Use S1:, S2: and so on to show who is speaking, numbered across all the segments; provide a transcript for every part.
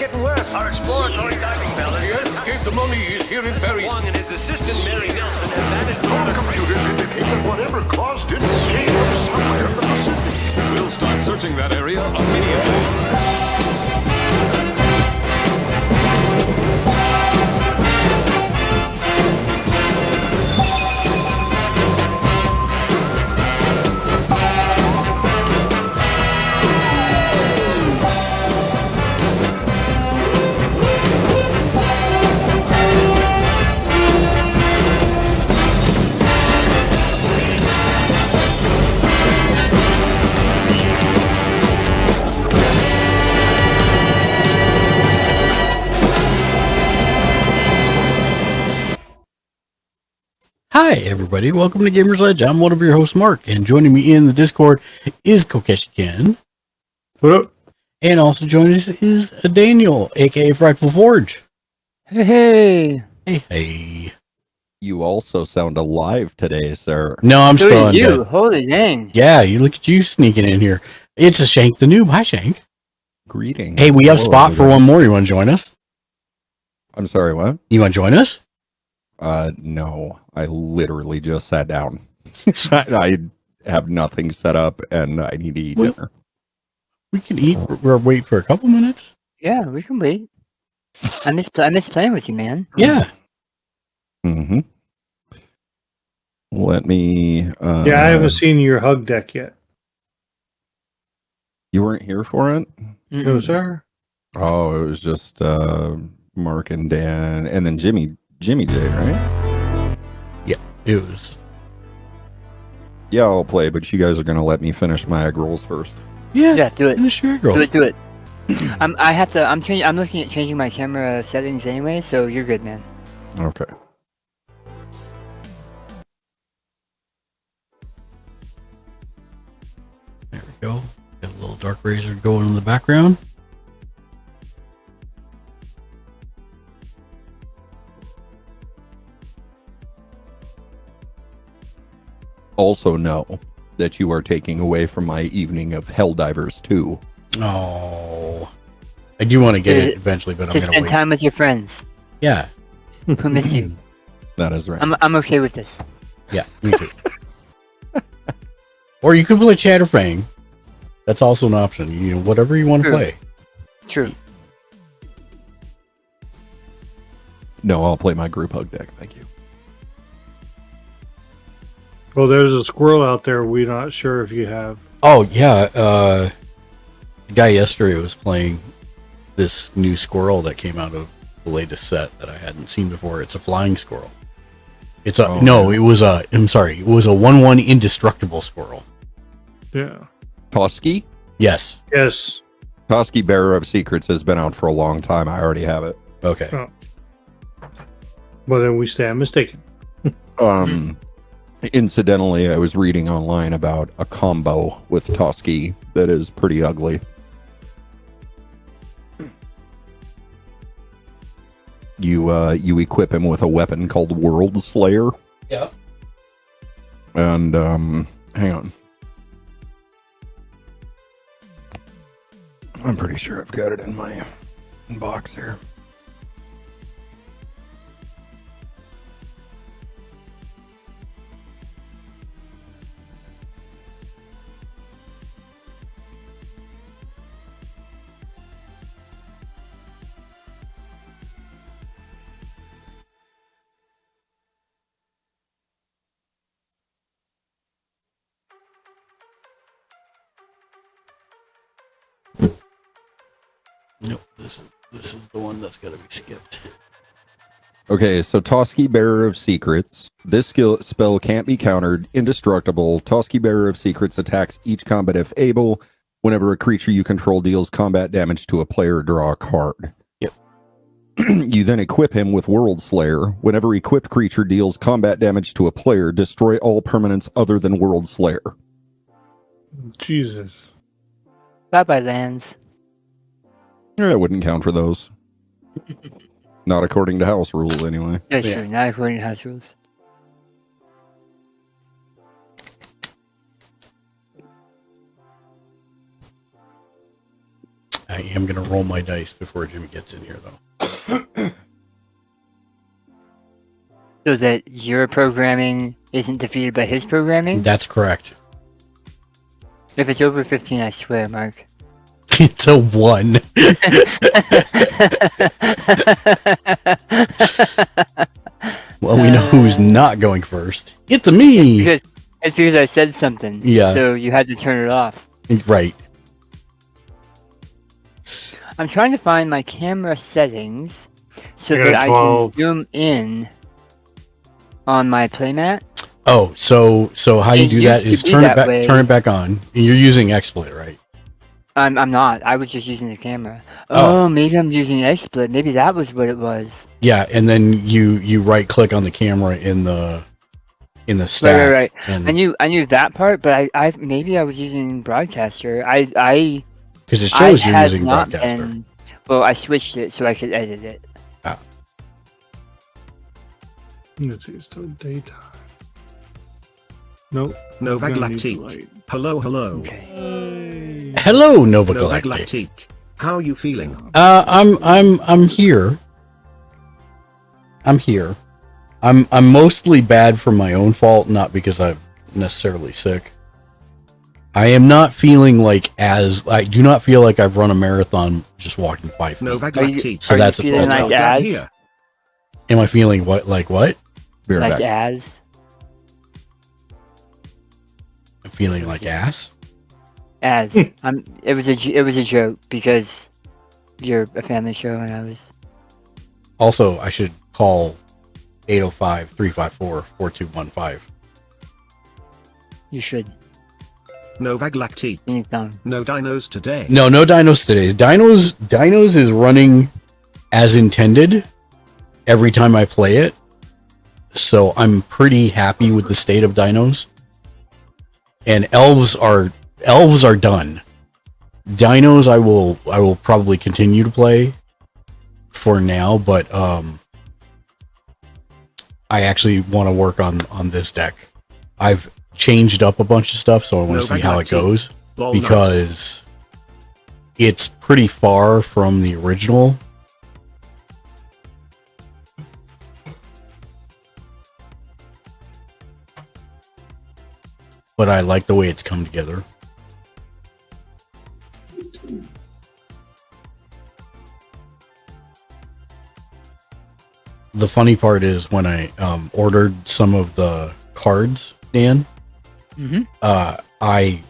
S1: getting worse. Our exploratory diving bell is...
S2: The escape the mummy is here in Barry.
S1: Wong and his assistant, Mary Nelson, have vanished
S2: All
S1: from the
S2: computers indicate that whatever caused it came from somewhere in the Pacific. We'll start searching that area immediately.
S3: Hi, everybody. Welcome to Gamer's Edge. I'm one of your hosts, Mark, and joining me in the Discord is Kokeshi Ken.
S4: What up?
S3: And also joining us is Daniel, aka Frightful Forge.
S5: Hey.
S3: Hey.
S6: You also sound alive today, sir.
S3: No, I'm
S5: So
S3: still
S5: did you.
S3: undead.
S5: Holy dang.
S3: Yeah, you look at you sneaking in here. It's a Shank the Noob. Hi, Shank.
S6: Greetings.
S3: Hey, we have
S6: Hello,
S3: spot for
S6: everybody.
S3: one more. You want to join us?
S6: I'm sorry, what?
S3: You want to join us?
S6: No. I literally just sat down. I have nothing set up, and I need to eat
S3: Well-
S6: dinner.
S3: We can eat. We'll wait for a couple minutes.
S5: Yeah, we can wait. I miss playing with you, man.
S3: Yeah.
S6: Mm-hmm. Let me...
S4: Yeah, I haven't seen your hug deck yet.
S6: You weren't here for it?
S4: No,
S5: Mm-mm.
S4: sir.
S6: Oh, it was just Mark and Dan, and then Jimmy J, right?
S3: It was.
S6: Yeah, I'll play, but you guys are going to let me finish my egg rolls first.
S3: Yeah.
S5: Yeah, do it.
S3: Finish your girl.
S5: Do it. I'm looking at changing my camera settings anyway, so you're good, man.
S6: Okay.
S3: There we go. Got a little dark razor going in the background.
S6: Also know that you are taking away from my evening of Helldivers 2.
S3: Oh, I do want to get it eventually, but I'm
S5: To
S3: gonna
S5: spend
S3: wait.
S5: time with your friends
S3: Yeah,
S5: who miss you.
S6: That is right.
S5: I'm okay with this.
S3: yeah, me too. Or you could play Chatterfang. That's also an option. You know, whatever you want to
S5: True.
S3: play.
S5: True.
S6: No, I'll play my group hug deck. Thank you.
S4: Well, there's a squirrel out there we're not sure if you have.
S3: Oh yeah, the guy yesterday was playing this new squirrel that came out of the latest set that I hadn't seen before. It's a flying squirrel. It's a it was a. I'm sorry, it was a 1/1 indestructible squirrel.
S4: Yeah.
S6: Toski?
S3: Yes.
S4: Yes.
S6: Toski Bearer of Secrets has been out for a long time. I already have it.
S3: Okay.
S4: Oh. Well, then we stand mistaken.
S6: Incidentally, I was reading online about a combo with Toski that is pretty ugly. You equip him with a weapon called World Slayer.
S3: Yeah.
S6: And hang on. I'm pretty sure I've got it in my box here.
S3: Nope. This is the one that's got to be skipped.
S6: Okay, so Toski Bearer of Secrets. This spell can't be countered. Indestructible. Toski Bearer of Secrets attacks each combat if able. Whenever a creature you control deals combat damage to a player, draw a card.
S3: Yep.
S6: You then equip him with World Slayer. Whenever equipped creature deals combat damage to a player, destroy all permanents other than World Slayer.
S4: Jesus.
S5: Bye-bye, lands.
S6: I wouldn't count for those. Not according to house rules, anyway.
S5: Yeah,
S3: Yeah.
S5: sure. Not according to house rules.
S3: I am going to roll my dice before Jimmy gets in here, though.
S5: So that your programming isn't defeated by his programming?
S3: That's correct.
S5: If it's over 15, I swear, Mark.
S3: It's a 1. Well, we know who's not going first. It's me!
S5: It's because I said something.
S3: Yeah.
S5: So you had to turn it off.
S3: Right.
S5: I'm trying to find my camera settings so
S4: I got
S5: that I
S4: 12.
S5: can zoom in on my playmat.
S3: Oh, so how you
S5: It
S3: do that
S5: used to
S3: is
S5: be
S3: turn it
S5: that
S3: back,
S5: way.
S3: turn it back on. And you're using XSplit, right?
S5: I'm not. I was just using the camera.
S3: Oh.
S5: Oh, maybe I'm using XSplit. Maybe that was what it was.
S3: Yeah, and then you right click on the camera in the stack.
S5: Right.
S3: And
S5: I knew that part, but I maybe I was using Broadcaster. I
S3: because it shows you're
S5: had
S3: using
S5: not
S3: Broadcaster.
S5: been. Well, I switched it so I could edit it.
S4: Let's see, it's still daytime. Nope.
S7: Nova
S4: Gonna need
S7: Galactique.
S4: light.
S7: Hello.
S5: Okay.
S3: Hello, Nova
S7: Nova
S3: Galactic.
S7: Galactique. How are you feeling?
S3: I'm here. I'm here. I'm mostly bad for my own fault, not because I'm necessarily sick. I am not feeling I do not feel like I've run a marathon just walking 5 feet.
S7: Nova Galactique.
S3: So
S5: Are
S3: that's
S5: you feeling
S3: that's
S5: like
S7: Down
S5: Az?
S7: here.
S3: Am I feeling what? Like what?
S6: Be right
S5: Like
S6: back.
S5: Az?
S3: I'm feeling like ass.
S5: As it was a joke because you're a family show and I was.
S3: Also, I should call 805-354-4215.
S5: You should.
S7: Nova Galactique.
S5: Anytime.
S7: No dinos today.
S3: No dinos today. Dinos is running as intended every time I play it. So I'm pretty happy with the state of dinos. And elves are done. Dinos I will probably continue to play for now, but I actually want to work on this deck. I've changed up a bunch of stuff, so I want to see how it goes.
S7: Lol, nice.
S3: Because it's pretty far from the original. But I like the way it's come together. The funny part is when I ordered some of the cards, Dan, I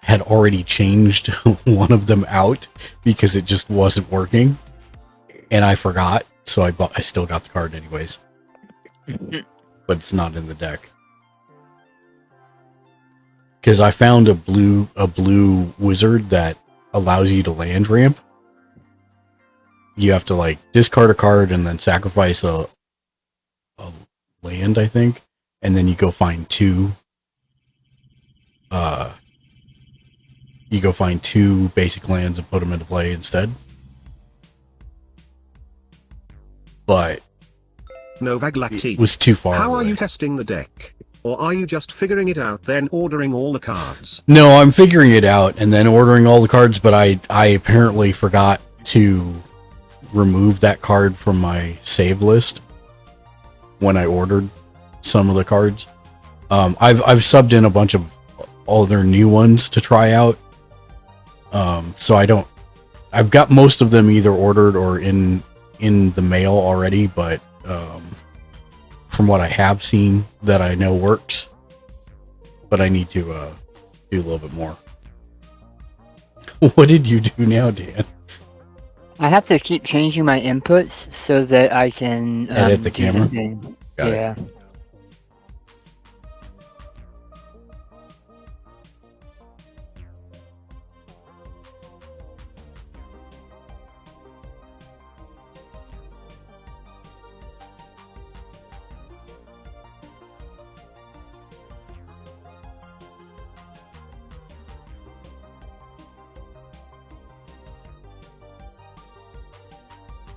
S3: had already changed one of them out because it just wasn't working, and I forgot. So I still got the card anyways, but it's not in the deck because I found a blue wizard that allows you to land ramp. You have to like discard a card and then sacrifice a land, I think, and then you go find two. You go find two basic lands and put them into play instead. But
S7: Nova Galactique.
S3: it was too far
S7: How
S3: away.
S7: are you testing the deck? Or are you just figuring it out then ordering all the cards?
S3: No, I'm figuring it out and then ordering all the cards, but I apparently forgot to remove that card from my save list when I ordered some of the cards. I've subbed in a bunch of other new ones to try out. So I've got most of them either ordered or in the mail already, but from what I have seen that I know works, but I need to do a little bit more. What did you do now, Dan?
S5: I have to keep changing my inputs so that I can
S3: Edit the
S5: do
S3: camera?
S5: thing.
S3: Got it.
S5: Yeah.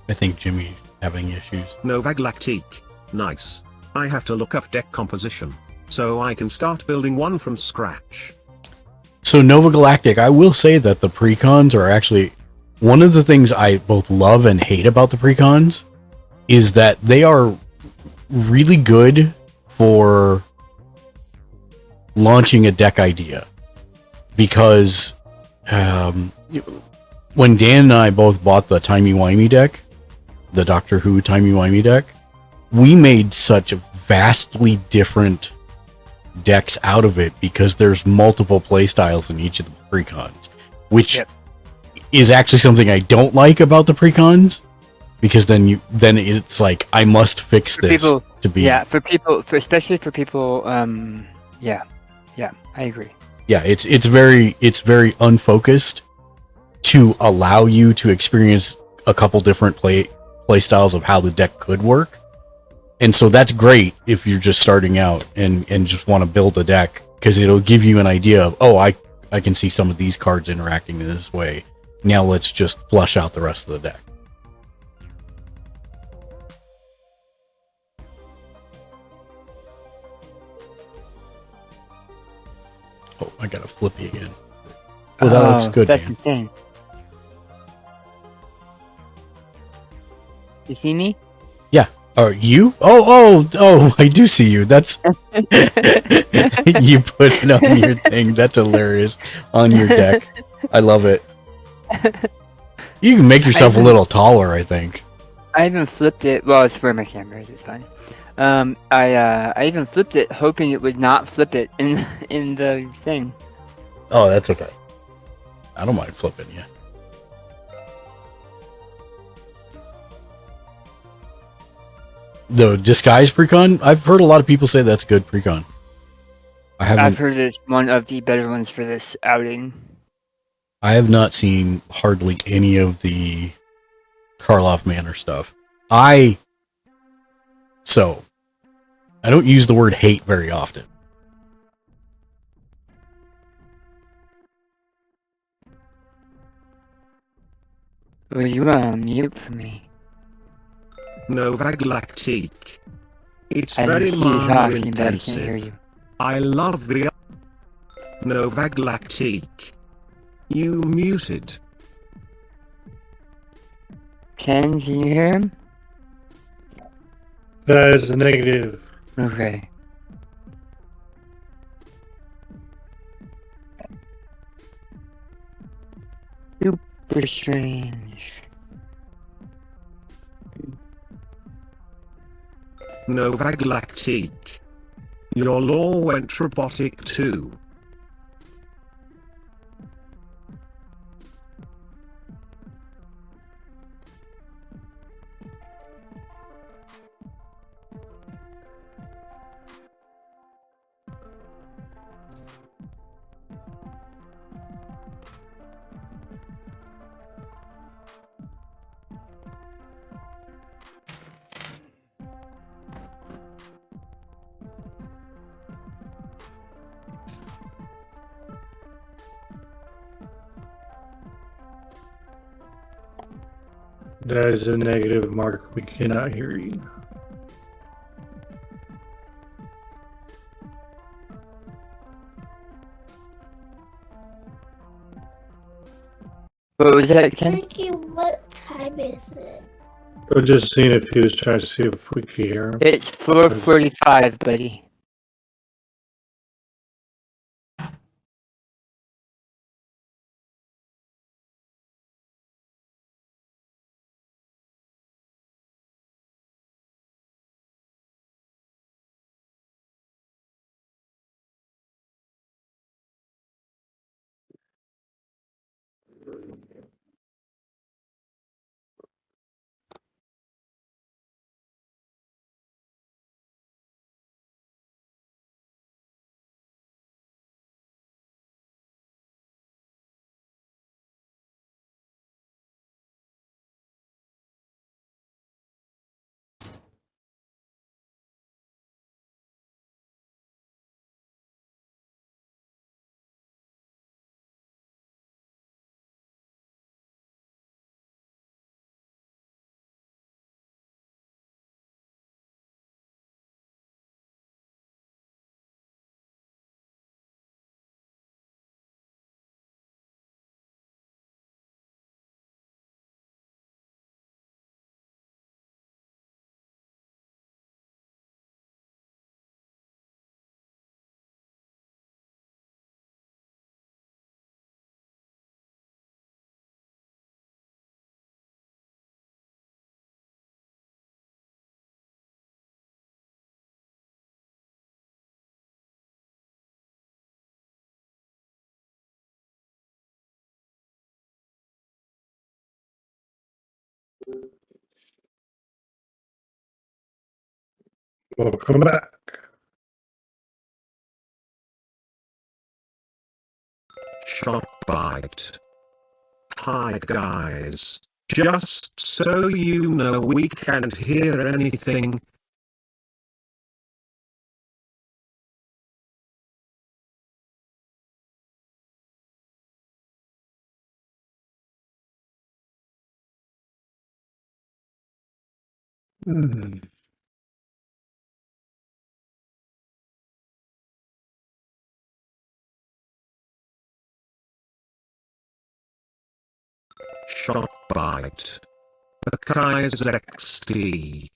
S3: I think Jimmy's having issues.
S7: Nova Galactique. Nice. I have to look up deck composition. So I can start building one from scratch.
S3: So Nova Galactic, I will say that the precons are actually one of the things I both love and hate about the precons is that they are really good for launching a deck idea, because when Dan and I both bought the timey-wimey deck, the Doctor Who timey-wimey deck, we made such vastly different decks out of it because there's multiple playstyles in each of the precons, which is actually something I don't like about the precons, because then it's like I must fix this to be
S5: especially for people. Yeah, I agree.
S3: Yeah, it's very unfocused to allow you to experience a couple different play styles of how the deck could work. And so that's great if you're just starting out and just want to build a deck, because it'll give you an idea of, oh, I can see some of these cards interacting in this way. Now let's just flush out the rest of the deck. Oh, I got a flippy again. Oh, that looks good.
S5: That's
S3: Dan.
S5: insane. You see me?
S3: Yeah. Are you? Oh! I do see you. That's you put it on your thing. That's hilarious. On your deck, I love it. You can make yourself a little taller, I think.
S5: I even flipped it. Well, it's for my cameras. It's fine. I even flipped it, hoping it would not flip it in the thing.
S3: Oh, that's okay. I don't mind flipping you. The disguise precon, I've heard a lot of people say that's good precon.
S5: I've heard it's one of the better ones for this outing.
S3: I have not seen hardly any of the Karloff Manor stuff. I don't use the word hate very often.
S5: Were you on mute for me?
S7: Novaglactique. It's
S5: I
S7: very
S5: didn't see you
S7: mana
S5: talking, but I can't hear
S7: intensive.
S5: you.
S7: I love the Novaglactique. You muted.
S5: Ken, can you hear him?
S4: That is a negative.
S5: Okay. Super strange.
S7: Novaglactique. Your lore went robotic too.
S4: That is a negative, Mark. We cannot hear you.
S5: What was that, Ken?
S8: Ricky, what time is it?
S4: I was just seeing if he was trying to see if we could hear him.
S5: It's 4:45, buddy.
S4: Welcome back.
S7: Shot bite. Hi guys. Just so you know, we can't hear anything.
S4: Hmm.
S7: Shot bite. The Kai's XT.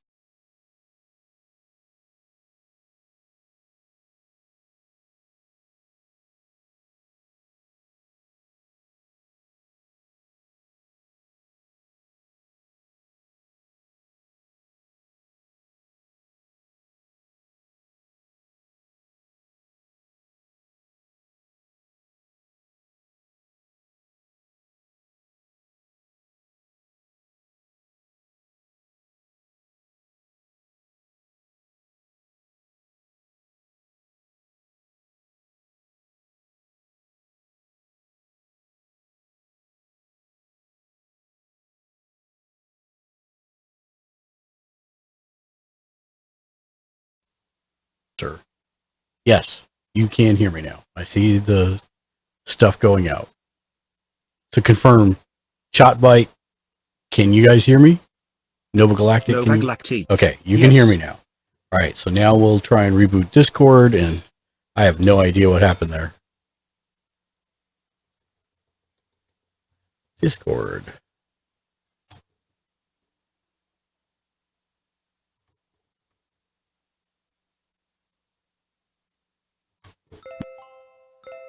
S3: Sir. Yes, you can hear me now. I see the stuff going out. To confirm, shot bite. Can you guys hear me? Nova Galactic.
S7: Nova Galactic.
S3: Okay, you can hear me now. All right, so now we'll try and reboot Discord, and I have no idea what happened there. Discord.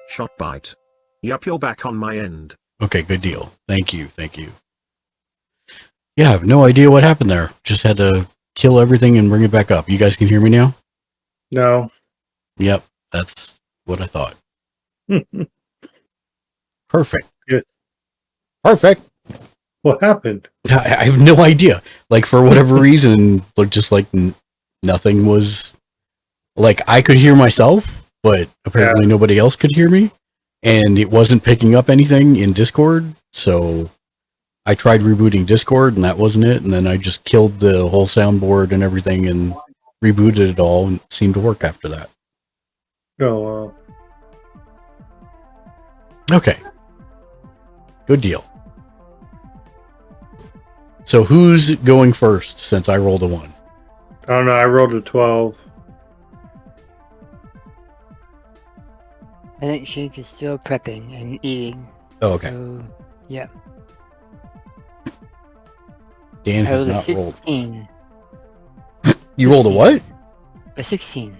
S7: Shot bite. Yup, you're back on my end.
S3: Okay, good deal. Thank you. Thank you. Yeah, I have no idea what happened there. Just had to kill everything and bring it back up. You guys can hear me now?
S4: No.
S3: Yep, that's what I thought. Perfect.
S4: Good.
S3: Perfect.
S4: What happened?
S3: I have no idea. Like, for whatever reason, just like nothing was. Like, I could hear myself, but apparently nobody else could hear me. And it wasn't picking up anything in Discord. So I tried rebooting Discord, and that wasn't it. And then I just killed the whole soundboard and everything and rebooted it all, and it seemed to work after that.
S4: Oh,
S3: Okay. Good deal. So who's going first since I rolled a 1?
S4: I don't know. I rolled a 12.
S5: I think Shake is still prepping and eating.
S3: Oh, okay.
S5: So, yeah.
S3: Dan
S5: I
S3: has
S5: rolled a
S3: not rolled.
S5: 16.
S3: You rolled a what?
S5: A 16.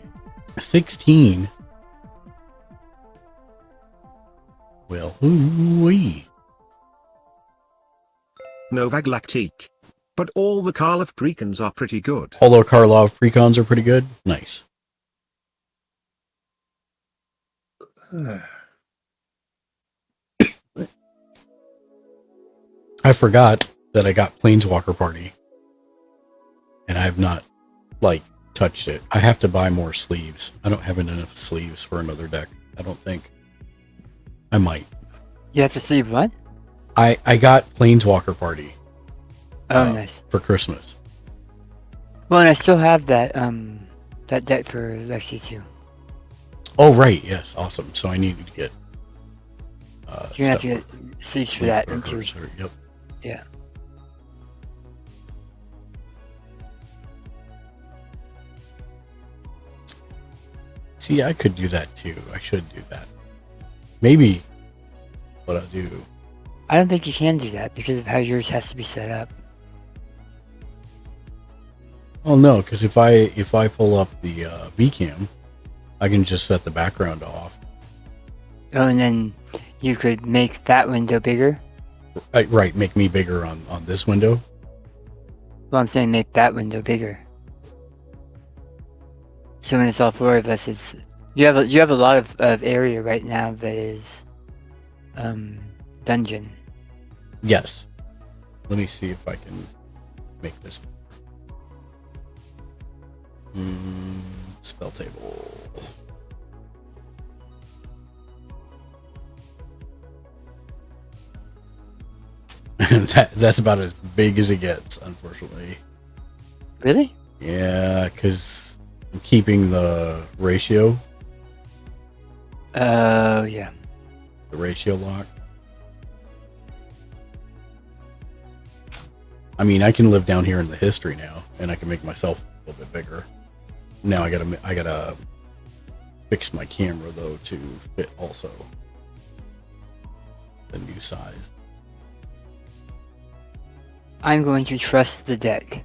S3: A 16. Well, hoo-wee.
S7: Nova Galactic. But all the Karlov precons are pretty good.
S3: All our Karlov precons are pretty good. Nice. I forgot that I got Planeswalker Party. And I have not, touched it. I have to buy more sleeves. I don't have enough sleeves for another deck. I don't think. I might.
S5: You have to sleeve what?
S3: I got Planeswalker Party.
S5: Oh, nice.
S3: For Christmas.
S5: Well, and I still have that that deck for Lexi too.
S3: Oh, right. Yes. Awesome. So I need to get.
S5: You're gonna have to get sleeves for that too.
S3: Yep.
S5: Yeah.
S3: See, I could do that too. I should do that. Maybe what I'll do.
S5: I don't think you can do that because of how yours has to be set up.
S3: Oh no, because if I pull up the VCam, I can just set the background off.
S5: Oh, and then you could make that window bigger.
S3: Right, make me bigger on this window.
S5: Well, I'm saying make that window bigger. So when it's all four of us, it's you have a lot of area right now that is dungeon.
S3: Yes. Let me see if I can make this. Spell table. That's about as big as it gets, unfortunately.
S5: Really?
S3: Yeah, because I'm keeping the ratio.
S5: Oh, yeah.
S3: The ratio lock. I mean, I can live down here in the history now, and I can make myself a little bit bigger. Now I gotta fix my camera though to fit also the new size.
S5: I'm going to trust the deck.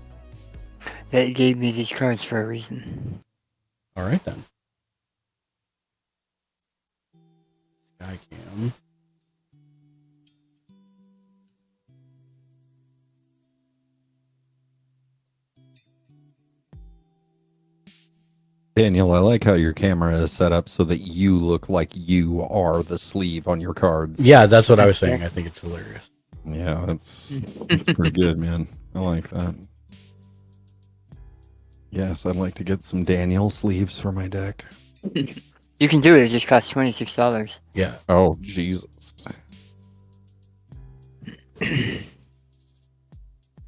S5: That it gave me these cards for a reason.
S3: All right then. Skycam.
S6: Daniel, I like how your camera is set up so that you look like you are the sleeve on your cards.
S3: Yeah, that's what I was saying. I think it's hilarious.
S6: Yeah, that's pretty good, man. I like that. Yes, I'd like to get some Daniel sleeves for my deck.
S5: You can do it. It just costs $26.
S3: Yeah.
S6: Oh, Jesus.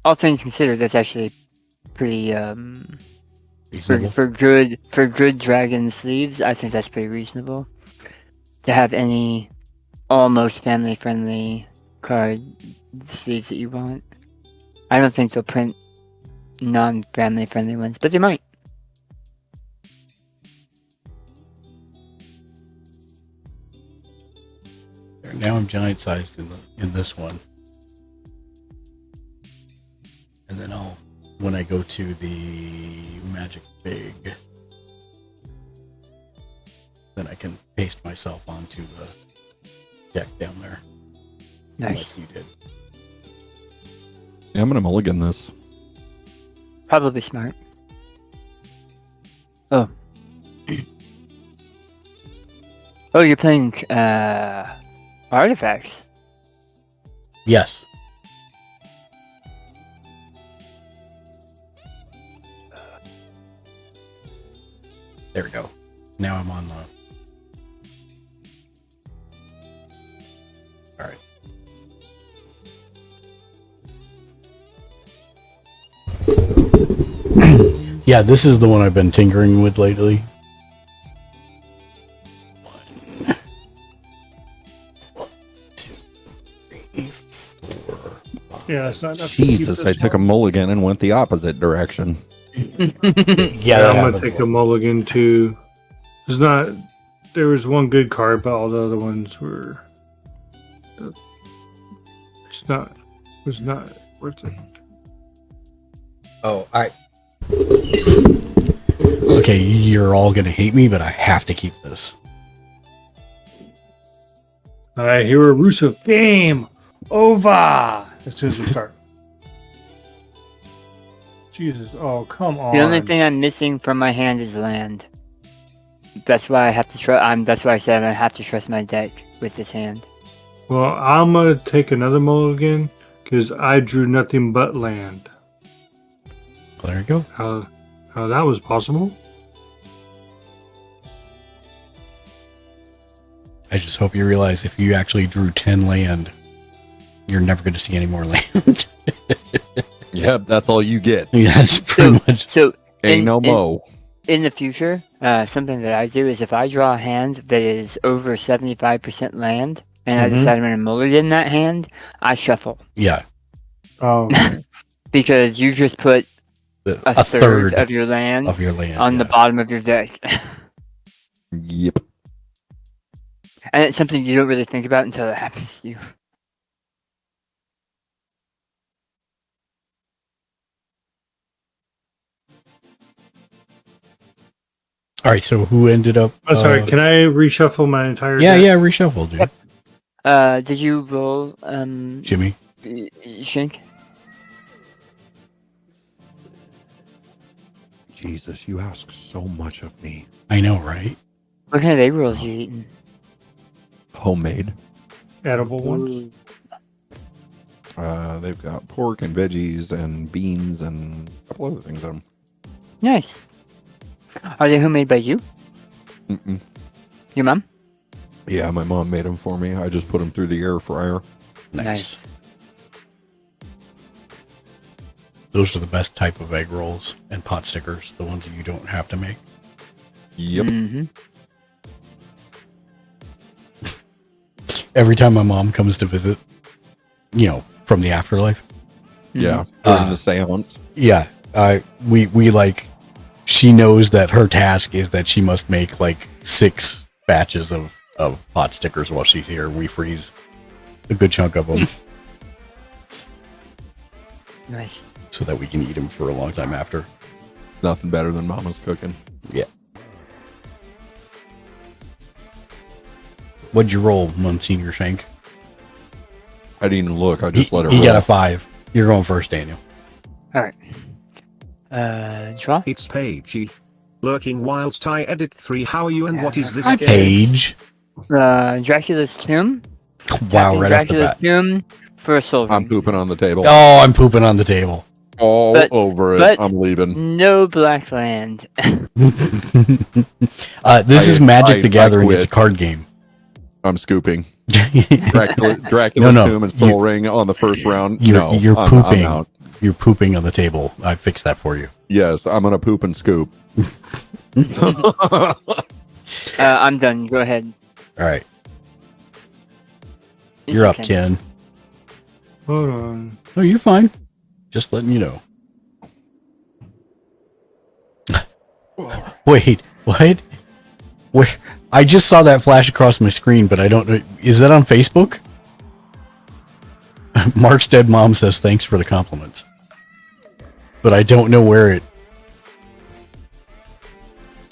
S5: All things considered, that's actually pretty
S3: Reasonable.
S5: for good dragon sleeves. I think that's pretty reasonable to have any almost family friendly card sleeves that you want. I don't think they'll print non-family friendly ones, but they might.
S3: Now I'm giant sized in this one, and then when I go to the Magic Big, then I can paste myself onto the deck down there.
S5: Nice.
S3: Like you did.
S6: Yeah, I'm going to mulligan this.
S5: Probably smart. Oh. Oh, you're playing artifacts.
S3: Yes. There we go. Now I'm on the... Alright. Yeah, this is the one I've been tinkering with lately. One, two, three, four, five.
S4: Yeah, it's not enough to keep
S6: Jesus,
S4: this
S6: I took a
S4: one.
S6: mulligan and went the opposite direction.
S3: Yeah,
S4: I'm gonna take a mulligan too. There's not. There was one good card, but all the other ones were. It's not. Was not worth it.
S3: Oh, alright. Okay, you're all gonna hate me, but I have to keep this.
S4: All right, here we're Russo. Game over. As soon as we start. Jesus! Oh, come on.
S5: The only thing I'm missing from my hand is land. That's why I have to trust. That's why I said I have to trust my deck with this hand.
S4: Well, I'm gonna take another mulligan because I drew nothing but land.
S3: Well, there you go.
S4: How that was possible?
S3: I just hope you realize if you actually drew 10 land, you're never going to see any more land.
S6: Yep, that's all you get.
S3: Yeah, that's pretty much.
S5: So
S6: Ain't no mo.
S5: in the future, something that I do is if I draw a hand that is over 75% land, and I decide I'm going to mulligan that hand, I shuffle.
S3: Yeah.
S4: Oh,
S5: Because you just put a third of your land
S3: of your land
S5: on the bottom of your deck.
S6: Yep.
S5: And it's something you don't really think about until it happens to you.
S3: All right, so who ended up?
S4: I'm sorry. Can I reshuffle my entire?
S3: Yeah,
S4: deck?
S3: yeah, reshuffle, dude.
S5: Yep. Did you roll,
S3: Jimmy.
S5: Shank?
S6: Jesus, you ask so much of me.
S3: I know, right?
S5: What kind of egg rolls you eating?
S6: Homemade.
S4: Edible ones.
S6: They've got pork and veggies and beans and a couple other things on them.
S5: Nice. Are they homemade by you?
S6: Mm-mm.
S5: Your mom?
S6: Yeah, my mom made them for me. I just put them through the air fryer.
S3: Nice. Those are the best type of egg rolls and pot stickers, the ones that you don't have to make.
S6: Yep.
S5: Mm-hmm.
S3: Every time my mom comes to visit, from the afterlife.
S6: Yeah, during the seance.
S3: Yeah, we like, she knows that her task is that she must make like 6 batches of pot stickers while she's here. We freeze a good chunk of them.
S5: Nice.
S3: So that we can eat them for a long time after.
S6: Nothing better than Mama's cooking.
S3: Yeah. What'd you roll, Monsignor Shank?
S6: I didn't even look. I just let it roll.
S3: He got a 5. You're going first, Daniel.
S5: All right. Draw.
S7: It's Paigey. Lurking whilst I edit 3. How are you and what is this
S3: Hi,
S7: game?
S3: Paige.
S5: Dracula's Tomb.
S3: Wow,
S5: Tapping
S3: right off the
S5: Dracula's
S3: bat.
S5: Tomb for a soul
S6: I'm
S5: ring.
S6: pooping on the table.
S3: Oh, I'm pooping on the table.
S6: All
S5: But-
S6: over it.
S5: but-
S6: I'm leaving.
S5: No black land.
S3: This is Magic
S6: I
S3: the Gathering.
S6: quit.
S3: It's a card game.
S6: I'm scooping. Dracula's
S3: No.
S6: Tomb and Soul Ring on the first round.
S3: You're
S6: I'm
S3: pooping.
S6: out.
S3: You're pooping on the table. I fixed that for you.
S6: Yes, I'm going to poop and scoop.
S5: I'm done. Go ahead.
S3: All right.
S5: Yes,
S3: You're
S5: you
S3: up,
S5: can.
S3: Ken.
S4: Hold on.
S3: Oh, you're fine. Just letting you know. Wait, what? Where? I just saw that flash across my screen, but I don't know. Is that on Facebook? Mark's dead mom says thanks for the compliments. But I don't know where it...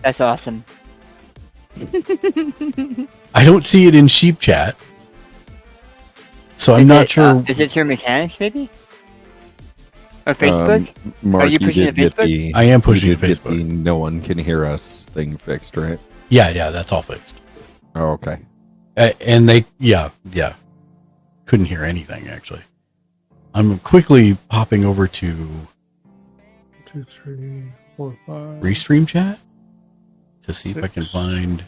S5: That's awesome.
S3: I don't see it in sheep chat. So I'm not sure...
S5: Is it your mechanics, maybe? Or Facebook?
S6: Mark,
S5: Are you pushing
S6: did
S5: to
S6: get
S5: Facebook?
S6: the-
S3: I am pushing
S6: you
S3: to
S6: did get
S3: Facebook.
S6: the no one can hear us thing fixed, right?
S3: Yeah, that's all fixed.
S6: Oh, okay.
S3: And they... Yeah. Couldn't hear anything, actually. I'm quickly popping over to
S4: 2, 3, 4, 5.
S3: Restream chat to see if I can
S4: 6.
S3: find...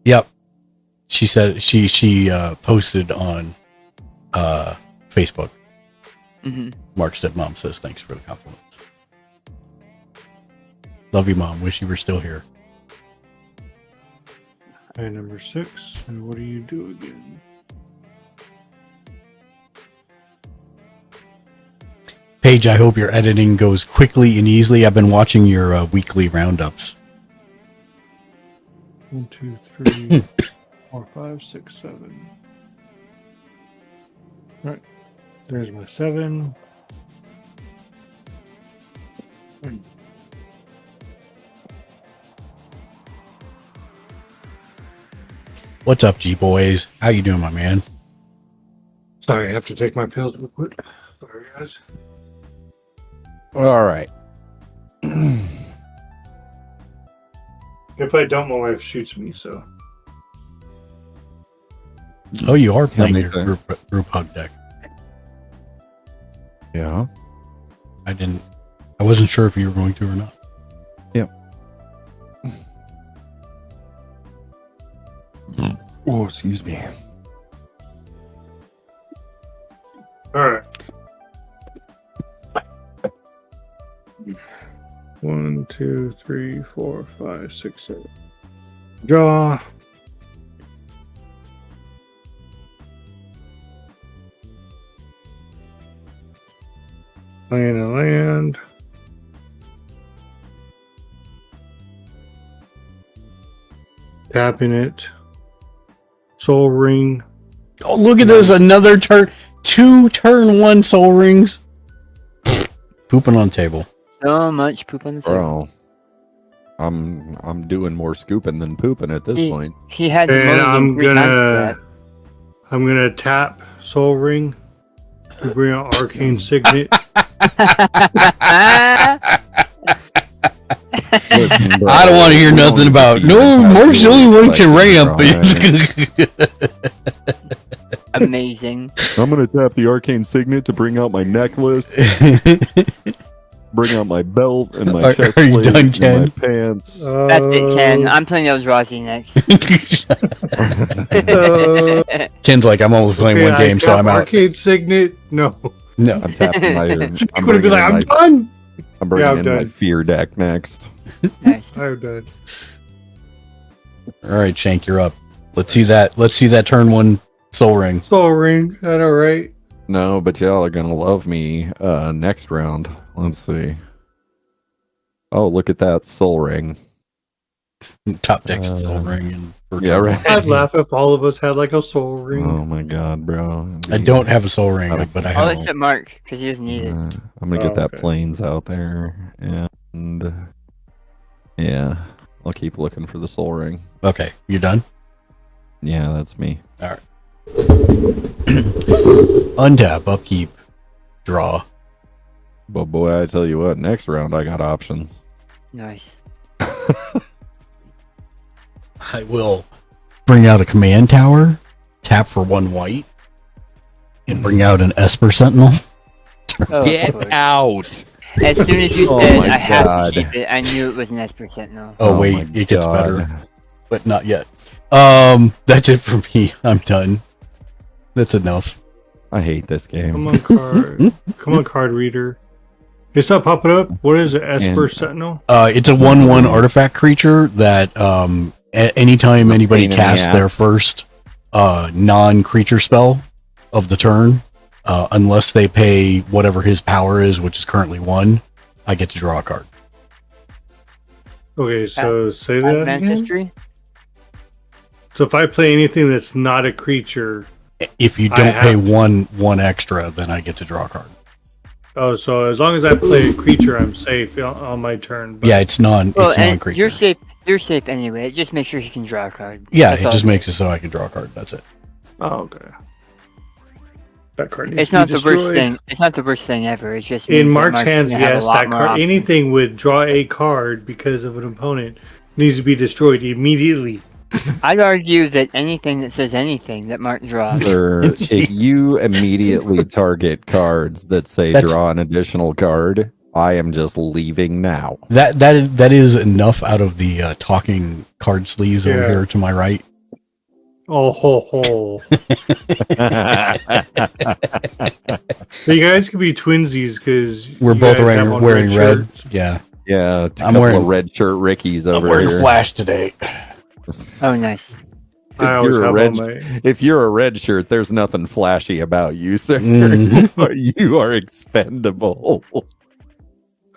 S3: Yep. She said she posted on Facebook.
S5: Mm-hmm.
S3: Mark's dead mom says thanks for the compliments. Love you, Mom. Wish you were still here.
S4: And number 6. And what do you do again?
S3: Paige, I hope your editing goes quickly and easily. I've been watching your weekly roundups.
S4: 1, 2, 3, 4, 5, 6, 7. Alright. There's my 7.
S3: What's up, G-Boys? How you doing, my man?
S4: Sorry, I have to take my pills real quick. Sorry, guys.
S6: All right.
S4: If I don't, my wife shoots me, so.
S3: Oh, you are playing your
S6: anything.
S3: group hug deck.
S6: Yeah.
S3: I wasn't sure if you were going to or not.
S6: Oh, excuse me.
S4: Alright. 1, 2, 3, 4, 5, 6, 7. Draw. Playing a land. Tapping it. Soul Ring.
S3: Oh, look at this! Another turn. 2 turn 1 soul rings. Pooping on table.
S5: So much poop on the table.
S6: Bro. I'm doing more scooping than pooping at this point.
S5: He had
S4: And
S5: mulligan
S4: I'm
S5: 3 times for
S4: I'm gonna tap Soul Ring to bring out Arcane Signet.
S5: that.
S6: Listen, bro,
S3: I don't want to hear
S6: you
S3: nothing
S6: need
S3: about.
S6: to
S3: No,
S6: be
S3: Mark's the only one who can
S6: like,
S3: ramp.
S6: bro,
S5: Amazing.
S6: I'm gonna tap the arcane signet to bring out my necklace, bring out my belt and my chest
S3: Are you
S6: plate
S3: done,
S6: and
S3: Ken?
S6: my pants.
S5: That's it, Ken. I'm playing Eldrazi next.
S3: Ken's like, I'm only playing one game, so I'm out.
S4: Arcade Signet? No.
S3: No.
S6: I'm tapping my. I'm
S4: Would be
S6: bringing
S4: like,
S6: in
S4: I'm
S6: my.
S4: done.
S6: I'm bringing
S4: I'm
S6: in my
S4: done.
S6: fear deck next.
S5: Nice.
S4: I'm done.
S3: All right, Shank, you're up. Let's see that turn one Soul Ring.
S4: Soul Ring. That all right?
S6: No, but y'all are gonna love me next round. Let's see. Oh, look at that Soul Ring.
S3: Top deck's Soul Ring. And
S6: Yeah, right.
S4: I'd laugh if all of us had like a Soul Ring.
S6: Oh my god, bro.
S3: I don't have a Soul Ring, but I
S5: I'll
S3: have.
S5: accept Mark because he doesn't need it.
S6: I'm gonna get that
S4: okay.
S6: planes out there, and yeah, I'll keep looking for the Soul Ring.
S3: Okay, you done?
S6: Yeah, that's me.
S3: All right. Untap, upkeep, draw.
S6: But boy, I tell you what, next round I got options.
S5: Nice.
S3: I will bring out a command tower, tap for 1 white, and bring out an Esper Sentinel.
S5: Oh, of course.
S6: out!
S5: As soon as you
S6: Oh
S5: said
S6: my
S5: I have
S6: God.
S5: to keep it, I knew it was an Esper Sentinel.
S3: Oh, wait,
S6: my
S3: it gets
S6: God.
S3: better, but not yet. That's it for me. I'm done. That's enough.
S6: I hate this game.
S4: Come on, card. Come on, card reader. It's not popping up. What is it? Esper
S6: And-
S4: Sentinel?
S3: It's a 1/1 artifact creature that anytime anybody
S6: pain in the
S3: casts their
S6: ass.
S3: first non-creature spell of the turn, unless they pay whatever his power is, which is currently 1, I get to draw a card.
S4: Okay, so say that
S5: Advanced
S4: again?
S5: history?
S4: So if I play anything that's not a creature,
S3: If you
S4: I
S3: don't pay
S4: have-
S3: one extra, then I get to draw a card.
S4: oh, so as long as I play a creature, I'm safe on my turn. But
S3: Yeah, it's
S5: Well, and
S3: non-creature.
S5: you're safe. You're safe anyway. It just makes sure you can draw a card.
S3: Yeah,
S5: That's
S3: it
S5: all.
S3: just makes it so I can draw a card. That's it.
S4: Oh, okay. That card needs
S5: It's
S4: to be
S5: not the worst
S4: destroyed.
S5: thing. It's not the worst thing ever. It just
S4: In
S5: means that
S4: Mark's
S5: Mark's
S4: hands,
S5: gonna have a
S4: yes,
S5: lot
S4: that
S5: more
S4: card.
S5: options.
S4: Anything with draw a card because of an opponent needs to be destroyed immediately.
S5: I'd argue that anything that says anything that Mark draws.
S6: Sir, if you immediately target cards that say
S3: That's-
S6: draw an additional card, I am just leaving now.
S3: That is enough out of the talking card sleeves over
S4: Yeah.
S3: here to my right.
S4: Oh, ho, ho. You guys could be twinsies because
S3: We're both wearing red. Yeah,
S6: Yeah, a
S3: I'm
S6: couple
S3: wearing-
S6: of red shirt Rickies
S3: I'm
S6: over
S3: wearing
S6: here.
S3: Flash today.
S5: Oh, nice.
S4: I always
S6: you're a
S4: have
S6: red-
S4: on my.
S6: If you're a red shirt, there's nothing flashy about you, sir.
S3: Mhm.
S6: You are expendable.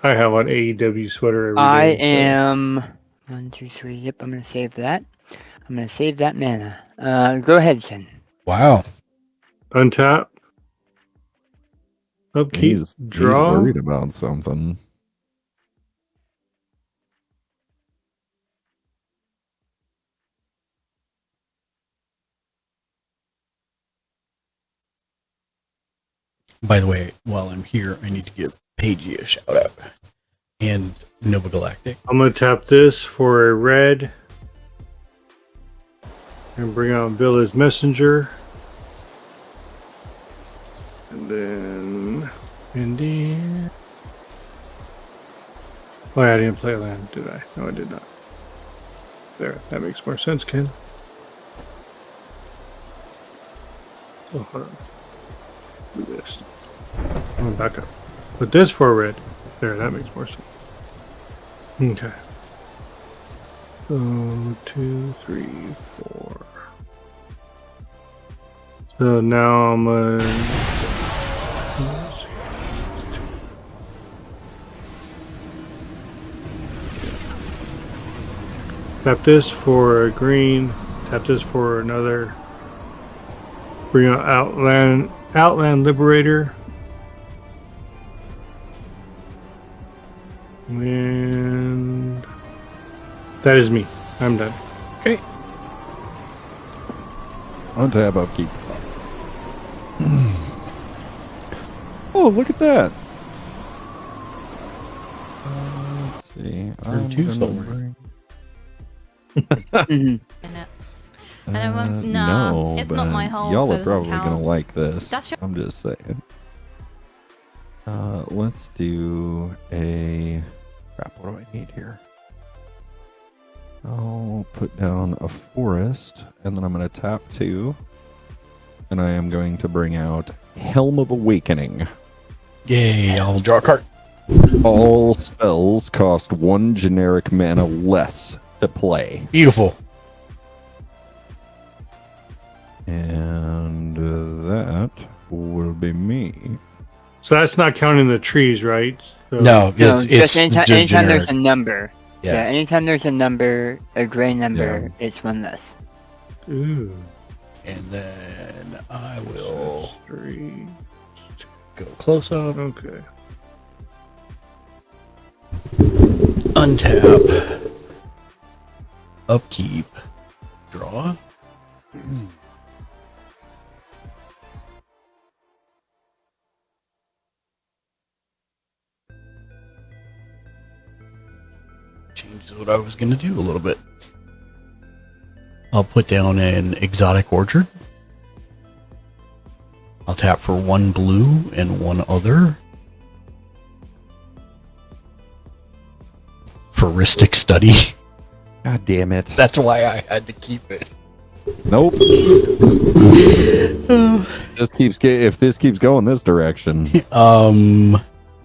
S4: I have on AEW sweater every
S5: I
S4: day, so-
S5: am 1, 2, 3. Yep, I'm gonna save that. I'm gonna save that mana. Go ahead, Ken.
S3: Wow.
S4: Untap. Upkeep.
S6: He's
S4: Draw.
S6: worried about something.
S3: By the way, while I'm here, I need to give Paigey a shout out and Nova Galactic.
S4: I'm gonna tap this for a red. And bring out Villa's Messenger. And then Indy. Oh, yeah, I didn't play land, did I? No, I did not. There, that makes more sense, Ken. Oh, hold on. Do this. I'm gonna back up. Put this for red. There, that makes more sense. Okay. 2, 3, 4. So now I'm tap this for a green. Tap this for another. Bring out Outland Liberator. And that is me. I'm done.
S3: Okay.
S6: On tab upkeep. Oh, look at that. Let's see.
S3: Turn two
S6: gonna
S3: solar.
S6: bring-
S5: Mhm.
S9: Nah,
S6: no,
S9: it's not
S6: but
S9: my hole,
S6: y'all
S9: so it
S6: are
S9: doesn't
S6: probably
S9: count.
S6: gonna like this.
S9: That's your-
S6: I'm just saying. Let's do a. Crap, what do I need here? I'll put down a forest, and then I'm going to tap 2. And I am going to bring out Helm of Awakening.
S3: Yay, I'll draw a card.
S6: All spells cost 1 generic mana less to play.
S3: Beautiful.
S6: And that will be me.
S4: So that's not counting the trees, right? So,
S3: No,
S5: No,
S3: it's
S5: just anytime,
S3: just
S5: anytime
S3: generic.
S5: there's a number. Yeah.
S3: Yeah.
S5: Anytime there's a number, a gray number,
S6: Yeah.
S5: it's 1 less.
S4: Ooh.
S3: And then I will
S4: 3.
S3: go close up,
S4: Okay.
S3: untap, upkeep, draw. Changes what I was going to do a little bit. I'll put down an exotic orchard. I'll tap for 1 blue and 1 other. Phoristic study.
S6: God damn it.
S3: That's why I had to keep it.
S6: Nope. If this keeps going this direction, I'm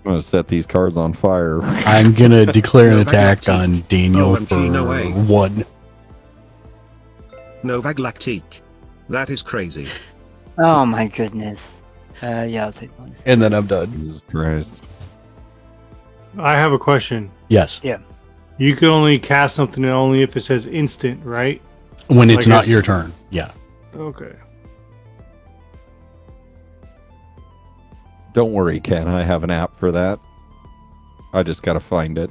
S6: gonna set these cards on fire.
S3: I'm gonna declare an
S7: Novak
S3: attack
S7: Lactique.
S3: on Daniel
S7: OMG,
S3: for
S7: no way.
S3: 1.
S7: Novak Lactique. That is crazy.
S5: Oh my goodness. Yeah, I'll take 1.
S3: And then I'm done.
S6: Jesus Christ.
S4: I have a question.
S3: Yes.
S4: You can only cast something only if it says instant, right?
S3: When it's
S4: Like
S3: not
S4: it's-
S3: your turn. Yeah.
S4: Okay.
S6: Don't worry, Ken. I have an app for that. I just gotta find it.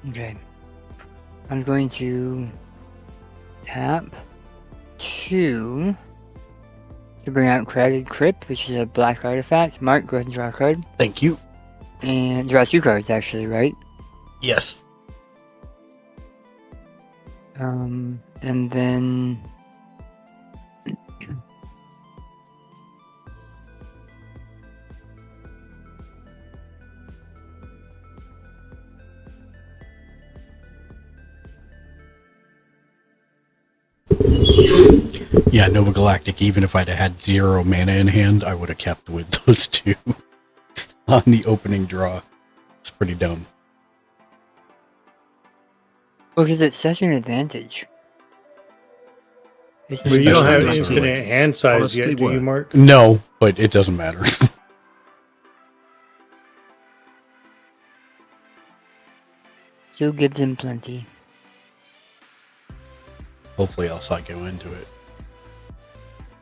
S5: Okay. I'm going to tap 2 to bring out Crowded Crypt, which is a black artifact. Mark, go ahead and draw a card.
S3: Thank you.
S5: And draw 2 cards, actually, right?
S3: Yes.
S5: And then...
S3: Yeah, Nova Galactic, even if I'd had 0 mana in hand, I would have kept with those 2 on the opening draw. It's pretty dumb.
S5: Well, because it's such an advantage. It's
S4: But you don't have
S7: Especially
S4: infinite hand size
S7: honestly
S4: yet, do you,
S7: work.
S4: Mark?
S3: No, but it doesn't matter.
S5: Still gives him plenty.
S3: Hopefully I'll psycho into it.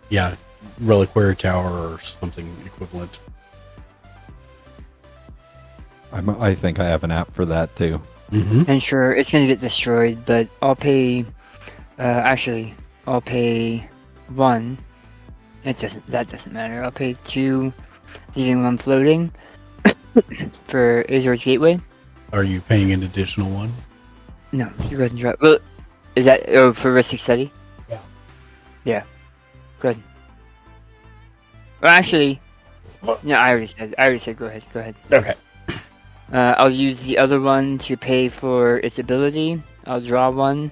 S3: Yeah, Reliquary Tower or something equivalent.
S6: I think I have an app for that too.
S3: Mm-hmm.
S5: And sure, it's gonna get destroyed, but I'll pay... actually, I'll pay 1. That doesn't matter. I'll pay 2, leaving 1 floating for Azor's Gateway.
S3: Are you paying an additional one?
S5: No, you go ahead and draw. Well, is that for Ristic Study?
S3: Yeah.
S5: Yeah. Good. Well, actually, no, I already said. Go ahead.
S3: Okay.
S5: I'll use the other one to pay for its ability. I'll draw 1.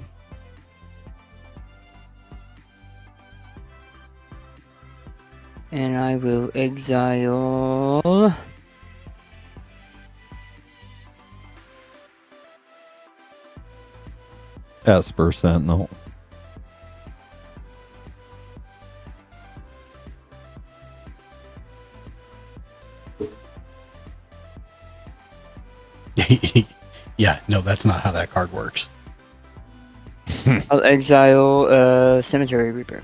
S5: And I will exile...
S6: Esper Sentinel.
S3: Yeah, no, that's not how that card works.
S5: I'll exile Cemetery Reaper.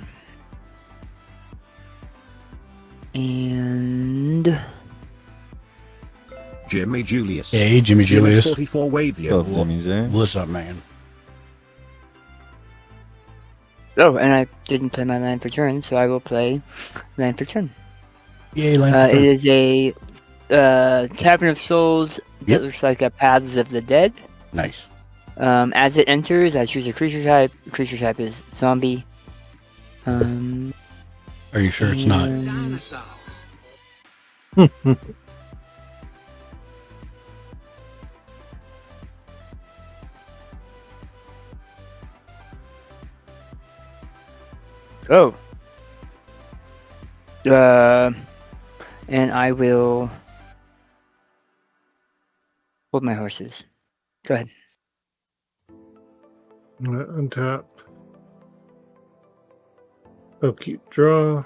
S5: And
S7: Jimmy Julius.
S3: Hey, Jimmy Julius.
S7: 44 wave year.
S6: Love Jimmy's, eh?
S3: What's up, man?
S5: oh, and I didn't play my land for turn, so I will play land for turn.
S3: Yay, land for
S5: It
S3: turn.
S5: is a Cavern of Souls that
S3: Yep.
S5: looks like a Paths of the Dead.
S3: Nice.
S5: As it enters, I choose a creature type. Creature type is zombie.
S3: Are you sure it's not?
S5: and- Oh. And I will hold my horses. Go ahead.
S4: Untap. Upkeep, draw.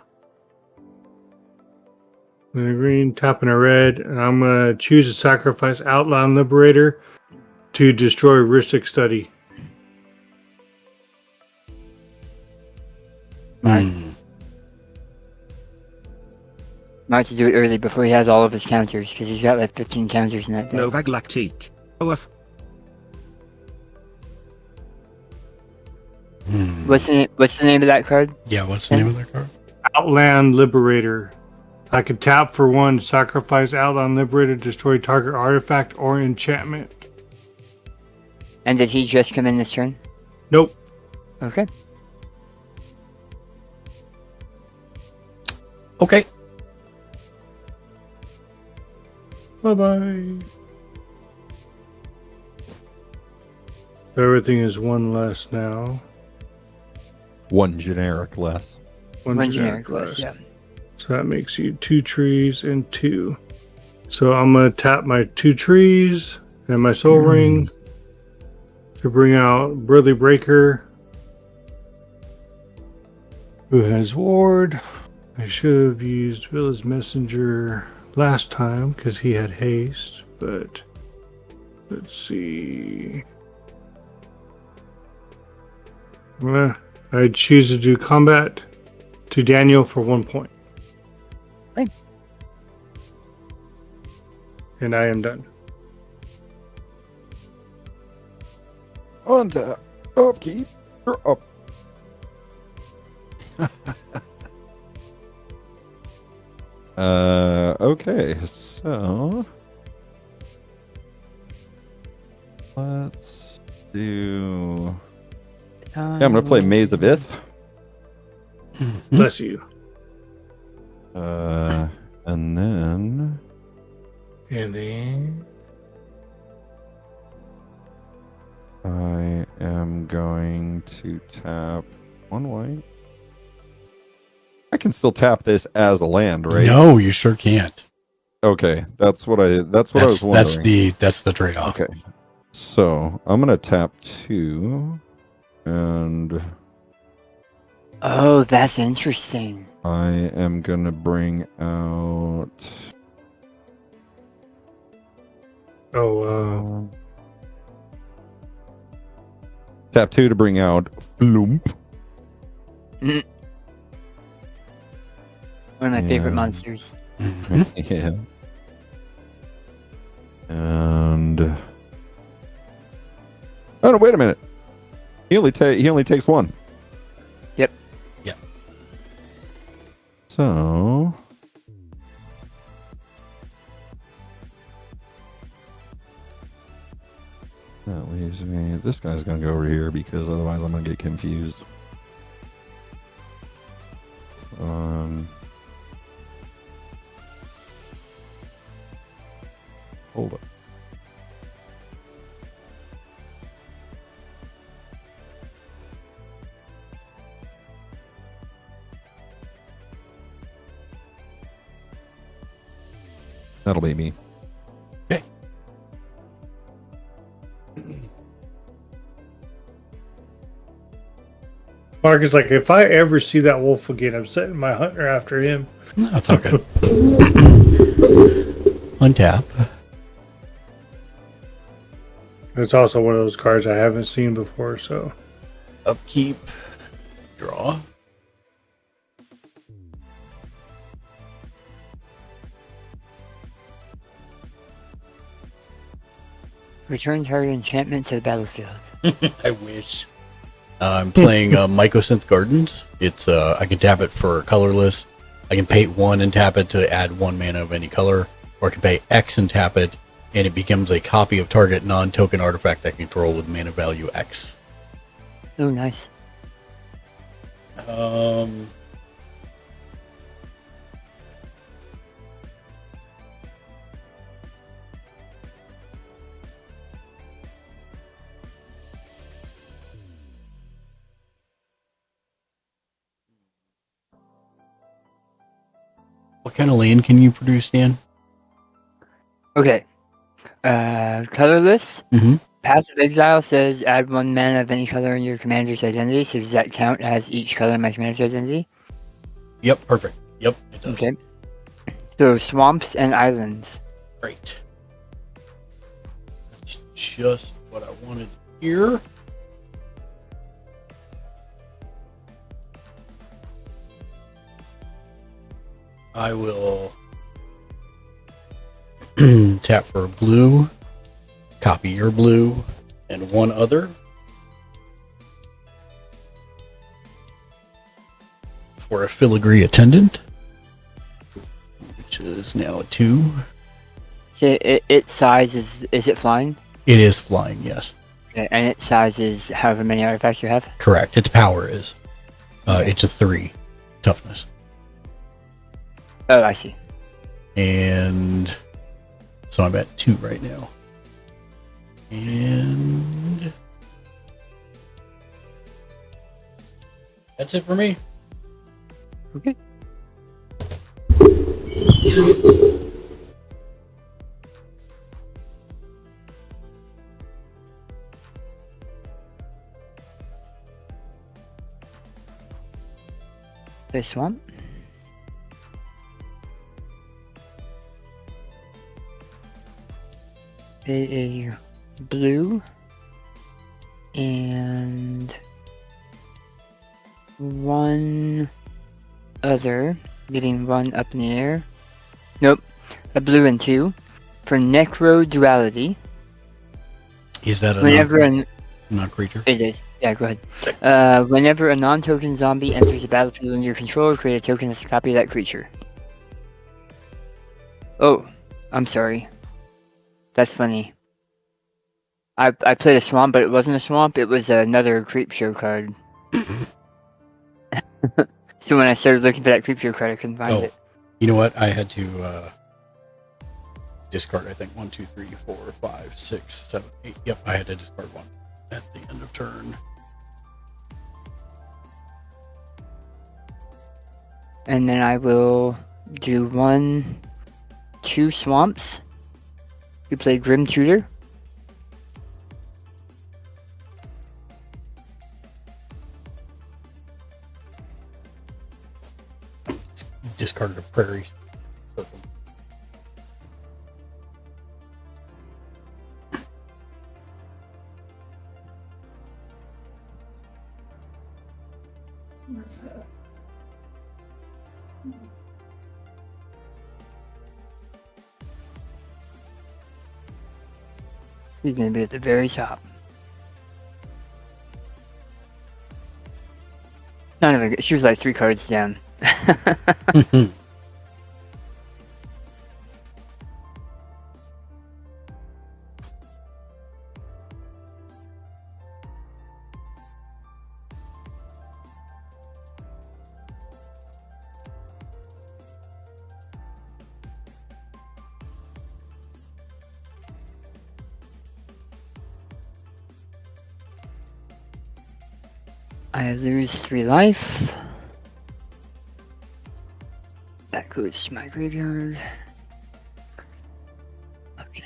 S4: And a green, tap and a red, and I'm gonna choose to sacrifice Outland Liberator to destroy Ristic Study.
S3: Hmm.
S5: Might to do it early before he has all of his counters, because he's got like 15 counters in that deck.
S7: Novag Lactique. OF.
S3: Hmm.
S5: What's the name of that card?
S3: Yeah, what's the name of that card?
S4: Outland Liberator. I can tap for 1, sacrifice Outland Liberator, destroy target artifact or enchantment.
S5: And did he just come in this turn?
S4: Nope.
S5: Okay.
S3: Okay.
S4: Bye-bye. So everything is 1 less now.
S6: One generic less.
S5: One generic list, yeah.
S4: So that makes you 2 trees and 2. So I'm going to tap my 2 trees and my soul ring to bring out Burly Breaker, who has ward. I should have used Village Messenger last time because he had haste, but let's see. I choose to do combat to Daniel for 1 point.
S5: Right.
S4: And I am done.
S6: Untap. Upkeep. You're up. Okay, so let's do. Yeah, I'm gonna play Maze of Ith.
S4: Bless you.
S6: And then
S4: And then
S6: I am going to tap 1 white. I can still tap this as a land, right?
S3: No, you sure can't.
S6: Okay, that's what I was wondering.
S3: That's the trade-off.
S6: Okay, so I'm gonna tap 2, and
S5: Oh, that's interesting.
S6: I am gonna bring out. Tap 2 to bring out Floomp.
S5: One of my favorite
S6: Yeah.
S5: monsters.
S6: Yeah. And oh no! Wait a minute. He only takes 1.
S5: Yep.
S3: Yep.
S6: So that leaves me. This guy's gonna go over here because otherwise I'm gonna get confused. Hold up. That'll be me.
S3: Okay.
S4: Mark is like, if I ever see that wolf again, I'm setting my hunter after him.
S3: No, it's okay. Untap.
S4: It's also one of those cards I haven't seen before, so
S3: Upkeep. Draw.
S5: Return target enchantment to the battlefield.
S3: I wish. I'm playing Mycosynth Gardens. It's I can tap it for colorless. I can pay 1 and tap it to add 1 mana of any color, or I can pay X and tap it, and it becomes a copy of target non-token artifact I control with mana value X.
S5: Oh, nice.
S3: What kind of land can you produce, Dan?
S5: Okay. Colorless.
S3: Mhm.
S5: Passive Exile says add 1 mana of any color in your commander's identity. So does that count as each color in my commander's identity?
S3: Yep, perfect. Yep, it does.
S5: Okay. So swamps and islands.
S3: Great. That's just what I wanted here. I will tap for a blue, copy your blue, and 1 other. For a filigree attendant, which is now a 2.
S5: So its size is it flying?
S3: It is flying, yes.
S5: Okay, and its size is however many artifacts you have?
S3: Correct. Its power is. It's a 3 toughness.
S5: Oh, I see.
S3: And so I'm at 2 right now. And that's it for me.
S5: Okay. This one. A blue and 1 other, leaving 1 up in the air. Nope, a blue and 2 for Necro Duality.
S3: Is that a
S5: Whenever
S3: non-creature?
S5: it is, yeah, go ahead. Whenever a non-token zombie enters the battlefield under your control, create a token that's a copy of that creature. Oh, I'm sorry. That's funny. I played a swamp, but it wasn't a swamp. It was another creep show card. So when I started looking for that creep show card, I couldn't find it.
S3: You know what? I had to discard, I think, 1, 2, 3, 4, 5, 6, 7, 8. Yep, I had to discard 1 at the end of turn.
S5: And then I will do 1, 2 swamps. You play Grim Tutor.
S3: Discarded a prairie circle.
S5: He's gonna be at the very top. None of it. She was like 3 cards down. I lose 3 life. That goes to my graveyard. Okay.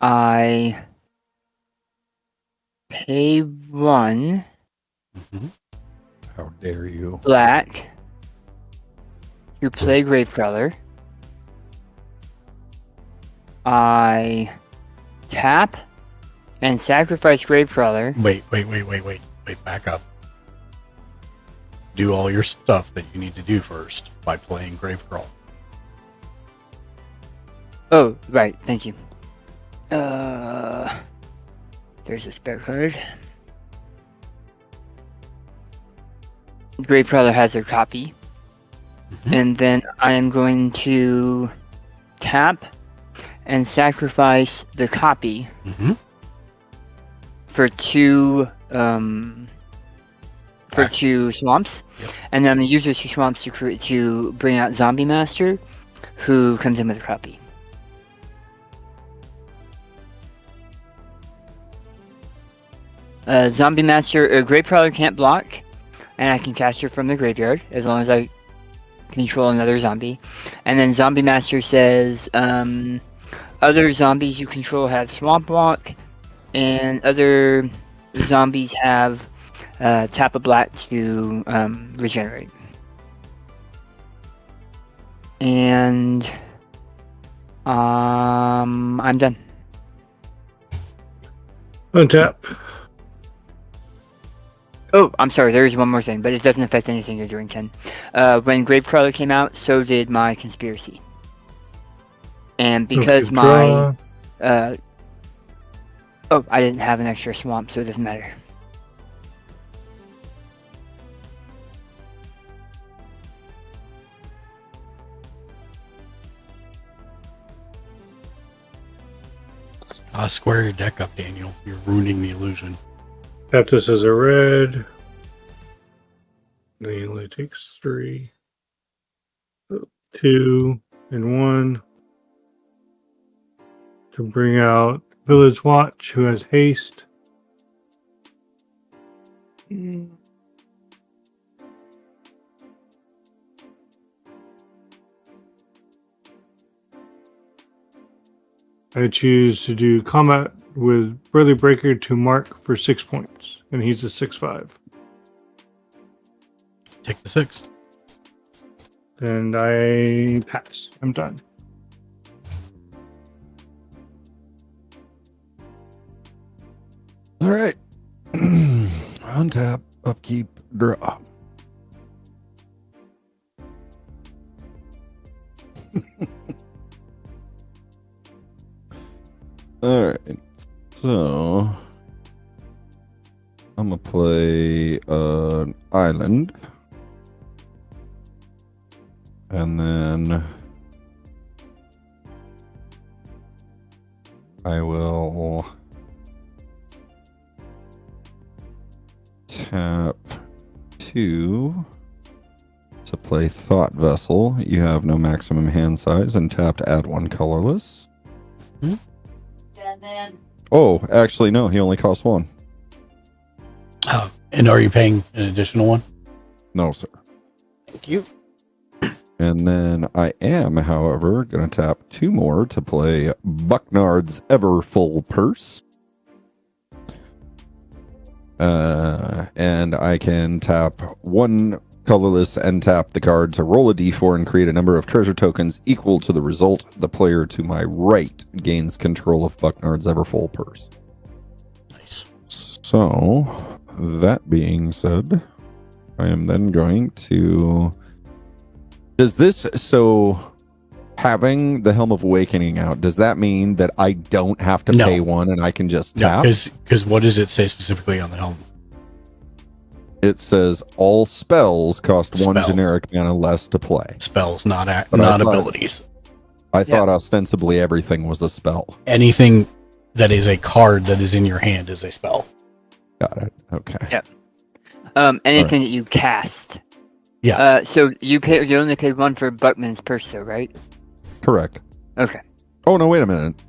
S5: I pay 1
S6: How dare you?
S5: black to play Gravecrawler. I tap and sacrifice Gravecrawler.
S3: Wait. Back up. Do all your stuff that you need to do first by playing Gravecrawl.
S5: Oh, right, thank you. There's a spare card. Gravecrawler has a copy. And then I am going to tap and sacrifice the copy for 2 swamps. And then I'm going to use those 2 swamps to bring out Zombie Master, who comes in with a copy. Zombie Master, Gravecrawler can't block, and I can cast her from the graveyard as long as I control another zombie. And then Zombie Master says, other zombies you control have Swamp Walk, and other zombies have tap a black to regenerate. And I'm done.
S4: Untap.
S5: Oh, I'm sorry, there is one more thing, but it doesn't affect anything you're doing, Ken. When Gravecrawler came out, so did my Conspiracy. And because my... I didn't have an extra swamp, so it doesn't matter.
S3: Square your deck up, Daniel. You're ruining the illusion.
S4: Tap this as a red. Then he only takes 3. 2 and 1. To bring out Village Watch, who has haste. I choose to do combat with Burly Breaker to mark for 6 points, and he's a 6/5.
S3: Take the 6.
S4: And I pass. I'm done.
S6: All right. Untap, upkeep, draw. All right. So I'm gonna play an island, and then I will tap 2 to play Thought Vessel. You have no maximum hand size, and tap to add 1 colorless. Oh, actually, no. He only costs 1.
S3: Oh, and are you paying an additional 1?
S6: No, sir.
S3: Thank you.
S6: And then I am, however, going to tap 2 more to play Bucknard's Ever Full Purse. And I can tap 1 colorless and tap the card to roll a d4 and create a number of treasure tokens equal to the result. The player to my right gains control of Bucknard's Ever Full Purse.
S3: Nice.
S6: So, that being said, I am then going to... Does this... So, having the Helm of Awakening out, does that mean that I don't have to pay 1 and I can just tap?
S3: Because what does it say specifically on the helm?
S6: It says all spells cost 1 generic mana less to play.
S3: Spells, not
S6: thought,
S3: abilities.
S6: I thought ostensibly everything was a spell.
S3: Anything that is a card that is in your hand is a spell.
S6: Got it. Okay.
S5: Yep. Anything that you cast.
S3: Yeah.
S5: So you only paid 1 for Buckman's Purse, though, right?
S6: Correct.
S5: Okay.
S6: Oh no! Wait a minute.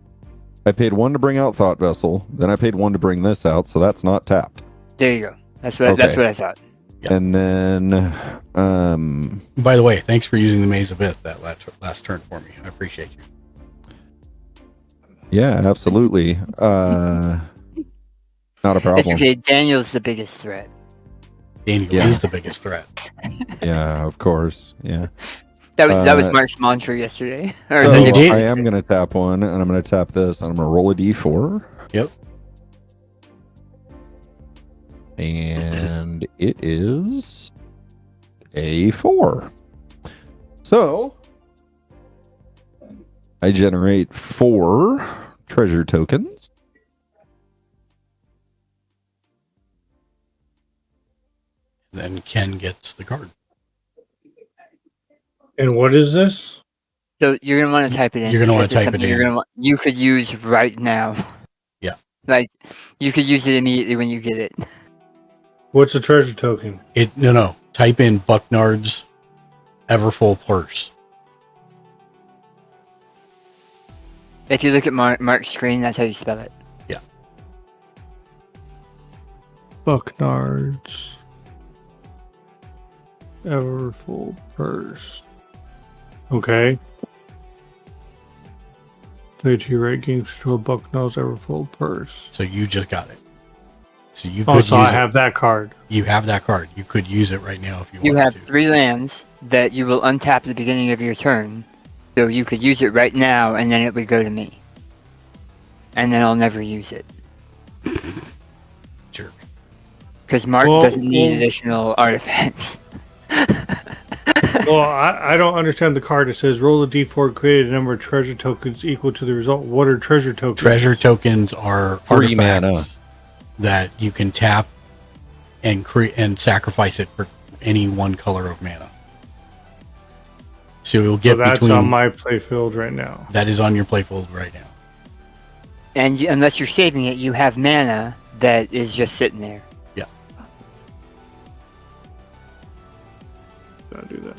S6: I paid 1 to bring out Thought Vessel. Then I paid 1 to bring this out, so that's not tapped.
S5: There you go. That's what I thought.
S3: Yep.
S6: And then,
S3: by the way, thanks for using the Maze of Ith that last turn for me. I appreciate you.
S6: Yeah, absolutely. Not a
S5: It's
S6: problem.
S5: okay. Daniel's the biggest threat.
S3: Daniel
S6: Yeah.
S3: is the biggest threat.
S6: Yeah, of course. Yeah.
S5: That was
S6: Uh,
S5: Mark's mantra yesterday. Or
S6: So
S5: the day
S3: He did.
S5: before.
S6: I am going to tap one, and I'm going to tap this, and I'm going to roll a d4.
S3: Yep.
S6: And it is a 4. So I generate 4 treasure tokens.
S3: Then Ken gets the card.
S4: And what is this?
S5: So you're gonna want to type it in.
S3: You're gonna wanna
S5: because it's
S3: type it
S5: something
S3: in.
S5: You could use right now.
S3: Yeah.
S5: Like you could use it immediately when you get it.
S4: What's a treasure token?
S3: No. Type in Bucknard's Everfull Purse.
S5: If you look at Mark's screen, that's how you spell it.
S4: Bucknard's Everfull Purse. Okay. Play to your right games to a Bucknard's Everfull Purse.
S3: So you just got it. So you
S4: Oh,
S3: could
S4: so
S3: use
S4: I have that card.
S3: You have that card. You could use it right now if you
S5: You
S3: wanted
S5: have
S3: to.
S5: 3 lands that you will untap at the beginning of your turn. So you could use it right now, and then it would go to me. And then I'll never use it.
S3: Jerk.
S5: Because Mark doesn't need additional artifacts.
S4: Well, I don't understand the card. It says roll a d4, create a number of treasure tokens equal to the result. What are treasure tokens?
S3: Treasure tokens are
S6: 3
S3: artifacts
S6: mana.
S3: that you can tap and create and sacrifice it for any one color of mana. So you'll get
S4: So that's
S3: between
S4: on my playfield right now.
S3: that is on your playfield right now.
S5: And unless you're saving it, you have mana that is just sitting there.
S3: Yeah.
S4: Gotta do that.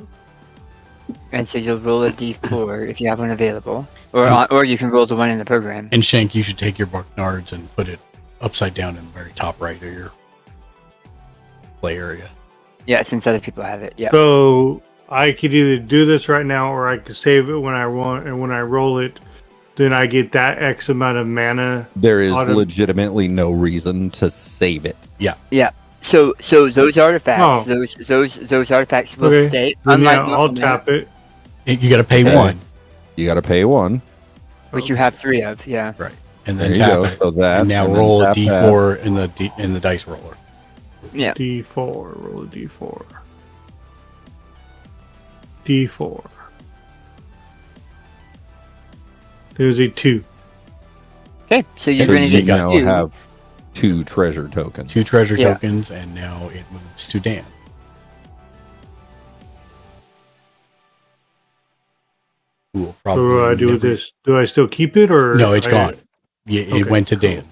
S5: And so you'll roll a d4 if you have one available. Or you can roll the one in the program.
S3: And Shank, you should take your Bucknards and put it upside down in the very top right of your play area.
S5: Yeah, since other people have it. Yeah.
S4: So I could either do this right now, or I could save it when I want, and when I roll it, then I get that X amount of mana.
S6: There is legitimately no reason to save it.
S5: Yeah. So those artifacts, those artifacts will
S4: Okay.
S5: stay.
S4: Then,
S5: Unlike
S4: I'll
S5: normal mana,
S4: tap it.
S3: You got to pay
S6: Okay.
S3: one,
S6: You got to pay 1.
S5: which you have 3 of. Yeah.
S3: right? And
S6: There
S3: then
S6: you
S3: tap
S6: go.
S3: it.
S6: So that,
S3: And now
S6: and then
S3: roll a
S6: tap
S3: d4 in the dice roller.
S5: Yeah.
S4: D4. Roll a D4. D4. There's a 2.
S5: Okay. So you're
S6: So
S5: going to
S6: you
S5: get
S6: now
S5: 2.
S6: have 2 treasure tokens.
S3: 2 treasure
S5: Yeah.
S3: tokens, and now it moves to Dan. Who will
S4: So
S3: probably
S4: what do I do with
S3: never-
S4: this? Do I still keep it, or
S3: No, it's
S4: I-
S3: gone. Yeah, it
S4: Okay,
S3: went to
S4: cool.
S3: Dan.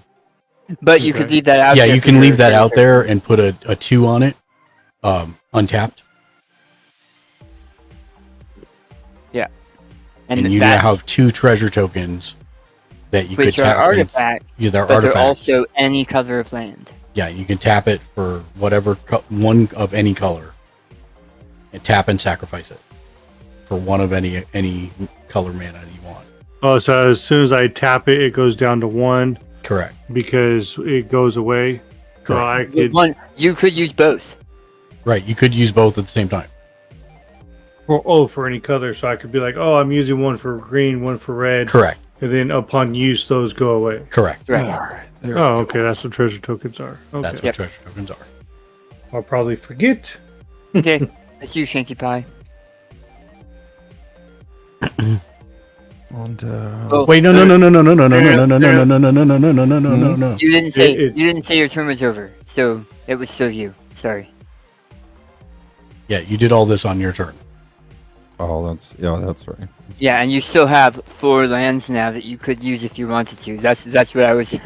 S5: But you could leave that out.
S3: Yeah,
S5: there
S3: you
S5: for
S3: can
S5: your
S3: leave that
S5: treasure
S3: out there
S5: token.
S3: and put a 2 on it, untapped, and you now
S5: that's-
S3: have 2 treasure tokens that you could
S5: which are
S3: tap.
S5: artifacts,
S3: Yeah, they're
S5: but they're
S3: artifacts.
S5: also any color of land.
S3: Yeah, you can tap it for whatever one of any color, and tap and sacrifice it for one of any color mana you want.
S4: Oh, so as soon as I tap it, it goes down to 1
S3: Correct.
S4: because it goes away. So I could,
S5: You could use both.
S3: Right. You could use both at the same time.
S4: for any color. So I could be like, oh, I'm using one for green, one for red.
S3: Correct.
S4: And then upon use, those go away.
S3: Correct.
S5: Right.
S6: All right. There
S4: Oh, okay. That's what treasure tokens are. Okay.
S3: That's what treasure tokens are.
S4: I'll probably forget.
S5: Okay. That's you, Shanky Pie.
S6: And,
S5: Oh,
S3: Wait, no.
S5: You didn't say
S4: It-
S5: you didn't say your turn was over, so it was still you. Sorry.
S3: Yeah, you did all this on your turn.
S6: oh, that's right.
S5: Yeah, and you still have 4 lands now that you could use if you wanted to. That's what I was.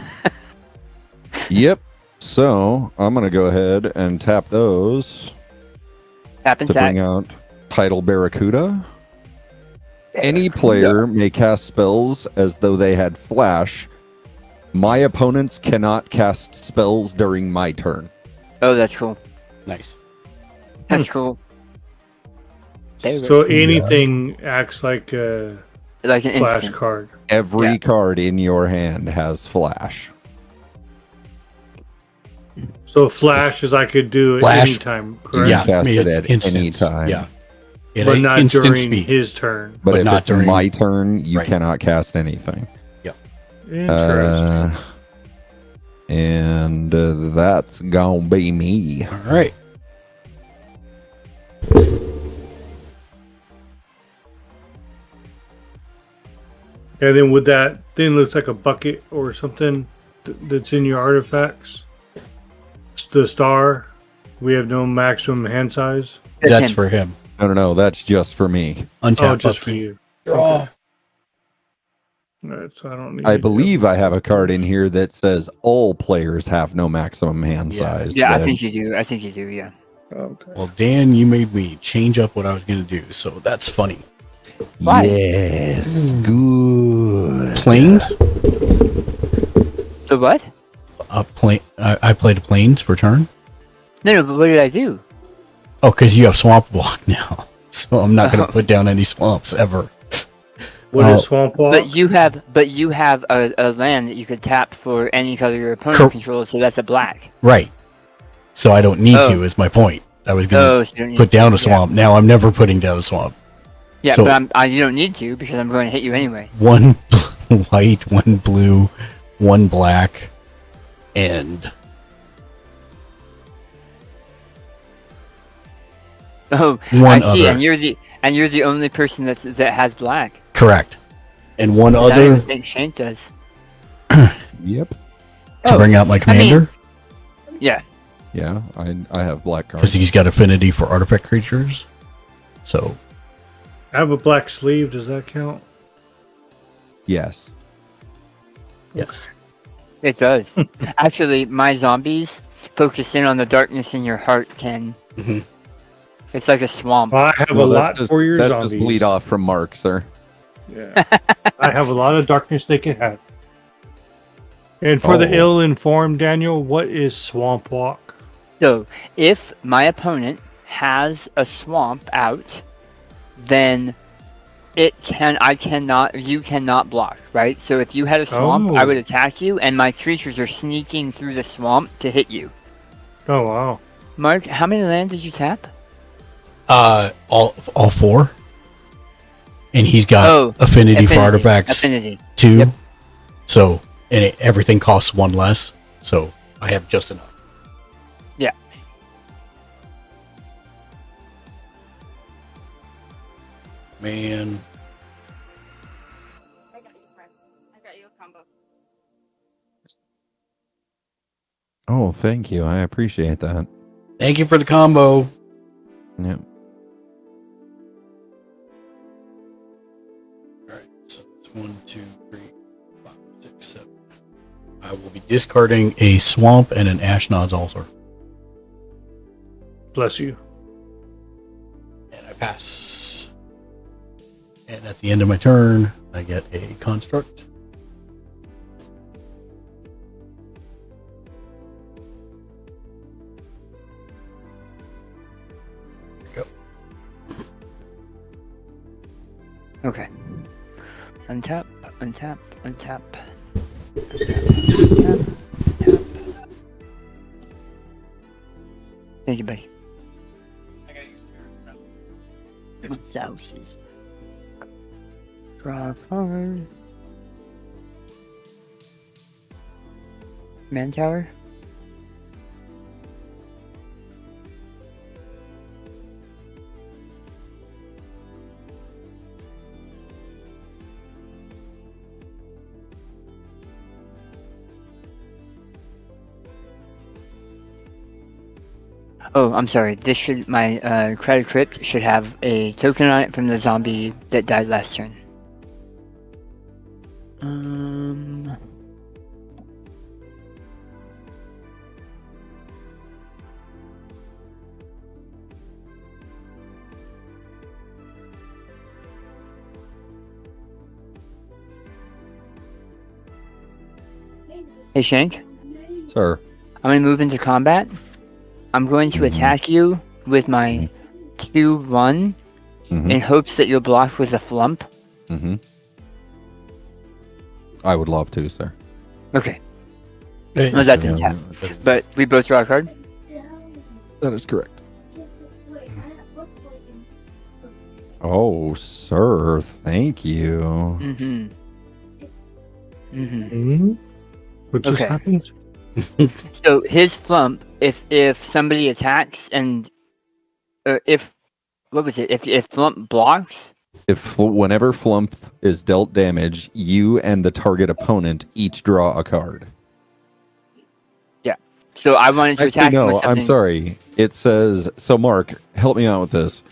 S6: Yep. So I'm gonna go ahead and tap those
S5: Tap and
S6: to
S5: sack.
S6: bring out Tidal Barracuda. Any player may cast spells as though they had flash. My opponents cannot cast spells during my turn.
S5: Oh, that's cool.
S3: Nice.
S5: That's cool.
S4: So anything acts like a
S5: Like an
S4: Flash
S5: instant.
S4: card.
S6: Every
S5: Yeah.
S6: card in your hand has flash.
S4: So flash is I could do it
S3: Flash-
S4: anytime, correct?
S3: Yeah,
S6: cast it
S3: it's
S6: at any
S3: instance.
S6: time.
S3: Yeah. It
S4: But
S3: ain't
S4: not
S3: instant
S4: during
S3: speed.
S4: his turn.
S6: But
S3: But
S6: if
S3: not
S6: it's
S3: during-
S6: my turn, you
S3: Right.
S6: cannot cast anything.
S4: Interesting.
S6: And that's gonna be me.
S3: All right.
S4: And then would that thing looks like a bucket or something that's in your artifacts? It's the star. We have no maximum hand size.
S3: That's for him.
S6: No, that's just for me.
S3: Untap.
S4: Oh, just for
S3: upkeep.
S4: you.
S3: Draw.
S4: Okay. All right, so I don't need.
S6: I
S4: to do
S6: believe I have a card in here that says all players have no maximum hand
S3: Yeah.
S6: size.
S5: Yeah, I
S6: but-
S5: think you do. I think you do. Yeah.
S4: that. Okay.
S3: Well, Dan, you made me change up what I was going to do, so that's funny.
S5: Why?
S6: Yes, good.
S3: Planes?
S5: The what?
S3: I played a planes for turn.
S5: No, but what did I do?
S3: Oh, because you have swamp walk now, so I'm not going to put down any swamps ever.
S4: What is Swamp Walk?
S5: But you have a land that you could tap for any color your opponent
S3: Cor-
S5: controls, so that's a black.
S3: Right. So I don't need
S5: Oh.
S3: to. Is my point. I was going
S5: Oh,
S3: to
S5: so you don't need
S3: put down a
S5: to,
S3: swamp. Now I'm never putting down a swamp.
S5: Yeah,
S3: So-
S5: but you don't need to because I'm going to hit you anyway.
S3: One white, one blue, one black, and
S5: Oh,
S3: One
S5: I see.
S3: other.
S5: And you're the only person that has black.
S3: correct. And one
S5: I don't
S3: other
S5: even think Shane does.
S6: Yep.
S3: to bring out my commander
S5: Yeah.
S6: Yeah, I have black
S3: because
S6: cards.
S3: he's got affinity for artifact creatures. So
S4: I have a black sleeve. Does that count?
S6: Yes.
S3: yes,
S5: It does. Actually, my zombies focus in on the darkness in your heart, Ken.
S3: Mhm.
S5: It's like a swamp.
S4: I have
S6: Well,
S4: a
S6: that's
S4: lot
S6: just-
S4: for your
S6: that's
S4: zombies.
S6: just bleed off from Mark, sir.
S4: Yeah. I have a lot of darkness they can have. And for the
S6: Oh.
S4: ill-informed, Daniel, what is Swamp Walk?
S5: So, if my opponent has a swamp out, then you cannot block, right? So if you had a swamp, I
S4: Oh.
S5: would attack you, and my creatures are sneaking through the swamp to hit you.
S4: Oh, wow.
S5: Mark, how many lands did you tap?
S3: all four, and he's got
S5: Oh,
S3: affinity for artifacts
S5: Affinity.
S3: too.
S5: Yep.
S3: So everything costs one less. So I have just enough.
S5: Yeah.
S3: Man,
S9: I got you, friend. I got you a combo.
S6: Oh, thank you. I appreciate that.
S3: thank you for the combo.
S6: Yep.
S3: All right, so it's 1, 2, 3, 5, 6, 7. I will be discarding a swamp and an Ashnod's Altar,
S4: Bless you.
S3: and I pass. And at the end of my turn, I get a construct. There we go.
S5: Okay. Untap, untap, untap. Untap, untap. Thank you, buddy.
S9: I got you.
S5: Souses. Draw forward. Man tower. Oh, I'm sorry. This should my credit crypt should have a token on it from the zombie that died last turn. Hey Shank,
S6: Sir.
S5: I'm gonna move into combat. I'm going to attack you with my 2-1
S6: Mm-hmm.
S5: in hopes that you'll block with a flump.
S6: Mm-hmm. I would love to, sir.
S5: Okay.
S3: Hey,
S5: No, that didn't happen. But we both draw a card?
S6: That is correct. Oh, sir, thank you.
S5: Mm-hmm. Mm-hmm.
S4: Hmm? What just
S5: Okay.
S4: happened?
S5: So his flump, if somebody attacks and if what was it? If flump blocks,
S6: Whenever Flump is dealt damage, you and the target opponent each draw a card.
S5: so I wanted to
S6: Actually,
S5: attack him with
S6: no,
S5: something.
S6: I'm sorry. It says, so Mark, help me out with this.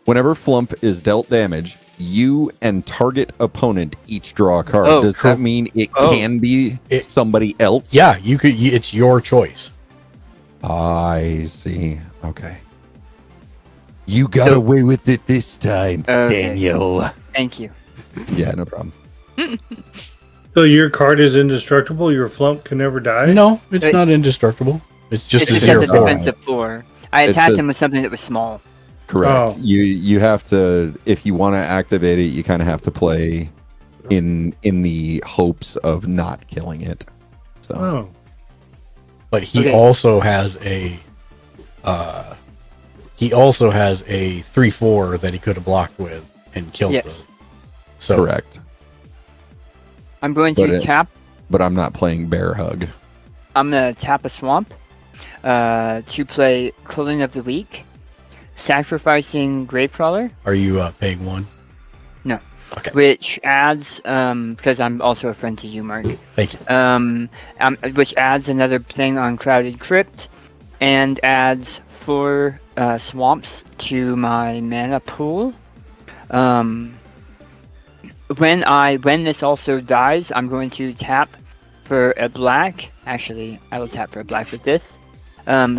S6: Whenever Flump is dealt damage, you and target opponent each draw a card.
S5: Oh,
S6: Does
S3: cool.
S6: that mean it
S5: Oh.
S6: can be
S3: It-
S6: somebody else?
S3: Yeah, you could. It's your choice.
S6: I see. Okay. You got
S5: So-
S6: away with it this time,
S5: Okay.
S6: Daniel.
S5: Thank you.
S6: Yeah, no problem.
S4: So your card is indestructible? Your flump can never die?
S3: No, it's
S5: Hey.
S3: not indestructible. It's just
S5: It's
S3: a
S5: just
S3: zero
S5: has a
S6: four.
S5: defensive floor. I
S6: It
S5: attacked
S6: says-
S5: him with something that was small.
S6: Correct.
S4: Oh.
S6: You have to, if you want to activate it, you kind of have to play in the hopes of not killing it. So
S4: Oh.
S3: But he
S5: Okay.
S3: also has a. He also has a 3/4 that he could have blocked with and killed
S5: Yes.
S3: them. So
S6: correct.
S5: I'm going
S6: But
S5: to
S6: it-
S5: tap.
S6: But I'm not playing Bear Hug.
S5: I'm gonna tap a swamp to play Cooling of the Week, sacrificing Gravecrawler,
S3: are you paying one?
S5: No.
S3: Okay.
S5: which adds because I'm also a friend to you, Mark.
S3: Thank you.
S5: Which adds another thing on Crowded Crypt, and adds 4 swamps to my mana pool. When this also dies, I'm going to tap for a black. Actually, I will tap for a black with this,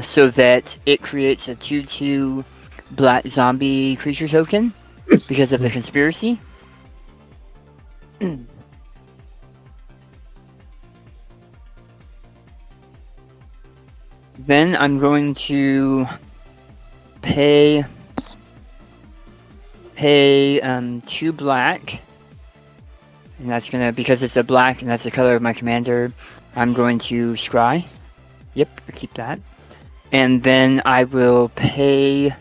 S5: so that it creates a 2/2 black zombie creature token because of the conspiracy. Then I'm going to pay 2 black, and that's gonna, because it's a black and that's the color of my commander, I'm going to scry. Yep, I keep that. And then I will pay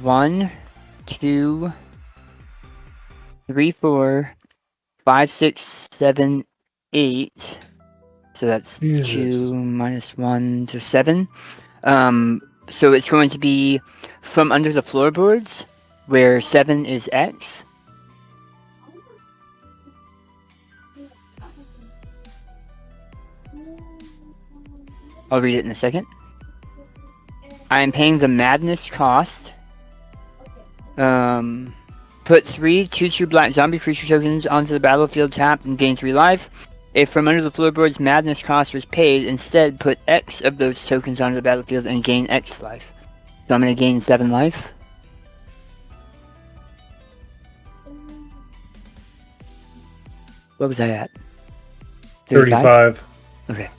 S5: 1, 2, 3, 4, 5, 6, 7, 8. So that's
S4: Jesus.
S5: 2 minus 1 to 7. So it's going to be from under the floorboards, where 7 is X. I'll read it in a second. I am paying the madness cost. Put 3 2/2 black zombie creature tokens onto the battlefield tapped and gain 3 life. If from under the floorboards madness cost was paid, instead put X of those tokens onto the battlefield and gain X life. So I'm going to gain 7 life. What was I at?
S4: 35.
S5: Okay.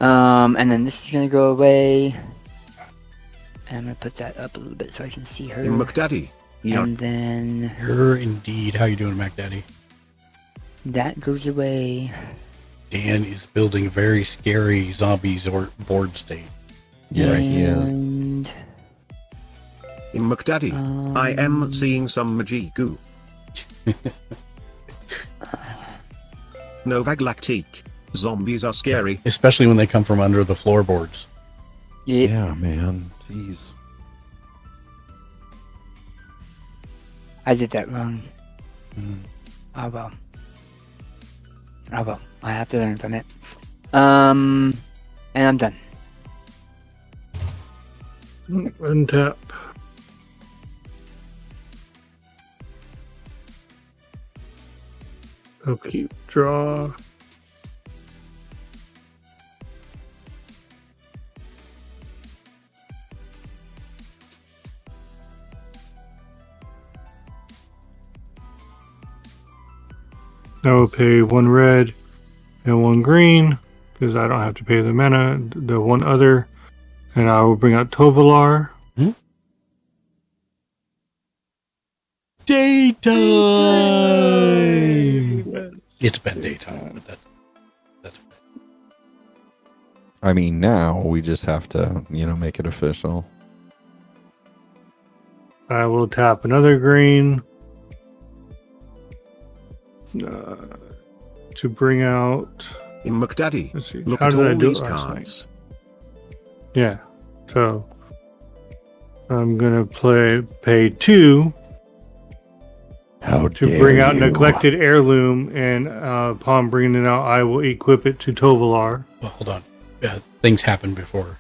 S5: And then this is gonna go away. And I'm gonna put that up a little bit so I can see her.
S7: McDaddy. Yeah.
S5: And then
S3: You're indeed. How you doing, Mac Daddy?
S5: that goes away.
S3: Dan is building a very scary zombies or board state.
S6: Yeah, he is.
S5: And
S7: In McDaddy. I am seeing some Magi goo. Novaglactique. Zombies are scary.
S3: Especially when they come from under the floorboards.
S5: yeah.
S6: Yeah, man. Jeez.
S5: I did that wrong. Oh well. Oh well. I have to learn from it. And I'm done.
S4: Untap. Okay, draw. I will pay 1 red and 1 green because I don't have to pay the mana, the 1 other, and I will bring out Tovalar.
S3: Daytime! It's been daytime, but that's
S6: I mean, now we just have to, make it official.
S4: I will tap another green to bring out.
S7: In McDaddy,
S4: Let's see.
S7: look
S4: How
S7: at
S4: did I
S7: all
S4: do
S7: these
S4: it last night?
S7: cards.
S4: Yeah. So I'm gonna pay 2
S6: How
S4: to bring out neglected heirloom, and upon bringing it out, I will equip it to Tovalar.
S3: well. Hold on, things happen before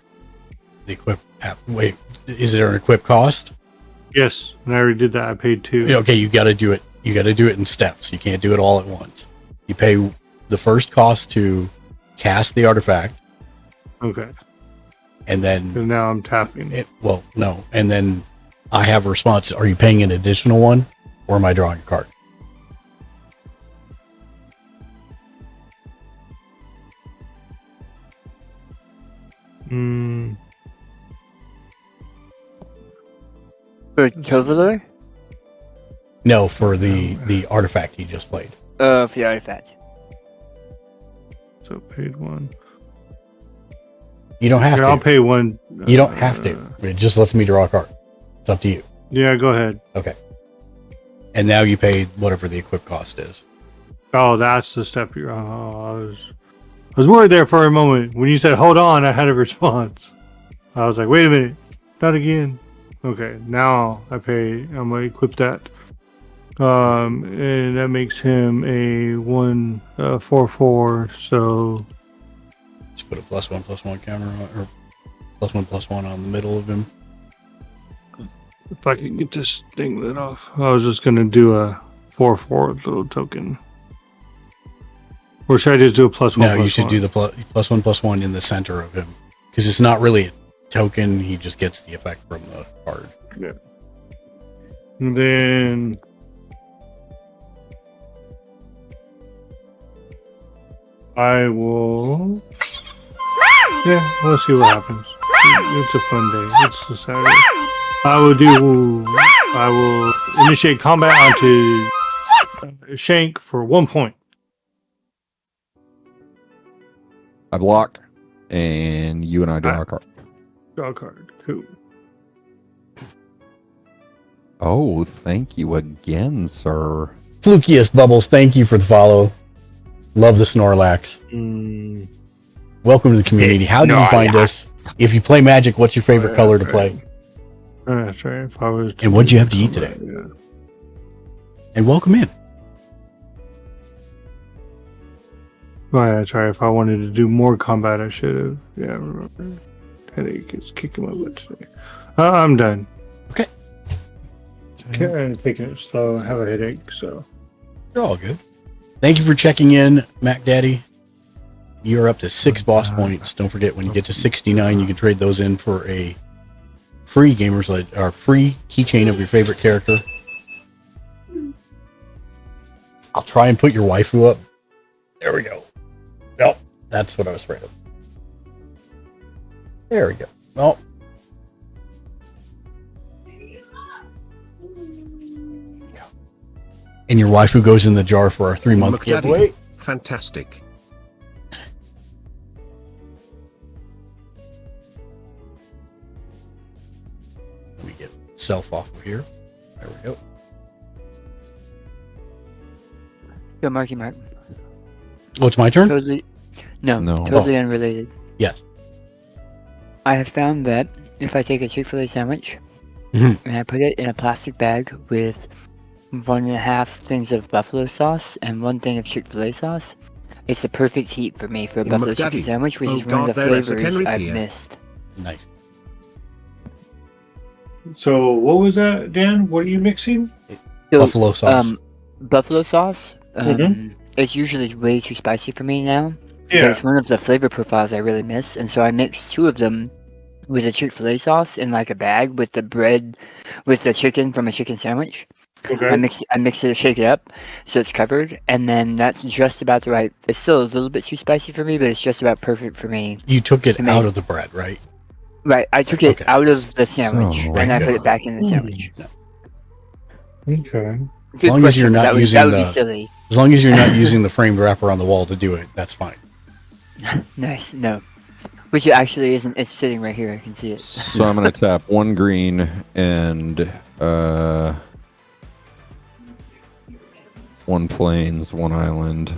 S3: the equip. Wait, is there an equip cost?
S4: Yes, and I already did that. I paid 2.
S3: Okay, you got to do it. You got to do it in steps. You can't do it all at once. You pay the first cost to cast the artifact,
S4: Okay.
S3: and then
S4: And now I'm tapping.
S3: no, and then I have a response. Are you paying an additional one, or am I drawing a card?
S5: For Tovalar?
S3: No, for the artifact he just played.
S5: For the artifact.
S4: So paid 1.
S3: You don't have
S4: Here,
S3: to.
S4: I'll pay 1.
S3: You don't have to. It just lets me draw a card. It's up to you.
S4: Yeah, go ahead.
S3: Okay. And now you pay whatever the equip cost is.
S4: Oh, that's the step you're. I was worried there for a moment when you said "hold on." I had a response. I was like, "Wait a minute, not again." Okay, now I pay. I'm gonna equip that, and that makes him a 1/4/4. So
S3: Just put a +1/+1 counter on, or +1/+1 on the middle of him.
S4: if I can get this thing lit off, I was just gonna do a 4/4 little token. Or should I just do a +1/+1?
S3: No, you should do the +1/+1 in the center of him, because it's not really a token. He just gets the effect from the card.
S4: Yeah. And then I will. Yeah, we'll see what happens. It's a fun day. It's a Saturday. I will initiate combat onto Shank for 1 point.
S6: I block, and you and I draw a card.
S4: Draw a card. Cool.
S6: Oh, thank you again, sir.
S3: Flukiest Bubbles, thank you for the follow. Love the Snorlax. Welcome to the community. How do you find us? If you play Magic, what's your favorite color to play?
S4: That's right. If I was.
S3: And what'd you have to eat today?
S4: Yeah.
S3: And welcome in.
S4: Oh, yeah, that's right. If I wanted to do more combat, I should have. Yeah, I remember. Headache is kicking my butt today. I'm done.
S3: Okay.
S4: I'm taking it slow. I have a headache, so.
S3: You're all good. Thank you for checking in, Mac Daddy. You're up to 6 boss points. Don't forget, when you get to 69, you can trade those in for a free free keychain of your favorite character. I'll try and put your waifu up. There we go. Nope, that's what I was afraid of. There we go. Well, and your waifu goes in the jar for our 3-month giveaway.
S7: Fantastic.
S3: We get self off of here. There we go.
S5: Go, Marky Mark.
S3: Oh, it's my turn?
S5: Totally. No,
S6: No.
S5: totally unrelated.
S3: Yes.
S5: I have found that if I take a Chick-fil-A sandwich
S3: Mhm.
S5: and I put it in a plastic bag with 1.5 things of buffalo sauce and 1 thing of Chick-fil-A sauce, it's the perfect heat for me for a
S7: In
S5: buffalo
S7: McDaddy.
S5: chicken sandwich, which
S7: Oh
S5: is one of
S7: God,
S5: the
S7: there is a
S5: flavors
S7: Kenrith
S5: I've
S7: here.
S5: missed.
S3: Nice.
S4: So, what was that, Dan? What are you mixing?
S5: So,
S3: Buffalo sauce.
S5: Buffalo sauce.
S4: Mhm.
S5: It's usually way too spicy for me now. But
S4: Yeah.
S5: it's one of the flavor profiles I really miss, and so I mixed 2 of them with a Chick-fil-A sauce in like a bag with the bread, with the chicken from a chicken sandwich.
S4: Okay.
S5: I mix it, shake it up, so it's covered, and then that's just about the right. It's still a little bit too spicy for me, but it's just about perfect for me.
S3: You took it
S5: to
S3: out
S5: make-
S3: of the bread, right?
S5: Right, I took it
S3: Okay.
S5: out of the sandwich
S6: So-
S5: and I
S3: Right.
S5: put it back in the sandwich.
S4: Okay.
S3: As long as you're not
S5: that would,
S3: using
S5: that would be
S3: the-
S5: silly.
S3: As long as you're not using the framed wrapper on the wall to do it, that's fine.
S5: Nice. No. Which it actually isn't. It's sitting right here. I can see it.
S6: So I'm going to tap 1 green and 1 plains, 1 island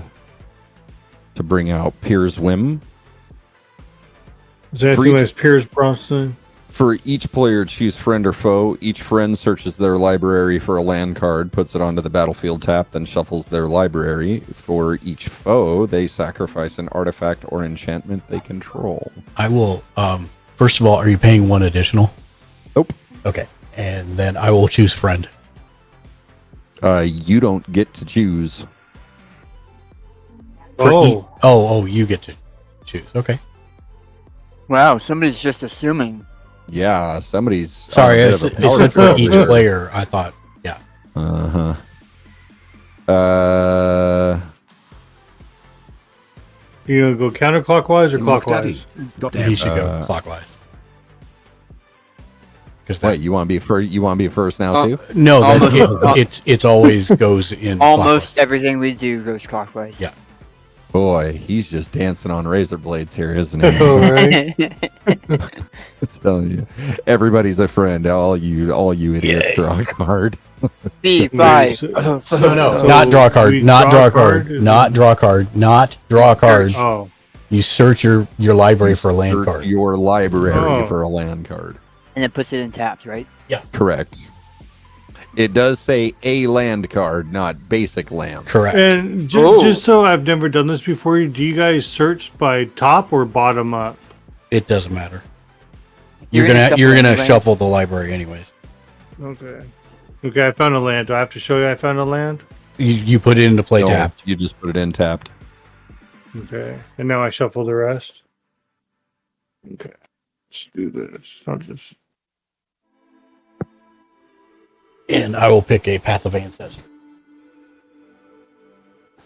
S6: to bring out Piers Whim.
S4: Is that
S6: For
S4: too
S6: each-
S4: much Piers Bronson?
S6: For each player, choose friend or foe. Each friend searches their library for a land card, puts it onto the battlefield tap, then shuffles their library. For each foe, they sacrifice an artifact or enchantment they control.
S3: I will. First of all, are you paying 1 additional?
S6: Nope.
S3: Okay, and then I will choose friend.
S6: You don't get to choose.
S3: Oh, you get to choose. Okay.
S5: Wow. Somebody's just assuming.
S6: Yeah, somebody's...
S3: Sorry,
S6: on a
S3: it
S6: bit of a
S3: said
S6: power
S3: for each
S6: trip.
S3: player. I thought, yeah.
S6: Uh-huh.
S4: You gonna go counterclockwise or
S7: Look,
S4: clockwise?
S7: Daddy. Got
S3: He should go clockwise. Because
S6: Wait, you want to be first? You want to be first now too?
S3: no,
S5: Almost-
S3: it's always goes in
S5: Almost
S3: clockwise.
S5: everything we do goes clockwise.
S3: Yeah.
S6: Boy, he's just dancing on razor blades here, isn't he?
S4: All right.
S6: I'm telling you, everybody's a friend. All you idiots draw a card.
S5: B5.
S3: No, not draw a card,
S4: We
S3: not draw a
S4: card?
S3: card, not draw a card, not draw a card.
S4: Oh,
S3: You search your library for a land
S6: Search
S3: card.
S6: Your library
S4: Oh.
S6: for a land card.
S5: And it puts it in taps, right?
S6: Correct. It does say a land card, not basic land.
S3: Correct.
S4: and
S5: Oh.
S4: just so I've never done this before, do you guys search by top or bottom up?
S3: It doesn't matter.
S5: You're
S3: You're
S5: gonna
S3: gonna
S5: shuffle anyway.
S3: shuffle the library anyways.
S4: Okay. Okay, I found a land. Do I have to show you I found a land?
S3: You put it into play
S6: No,
S3: tapped.
S6: You just put it in tapped.
S4: Okay. And now I shuffle the rest. Okay. Let's do this. I'll just
S3: And I will pick a Path of Ancestry.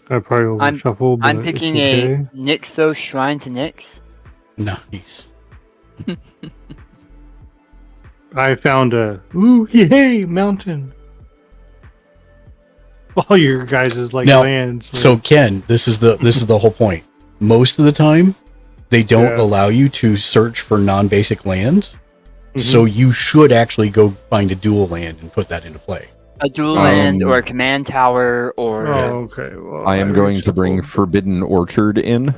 S4: I probably will
S5: I'm-
S4: shuffle, but
S5: I'm picking
S4: it's okay.
S5: a Nyxos Shrine to Nyx.
S3: Nice.
S4: I found a yay mountain. All your guys is like
S3: Now,
S4: lands.
S3: So Ken, this is the whole point. Most of the time, they don't
S4: Yeah.
S3: allow you to search for non-basic lands.
S4: Mhm.
S3: So you should actually go find a dual land and put that into play.
S5: A dual land or a command tower or...
S4: Oh, okay. Well,
S6: I am going to bring
S4: shuffled.
S6: Forbidden Orchard in.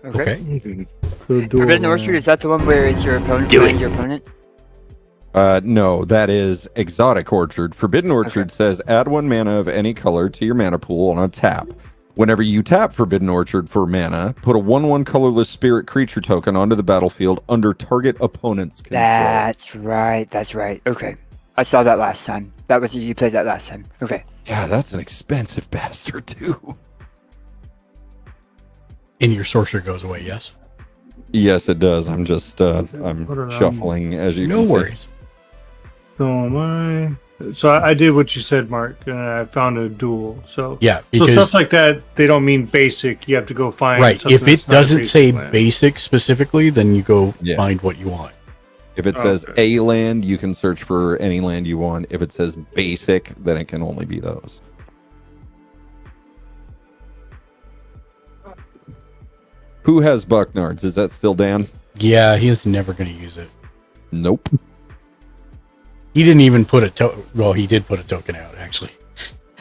S3: Okay.
S4: So dual
S5: Forbidden
S4: land.
S5: Orchard, is that the one where it's your opponent
S3: Do
S5: playing
S3: it.
S5: your opponent?
S6: No, that is Exotic Orchard. Forbidden Orchard says add 1 mana of any color to your mana pool on a tap. Whenever you tap Forbidden Orchard for mana, put a 1/1 colorless spirit creature token onto the battlefield under target opponent's control.
S5: That's right. Okay. I saw that last time. That was you played that last time. Okay.
S6: Yeah, that's an expensive bastard too.
S3: And your sorcerer goes away, yes?
S6: Yes, it does. I'm just
S4: Put it
S6: I'm
S4: on.
S6: shuffling as you
S3: No
S6: can see.
S3: worries.
S4: So am I. So I did what you said, Mark, and I found a duel. So
S3: Yeah,
S4: so
S3: because
S4: stuff like that, they don't mean basic. You have to go find
S3: right,
S4: something
S3: if it
S4: that's not a
S3: doesn't say
S4: land.
S3: basic specifically, then you go
S6: Yeah.
S3: find what you want.
S6: If it says
S4: Okay.
S6: a land, you can search for any land you want. If it says basic, then it can only be those. Who has Bucknards? Is that still Dan?
S3: Yeah, he's never going to use it.
S6: Nope.
S3: He didn't even put a well, he did put a token out, actually.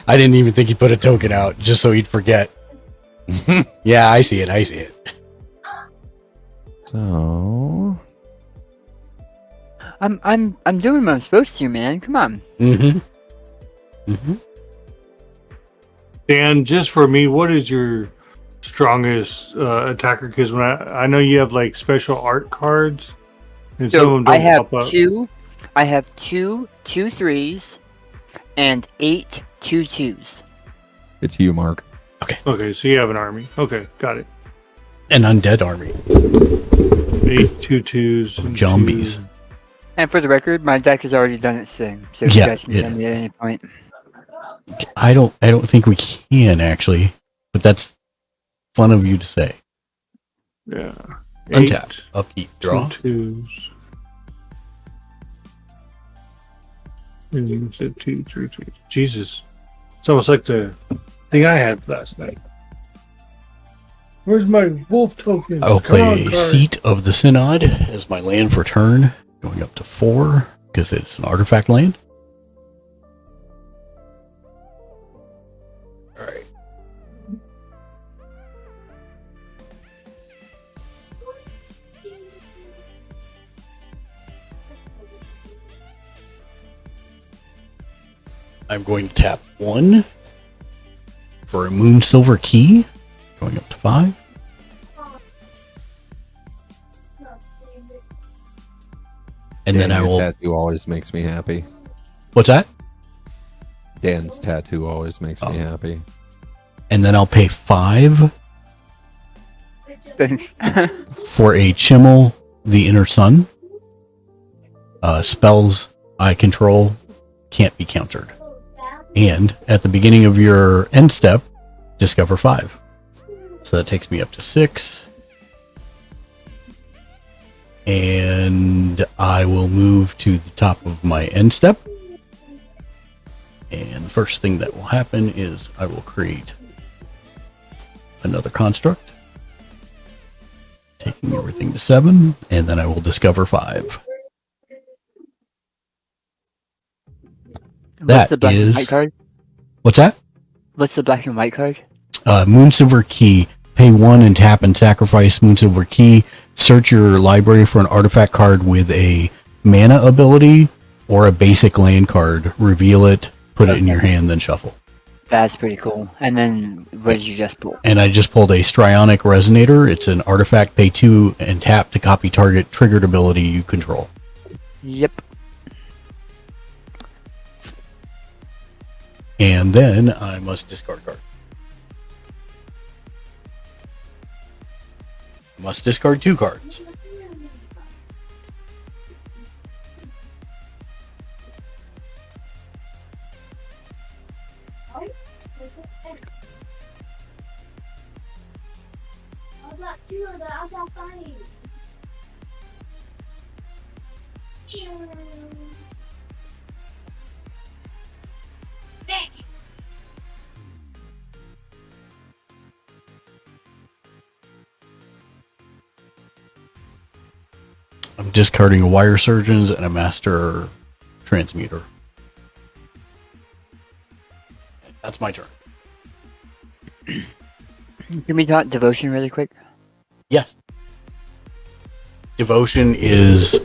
S3: I didn't even think he put a token out just so he'd forget. Yeah, I see it.
S6: So
S5: I'm doing what I'm supposed to, man. Come on.
S4: Dan, just for me, what is your strongest attacker? Because when I know you have like special art cards, and some of
S5: So
S4: them don't
S5: I have
S4: pop up.
S5: two 2/3s and 8 2/2s.
S6: it's you, Mark.
S4: Okay, so you have an army. Okay, got it.
S3: An undead army.
S4: 8 2/2s. and
S3: Zombies.
S4: 2.
S5: And for the record, my deck has already done its thing, so you
S3: Yeah,
S5: guys can tell me at any point.
S3: I don't think we can actually, but that's fun of you to say.
S4: Yeah.
S3: Untap,
S4: 8
S3: upkeep, draw.
S4: 2/2s. And you said 2 3 3. Jesus, it's almost like the thing I had last night. Where's my wolf token?
S3: I will
S4: Come on,
S3: play
S4: card.
S3: Seat of the Synod as my land for turn, going up to 4 because it's an artifact land. All right. I'm going to tap 1 for a Moon Silver Key, going up to 5. And then I
S6: your
S3: will.
S6: Tattoo always makes me happy.
S3: What's that?
S6: Dan's tattoo always makes me happy.
S3: And then I'll pay 5
S5: Thanks.
S3: for a Chimmel the Inner Sun. Spells I control can't be countered. And at the beginning of your end step, discover 5. So that takes me up to 6. And I will move to the top of my end step. And the first thing that will happen is I will create another construct, taking everything to 7, and then I will discover 5.
S5: What's the black and white card?
S3: What's that?
S5: What's the black and white card?
S3: Moon Silver Key. Pay 1 and tap and sacrifice Moon Silver Key. Search your library for an artifact card with a mana ability or a basic land card. Reveal it, put it in your hand, then shuffle.
S5: That's pretty cool. And then what did you just pull?
S3: And I just pulled a Strionic Resonator. It's an artifact. Pay 2 and tap to copy target triggered ability you control.
S5: Yep.
S3: And then I must discard a card. I must discard 2 cards. I'm discarding a Wire Surgeons and a Master Transmuter. That's my turn.
S5: Can we talk devotion really quick?
S3: Yes. Devotion is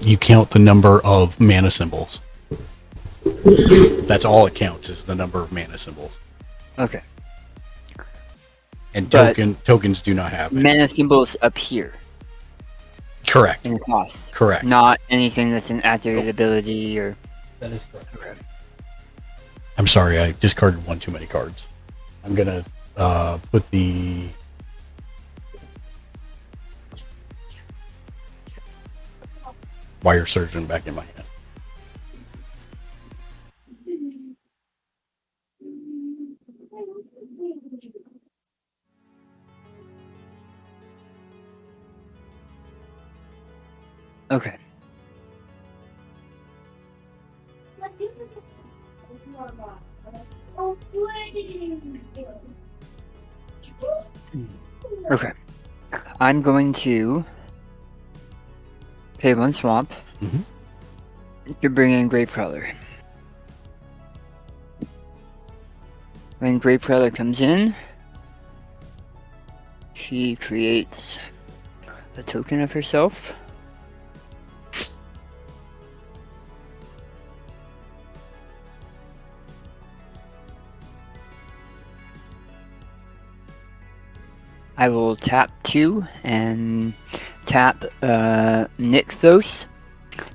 S3: you count the number of mana symbols. That's all it counts, is the number of mana symbols.
S5: Okay.
S3: And
S5: But
S3: tokens do not have any.
S5: Mana symbols appear
S3: Correct.
S5: in the cost.
S3: Correct.
S5: Not anything that's an activated ability or.
S3: That is correct.
S5: Okay.
S3: I'm sorry, I discarded one too many cards. I'm gonna put the Wire Surgeon back in my hand.
S5: Okay. Okay. I'm going to pay 1 swamp to bring in Gravecrawler. When Gravecrawler comes in, she creates a token of herself. I will tap 2 and tap Nixos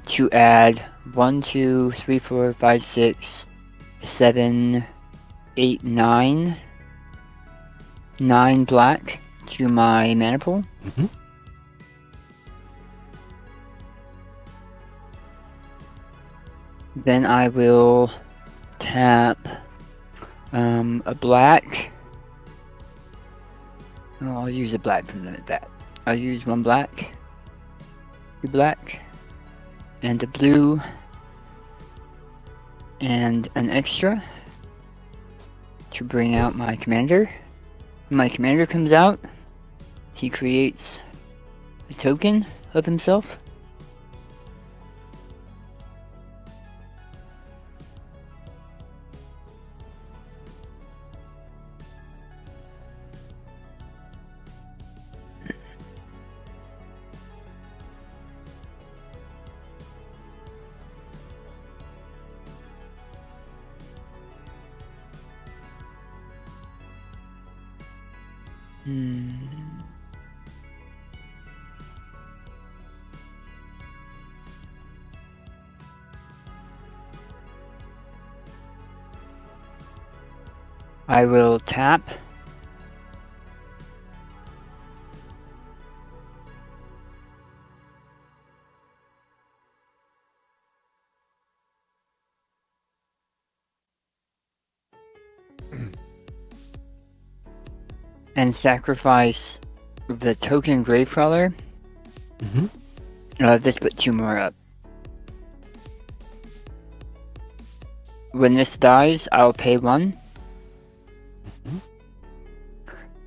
S5: to add 1, 2, 3, 4, 5, 6, 7, 8, 9. 9 black to my mana pool. Then I will tap a black. Oh, I'll use a black from that. I'll use 1 black, 2 black, and a blue, and an extra. to bring out my commander. When my commander comes out, he creates a token of himself. I will tap. And sacrifice the token Gravecrawler. Let's put 2 more up. When this dies, I'll pay 1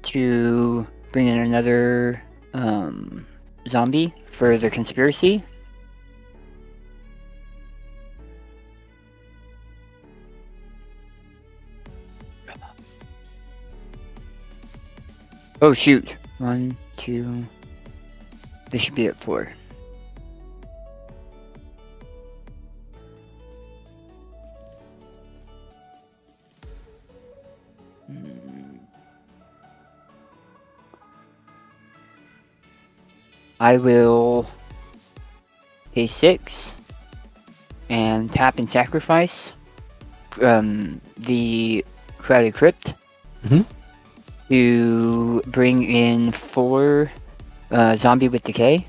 S5: to bring in another zombie for the conspiracy. Oh shoot. 1, 2. This should be at 4. I will pay 6 and tap and sacrifice the Crowded Crypt to bring in 4 zombie with decay.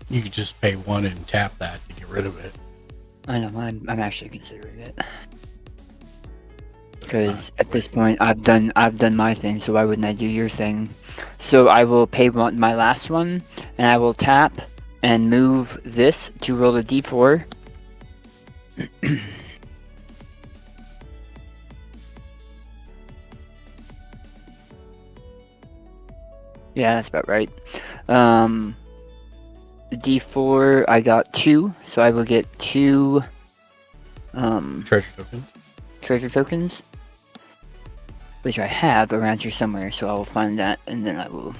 S3: You could just pay 1 and tap that to get rid of it.
S5: I know, I'm actually considering it. Because at this point I've done my thing, so why wouldn't I do your thing? So I will pay my last one, and I will tap and move this to roll a d4. Yeah, that's about right. D4, I got 2, so I will get 2 treasure tokens, which I have around here somewhere, so I will find that, and then I will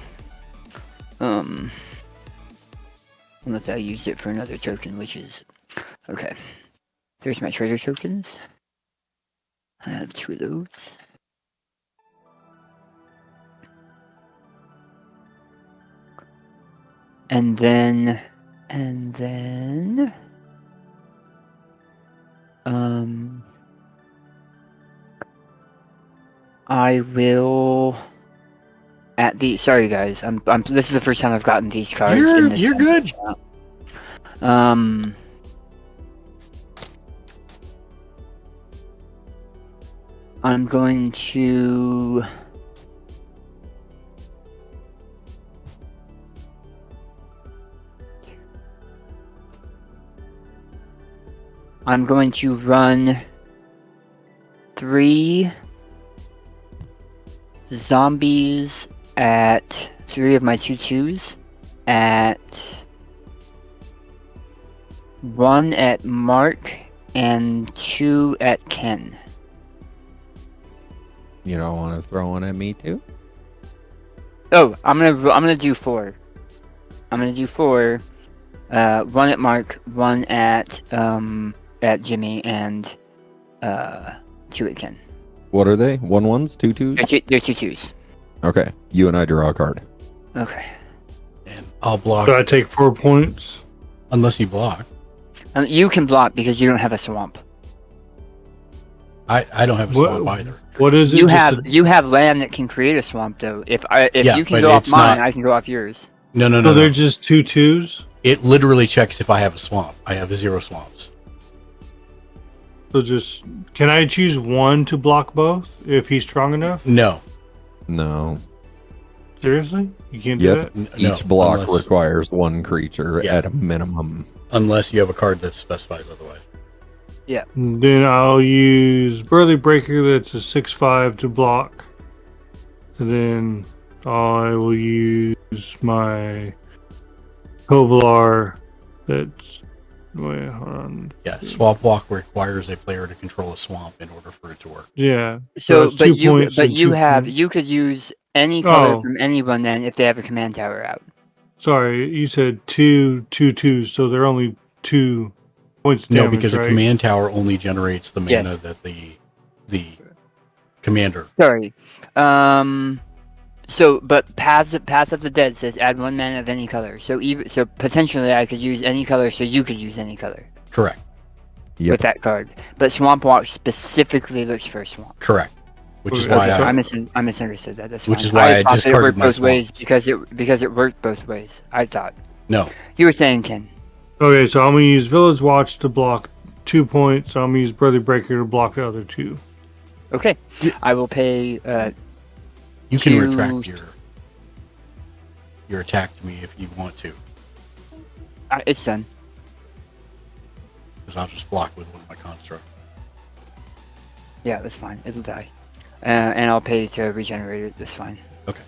S5: unless I use it for another token, which is okay. There's my treasure tokens. I have 2 of those. And then I will at the sorry guys, I'm this is the first time I've gotten these cards in this
S3: You're good.
S5: I'm going to run 3 zombies at 3 of my 2/2s, at 1 at Mark and 2 at Ken.
S6: You don't want to throw one at me too?
S5: Oh, I'm gonna do 4. I'm gonna do 4. 1 at Mark, 1 at Jimmy, and 2 at Ken.
S6: What are they? 1/1s, 2/2s?
S5: They're 2/2s.
S6: Okay, you and I draw a card.
S5: Okay.
S3: And I'll block.
S4: So I take 4 points.
S3: Unless you block.
S5: You can block because you don't have a swamp.
S3: I don't have a swamp either.
S4: What is it?
S5: You have land that can create a swamp though. If
S3: Yeah,
S5: you can
S3: but
S5: go off
S3: it's
S5: mine,
S3: not-
S5: I can go off yours.
S3: No.
S4: So they're just 2/2s?
S3: It literally checks if I have a swamp. I have 0 swamps.
S4: So just, can I choose one to block both if he's strong enough?
S3: No.
S6: No.
S4: Seriously? You can't do
S6: Yep.
S4: that?
S3: No,
S6: Each block
S3: unless-
S6: requires one creature
S3: Yeah.
S6: at a minimum.
S3: Unless you have a card that specifies otherwise.
S4: Then I'll use Burly Breaker, that's a 6/5 to block. And then I will use my Kovalar, that's. Wait, hold on.
S3: Yeah, Swamp Walk requires a player to control a swamp in order for it to work.
S4: Yeah.
S5: So,
S4: that's 2 points
S5: but
S4: and
S5: you
S4: 2
S5: have,
S4: points.
S5: you could use any color
S4: Oh.
S5: from anyone then if they have a command tower out.
S4: Sorry, you said 2/2/2, so they're only 2 points
S3: No,
S4: damage,
S3: because
S4: right?
S3: a command tower only generates the mana
S5: Yes.
S3: that the commander.
S5: Sorry. So, but Pass of the Dead says add 1 mana of any color. So potentially I could use any color, so you could use any color
S3: Correct.
S6: Yep.
S5: with that card. But Swamp Walk specifically looks for a swamp.
S3: Correct. Which is
S4: Okay,
S3: why
S4: so-
S5: I misunderstood that. That's
S3: Which
S5: fine.
S3: is why I
S5: thought that it
S3: discarded
S5: worked
S3: my
S5: both ways
S3: swamps.
S5: because it worked both ways. I thought
S3: no.
S5: you were saying, Ken.
S4: Okay, so I'm going to use Village Watch to block 2 points. I'm going to use Brother Breaker to block the other 2.
S5: Okay, I will pay.
S3: You can
S5: to-
S3: retract your attack to me if you want to,
S5: It's done.
S3: because I'll just block with one of my construct.
S5: Yeah, that's fine. It'll die, and I'll pay to regenerate it. That's fine.
S3: Okay.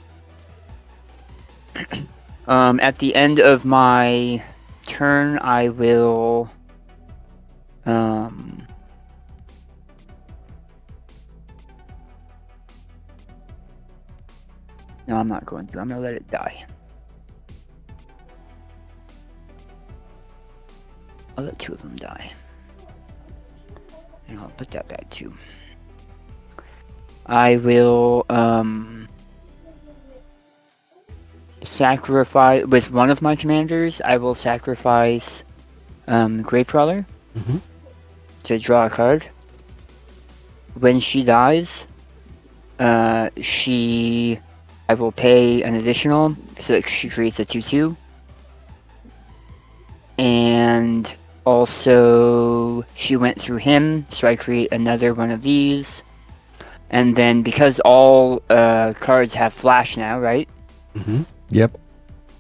S5: At the end of my turn, I will. No, I'm not going to. I'm gonna let it die. I'll let 2 of them die. And I'll put that back too. I will sacrifice with one of my commanders. I will sacrifice Gravecrawler
S3: Mhm.
S5: to draw a card. When she dies, I will pay an additional so that she creates a 2/2. And also, she went through him, so I create another one of these. And then, because all cards have flash now, right?
S3: Mm-hmm.
S6: Yep.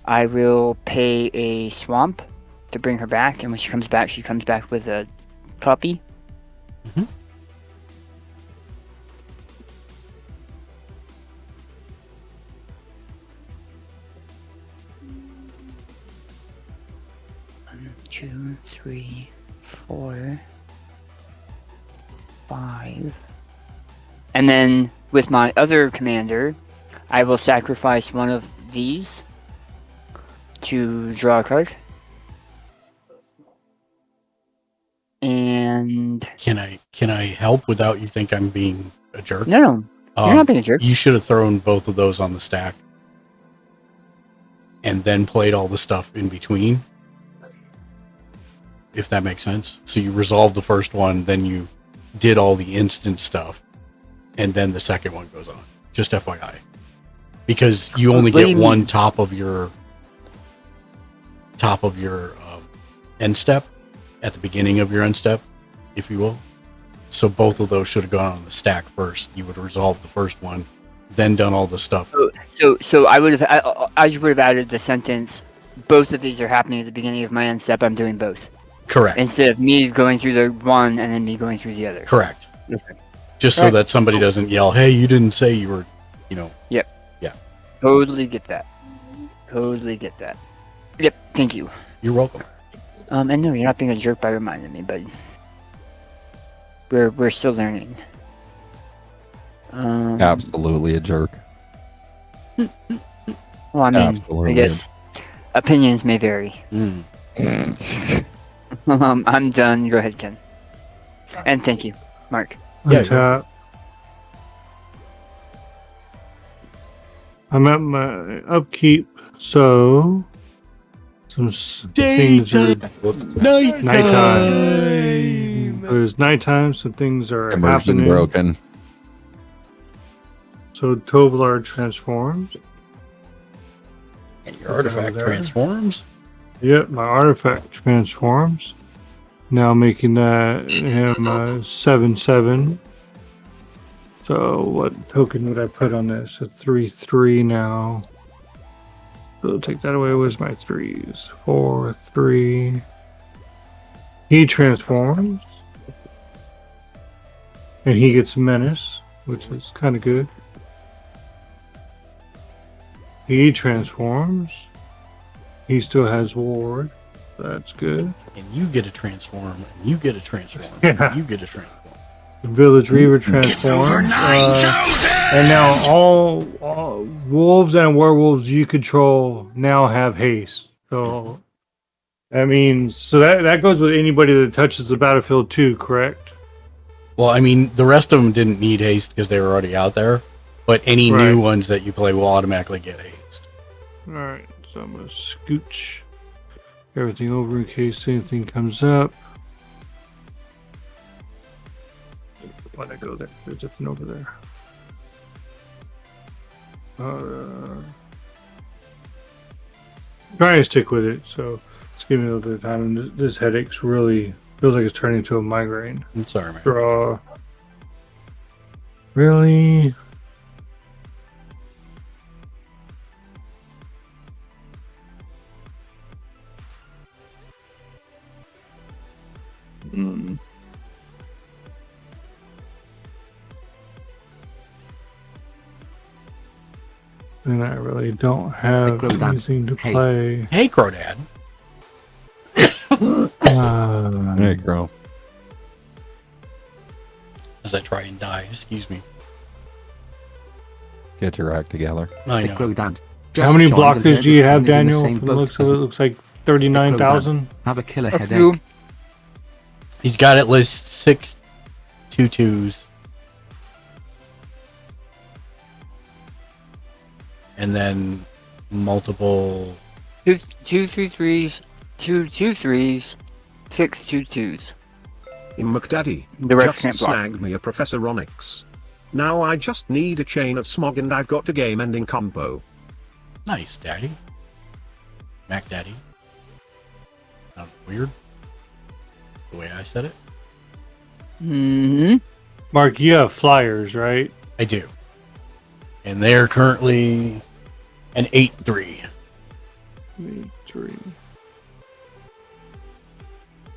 S5: I will pay a swamp to bring her back, and when she comes back with a puppy.
S3: Mm-hmm.
S5: One, 2, 3, 4, 5. And then with my other commander, I will sacrifice one of these to draw a card. And
S3: Can I help without you think I'm being a jerk?
S5: no, you're not being a jerk.
S3: You should have thrown both of those on the stack and then played all the stuff in between. If that makes sense. So you resolved the first one, then you did all the instant stuff, and then the second one goes on. Just FYI. Because you only
S5: What do
S3: get
S5: you
S3: one
S5: mean?
S3: top of your end step at the beginning of your end step, if you will. So both of those should have gone on the stack first. You would have resolved the first one, then done all the stuff.
S5: So I would have I would have added the sentence. Both of these are happening at the beginning of my end step. I'm doing both
S3: Correct.
S5: instead of me going through the one and then me going through the other.
S3: Correct.
S5: Okay.
S3: Just so
S5: Alright.
S3: that somebody doesn't yell, "Hey, you didn't say you were,"
S5: Totally get that. Yep. Thank you.
S3: You're welcome.
S5: And no, you're not being a jerk by reminding me, but we're still learning.
S6: Absolutely a jerk.
S5: Well, I mean,
S6: Absolutely.
S5: I guess opinions may vary.
S3: Mm.
S5: I'm done. Go ahead, Ken. And thank you, Mark.
S3: Yeah,
S4: Untap. I'm at my upkeep, so some things are nighttime. There's nighttime, so things are
S6: Immersion
S4: happening.
S6: broken.
S4: So Tovalar transforms.
S3: And your artifact
S4: There.
S3: transforms.
S4: Yep, my artifact transforms. Now making that him 7/7. So what token would I put on this? A 3/3 now. So take that away. Where's my 3s? 4, 3. He transforms. And he gets Menace, which is kind of good. He transforms. He still has Ward. That's good.
S3: And you get a transform, and you get a transform,
S4: Yeah.
S3: and you get a transform.
S4: Village Reaver transforms. And now all wolves and werewolves you control now have haste. So that means that goes with anybody that touches the battlefield too, correct?
S3: Well, I mean, the rest of them didn't need haste because they were already out there, but any new ones that you play will automatically get haste.
S4: Alright, so I'm going to scooch everything over in case anything comes up. Why'd I go there? There's nothing over there. Trying to stick with it, so just give me a little bit of time. And this headache's really feels like it's turning into a migraine.
S3: I'm sorry, man.
S4: Draw. Really? And I really don't have anything to play.
S3: Hey, Crawdad.
S6: Hey, Crow.
S3: As I try and die, excuse me.
S6: Get your act together.
S3: I know.
S4: How many blockers do you have, Daniel? From the looks of it, looks like 39,000.
S10: Have a killer headache.
S3: He's got at least 6 2/2s. And then multiple
S5: 2 3-3s, 2 2-3s, 6 2-2s.
S7: In McDaddy,
S5: The rest
S7: just
S5: can't block.
S7: snag me a Professor Onyx. Now I just need a chain of smog and I've got a game-ending combo.
S3: Nice, Daddy. Mac Daddy. Sounds weird. The way I said it.
S5: Mm-hmm.
S4: Mark, you have flyers, right?
S3: I do. And they're currently an 8-3.
S4: 3.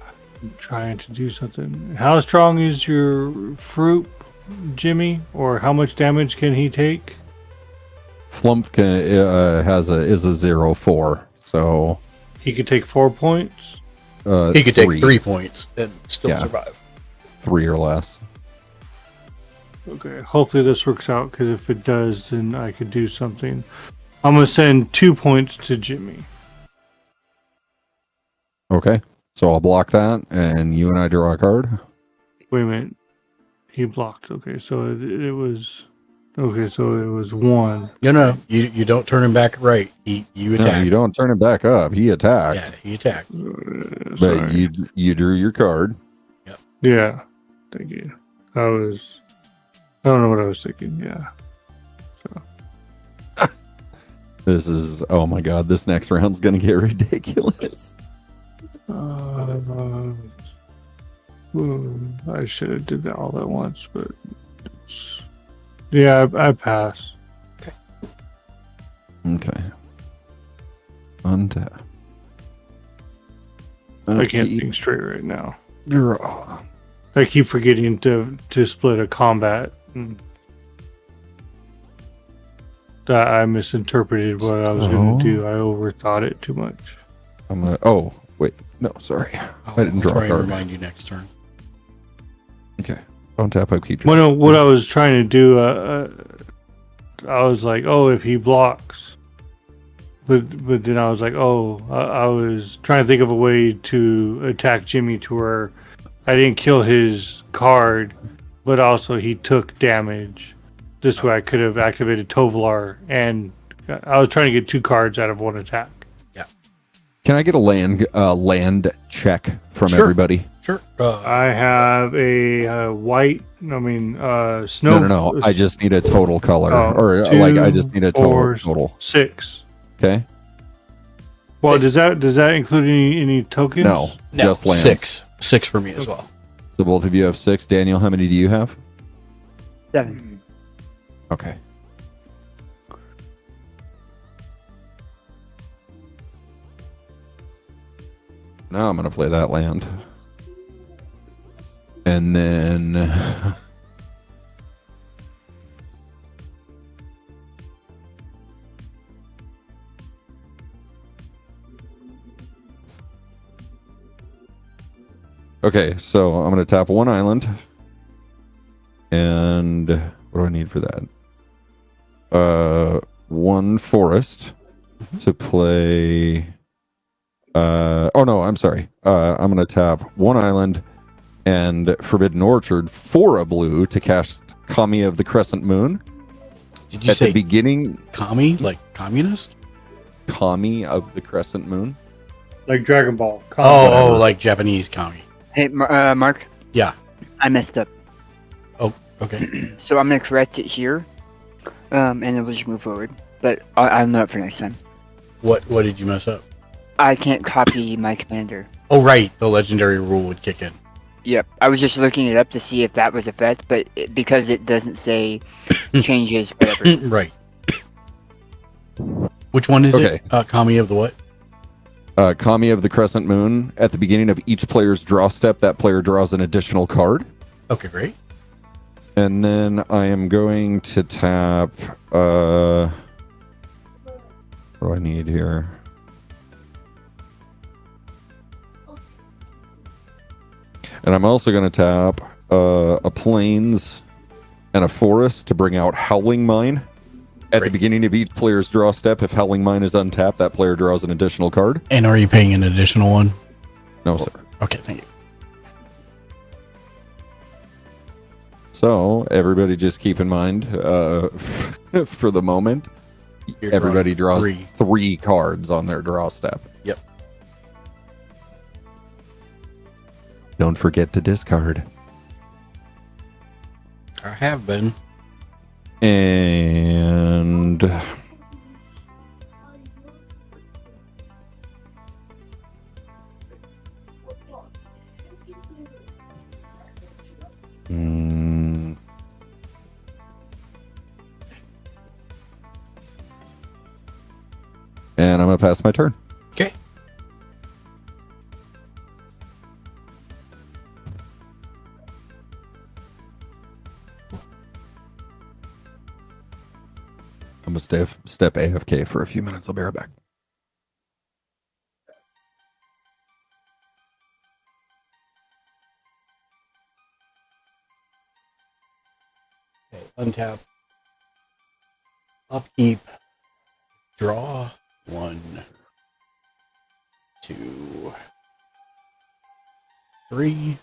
S4: I'm trying to do something. How strong is your fruit, Jimmy? Or how much damage can he take?
S6: Flump is a 0-4, so
S4: He could take 4 points.
S3: He could take 3 points and still survive.
S6: 3 or less.
S4: Okay, hopefully this works out, because if it does, then I could do something. I'm going to send 2 points to Jimmy.
S6: Okay, so I'll block that, and you and I draw a card.
S4: Wait a minute. He blocked. Okay, so it was... Okay, so it was 1.
S3: No, you don't turn him back right. You attack.
S6: No, you don't turn it back up. He attacked.
S3: Yeah, he attacked.
S6: But you drew your card.
S3: Yep.
S4: Yeah, thank you. I don't know what I was thinking. Yeah.
S6: This is, oh my god, this next round's gonna get ridiculous.
S4: I should have did that all at once, but yeah, I pass.
S6: Okay. Untap.
S4: I can't think straight right now.
S6: Draw.
S4: I keep forgetting to split a combat. That I misinterpreted what I was going to do. I overthought it too much.
S6: I'm gonna. Oh wait, no, sorry. I didn't draw
S3: I'll try
S6: a
S3: and
S6: card.
S3: remind you next turn.
S6: Okay. Untap. I keep drawing.
S4: Well, no, what I was trying to do, I was like, oh, if he blocks. But then I was like, oh, I was trying to think of a way to attack Jimmy to where I didn't kill his card, but also he took damage. This way I could have activated Tovolar, and I was trying to get 2 cards out of 1 attack.
S3: Yeah.
S6: Can I get a land check from everybody?
S3: Sure.
S4: I have a white, snow.
S6: No. I just need a total color.
S4: Oh,
S6: I just need a total.
S4: 6.
S6: Okay.
S4: Well, does that include any tokens?
S6: No, just lands.
S3: 6. 6 for me as well.
S6: So both of you have 6. Daniel, how many do you have?
S5: 7.
S6: Okay. Now I'm going to play that land. And then... Okay, so I'm going to tap one island. And what do I need for that? One forest to play... oh no, I'm sorry. I'm going to tap one island and Forbidden Orchard for a blue to cast Kami of the Crescent Moon.
S3: Did you
S6: at
S3: say
S6: the beginning?
S3: Kami, like communist?
S6: Kami of the Crescent Moon.
S4: Like Dragon Ball.
S3: Oh, like Japanese Kami.
S5: Hey, Mark.
S3: Yeah.
S5: I messed up.
S3: Oh, okay.
S5: So I'm gonna correct it here, and then we'll just move forward. But I'll know it for next time.
S3: What did you mess up?
S5: I can't copy my commander.
S3: Oh, right. The legendary rule would kick in.
S5: Yep. I was just looking it up to see if that was a fact, but because it doesn't say changes, whatever.
S3: Right. Which one is it? Kami of the what?
S6: Kami of the Crescent Moon. At the beginning of each player's draw step, that player draws an additional card.
S3: Okay, great.
S6: And then I am going to tap... what do I need here? And I'm also going to tap a plains and a forest to bring out Howling Mine. At the beginning of each player's draw step, if Howling Mine is untapped, that player draws an additional card.
S3: And are you paying an additional one?
S6: No, sir.
S3: Okay, thank you.
S6: So, everybody just keep in mind, for the moment, everybody draws three cards on their draw step.
S3: Yep.
S6: Don't forget to discard.
S3: I have been.
S6: And... And I'm going to pass my turn.
S3: Okay.
S6: I'm going to step AFK for a few minutes. I'll be right back.
S3: Okay, untap. Upkeep. Draw. 1, 2, 3.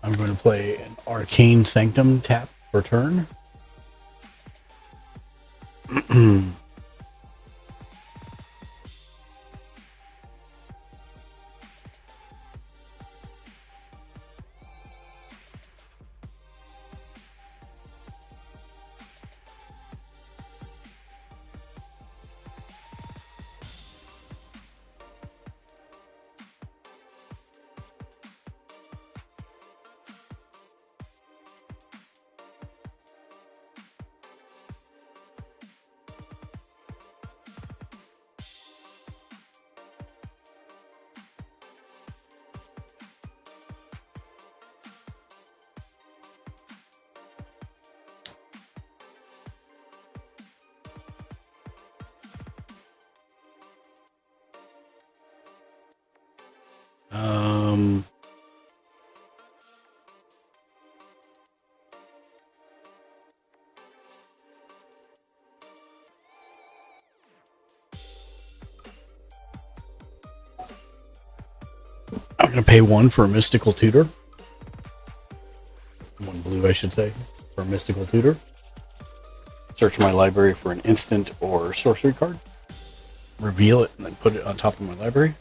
S3: I'm going to play an Arcane Sanctum tap for turn. I'm going to pay 1 for a Mystical Tutor. 1 blue, I should say, for a Mystical Tutor. Search my library for an instant or sorcery card. Reveal it and then put it on top of my library.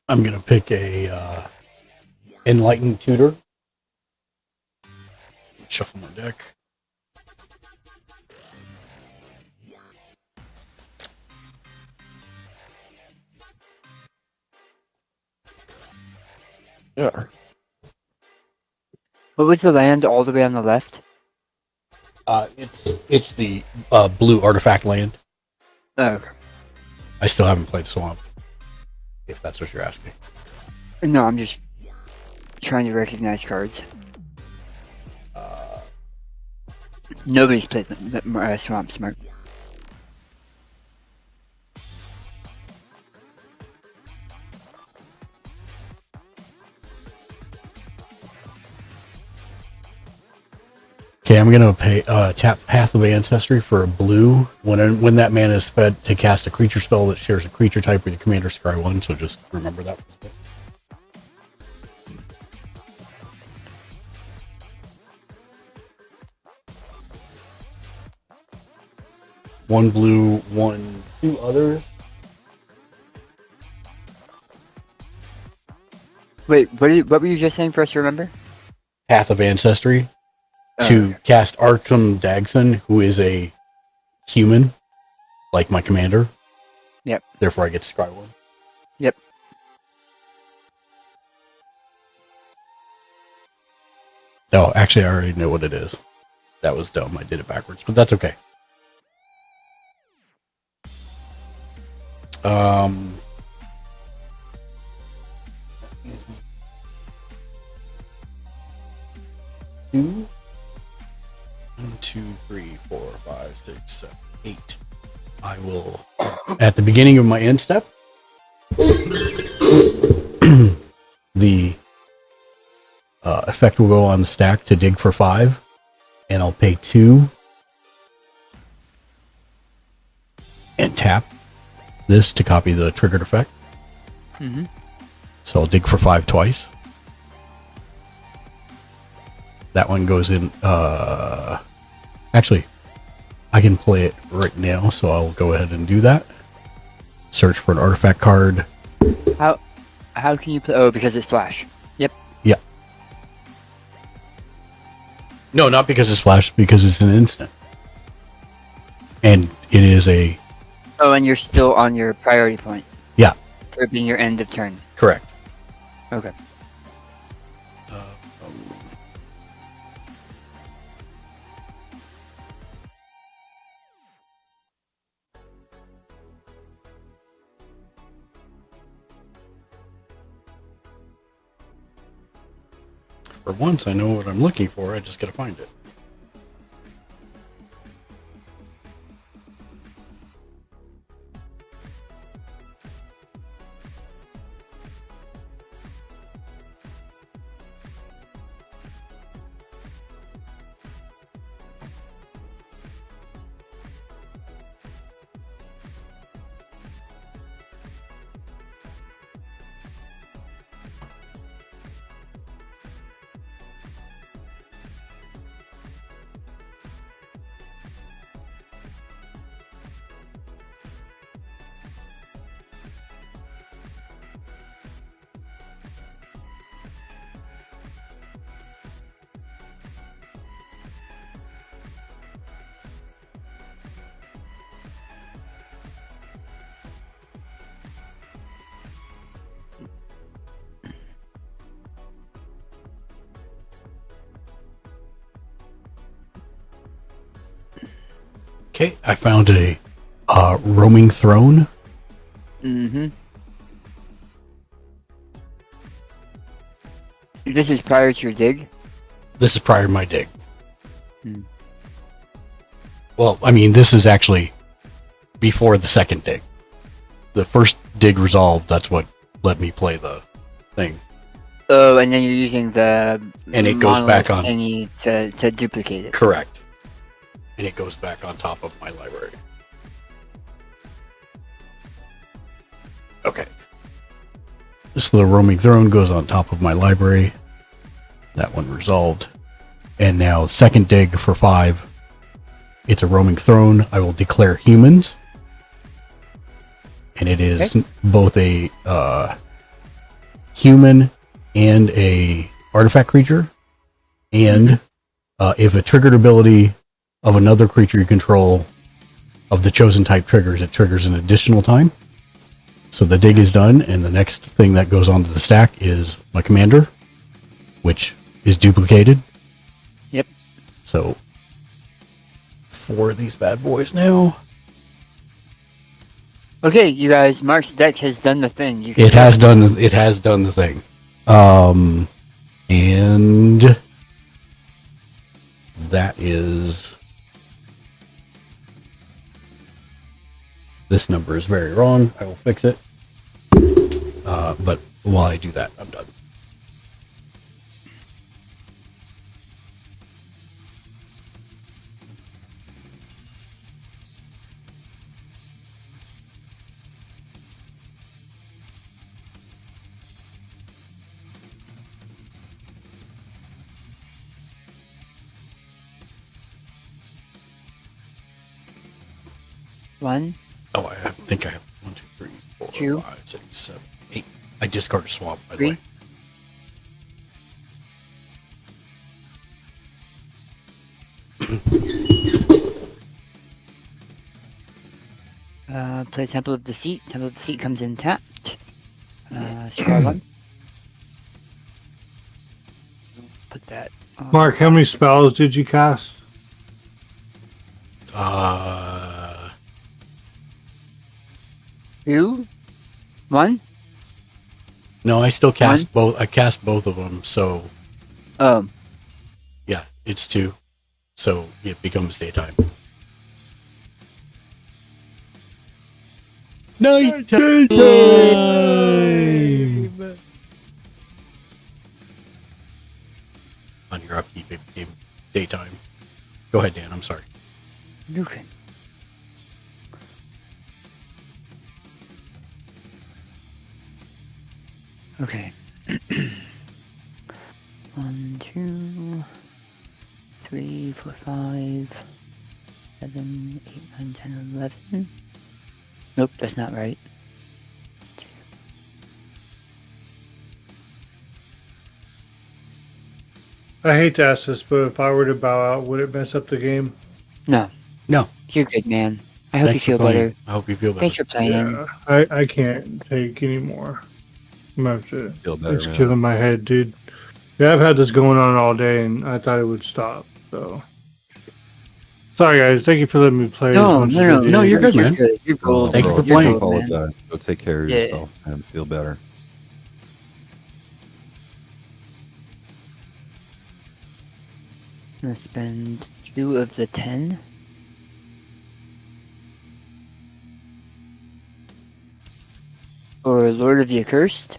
S3: I'm gonna pick a Enlightened Tutor. Shuffle my deck.
S6: Yeah.
S5: What was the land all the way on the left?
S3: It's the blue artifact land.
S5: Oh, okay.
S3: I still haven't played Swamp, if that's what you're asking.
S5: No, I'm just trying to recognize cards. Nobody's played the Swamp Smart.
S3: Okay, I'm gonna pay tap Path of Ancestry for a blue. When that mana is spent to cast a creature spell that shares a creature type with your commander, scry 1. So just remember that. One blue, two others.
S5: Wait, what were you just saying for us to remember?
S3: Path of Ancestry to cast Arkham Dagson, who is a human, like my commander.
S5: Yep.
S3: Therefore, I get to scry 1.
S5: Yep.
S3: Oh, actually, I already know what it is. That was dumb. I did it backwards, but that's okay. Two. 1, 2, 3, 4, 5, 6, 7, 8. I will, at the beginning of my end step, the effect will go on the stack to dig for 5, and I'll pay 2 and tap this to copy the triggered effect.
S5: Mm-hmm.
S3: So I'll dig for 5 twice. That one goes in. Actually, I can play it right now, so I'll go ahead and do that. Search for an artifact card.
S5: How can you play? Oh, because it's flash. Yep.
S3: Yeah. No, not because it's flash, because it's an instant. And it is a...
S5: Oh, and you're still on your priority point.
S3: Yeah.
S5: For being your end of turn.
S3: Correct.
S5: Okay.
S3: For once, I know what I'm looking for. I just gotta find it. Okay, I found a roaming throne.
S5: Mm-hmm. This is prior to your dig?
S3: This is prior to my dig.
S5: Hmm.
S3: Well, I mean, this is actually before the second dig. The first dig resolved, that's what let me play the thing.
S5: Oh, and then you're using the
S3: And it goes back on.
S5: thingy to duplicate it.
S3: Correct. And it goes back on top of my library. Okay. So the roaming throne goes on top of my library. That one resolved. And now second dig for 5. It's a roaming throne. I will declare humans. And it is both a human and a artifact creature. And if a triggered ability of another creature you control of the chosen type triggers, it triggers an additional time. So the dig is done, and the next thing that goes onto the stack is my commander, which is duplicated.
S5: Yep.
S3: So 4 of these bad boys now.
S5: Okay, you guys, Mark's deck has done the thing. You can
S3: It has done the thing. And that is, this number is very wrong. I will fix it. But while I do that, I'm done.
S5: One.
S3: Oh, I think I have 1, 2, 3, 4,
S5: 2,
S3: 5, 6, 7, 8. I discarded swamp, by the
S5: 3.
S3: way.
S5: Play Temple of Deceit. Temple of Deceit comes in tapped. Score 1. Put that on.
S4: Mark, how many spells did you cast?
S5: 2. 1.
S3: No, I still cast both. I cast both of them, so yeah, it's 2. So it becomes daytime. Night time. On your upkeep, it became daytime. Go ahead, Dan. I'm sorry.
S5: Okay. Okay. 1, 2, 3, 4, 5, 7, 8, 9, 10, 11. Nope, that's not right.
S4: I hate to ask this, but if I were to bow out, would it mess up the game?
S5: No.
S3: No.
S5: You're good, man. I hope
S3: Thanks
S5: you
S3: for
S5: feel
S3: playing.
S5: better.
S3: I hope you feel better.
S5: Thanks for playing.
S4: Yeah, I can't take any more. I'm gonna have to.
S6: Feel better,
S4: It's
S6: man.
S4: killing my head, dude. Yeah, I've had this going on all day, and I thought it would stop. So, sorry guys. Thank you for letting me play.
S5: No,
S4: as much
S5: no,
S4: as I
S5: no,
S4: did.
S3: no, you're good, man.
S5: You're gold.
S3: Thank you for
S5: You're
S3: playing.
S5: gold, man.
S6: Apologize. Go take care of
S5: Yeah.
S6: yourself and feel better.
S5: I'm gonna spend 2 of the 10. For Lord of the Accursed,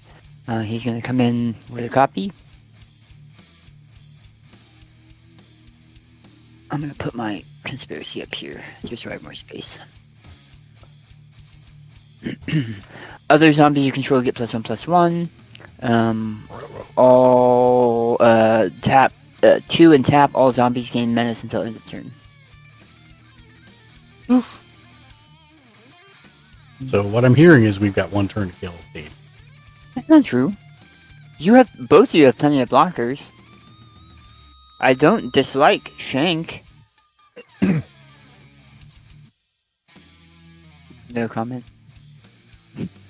S5: he's gonna come in with a copy. I'm gonna put my conspiracy up here, just so I have more space. Other zombies you control get +1/+1. All tap 2 and tap. All zombies gain menace until end of turn.
S3: So what I'm hearing is we've got 1 turn to kill Dave.
S5: That's not true. You have both of you have plenty of blockers. I don't dislike Shank. No comment.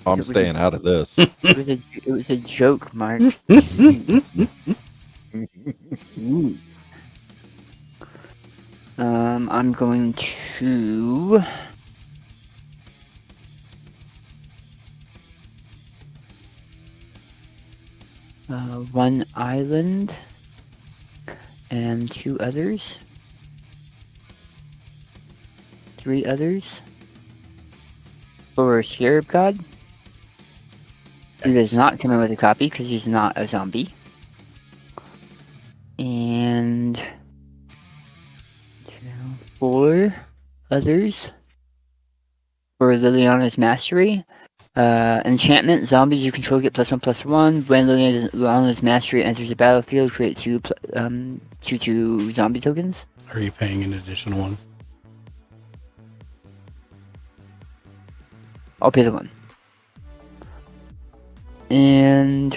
S6: I'm staying out of this.
S5: It was a joke, Mark. Ooh. I'm going to one island and 2 others. 3 others. For Scarab God. He does not come in with a copy because he's not a zombie. And 4 others for Liliana's Mastery. Enchantment, zombies you control get +1/+1. When Liliana's Mastery enters the battlefield, create 2 zombie tokens.
S3: Are you paying an additional one?
S5: I'll pay the 1. And,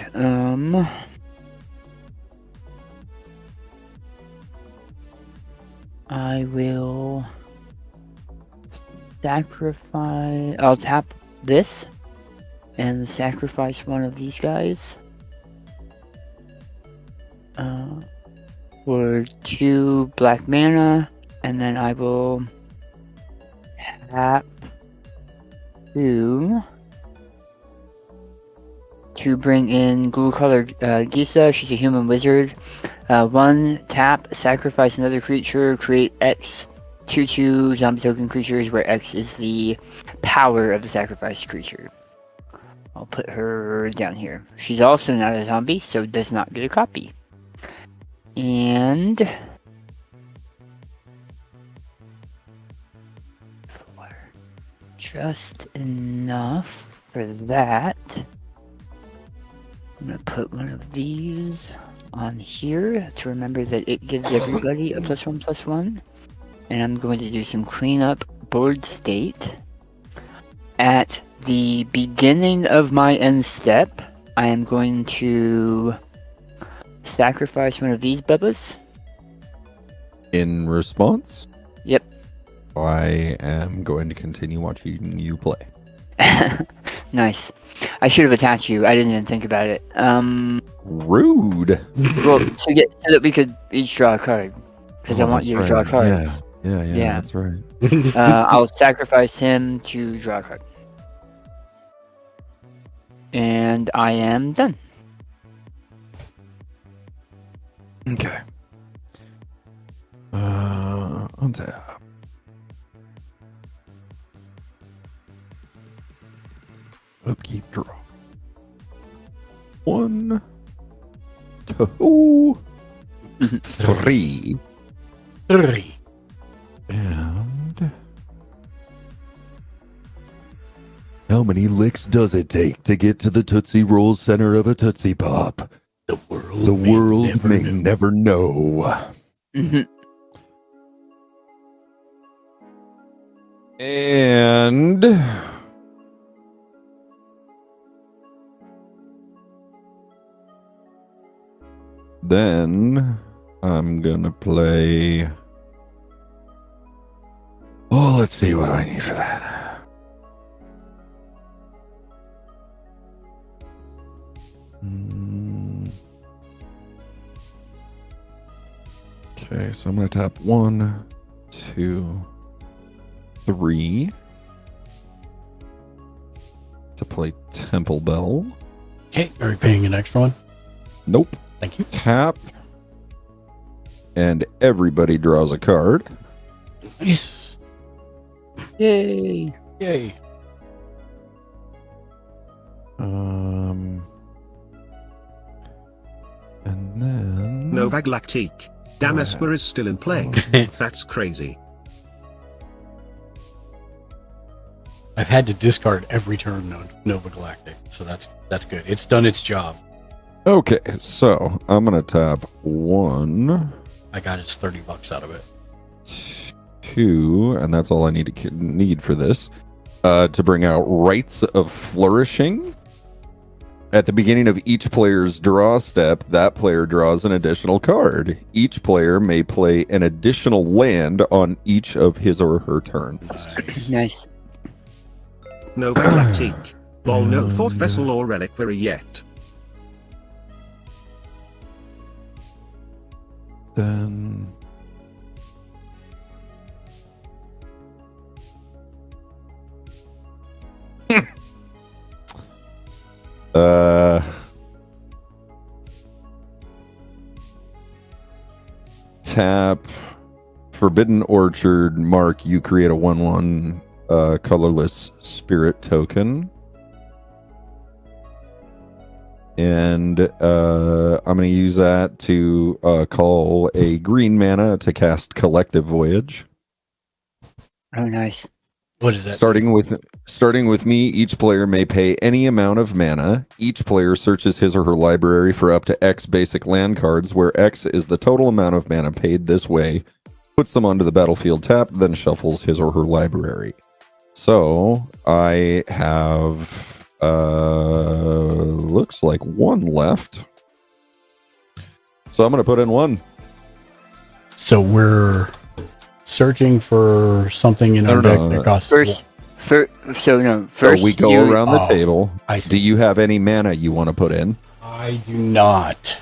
S5: I will sacrifice. I'll tap this and sacrifice one of these guys for 2 black mana, and then I will tap 2 to bring in Glue Color Gisa. She's a human wizard. 1 tap, sacrifice another creature, create X 2/2 zombie token creatures where X is the power of the sacrificed creature. I'll put her down here. She's also not a zombie, so does not get a copy. And 4. Just enough for that. I'm gonna put one of these on here to remember that it gives everybody a +1/+1. And I'm going to do some cleanup board state. At the beginning of my end step, I am going to sacrifice one of these bubbas.
S6: In response,
S5: Yep.
S6: I am going to continue watching you play.
S5: Nice. I should have attacked you. I didn't even think about it.
S6: Rude.
S5: Well, so that we could each draw a card. Because I want you to draw cards.
S6: Yeah, that's right.
S5: I'll sacrifice him to draw a card. And I am done.
S6: Okay. Untap. Upkeep draw. 1, 2, 3.
S3: 3.
S6: And how many licks does it take to get to the Tootsie Roll center of a Tootsie Pop?
S3: The world,
S6: may never know. And then I'm gonna play. Oh, let's see what I need for that. Okay, so I'm gonna tap 1, 2, 3 to play Temple Bell.
S3: Okay, are you paying an extra one?
S6: Nope.
S3: Thank you.
S6: Tap. And everybody draws a card.
S3: Nice.
S5: Yay.
S3: Yay.
S6: And then
S7: Nova Galactique. Damn, Esper is still in play. That's crazy.
S3: I've had to discard every turn Nova Galactic, so that's good. It's done its job.
S6: Okay, so I'm gonna tap 1.
S3: I got its $30 out of it.
S6: 2, and that's all I need for this. To bring out Rites of Flourishing. At the beginning of each player's draw step, that player draws an additional card. Each player may play an additional land on each of his or her turns.
S5: Nice.
S7: Nova Galactique. Lol, no fourth vessel or reliquary yet.
S6: Then Tap Forbidden Orchard. Mark, you create a 1/1 colorless spirit token. And I'm going to use that to call a green mana to cast Collective Voyage.
S5: Oh, nice.
S3: What is that?
S6: Starting with me, each player may pay any amount of mana. Each player searches his or her library for up to X basic land cards, where X is the total amount of mana paid this way, puts them onto the battlefield tapped, then shuffles his or her library. So I have looks like one left. So I'm going to put in one.
S3: So we're searching for something in our deck that costs
S5: First,
S6: so we go around the table.
S3: I see.
S6: Do you have any mana you want to put in?
S3: I do not.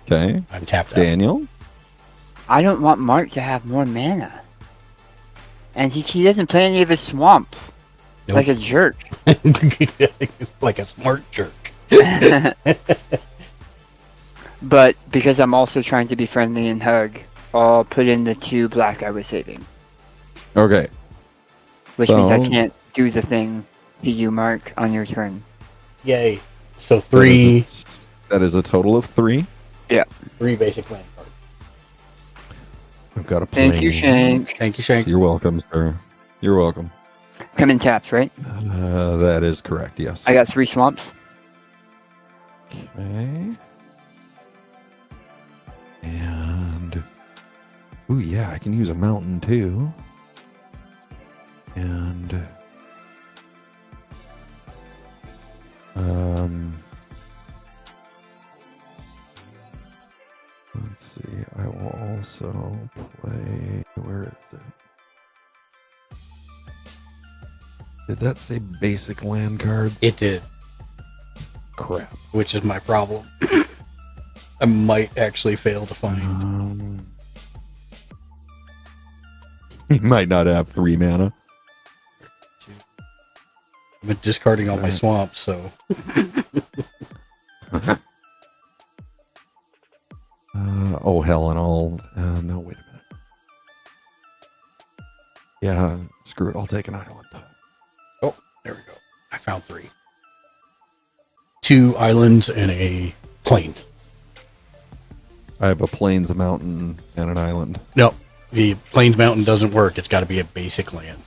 S6: Okay.
S3: I'm tapped out.
S6: Daniel?
S5: I don't want Mark to have more mana. And he doesn't play any of his swamps.
S3: Nope.
S5: Like a jerk.
S3: Like a smart jerk.
S5: But because I'm also trying to be friendly and hug, I'll put in the 2 black I was saving.
S6: Okay.
S5: Which means I can't do the thing to you, Mark, on your turn.
S3: Yay. So 3.
S6: That is a total of 3.
S5: Yeah.
S3: 3 basic land cards.
S6: I've got a plane.
S5: Thank you, Shank.
S3: Thank you, Shank.
S6: You're welcome, sir. You're welcome.
S5: Come in taps, right?
S6: That is correct, yes.
S5: I got 3 swamps.
S6: Okay. And... ooh, yeah, I can use a mountain, too. And... let's see. I will also play... where is it? Did that say basic land cards?
S3: It did.
S6: Crap.
S3: Which is my problem. I might actually fail to find.
S6: He might not have 3 mana.
S3: I'm discarding all my swamps, so.
S6: Oh, hell, and all. No, wait a minute. Yeah, screw it. I'll take an island.
S3: Oh, there we go. I found 3. 2 islands and a plains.
S6: I have a plains, a mountain, and an island.
S3: No, the plains mountain doesn't work. It's got to be a basic land.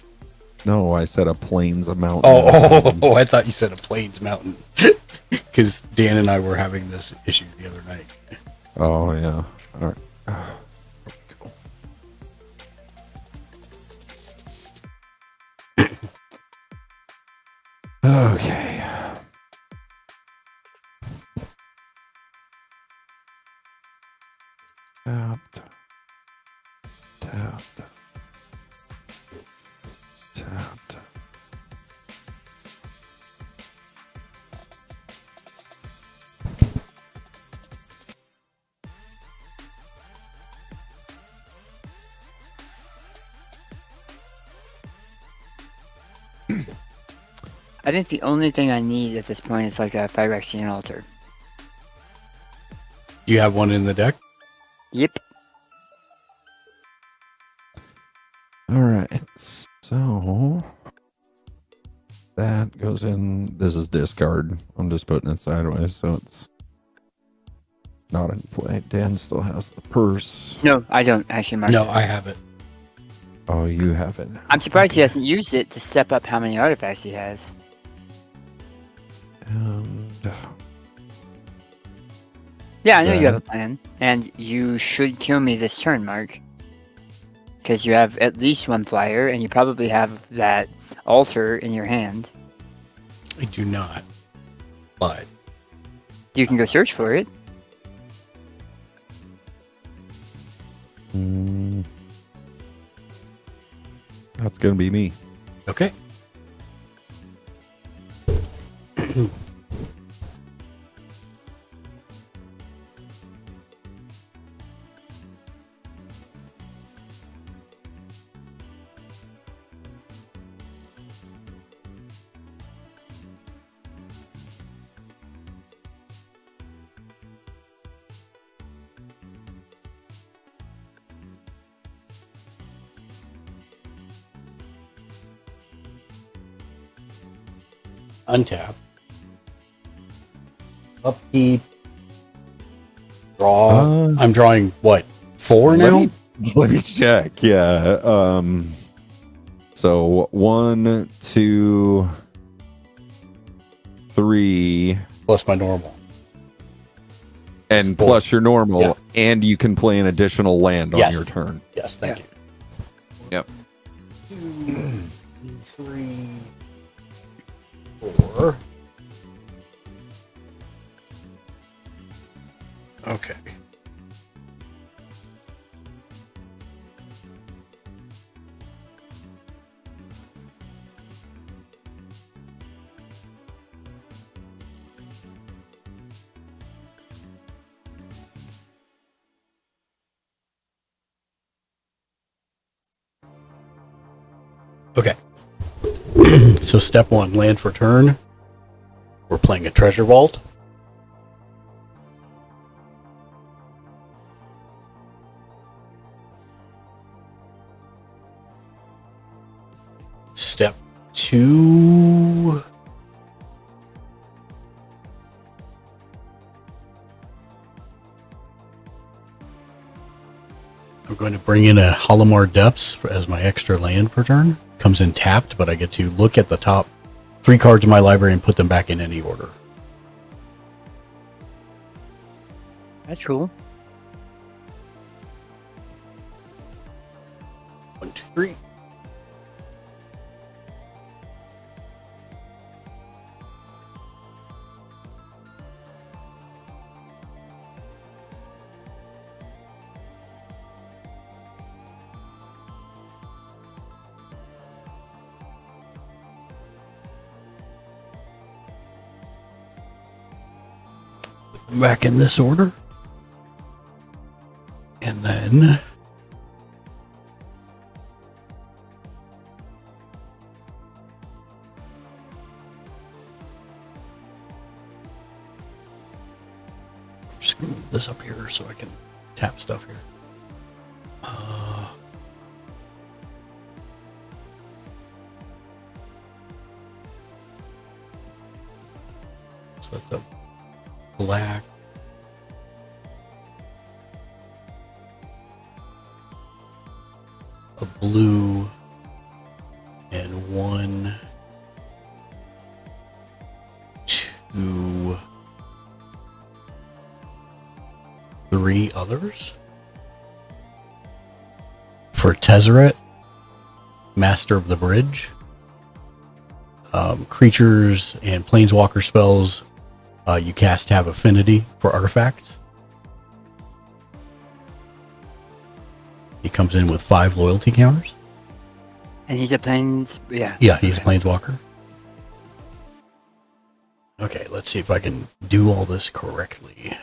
S6: No, I said a plains, a mountain.
S3: Oh, I thought you said a plains mountain. Because Dan and I were having this issue the other night.
S6: Oh, yeah. All right. Okay. Tapped. Tapped. Tapped.
S5: I think the only thing I need at this point is like a Phyrexian altar.
S3: You have one in the deck?
S5: Yep.
S6: All right. So that goes in. This is discard. I'm just putting it sideways, so it's not in play. Dan still has the purse.
S5: No, I don't actually, Mark.
S3: No, I have it.
S6: Oh, you have it.
S5: I'm surprised he hasn't used it to step up how many artifacts he has.
S6: And
S5: Yeah, I know you have a plan, and you should kill me this turn, Mark. Because you have at least 1 flyer, and you probably have that altar in your hand.
S3: I do not. But
S5: You can go search for it.
S6: that's gonna be me.
S3: okay. Untap. Upkeep. Draw. I'm drawing what? 4 now?
S6: Let me check. Yeah. So 1, 2, 3,
S3: Plus my normal.
S6: and
S3: 4.
S6: plus your normal,
S3: Yeah.
S6: and you can play an additional land on
S3: Yes.
S6: your turn.
S3: Yes, thank you.
S6: Yep.
S3: 2, 3, 4. Okay. Okay. So step 1, land for turn. We're playing a treasure vault. Step 2. I'm going to bring in a Holomar Depths as my extra land per turn. Comes in tapped, but I get to look at the top 3 cards in my library and put them back in any order.
S5: That's cool.
S3: 1, 2, 3. Back in this order. And then I'm just gonna move this up here so I can tap stuff here. So let the black. A blue and 1, 2, 3 others. For Tezzeret, Master of the Bridge. Creatures and planeswalker spells you cast have affinity for artifacts. He comes in with 5 loyalty counters.
S5: And he's a plains. Yeah.
S3: Yeah, he's a planeswalker. Okay, let's see if I can do all this correctly.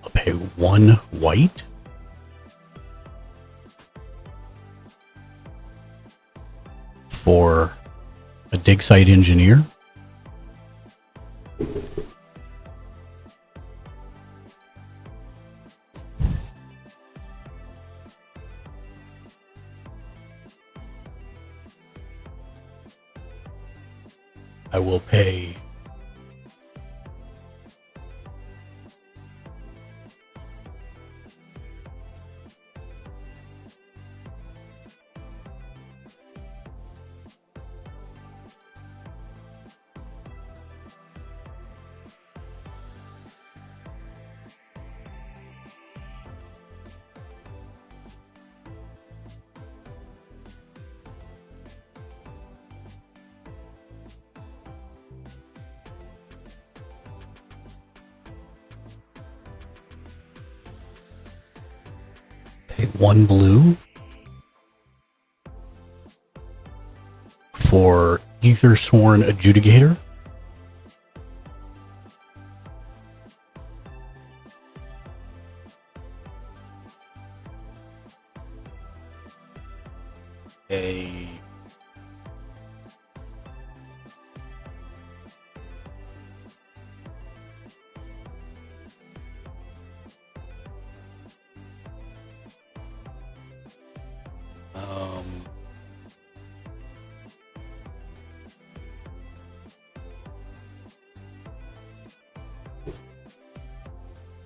S3: I'll pay 1 white. For a dig site engineer. I will pay pay 1 blue for Aethersworn Adjudicator. a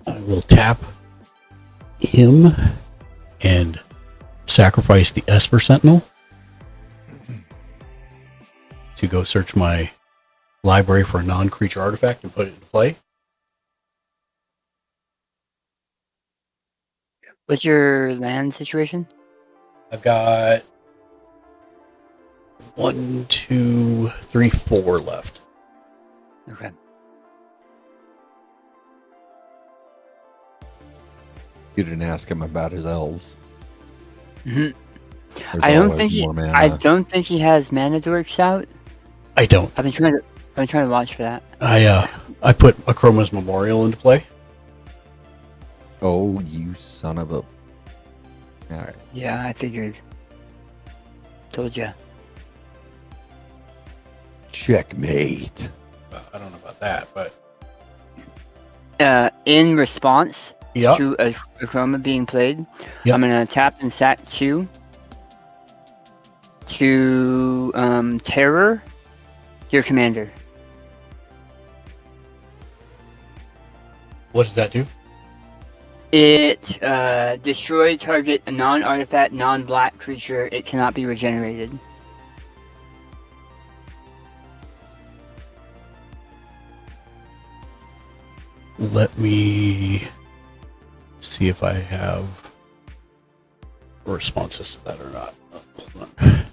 S3: I will tap him and sacrifice the Esper Sentinel to go search my library for a non-creature artifact and put it into play.
S5: What's your land situation?
S3: I've got 1, 2, 3, 4 left.
S5: Okay.
S6: You didn't ask him about his elves.
S5: hmm
S6: There's
S5: I don't
S6: always
S5: think he.
S6: more mana.
S5: I don't think he has mana dorks out.
S3: I don't.
S5: I've been trying to watch for that.
S3: I put Akroma's Memorial into play.
S6: Oh, you son of a... All right.
S5: Yeah, I figured. Told ya.
S6: Checkmate.
S3: I don't know about that, but
S5: In response
S3: yeah,
S5: to a chroma being played,
S3: Yep.
S5: I'm gonna tap and sack 2 to terror your commander.
S3: what does that do?
S5: It destroy target non-artifact, non-black creature. It cannot be regenerated.
S3: Let me see if I have responses to that or not. Hold on.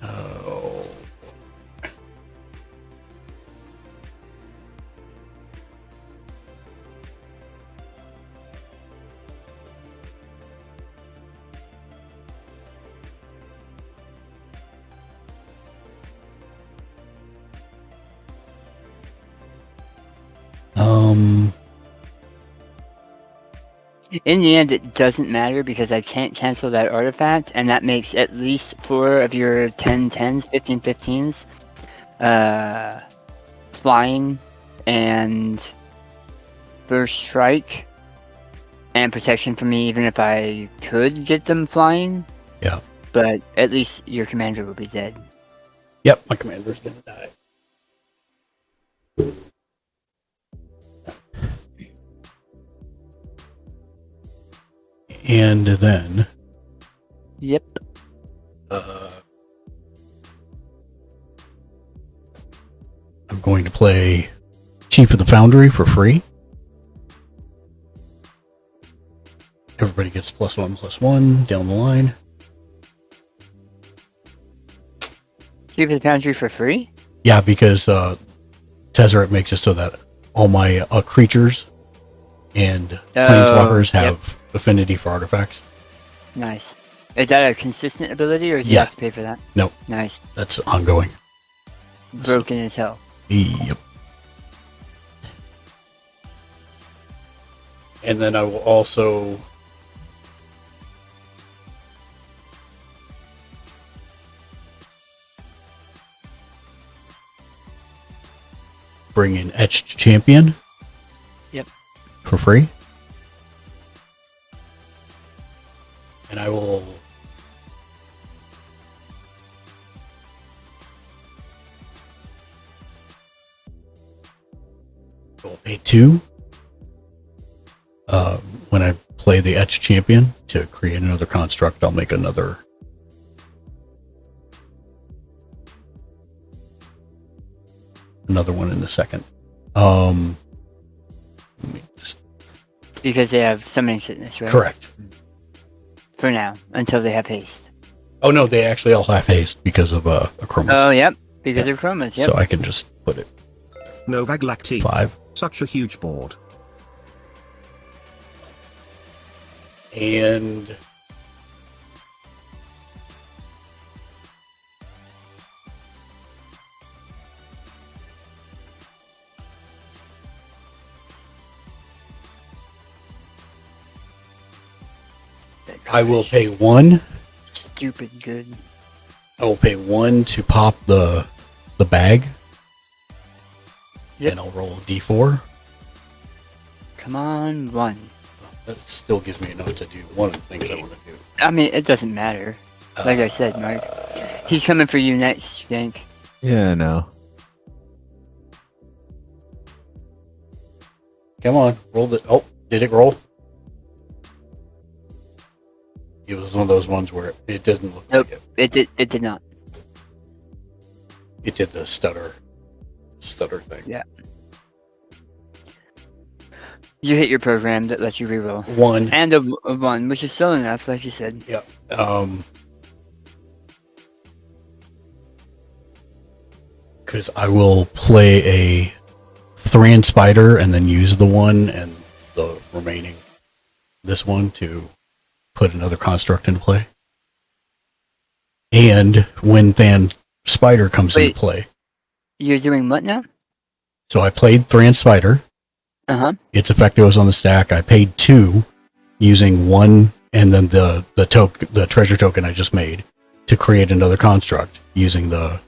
S3: Oh.
S5: In the end, it doesn't matter because I can't cancel that artifact, and that makes at least 4 of your 10-10s, 15-15s, flying and first strike and protection for me, even if I could get them flying.
S3: Yeah.
S5: But at least your commander will be dead.
S3: Yep, my commander's gonna die. And then
S5: Yep.
S3: I'm going to play Chief of the Foundry for free. Everybody gets +1/+1 down the line.
S5: Keep the foundry for free?
S3: Yeah, because Tezzeret makes it so that all my creatures and planeswalkers have affinity for artifacts.
S5: Nice. Is that a consistent ability, or do you
S3: Yeah.
S5: have to pay for that?
S3: Nope.
S5: Nice.
S3: That's ongoing.
S5: Broken as hell.
S3: Yep. And then I will also bring in Etched Champion.
S5: Yep.
S3: For free. And I will pay 2 when I play the Etched Champion to create another construct. I'll make another one in a second. Let me just...
S5: Because they have summoning sickness, right?
S3: Correct.
S5: For now, until they have haste.
S3: Oh no, they actually all have haste because of a Chromas.
S5: Oh, yep. Because of chromas, yep.
S3: So I can just put it
S7: Novag Lacti.
S3: 5.
S7: Such a huge board.
S3: And I will pay 1.
S5: Stupid good.
S3: I will pay 1 to pop the bag.
S5: Yep.
S3: And I'll roll a d4.
S5: Come on, 1.
S3: That still gives me enough to do one of the things I want to do.
S5: I mean, it doesn't matter. Like I said, Mark. He's coming for you next, Skank.
S6: Yeah, no.
S3: Come on, roll the. Oh, did it roll? It was one of those ones where it didn't look
S5: Nope,
S3: like it.
S5: it did not.
S3: It did the stutter thing.
S5: Yeah. You hit your program that lets you reroll.
S3: 1.
S5: And a 1, which is still enough, like you said.
S3: Yep. Because I will play a Thran Spider and then use the 1 and the remaining this one to put another construct into play. And when Thran Spider comes into play.
S5: You're doing what now?
S3: So I played Thran Spider.
S5: Uh-huh.
S3: Its effect goes on the stack. I paid 2 using 1 and then the treasure token I just made to create another construct using the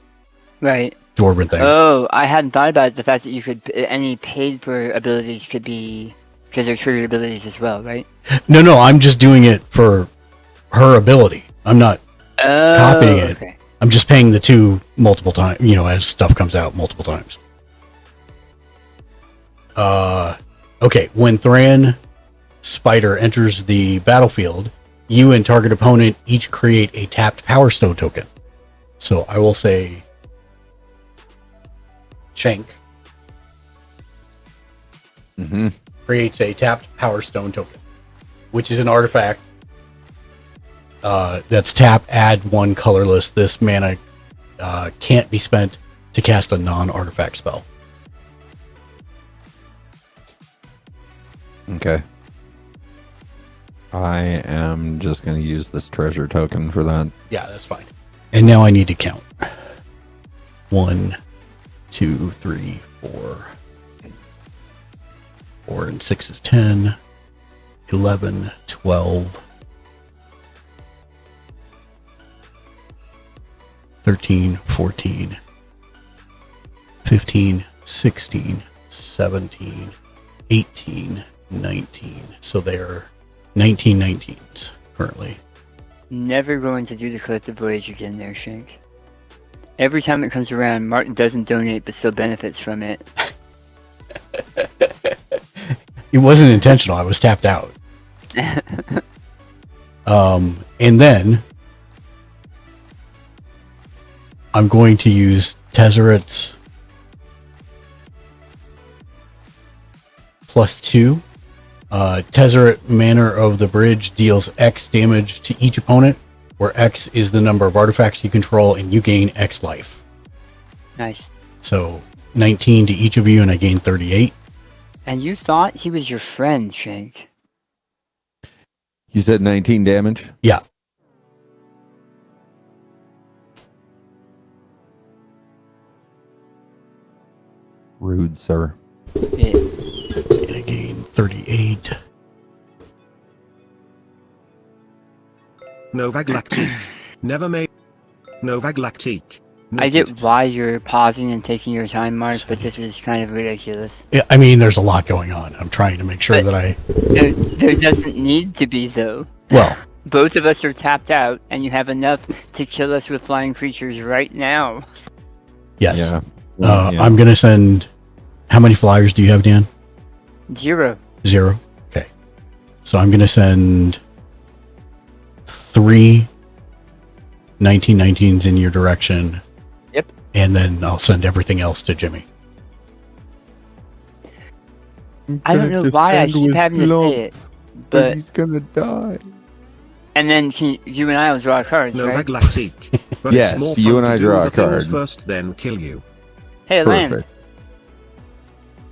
S5: Right.
S3: Dwarven thing.
S5: Oh, I hadn't thought about the fact that you could any paid for abilities could be because they're triggered abilities as well, right?
S3: No, I'm just doing it for her ability. I'm not copying it.
S5: Okay.
S3: I'm just paying the 2 multiple times, as stuff comes out multiple times. Okay, when Thran Spider enters the battlefield, you and target opponent each create a tapped Power Stone token. So I will say Shank creates a tapped Power Stone token, which is an artifact that's tap, add 1 colorless. This mana can't be spent to cast a non-artifact spell.
S6: Okay. I am just going to use this treasure token for that.
S3: Yeah, that's fine. And now I need to count. 1, 2, 3, 4. 4 and 6 is 10. 11, 12. 13, 14. 15, 16, 17, 18, 19. So they're 19 19s currently.
S5: Never going to do the collective voyage again there, Shank. Every time it comes around, Martin doesn't donate but still benefits from it.
S3: It wasn't intentional. I was tapped out. And then I'm going to use Tezzeret's +2. Tezzeret Manor of the Bridge deals X damage to each opponent, where X is the number of artifacts you control, and you gain X life.
S5: Nice.
S3: So 19 to each of you, and I gain 38.
S5: And you thought he was your friend, Shank.
S6: You said 19 damage?
S3: Yeah.
S6: Rude, sir.
S5: Yeah.
S3: And I gain 38.
S7: Novaglactique. Never made. Novaglactique.
S5: I get why you're pausing and taking your time, Mark, but this is kind of ridiculous.
S3: Yeah, I mean, there's a lot going on. I'm trying to make sure
S5: But
S3: that I...
S5: There doesn't need to be, though.
S3: Well,
S5: Both of us are tapped out, and you have enough to kill us with flying creatures right now.
S3: yes.
S6: Yeah. Yeah.
S3: I'm going to send... How many flyers do you have, Dan?
S5: 0.
S3: 0? Okay. So I'm going to send 3 1919s in your direction.
S5: Yep.
S3: And then I'll send everything else to Jimmy.
S5: I don't know why I keep having to say it, but
S6: he's gonna die.
S5: and then you and I will draw cards, right?
S7: Novaglactique. But
S6: Yes,
S7: it's more
S6: you
S7: fun
S6: and
S7: to
S6: I
S7: do
S6: draw
S7: the
S6: a
S7: things
S6: card.
S7: first, then kill you.
S5: Hey, land.
S6: Perfect.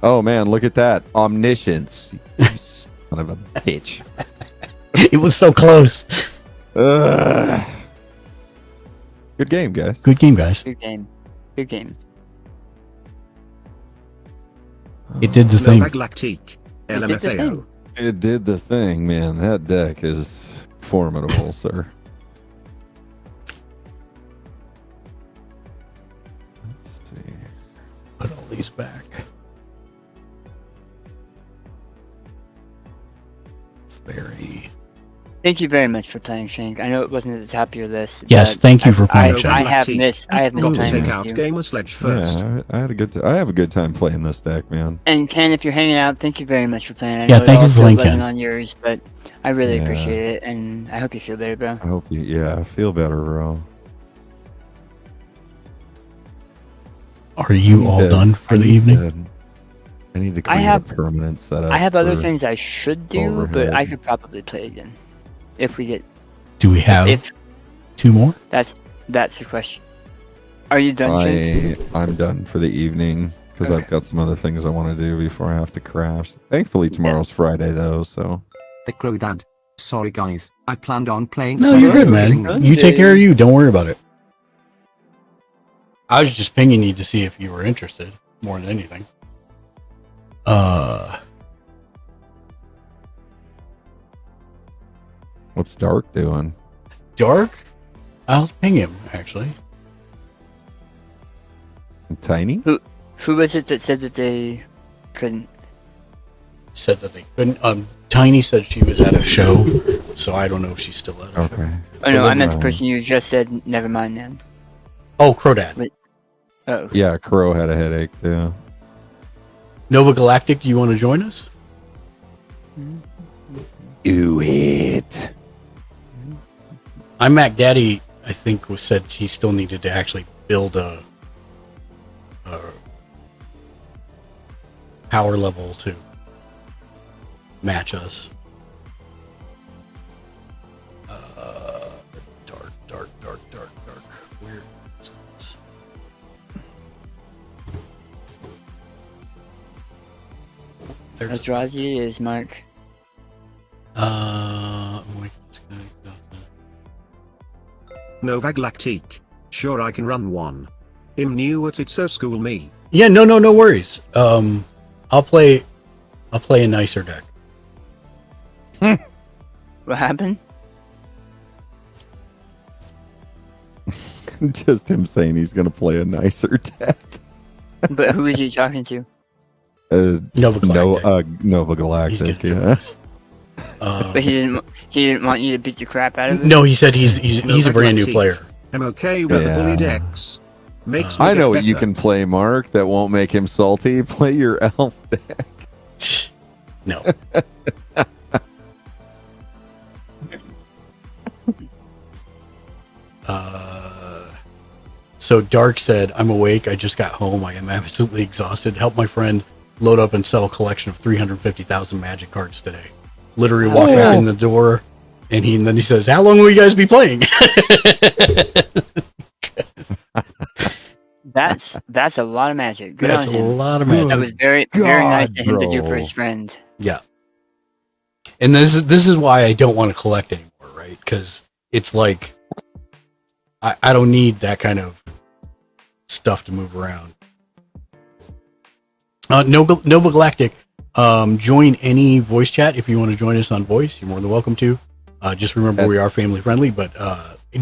S6: Oh man, look at that. Omniscience. You son of a bitch.
S3: It was so close.
S6: Ugh. Good game, guys.
S3: Good game, guys.
S5: Good game. Good game.
S3: It did the thing.
S7: Novaglactique.
S5: It did the
S7: LMFAO.
S5: thing.
S6: It did the thing, man. That deck is formidable, sir. Let's see.
S3: Put all these back. Very.
S5: Thank you very much for playing, Shank. I know it wasn't at the top of your list.
S3: Yes,
S5: but
S3: thank you for playing,
S5: I
S3: Shank.
S5: have missed
S7: Got to
S5: playing
S7: take
S5: with
S7: out
S5: you.
S7: Gamer Sledge first.
S6: Yeah, I had a good. I have a good time playing this deck, man.
S5: And Ken, if you're hanging out, thank you very much for playing. I
S3: Yeah,
S5: know
S3: thank
S5: it
S3: you for
S5: also
S3: playing,
S5: wasn't
S3: Ken.
S5: on yours, but I really
S6: Yeah.
S5: appreciate it, and I hope you feel better, bro.
S6: I hope you. Yeah, feel better, bro.
S3: Are you all done for the evening?
S6: I need to create a permanent setup.
S5: I have other
S6: for
S5: things I should do, but
S6: overhead.
S5: I could probably play again if we get.
S3: Do we have
S5: If
S3: 2 more?
S5: that's the question. Are you done, Shank?
S6: I'm done for the evening because I've got some other things I want to do before I have to crash. Thankfully, tomorrow's Friday though, so.
S10: The Crow Dad. Sorry guys, I planned on playing.
S3: No, you're good, man. You take care of you. Don't worry about it. I was just pinging you to see if you were interested more than anything.
S6: What's Dark doing?
S3: Dark? I'll ping him, actually.
S6: Tiny?
S5: Who was it that said that they couldn't?
S3: Said that they couldn't. Tiny said she was at a show, so I don't know if she's still at a show.
S5: Oh no, I meant the person you just said. Never mind then.
S3: Oh, Crodad.
S5: Oh.
S6: Yeah, Crow had a headache too.
S3: Nova Galactic, do you want to join us?
S6: Do it.
S3: I'm Mac Daddy, I think, said he still needed to actually build a power level to match us. Dark. Where is this?
S5: As Razi is Mark.
S7: Nova Galactique. Sure, I can run one. I'm new at it, so school me.
S3: Yeah, no worries. I'll play a nicer deck.
S5: What happened?
S6: Just him saying he's going to play a nicer deck.
S5: But who is he talking to?
S3: Nova Galactic.
S6: Nova Galactic, yeah.
S5: But he didn't want you to beat the crap out of him.
S3: No, he said he's a brand new player.
S7: I'm okay with the bully decks. Makes me
S6: I know
S7: get
S6: what you
S7: better.
S6: can play, Mark, that won't make him salty. Play your elf deck.
S3: No. So Dark said, I'm awake. I just got home. I am absolutely exhausted. Help my friend load up and sell a collection of 350,000 magic cards today. Literally walked back in the door, and then he says, how long will you guys be playing?
S5: That's a lot of magic. Good
S3: That's
S5: on
S3: a
S5: him.
S3: lot of magic.
S5: That was very nice of him to do for his friend.
S3: Yeah. And this is why I don't want to collect anymore, right? Because it's like I don't need that kind of stuff to move around. Nova Galactic, join any voice chat if you want to join us on voice. You're more than welcome to. Just remember we are family friendly, but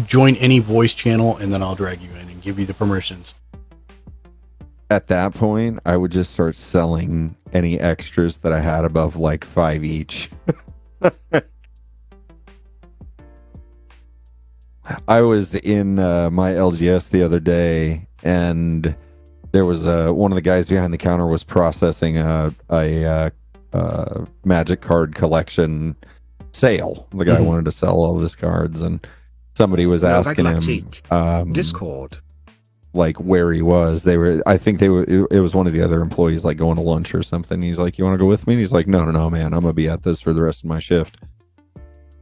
S3: join any voice channel and then I'll drag you in and give you the permissions.
S6: At that point, I would just start selling any extras that I had above like 5 each. I was in my LGS the other day, and there was one of the guys behind the counter was processing a magic card collection sale. The guy wanted to sell all of his cards, and somebody was asking him
S7: Discord,
S6: like where he was. I think it was one of the other employees, like going to lunch or something. He's like, you want to go with me? And he's like, no, man, I'm gonna be at this for the rest of my shift.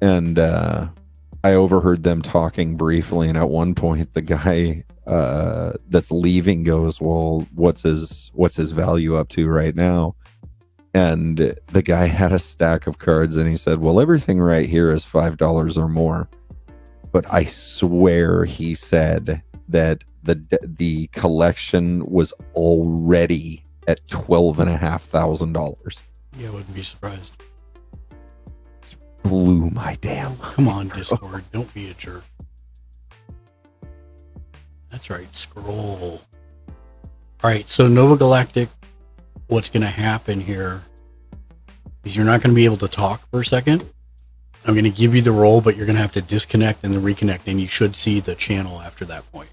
S6: And I overheard them talking briefly, and at one point the guy that's leaving goes, well, what's his value up to right now? And the guy had a stack of cards, and he said, well, everything right here is $5 or more. But I swear he said that the collection was already at $12,500.
S3: Yeah, I wouldn't be surprised.
S6: blew my damn.
S3: Come on, Discord. Don't be a jerk. That's right. Scroll. All right. So Nova Galactic, what's going to happen here is you're not going to be able to talk for a second. I'm going to give you the role, but you're going to have to disconnect and then reconnect, and you should see the channel after that point.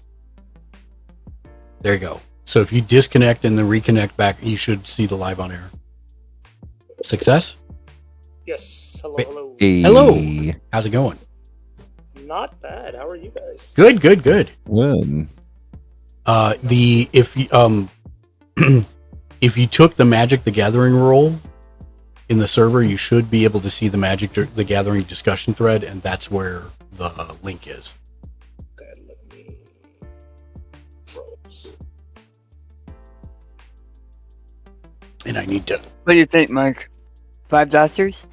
S3: There you go. So if you disconnect and then reconnect back, you should see the live on air. Success?
S11: Yes. Hello,
S3: Wait.
S11: hello.
S6: Hey.
S3: Hello. How's it going?
S11: Not bad. How are you guys?
S3: Good.
S6: Good.
S3: If you took the Magic the Gathering role in the server, you should be able to see the Magic the Gathering discussion thread, and that's where the link is.
S11: Okay, let me roles.
S3: And I need to.
S5: What do you think, Mark? 5 doctors?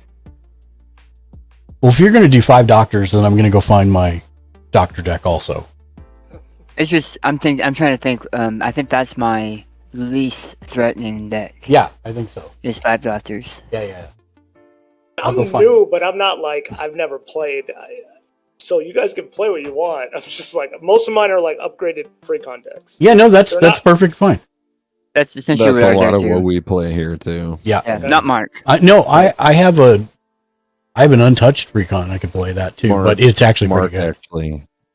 S3: Well, if you're going to do 5 doctors, then I'm going to go find my doctor deck also.
S5: It's just I'm trying to think. I think that's my least threatening deck.
S3: Yeah, I think so.
S5: Is 5 doctors.
S3: Yeah.
S11: I'm new, but I'm not like I've never played. So you guys can play what you want. I'm just like most of mine are like upgraded pre-con decks.
S3: Yeah, no, that's
S11: not-
S3: perfect. Fine.
S5: That's essentially
S6: That's
S5: what
S6: a lot of
S5: do.
S6: what we play here too.
S3: Yeah.
S5: Not Mark.
S3: I have an untouched recon. I could play that too, but it's actually pretty good.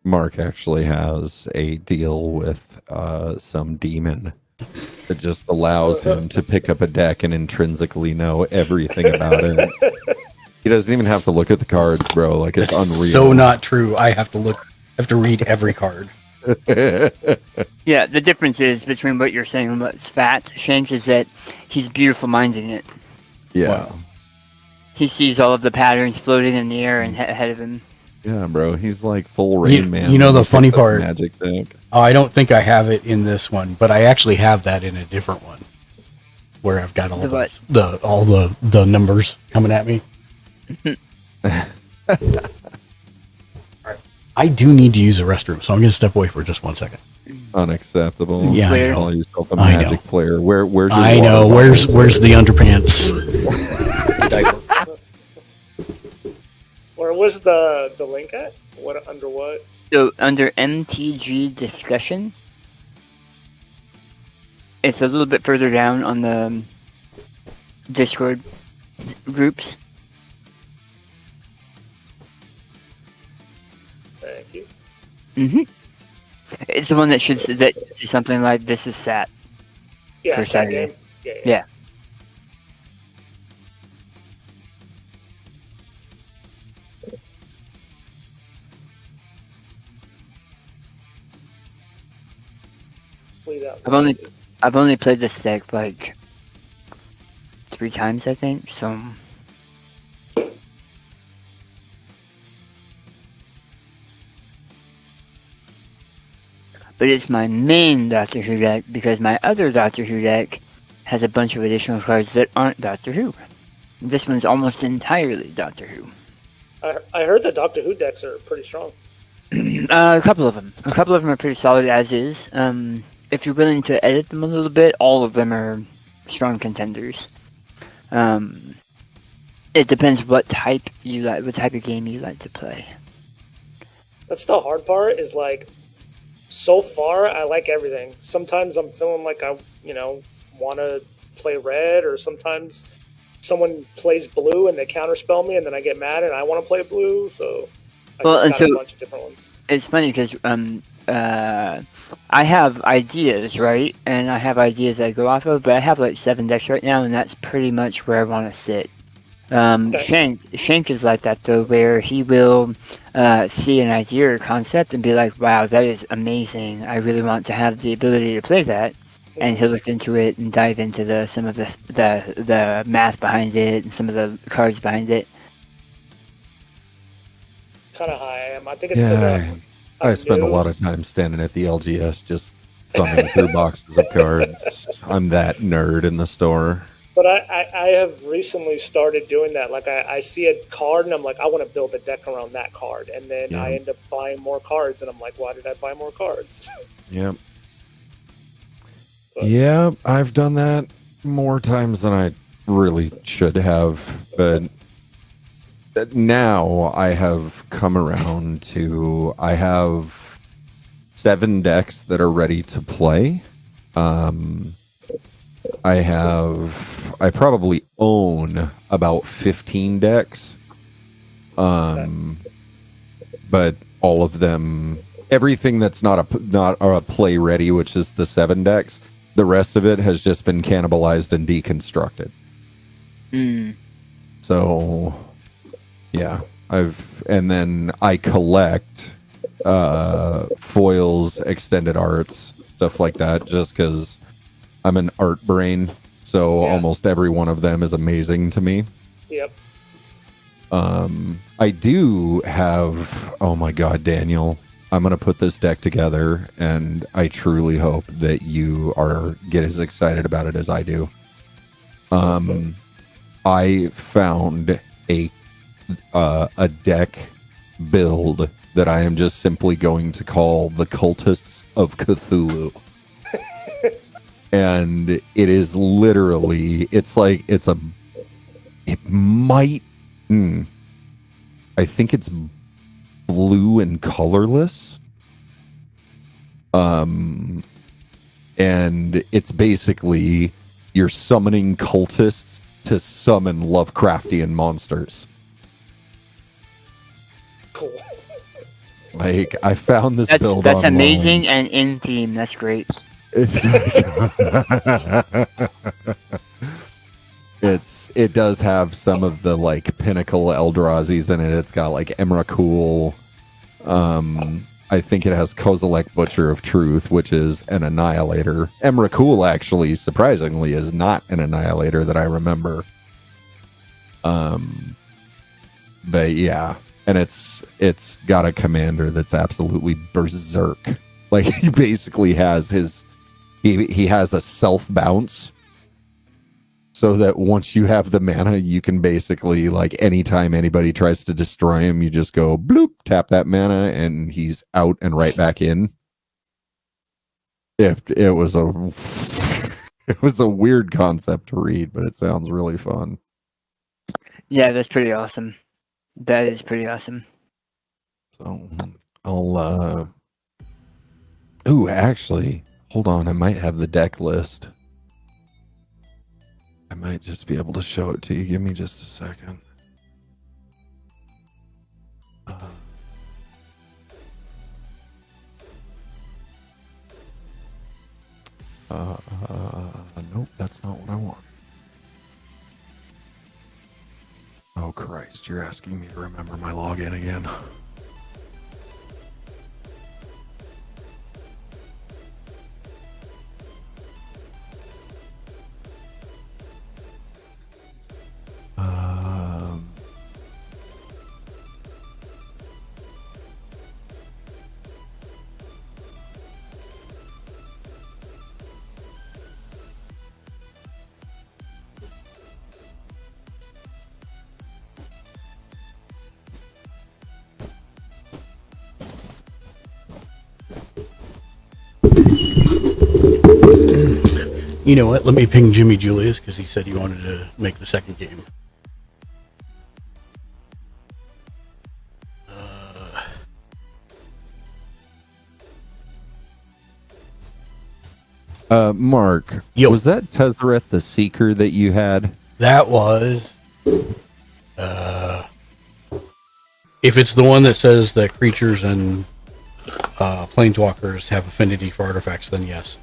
S6: Mark actually has a deal with some demon that just allows him to pick up a deck and intrinsically know everything about it. He doesn't even have to look at the cards, bro. Like it's unreal.
S3: So not true. I have to read every card.
S5: Yeah, the difference is between what you're saying and what's fat, Shank, is that he's beautiful minding it.
S6: Yeah.
S3: Wow.
S5: He sees all of the patterns floating in the air and ahead of him.
S6: Yeah, bro. He's like full Rain Man.
S3: You know the
S6: when he
S3: funny
S6: picks up
S3: part.
S6: Magic deck.
S3: Oh, I don't think I have it in this one, but I actually have that in a different one, where I've got all the numbers coming at me. I do need to use the restroom, so I'm going to step away for just 1 second.
S6: Unacceptable.
S3: Yeah, I know.
S6: Call yourself a
S3: I know.
S6: Magic player. Where's your
S3: I know.
S6: water
S3: Where's the underpants?
S11: Where was the link at? What under what?
S5: So under MTG discussion, it's a little bit further down on the Discord groups.
S11: Thank you.
S5: It's the one that should say something like "This is SAT."
S11: Yeah,
S5: for
S11: sat
S5: Saturday.
S11: game. Yeah.
S5: Yeah. I've only played this deck like 3 times, I think. So but it's my main Doctor Who deck because my other Doctor Who deck has a bunch of additional cards that aren't Doctor Who. This one's almost entirely Doctor Who.
S11: I heard the Doctor Who decks are pretty strong.
S5: A couple of them. A couple of them are pretty solid as is. If you're willing to edit them a little bit, all of them are strong contenders. It depends what type you like, what type of game you like to play.
S11: That's the hard part. Is like, so far I like everything. Sometimes I'm feeling like I, want to play red, or sometimes someone plays blue and they counterspell me, and then I get mad and I want to play blue. So I just got a bunch of different ones.
S5: It's funny because I have ideas, right? And I have ideas I go off of, but I have like 7 decks right now, and that's pretty much where I want to sit. Shank is like that though, where he will see an idea or concept and be like, wow, that is amazing. I really want to have the ability to play that. And he'll look into it and dive into some of the math behind it and some of the cards behind it.
S11: Kind of how I am. I think it's because
S6: I spend a lot of time standing at the LGS just thumbing through boxes of cards. I'm that nerd in the store.
S11: But I have recently started doing that. Like I see a card and I'm like, I want to build a deck around that card, and then I end up buying more cards, and I'm like, why did I buy more cards?
S6: Yep. Yeah, I've done that more times than I really should have, but now I have come around to I have 7 decks that are ready to play. I probably own about 15 decks. But all of them, everything that's not a play ready, which is the 7 decks, the rest of it has just been cannibalized and deconstructed. So yeah, and then I collect foils, extended arts, stuff like that, just because I'm an art brain. So almost every one of them is amazing to me.
S11: Yep.
S6: I do have, oh my god, Daniel, I'm going to put this deck together, and I truly hope that you get as excited about it as I do. I found a deck build that I am just simply going to call the Cultists of Cthulhu. And it is literally, it might, I think it's blue and colorless. And it's basically you're summoning cultists to summon Lovecraftian monsters.
S11: Cool.
S6: Like, I found this build
S5: That's
S6: online.
S5: amazing and in theme. That's great.
S6: It does have some of the like Pinnacle Eldrazi's in it. It's got like Emrakul. I think it has Kozilek, Butcher of Truth, which is an Annihilator. Emrakul actually, surprisingly, is not an Annihilator that I remember. But yeah, and it's got a commander that's absolutely berserk. Like, he basically has he has a self bounce, so that once you have the mana, you can basically, like, anytime anybody tries to destroy him, you just go bloop, tap that mana, and he's out and right back in. It was a weird concept to read, but it sounds really fun.
S5: Yeah, that's pretty awesome. That is pretty awesome.
S6: So I'll ooh, actually, hold on, I might have the deck list. I might just be able to show it to you. Give me just a second. Nope, that's not what I want. Oh Christ, you're asking me to remember my login again.
S3: You know what? Let me ping Jimmy Julius because he said he wanted to make the second game.
S6: Mark, was that Tezzeret the Seeker that you had?
S3: That was. If it's the one that says that creatures and planeswalkers have affinity for artifacts, then yes.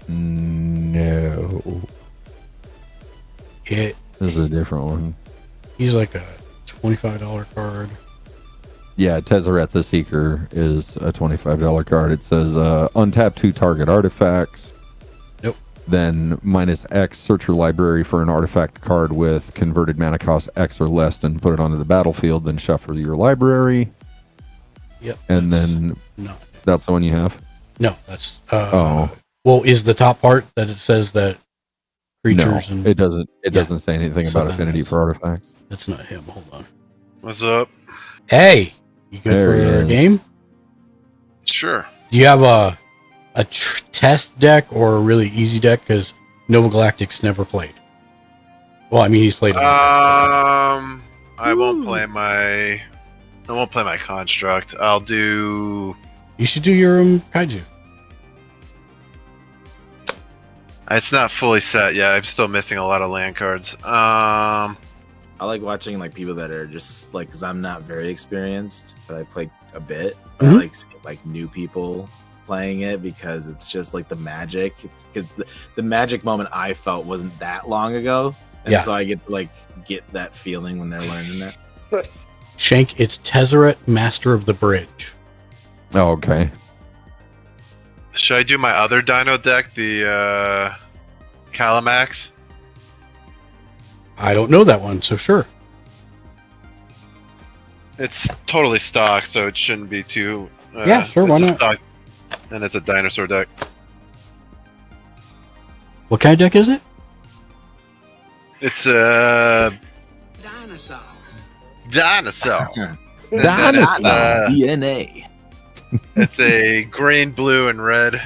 S6: No. This is a different one.
S3: He's like a $25 card.
S6: Yeah, Tezzeret the Seeker is a $25 card. It says untap 2 target artifacts.
S3: Nope.
S6: Then -X, search your library for an artifact card with converted mana cost X or less and put it onto the battlefield, then shuffle your library.
S3: Yep.
S6: And then that's the one you have?
S3: No, that's well, is the top part that it says that creatures and
S6: it doesn't say anything
S3: So
S6: about
S3: then
S6: affinity for artifacts.
S3: that's not him. Hold on.
S12: What's up?
S3: Hey, you good
S6: There he
S3: for a
S6: is.
S3: game?
S12: Sure.
S3: Do you have a test deck or a really easy deck? Because Nova Galactic's never played. Well, I mean, he's played.
S12: I won't play my construct. I'll do.
S3: You should do your kaiju.
S12: It's not fully set yet. I'm still missing a lot of land cards.
S13: I like watching like people that are just like, because I'm not very experienced, but I play a bit. But I like seeing like new people playing it because it's just like the magic. Because the magic moment I felt wasn't that long ago, and so I get to like get that feeling when they're learning it.
S3: Shank, it's Tezzeret, Master of the Bridge.
S6: Oh, okay.
S12: Should I do my other Dino deck, the Calamax?
S3: I don't know that one, so sure.
S12: It's totally stock, so it shouldn't be too.
S3: Yeah, sure. Why not?
S12: Stock, and it's a dinosaur deck.
S3: What kind of deck is it?
S12: It's a
S10: Dinosaur.
S12: Dinosaur.
S13: DNA.
S12: It's a green, blue, and red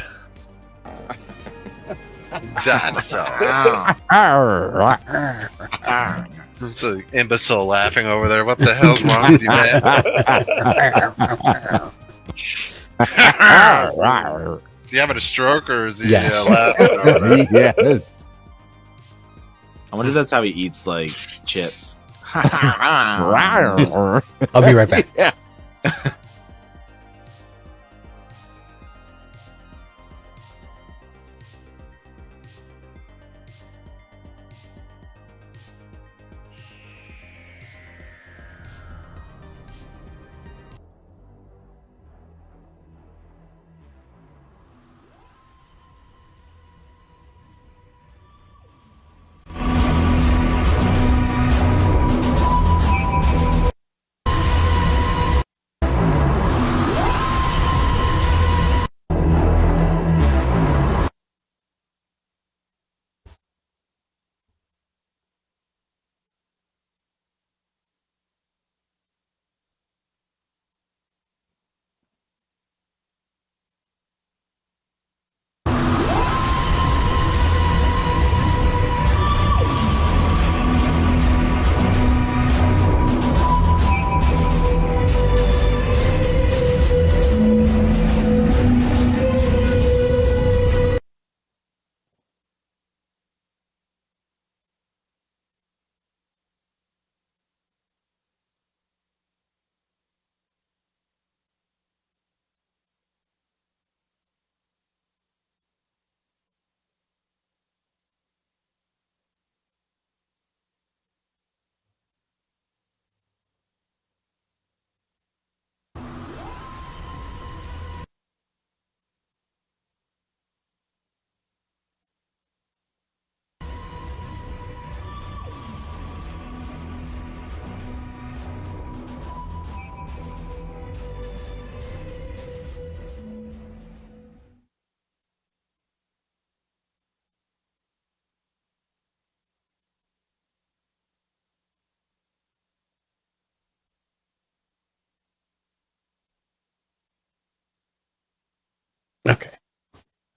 S12: dinosaur. It's an imbecile laughing over there. What the hell's wrong with you, man? Is he having a stroke or is he laughing?
S6: Yes.
S13: I wonder if that's how he eats like chips.
S3: I'll be right back.
S6: Yeah.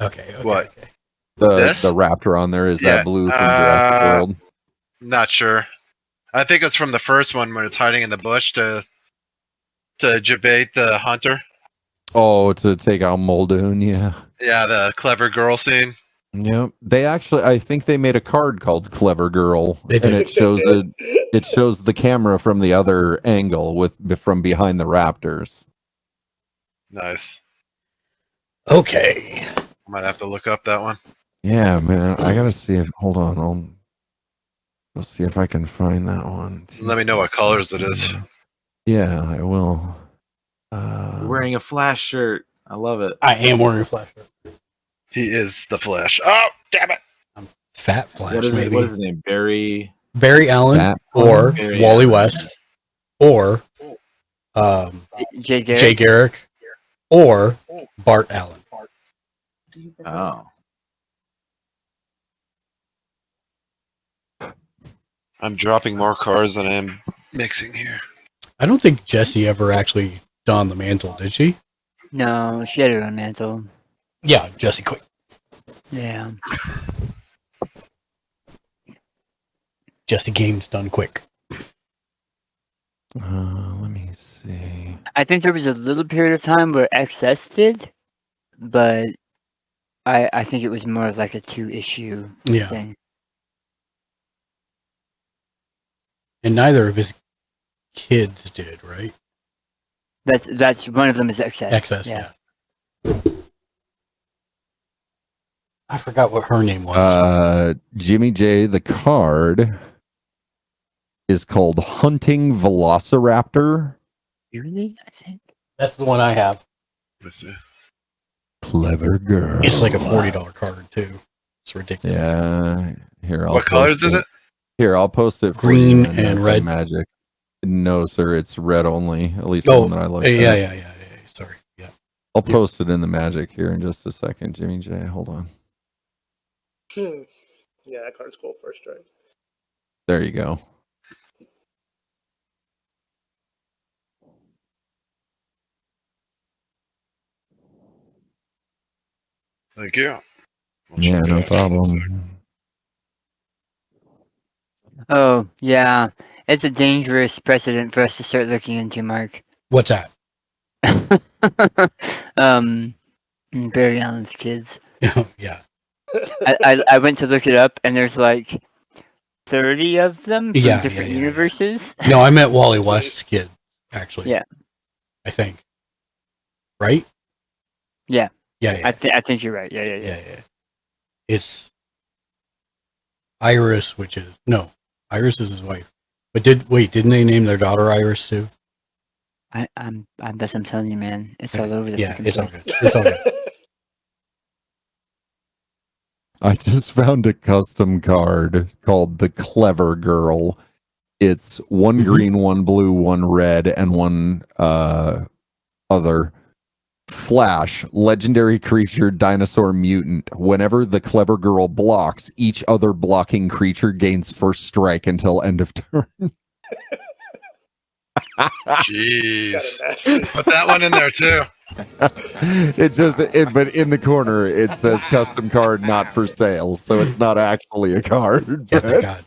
S3: Okay.
S12: What?
S3: Okay.
S6: The raptor on there is that blue from Jurassic World.
S12: Not sure. I think it's from the first one when it's hiding in the bush to debate the hunter.
S6: Oh, to take out Muldoon, yeah.
S12: Yeah, the clever girl scene.
S6: Yep. They actually, I think they made a card called Clever Girl, and it shows the camera from the other angle from behind the raptors.
S12: Nice.
S3: Okay.
S12: Might have to look up that one.
S6: Yeah, man. I gotta see if. Hold on. I'll see if I can find that one.
S12: Let me know what colors it is.
S6: Yeah, I will.
S13: You're wearing a Flash shirt. I love it.
S3: I am wearing a Flash shirt.
S12: He is the Flash. Oh, damn it!
S3: Fat Flash.
S13: What is
S3: maybe.
S13: What is his name? Barry
S3: Allen or
S13: Barry
S3: Wally
S13: Allen.
S3: West or
S5: Jay Garrick.
S3: Jay Garrick or Bart Allen.
S13: Oh.
S12: I'm dropping more cards than I am mixing here.
S3: I don't think Jessie ever actually donned the mantle, did she?
S5: No, she had her own mantle.
S3: Yeah, Jessie Quick.
S5: Yeah.
S3: Jessie Games done quick.
S6: Let me see.
S5: I think there was a little period of time where XS did, but I think it was more of like a 2-issue
S3: Yeah.
S5: thing.
S3: And neither of his kids did, right?
S5: That's one of them is XS.
S3: XS, yeah. I forgot what her name was.
S6: Jimmy J, the card is called Hunting Velociraptor.
S5: Really? I think
S3: That's the one I have.
S12: Let's see.
S6: Clever girl.
S3: It's like a $40 card too. It's ridiculous.
S6: Yeah. Here, I'll
S12: What colors
S6: post
S12: is it?
S6: Here, I'll post it. For
S3: Green
S6: you
S3: and red.
S6: Magic. No, sir, it's red only. At least
S3: Oh,
S6: the one that I looked
S3: yeah,
S6: at.
S3: yeah. Sorry. Yeah.
S6: I'll post it in the Magic here in just a second, Jimmy J. Hold on.
S11: Yeah, that card's cool. First strike.
S6: There you go.
S12: Thank you.
S6: Yeah, no problem.
S5: Oh, yeah. It's a dangerous precedent for us to start looking into, Mark.
S3: What's that?
S5: Barry Allen's kids.
S3: Yeah.
S5: I went to look it up, and there's like 30 of them from different universes.
S3: No, I meant Wally West's kid, actually.
S5: Yeah.
S3: I think. Right?
S5: Yeah.
S3: Yeah.
S5: I think you're right. Yeah.
S3: It's Iris, Iris is his wife. But didn't they name their daughter Iris too?
S5: I'm telling you, man. It's all over the freaking
S3: it's all
S5: place.
S3: good. It's all good.
S6: I just found a custom card called the Clever Girl. It's one green, one blue, one red, and one other. Flash, legendary creature, dinosaur mutant. Whenever the Clever Girl blocks, each other blocking creature gains first strike until end of turn.
S12: Jeez. Put that one in there too.
S6: But in the corner it says custom card not for sale, so it's not actually a card.
S3: Yeah, thank God.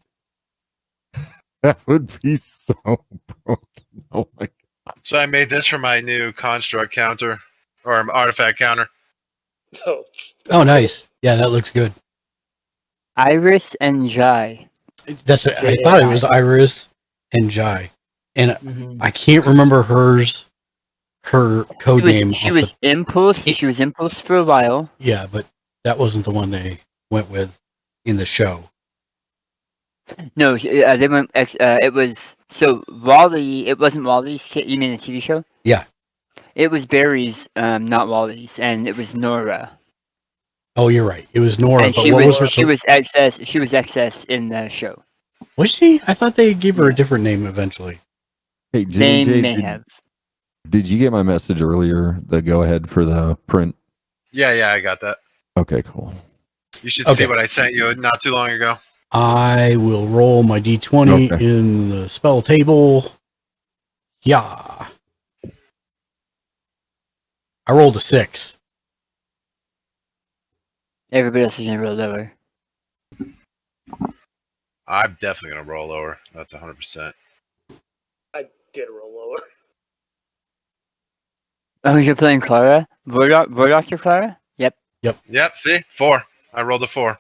S6: That would be so broken. Oh my God.
S12: So I made this for my new construct counter or artifact counter.
S3: Oh, nice. Yeah, that looks good.
S5: Iris and Jai.
S3: That's it. I thought it was Iris and Jai, and I can't remember her code name.
S5: She was Impulse. She was Impulse for a while.
S3: Yeah, but that wasn't the one they went with in the show.
S5: No, they went. It was Wally. It wasn't Wally's kid. You mean the TV show?
S3: Yeah.
S5: It was Barry's, not Wally's, and it was Nora.
S3: Oh, you're right. It was Nora.
S5: And
S3: but
S5: she
S3: what
S5: was
S3: her
S5: she was XS. She was XS in the show.
S3: Was she? I thought they gave her a different name eventually.
S6: Hey, Jimmy
S5: They
S6: J,
S5: may have.
S6: Did you get my message earlier? The go ahead for the print.
S12: Yeah, I got that.
S6: Okay, cool.
S12: You should see what I sent you not too long ago.
S3: I will roll my d20 in the spell table. Yeah. I rolled a 6.
S5: Everybody else is gonna roll lower.
S12: I'm definitely going to roll lower. That's 100%.
S11: I did roll lower.
S5: Oh, you're playing Clara? Dr. Clara? Yep.
S12: Yep, see? 4. I rolled a 4.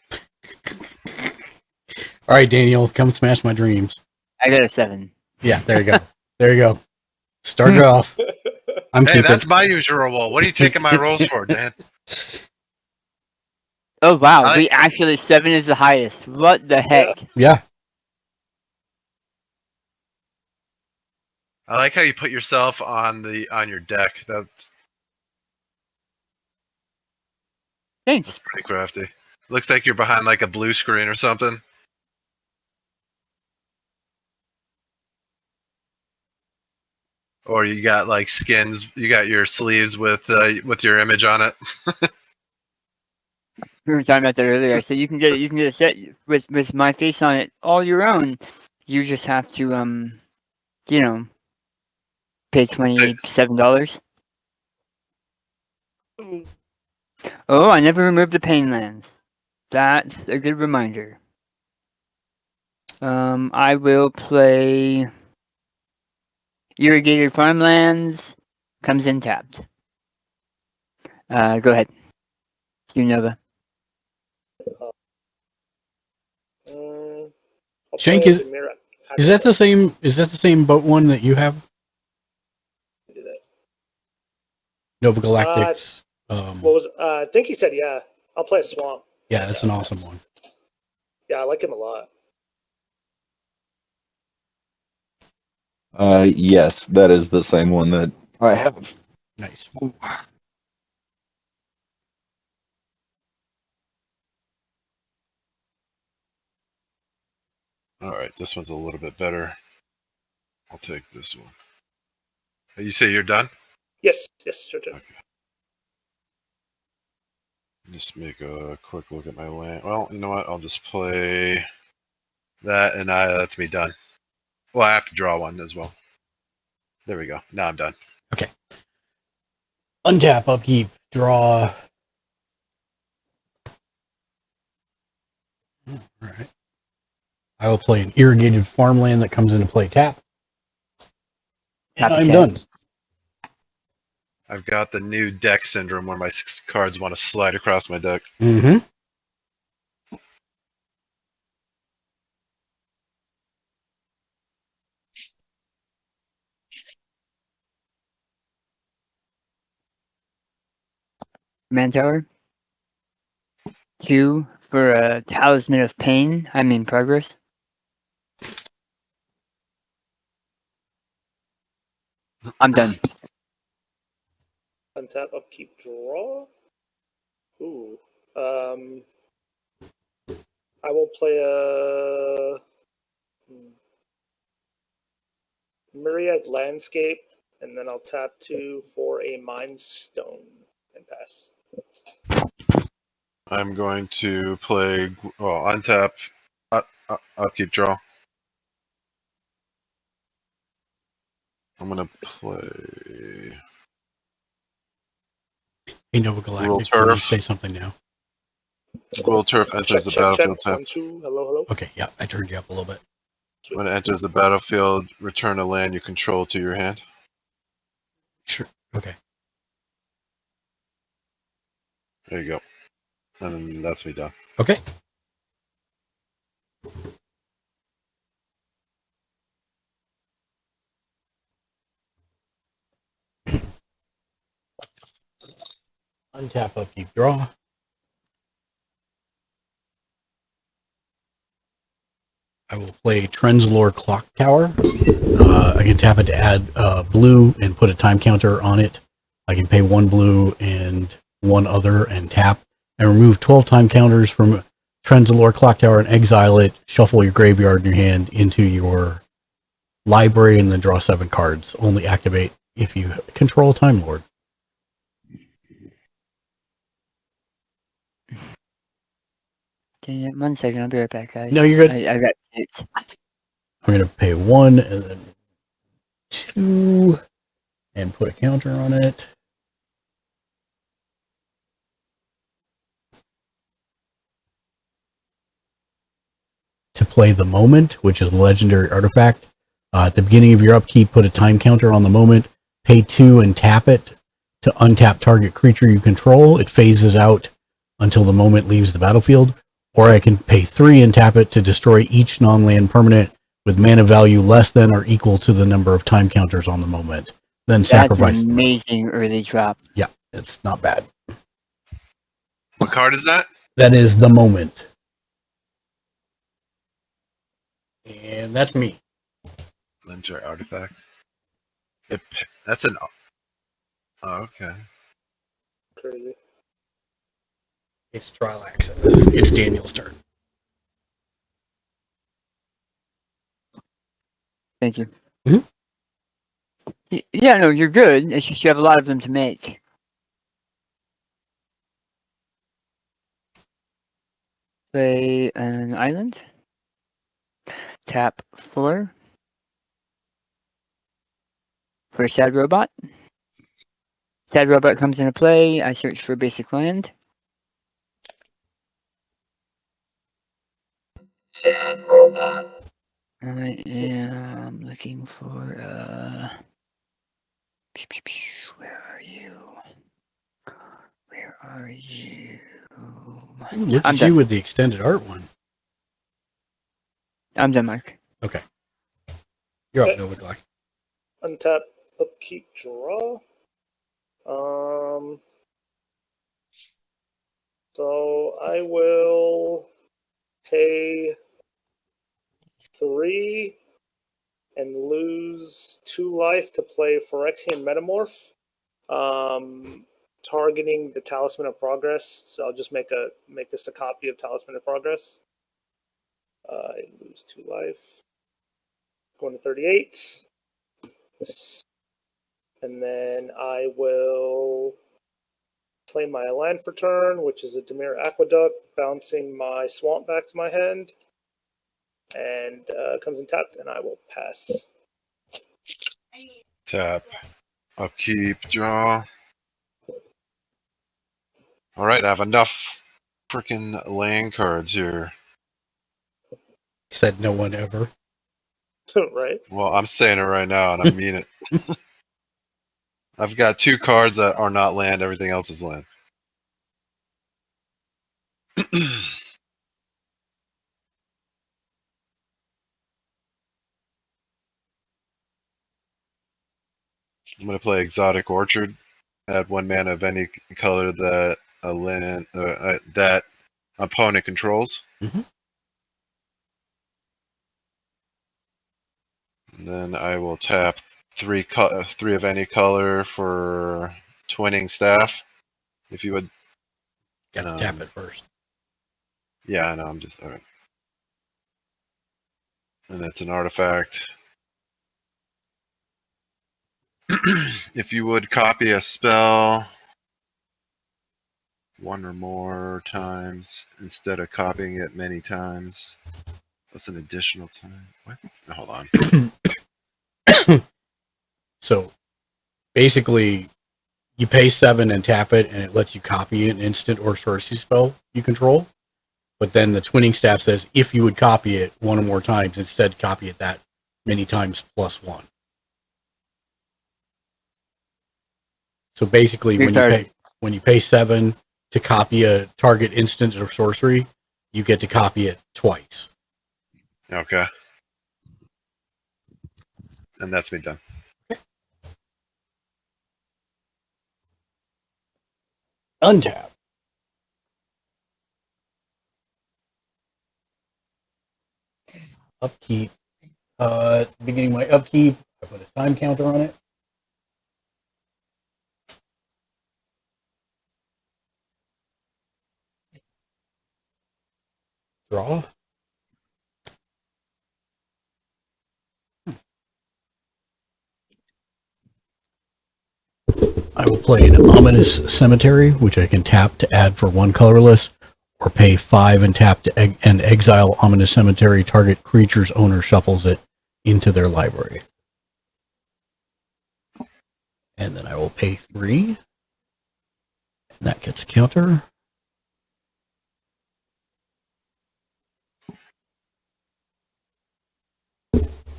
S3: All right, Daniel, come smash my dreams.
S5: I got a 7.
S3: Yeah, there you go. There you go. Start it off.
S12: Hey, that's my usual roll. What are you taking my rolls for, Dan?
S5: Oh wow, we actually 7 is the highest. What the heck?
S3: Yeah.
S12: I like how you put yourself on your deck. That's
S5: Thanks.
S12: pretty crafty. Looks like you're behind like a blue screen or something. Or you got like skins. You got your sleeves with your image on it.
S5: We were talking about that earlier. I said you can get a set with my face on it all your own. You just have to pay $27. Oh, I never removed the Painlands. That's a good reminder. I will play Irrigated farmlands comes in tapped. Go ahead. Nova.
S11: I'll
S3: Shank,
S11: play
S3: is
S11: Chimera.
S3: is that the same? Is that the same boat one that you have?
S11: Do that.
S3: Nova Galactics.
S11: What was? I think he said yeah. I'll play a Swamp.
S3: Yeah, that's an awesome one.
S11: Yeah, I like him a lot.
S6: Yes, that is the same one that I have.
S3: Nice.
S12: All right, this one's a little bit better. I'll take this one. You say you're done?
S11: Yes, sure.
S12: Okay. Just make a quick look at my land. Well, you know what? I'll just play that, and that's me done. Well, I have to draw one as well. There we go. Now I'm done.
S3: Okay. Untap, upkeep, draw. All right. I will play an irrigated farmland that comes into play tap. And I'm done.
S12: I've got the new deck syndrome where my cards want to slide across my deck.
S3: Mm-hmm.
S5: Mantower. 2 for a Talisman of Pain. I'm in progress. I'm done.
S11: Untap, upkeep, draw. Ooh. I will play a Myriad Landscape, and then I'll tap 2 for a Mind Stone and pass.
S12: I'm going to play, well, untap, upkeep, draw. I'm going to play...
S3: Hey, Nova Galactic, can you say something now?
S12: Will Turf enters the battlefield
S11: check. 1,
S12: tapped.
S11: 2. Hello.
S3: Okay, yeah, I turned you up a little bit.
S12: When it enters the battlefield, return a land you control to your hand.
S3: Sure. Okay.
S12: There you go. And then that's me done.
S3: Okay. Untap, upkeep, draw. I will play Trenzalore Clock Tower. I can tap it to add blue and put a time counter on it. I can pay 1 blue and 1 other and tap and remove 12 time counters from Trenzalore Clock Tower and exile it. Shuffle your graveyard in your hand into your library and then draw 7 cards. Only activate if you control a Time Lord.
S5: Dang it, 1 second, I'll be right back, guys.
S3: No, you're good.
S5: I got it.
S3: I'm going to pay 1 and then 2 and put a counter on it. To play the moment, which is a legendary artifact. At the beginning of your upkeep, put a time counter on the moment. Pay 2 and tap it to untap target creature you control. It phases out until the moment leaves the battlefield. Or I can pay 3 and tap it to destroy each non-land permanent with mana value less than or equal to the number of time counters on the moment. Then sacrifice.
S5: That's an amazing early drop.
S3: Yeah, it's not bad.
S12: What card is that?
S3: That is the moment. And that's me.
S12: Legendary artifact. That's an... Oh, okay.
S11: Crazy.
S3: It's trial access. It's Daniel's turn.
S5: Thank you. Yeah, no, you're good. It's just you have a lot of them to make. Play an island. Tap 4. For a Sad Robot. Sad Robot comes into play. I search for basic land. Sad Robot. I am looking for where are you? Where are you?
S3: Look
S5: I'm
S3: at
S5: done.
S3: you with the extended art one.
S5: I'm done, Mark.
S3: Okay. You're up,
S11: Okay.
S3: Nova Glock.
S11: Untap, upkeep, draw. So I will pay 3 and lose 2 life to play Phyrexian Metamorph, targeting the Talisman of Progress. So I'll just make this a copy of Talisman of Progress. I lose 2 life. Going to 38. And then I will play my land for turn, which is a Dimir Aqueduct, bouncing my Swamp back to my hand. And comes in tapped, and I will pass.
S12: Tap. Upkeep. Draw. Alright, I have enough freaking land cards here.
S3: Said no one ever.
S11: Right?
S12: Well, I'm saying it right now, and I mean it. I've got 2 cards that are not land. Everything else is land. I'm going to play Exotic Orchard. Add 1 mana of any color that a land that opponent controls.
S3: Mhm.
S12: And then I will tap 3 of any color for Twinning Staff. If you would.
S3: Got to tap it first.
S12: Yeah, I know. I'm just all right. And it's an artifact. If you would copy a spell 1 or more times instead of copying it many times, that's an additional time. What? No, hold on.
S3: So basically, you pay 7 and tap it, and it lets you copy an instant or sorcery spell you control. But then the Twinning Staff says if you would copy it 1 or more times, instead copy it that many times plus 1. So basically, when you pay 7 to copy a target instant or sorcery, you get to copy it twice.
S12: Okay. And that's me done.
S3: Untap. Upkeep. Beginning my upkeep, I put a time counter on it. Draw. I will play an Ominous Cemetery, which I can tap to add for 1 colorless, or pay 5 and tap to and exile Ominous Cemetery. Target creature's owner shuffles it into their library. And then I will pay 3. And that gets a counter.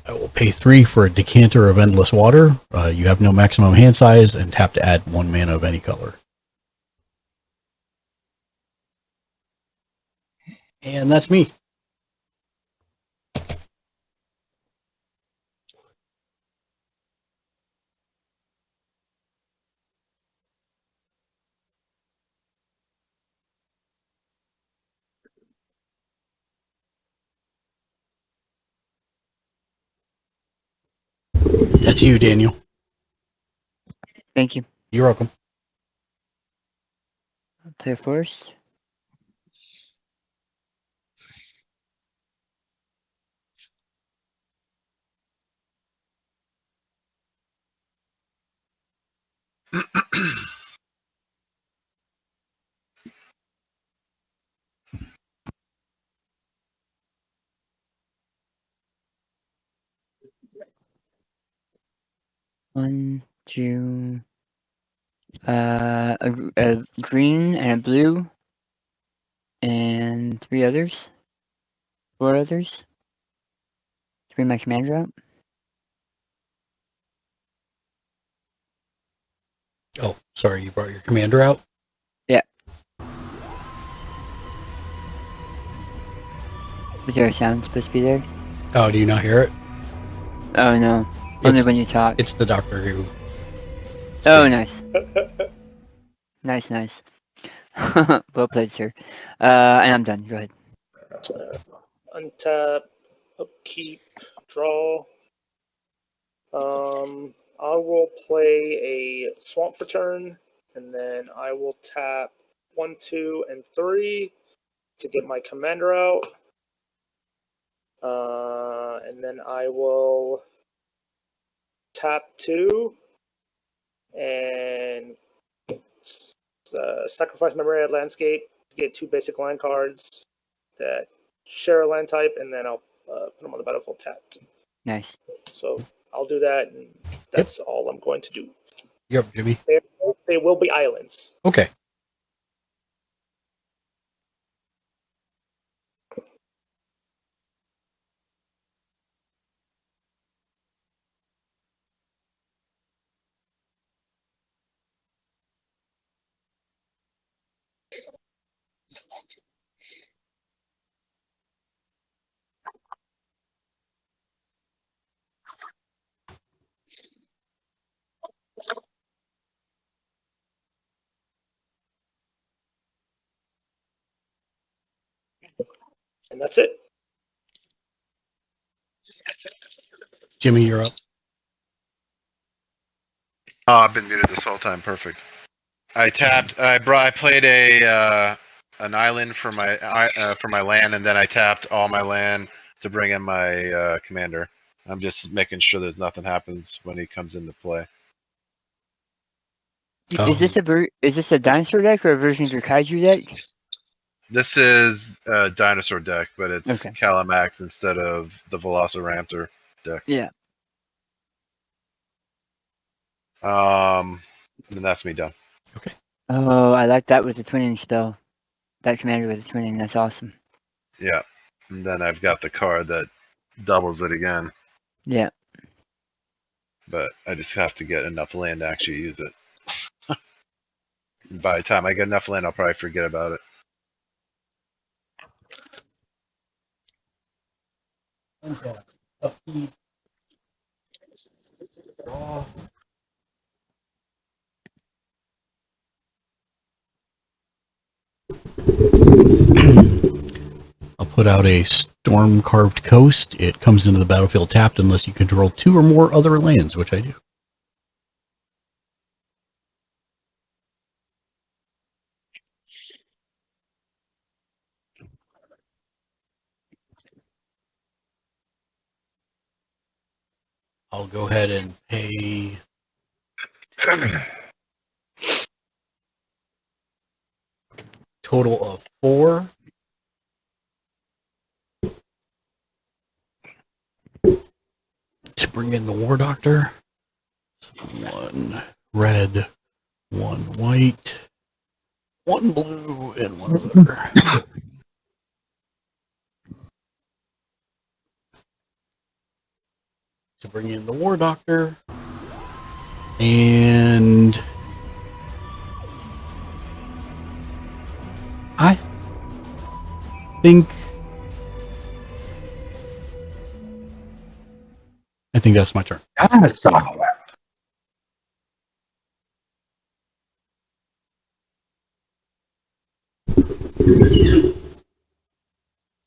S3: I will pay 3 for a Decanter of Endless Water. You have no maximum hand size, and tap to add 1 mana of any color. And that's me. That's you, Daniel.
S5: Thank you.
S3: You're welcome.
S5: Play first. One, two, a green and a blue, and 3 others. 4 others. bring my commander out?
S3: Oh, sorry, you brought your commander out?
S5: Yeah. Was there a sound supposed to be there?
S3: Oh, do you not hear it?
S5: Oh no. Only when you talk.
S3: It's the Doctor Who.
S5: Oh, nice. Nice. Well played, sir. And I'm done. Go ahead.
S11: Untap, upkeep, draw. I will play a swamp for turn, and then I will tap 1, 2, and 3 to get my commander out. And then I will tap 2 and sacrifice my Myriad Landscape to get 2 basic land cards that share a land type, and then I'll put them on the battlefield tapped.
S5: Nice.
S11: So I'll do that, and that's all I'm going to do.
S3: Yep, Jimmy.
S11: They will be islands.
S3: Okay.
S11: And that's it.
S3: Jimmy, you're up.
S12: Oh, I've been muted this whole time. Perfect. I played an island for my land, and then I tapped all my land to bring in my commander. I'm just making sure there's nothing happens when he comes into play.
S5: Is this a dinosaur deck or a version of your kaiju deck?
S12: This is a dinosaur deck, but it's
S5: Okay.
S12: Calamax instead of the Velociraptor deck.
S5: Yeah.
S12: And that's me done.
S3: Okay.
S5: Oh, I like that with the twinning spell. That commander with the twinning, that's awesome.
S12: Yeah. And then I've got the card that doubles it again.
S5: Yeah.
S12: But I just have to get enough land to actually use it. By the time I get enough land, I'll probably forget about it.
S3: Okay. Upkeep. Draw. I'll put out a Storm Carved Coast. It comes into the battlefield tapped unless you control 2 or more other lands, which I do. I'll go ahead and pay total of 4. To bring in the War Doctor. 1 red, 1 white, 1 blue, and 1 other. To bring in the War Doctor. And I think that's my turn.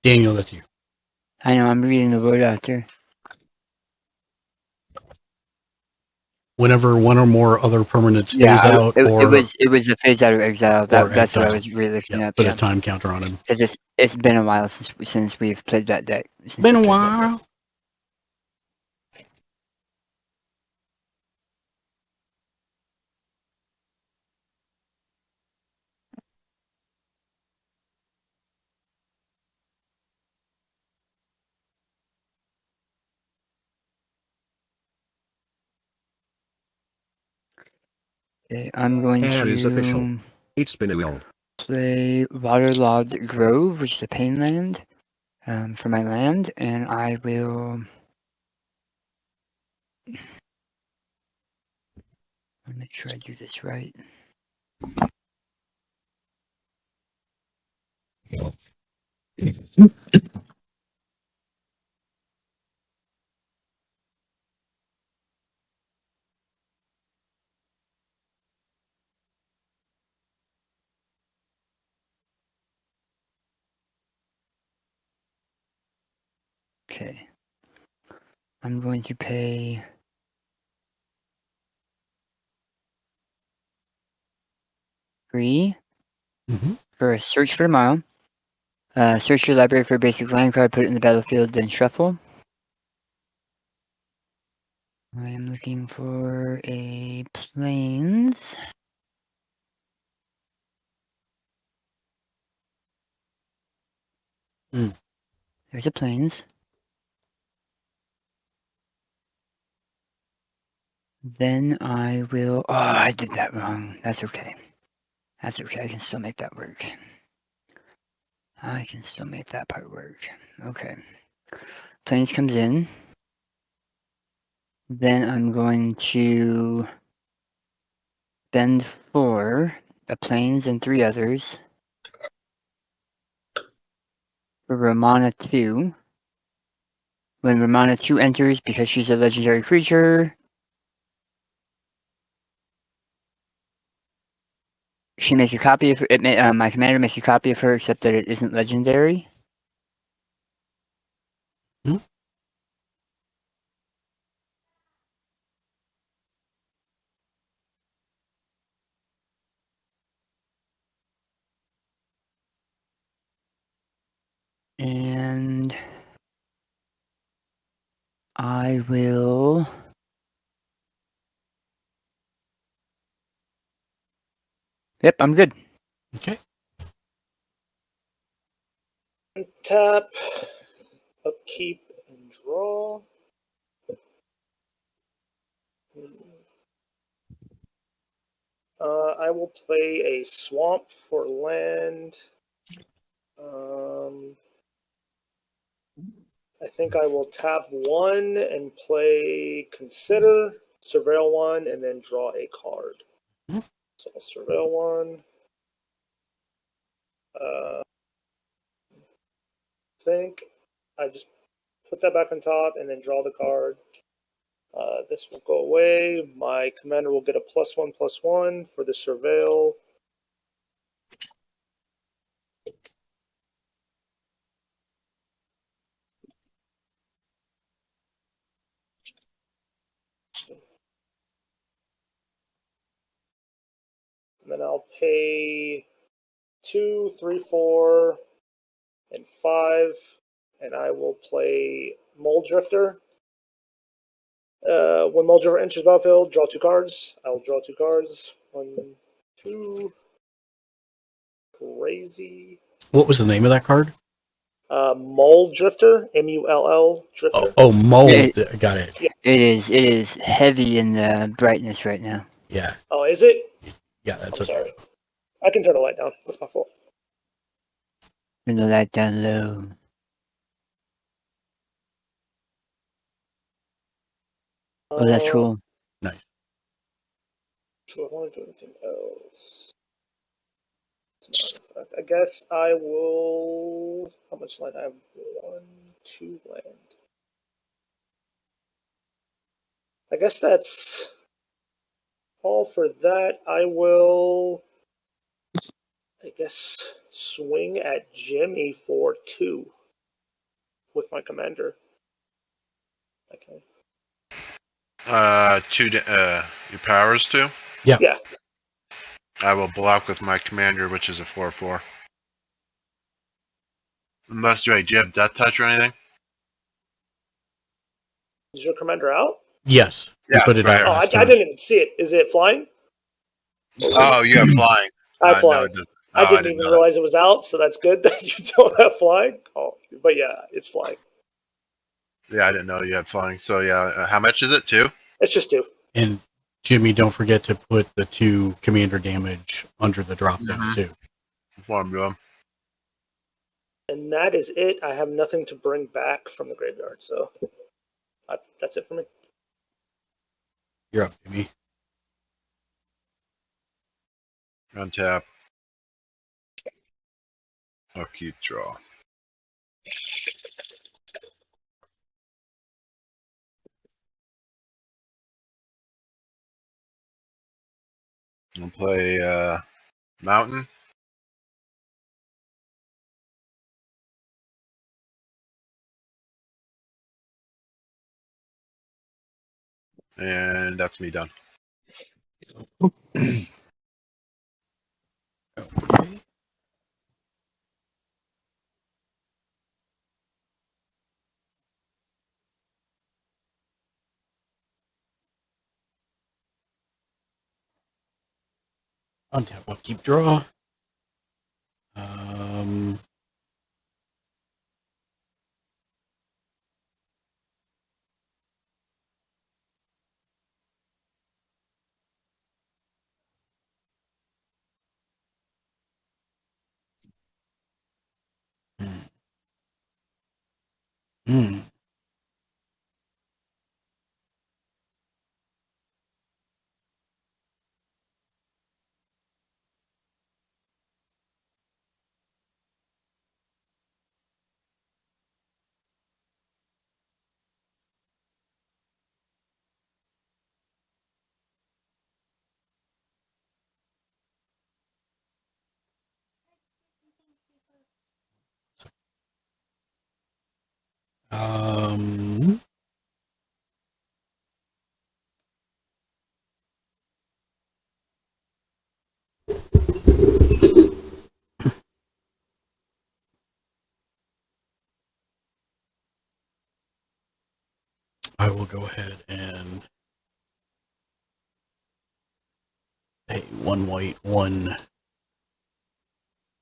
S3: Daniel, that's you.
S5: I know, I'm reading the word out there.
S3: Whenever 1 or more other permanents phase out,
S5: it
S3: or
S5: was a phase out of exile. That's what I was really looking up.
S3: Put a time counter on him.
S5: Because it's been a while since we've played that deck.
S3: Been a while.
S5: Okay, I'm going
S7: Air is official.
S5: to
S7: It's been a while.
S5: play Waterlogged Grove, which is a pain land, for my land, and I will Let me make sure I do this right. Okay. I'm going to pay 3 for a search for tomorrow. Search your library for a basic land card, put it in the battlefield, then shuffle. I am looking for a plains. There's a plains. Then I will. Oh, I did that wrong. That's okay. That's okay. I can still make that work. I can still make that part work. Okay. Plains comes in. Then I'm going to spend 4 a plains and 3 others for Ramana 2. When Ramana 2 enters, because she's a legendary creature, she makes a copy of her. My commander makes a copy of her, except that it isn't legendary. And I will. Yep, I'm good.
S3: Okay.
S11: Tap, upkeep, and draw. I will play a swamp for land. I think I will tap 1 and play consider, surveil 1, and then draw a card. So I'll surveil 1. I think I just put that back on top and then draw the card. This will go away. My commander will get a +1/+1 for the surveil. And then I'll pay 2, 3, 4, and 5, and I will play Mole Drifter. When Mole Drifter enters battlefield, draw 2 cards. I will draw 2 cards. 1, 2. Crazy.
S3: What was the name of that card?
S11: Mole Drifter, MULL Drifter.
S3: Oh, mold. Got it.
S11: Yeah.
S5: It is heavy in the brightness right now.
S3: Yeah.
S11: Oh, is it?
S3: Yeah, that's
S11: I'm sorry. I can turn the light down. That's my fault.
S5: Turn the light down low. Oh, that's cool.
S3: Nice.
S11: Do I want to do anything else? I guess I will. How much land I have? 1, 2 land. I guess that's all for that. I will, I guess, swing at Jimmy for 2 with my commander. Okay.
S12: 2. Your powers 2.
S3: Yeah.
S11: Yeah.
S12: I will block with my commander, which is a 4/4. Unless do you have death touch or anything?
S11: Is your commander out?
S3: Yes.
S12: Yeah,
S3: You put it out.
S11: Oh, I didn't even see it. Is it flying?
S12: Oh, you have flying.
S11: I have flying.
S12: No, it doesn't.
S11: I didn't even realize it was out, so that's good that you don't have flying. Oh, but yeah, it's flying.
S12: Yeah, I didn't know you had flying. So yeah, how much is it? 2?
S11: It's just 2.
S3: And Jimmy, don't forget to put the 2 commander damage under the drop down too.
S12: That's what I'm doing.
S11: And that is it. I have nothing to bring back from the graveyard, so that's it for me.
S3: You're up, Jimmy.
S12: Untap. Upkeep, draw. I'll play Mountain. And that's me done.
S3: Okay. Untap, upkeep, draw. Hmm. I will go ahead and pay 1 white, 1,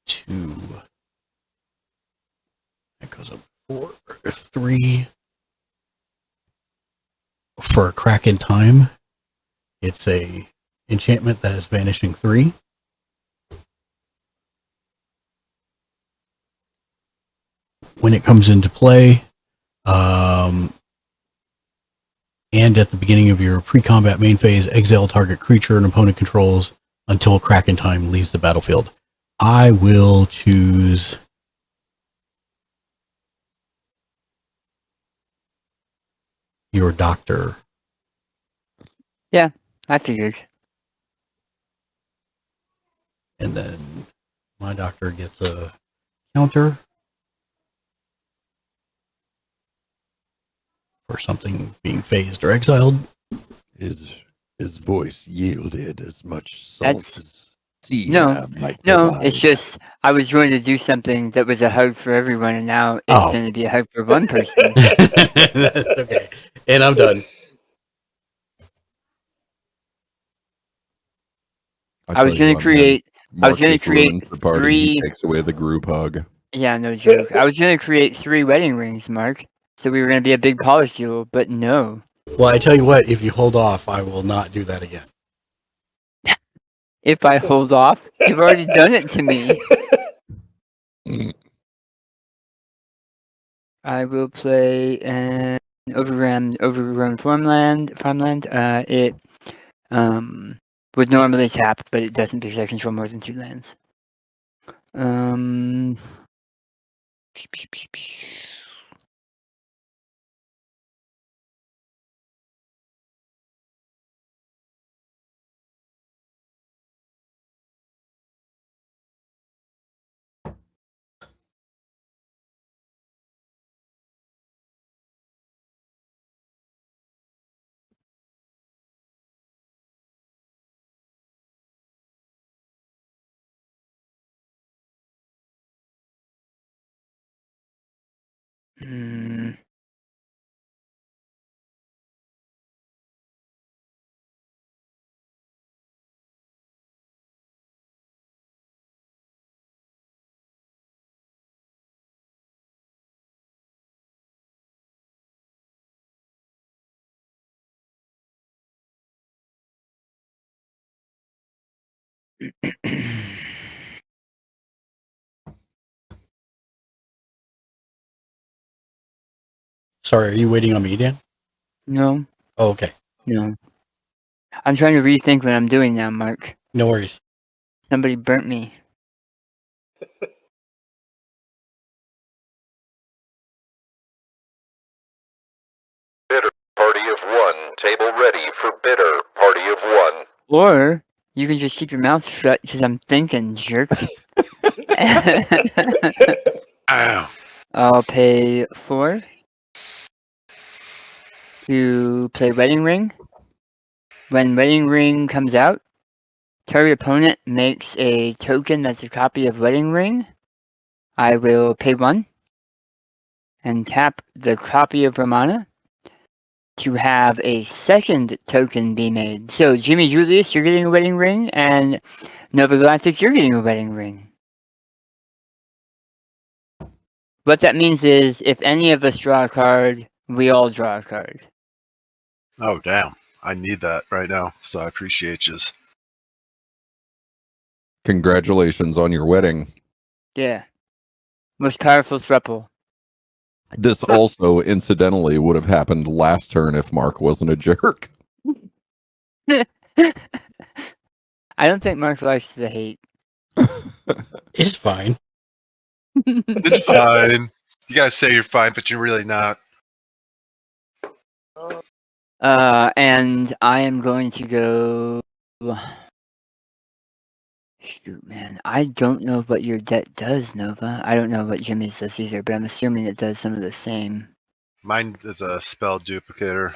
S3: 2. That goes up 4, 3. For a crack in time, it's a enchantment that is vanishing 3. When it comes into play, and at the beginning of your pre-combat main phase, exile target creature an opponent controls until Kraken time leaves the battlefield. I will choose your doctor.
S5: Yeah, I figured.
S3: And then my doctor gets a counter for something being phased or exiled.
S6: His voice yielded as much salt
S5: That's
S6: as sea
S5: no,
S6: might
S5: no.
S6: provide.
S5: It's just I was going to do something that was a hug for everyone, and now it's going to be a hug for one person.
S3: That's okay. And I'm done.
S5: I was going to create. I was going to
S6: Marcus
S5: create
S6: ruins the party.
S5: 3.
S6: He takes away the group hug.
S5: Yeah, no joke. I was going to create 3 wedding rings, Mark. So we were going to be a big polycule, but no.
S3: Well, I tell you what, if you hold off, I will not do that again.
S5: If I hold off, you've already done it to me. I will play an overgrown farmland. It would normally tap, but it doesn't because I control more than 2 lands.
S3: Sorry, are you waiting on me, Dan?
S5: No.
S3: Oh, okay.
S5: No. I'm trying to rethink what I'm doing now, Mark.
S3: No worries.
S5: Somebody burnt me.
S6: Bitter party of one. Table ready for bitter party of one.
S5: Or you can just keep your mouth shut because I'm thinking, jerk.
S12: Ow.
S5: I'll pay 4 to play Wedding Ring. When Wedding Ring comes out, target opponent makes a token that's a copy of Wedding Ring. I will pay 1 and tap the copy of Romana to have a second token be made. So, Jimmy Julius, you're getting a Wedding Ring, and Nova Galactic, you're getting a Wedding Ring. What that means is, if any of us draw a card, we all draw a card.
S12: Oh, damn. I need that right now, so I appreciate you.
S6: Congratulations on your wedding.
S5: Yeah. Most powerful thruple.
S6: This also, incidentally, would have happened last turn if Mark wasn't a jerk.
S5: I don't think Mark likes the hate.
S3: It's fine.
S12: It's fine. You guys say you're fine, but you're really not.
S5: And I am going to go. Shoot, man. I don't know what your deck does, Nova. I don't know what Jimmy's does either, but I'm assuming it does some of the same.
S12: Mine is a spell duplicator.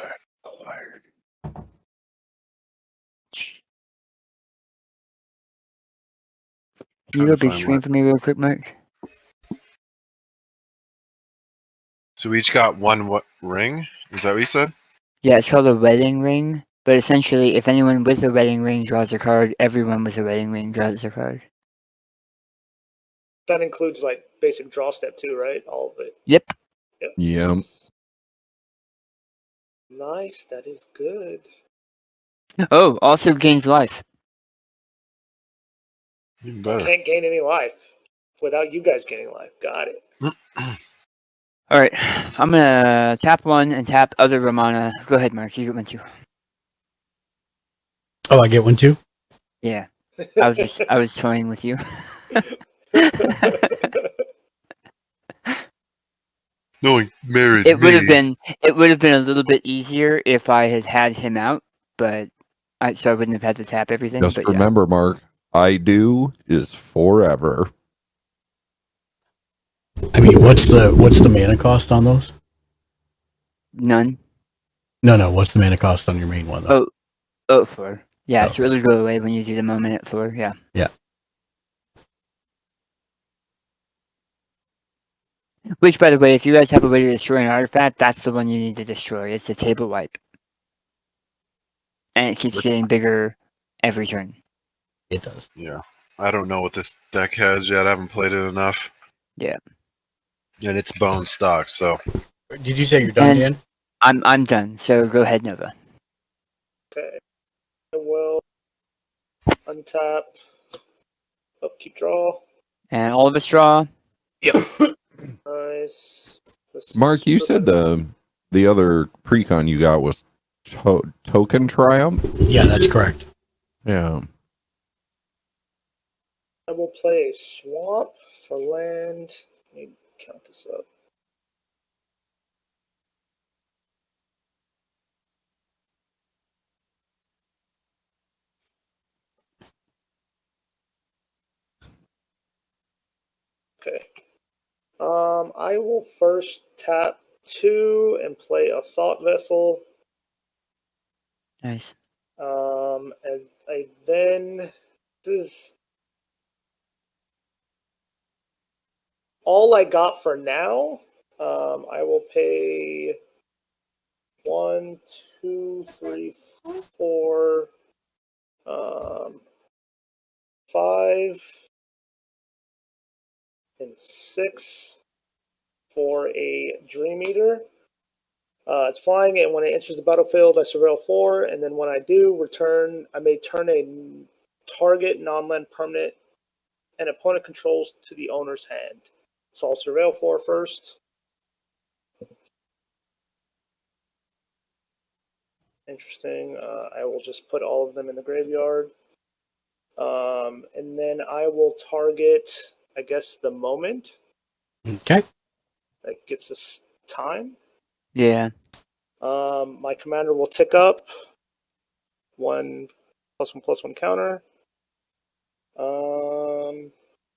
S5: Can you go big screen for me real quick, Mark?
S12: So we each got one ring? Is that what you said?
S5: Yeah, it's called a wedding ring. But essentially, if anyone with a wedding ring draws a card, everyone with a wedding ring draws a card.
S11: That includes like basic draw step too, right? All of it.
S5: Yep.
S6: Yeah.
S11: Nice. That is good.
S5: Oh, also gains life.
S12: Even
S11: I
S12: better.
S11: can't gain any life without you guys gaining life. Got it.
S5: Alright, I'm gonna tap 1 and tap other Romana. Go ahead, Mark. You get 1 too.
S3: Oh, I get one too?
S5: Yeah. I was toying with you.
S12: No, married
S5: It would have
S12: me.
S5: been a little bit easier if I had him out, but so I wouldn't have had to tap everything.
S6: Just
S5: but
S6: remember, Mark, I do is forever.
S3: I mean, what's the mana cost on those?
S5: None.
S3: No. What's the mana cost on your main one though?
S5: Oh, 4. Yeah,
S3: Oh,
S5: so it'll go away when you do the moment at 4. Yeah.
S3: Yeah.
S5: Which, by the way, if you guys have a way to destroy an artifact, that's the one you need to destroy. It's a table wipe, and it keeps getting bigger every turn.
S3: It does.
S12: Yeah. I don't know what this deck has yet. I haven't played it enough.
S5: Yeah.
S12: And it's bone stock, so.
S3: Did you say you're done, Dan?
S5: I'm done. So go ahead, Nova.
S11: Okay. I will untap. Upkeep draw.
S5: And all of us draw.
S11: Yep. Nice.
S6: Mark, you said the other precon you got was token triumph?
S3: Yeah, that's correct.
S6: Yeah.
S11: I will play a swamp for land. Let me count this up. Okay. I will first tap 2 and play a thought vessel.
S5: Nice.
S11: And I then this is all I got for now. I will pay 1, 2, 3, 4, 5, and 6 for a Dream Eater. It's flying, and when it enters the battlefield, I surveil 4, and then when I do return, I may turn a target non-land permanent and opponent controls to the owner's hand. So I'll surveil 4 first. Interesting. I will just put all of them in the graveyard. And then I will target, I guess, the moment.
S3: Okay.
S11: That gets us time.
S5: Yeah.
S11: My commander will tick up 1+1/+1 counter.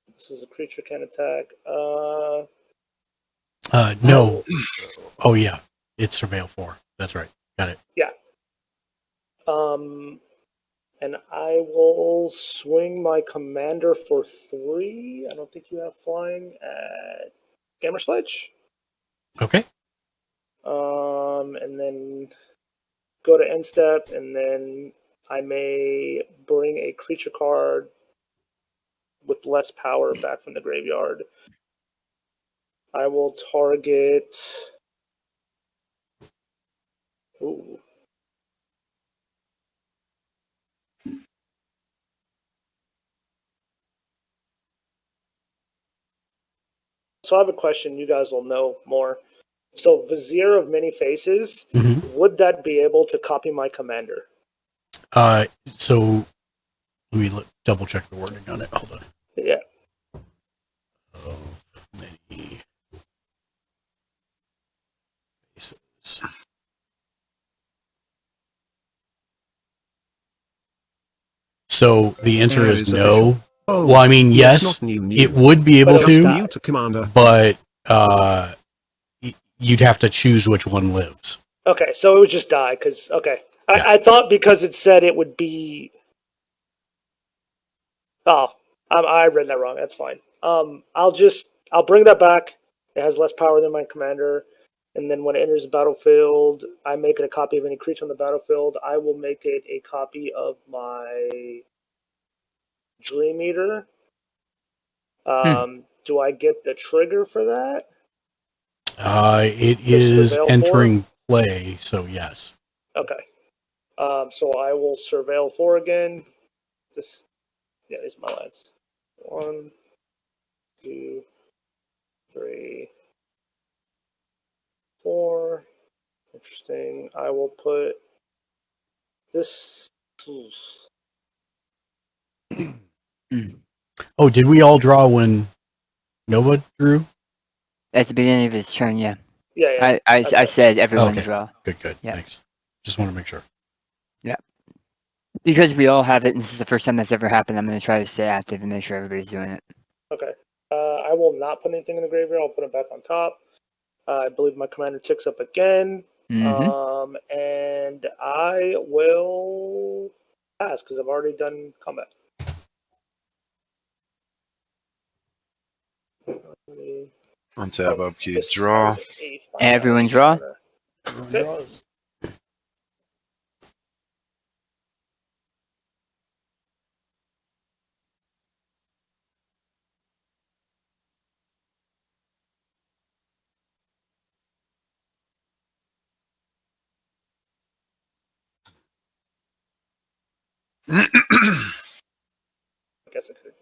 S11: This is a creature can attack.
S3: No. Oh yeah, it's Surveil 4. That's right. Got it.
S11: Yeah. And I will swing my commander for 3. I don't think you have flying at Gamer Sledge.
S3: Okay.
S11: And then go to end step, and then I may bring a creature card with less power back from the graveyard. I will target. Ooh. So I have a question. You guys will know more. So Vizier of Many Faces, would that be able to copy my commander?
S3: So let me double check the wording on it. Hold on.
S11: Yeah.
S3: Of many faces. So the answer
S7: Air
S3: is
S7: is
S3: no.
S7: official. Oh,
S3: Well, I mean,
S7: it's
S3: yes,
S7: not new.
S3: it would be able
S7: Just
S3: to,
S7: mute Commander.
S3: but you'd have to choose which one lives.
S11: Okay, so it would just die because I thought because it said it would be. Oh, I read that wrong. That's fine. I'll bring that back. It has less power than my commander, and then when it enters the battlefield, I make it a copy of any creature on the battlefield. I will make it a copy of my Dream Eater. Do I get the trigger for that?
S3: It is entering play, so yes.
S11: Okay. So I will surveil 4 again. These are my lines. 1, 2, 3, 4. Interesting. I will put this.
S3: Oh, did we all draw when Nova drew?
S5: At the beginning of his turn, yeah.
S11: Yeah.
S5: I said everyone
S3: Okay.
S5: draw.
S3: Good.
S5: Yeah.
S3: Thanks. Just want to make sure.
S5: Yeah. Because we all have it, and this is the first time that's ever happened, I'm going to try to stay active and make sure everybody's doing it.
S11: Okay. I will not put anything in the graveyard. I'll put it back on top. I believe my commander ticks up again. And I will pass because I've already done combat.
S12: Untap, upkeep, draw.
S5: Everyone draw?
S3: Everyone draws.
S11: I guess I could.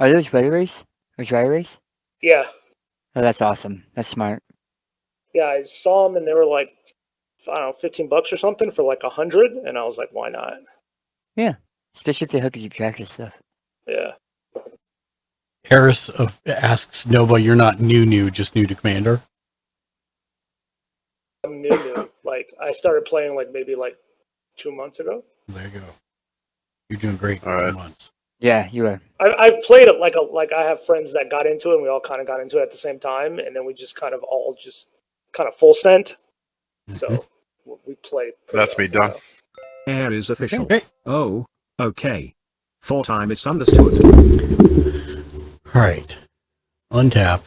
S5: Are those red erase? Or dry erase?
S11: Yeah.
S5: Oh, that's awesome. That's smart.
S11: Yeah, I saw them and they were like, I don't know, $15 or something for like 100, and I was like, why not?
S5: Yeah. Especially if they help you keep track of stuff.
S11: Yeah.
S3: Harris asks Nova, you're not new, just new to Commander?
S11: I'm new. Like, I started playing maybe 2 months ago.
S3: There you go. You're doing great.
S12: All right.
S3: 2 months.
S5: Yeah, you are.
S11: I've played it like I have friends that got into it, and we all kind of got into it at the same time, and then we just kind of all just kind of full sent. So we play.
S12: That's me done.
S7: Air is official.
S3: Okay.
S7: Oh, okay. 4 time is understood.
S3: All right. Untap.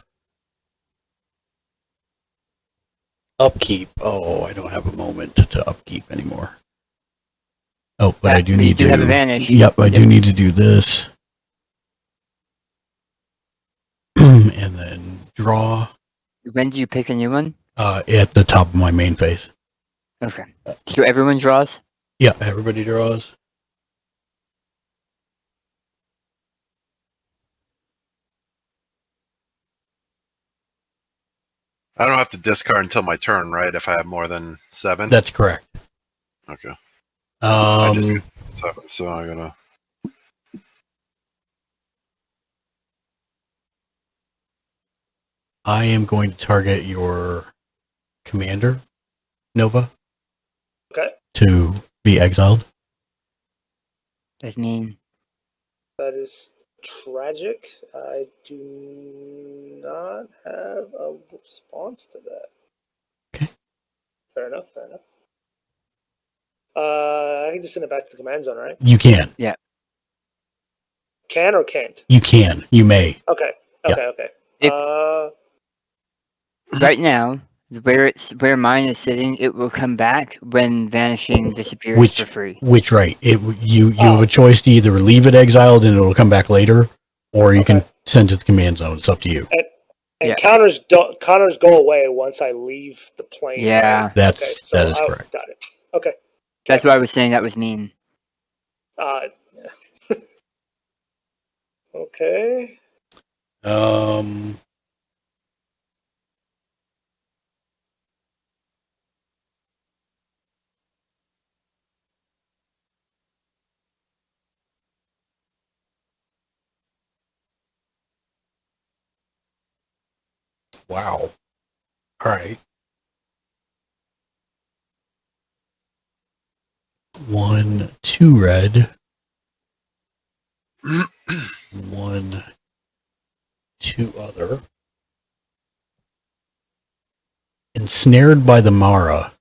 S3: Upkeep. Oh, I don't have a moment to upkeep anymore. Oh, but I do need to.
S5: You have advantage.
S3: Yep, I do need to do this. And then draw.
S5: When do you pick a new one?
S3: At the top of my main phase.
S5: Okay. So everyone draws?
S3: Yeah, everybody draws.
S12: I don't have to discard until my turn, right? If I have more than 7.
S3: That's correct.
S12: Okay. I just
S3: Um,
S12: got 7, so I'm gonna.
S3: I am going to target your commander, Nova,
S11: Okay.
S3: to be exiled.
S5: That's mean.
S11: That is tragic. I do not have a response to that.
S3: Okay.
S11: Fair enough. Fair enough. I can just send it back to the command zone, right?
S3: You can.
S5: Yeah.
S11: Can or can't?
S3: You can. You may.
S11: Okay.
S3: Yeah.
S11: Okay. Okay.
S5: If- Right now, where mine is sitting, it will come back when vanishing disappears for free.
S3: Which right? You have a choice to either leave it exiled and it'll come back later, or you can send it to the command zone. It's up to you.
S11: And counters go away once I leave the plane.
S5: Yeah.
S11: right?
S3: That is
S11: I
S3: correct.
S11: got it. Okay.
S5: That's why I was saying that was mean.
S11: Yeah. Okay.
S3: Wow. All right. 1, 2 red. 1, 2 other. Ensnared by the Mara.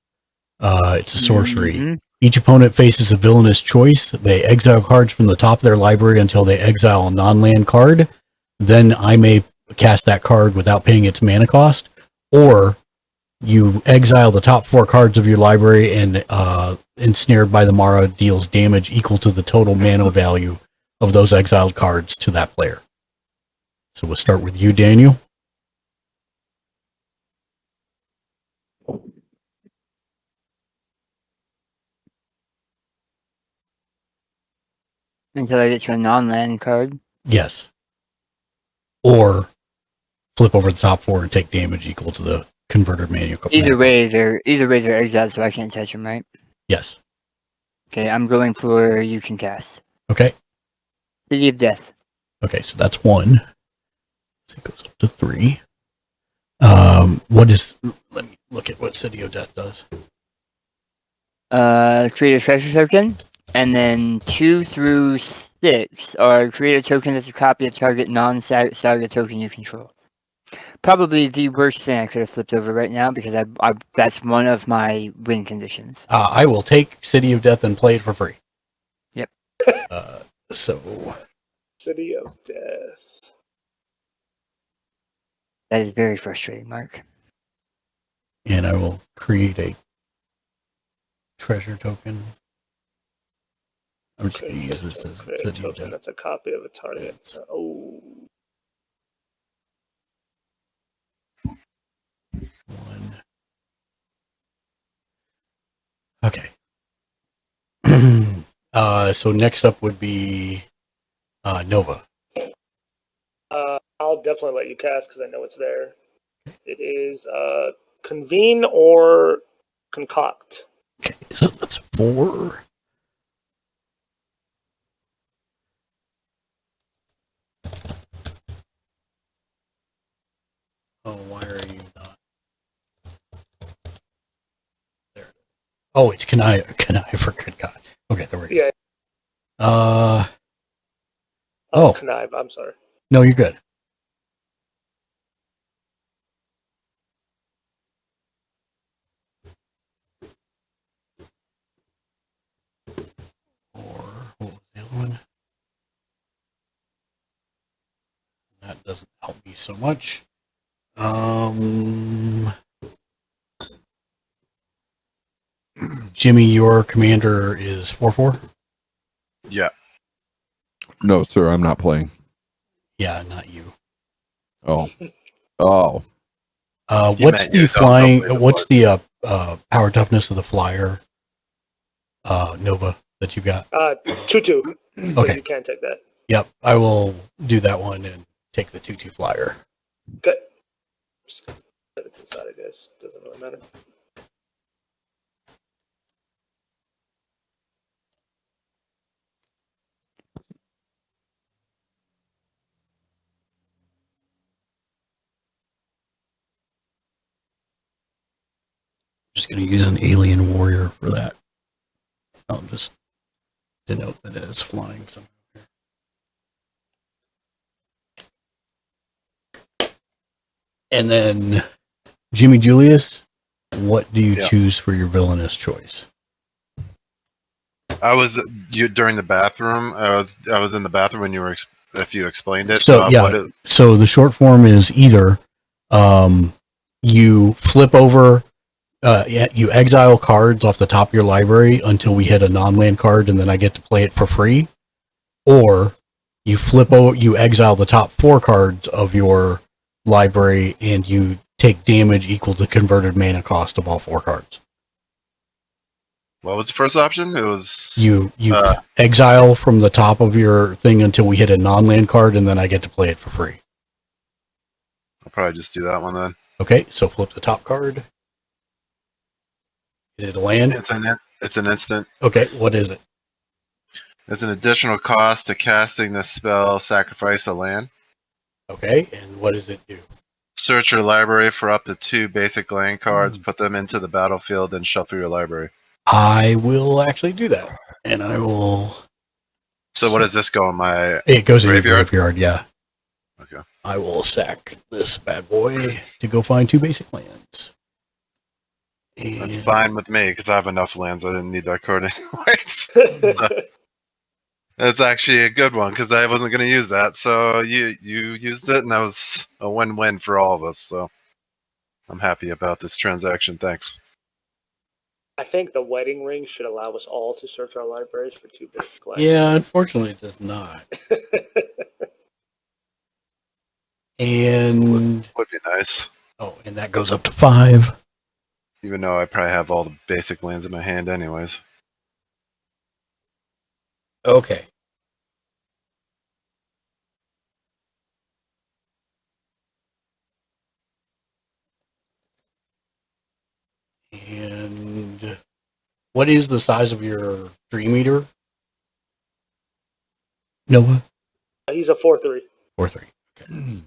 S3: It's a sorcery.
S5: Mm-hmm.
S3: Each opponent faces a villainous choice. They exile cards from the top of their library until they exile a non-land card. Then I may cast that card without paying its mana cost. Or you exile the top 4 cards of your library, and Ensnared by the Mara deals damage equal to the total mana value of those exiled cards to that player. So we'll start with you, Daniel.
S5: Until I get to a non-land card.
S3: Yes. Or flip over the top 4 and take damage equal to the converted mana.
S5: Either way, they're exiled, so I can't touch them, right?
S3: Yes.
S5: Okay, I'm going for you can cast.
S3: Okay.
S5: City of Death.
S3: Okay, so that's 1. So it goes up to 3. What is? Let me look at what City of Death does.
S5: Create a treasure token, and then 2 through 6 are create a token that's a copy of target non-saga token you control. Probably the worst thing I could have flipped over right now because I that's one of my win conditions.
S3: I will take City of Death and play it for free.
S5: Yep.
S3: So.
S11: City of Death.
S5: That is very frustrating, Mark.
S3: And I will create a treasure token. I'm just going to use this as City of Death.
S11: That's a copy of a target. Oh.
S3: 1. Okay. So next up would be Nova.
S11: I'll definitely let you cast because I know it's there. It is convene or concoct.
S3: Okay, so that's 4. Oh, why are you not? There. Oh, it's connive for good God. Okay, there we go.
S11: Yeah.
S3: Oh.
S11: Connive. I'm sorry.
S3: No, you're good. Or what was the other one? That doesn't help me so much. Jimmy, your commander is 4/4?
S12: Yeah.
S6: No, sir, I'm not playing.
S3: Yeah, not you.
S6: Oh. Oh.
S3: What's the flying? What's the power toughness of the flyer? Nova that you got?
S11: 2/2. So
S3: Okay.
S11: you can take that.
S3: Yep, I will do that one and take the 2/2 flyer.
S11: Good. It's inside, I guess. Doesn't really matter.
S3: Just going to use an alien warrior for that. I'll just denote that it's flying somewhere. And then, Jimmy Julius, what do you
S12: Yeah.
S3: choose for your villainous choice?
S12: I was during the bathroom. I was in the bathroom when you were if you explained it.
S3: So yeah, so the short form is either you flip over, you exile cards off the top of your library until we hit a non-land card, and then I get to play it for free, or you flip over, you exile the top 4 cards of your library, and you take damage equal to converted mana cost of all 4 cards.
S12: What was the first option? It was
S3: You exile from the top of your thing until we hit a non-land card, and then I get to play it for free.
S12: I'll probably just do that one then.
S3: Okay, so flip the top card. Is it a land?
S12: It's an instant.
S3: Okay, what is it?
S12: It's an additional cost to casting this spell. Sacrifice a land.
S3: Okay, and what does it do?
S12: Search your library for up to 2 basic land cards. Put them into the battlefield, and shuffle your library.
S3: I will actually do that, and I will.
S12: So what does this go in my?
S3: It goes in your
S12: graveyard?
S3: graveyard, yeah.
S12: Okay.
S3: I will sack this bad boy to go find 2 basic lands. And
S12: That's fine with me because I have enough lands. I didn't need that card anyways. That's actually a good one because I wasn't going to use that. So you used it, and that was a win-win for all of us. So I'm happy about this transaction. Thanks.
S11: I think the wedding ring should allow us all to search our libraries for 2 basic lands.
S3: Yeah, unfortunately, it does not. And
S12: would be nice.
S3: Oh, and that goes up to 5.
S12: Even though I probably have all the basic lands in my hand, anyways.
S3: Okay. And what is the size of your Dream Eater? Noah?
S11: He's a 4/3.
S3: 4/3. Okay.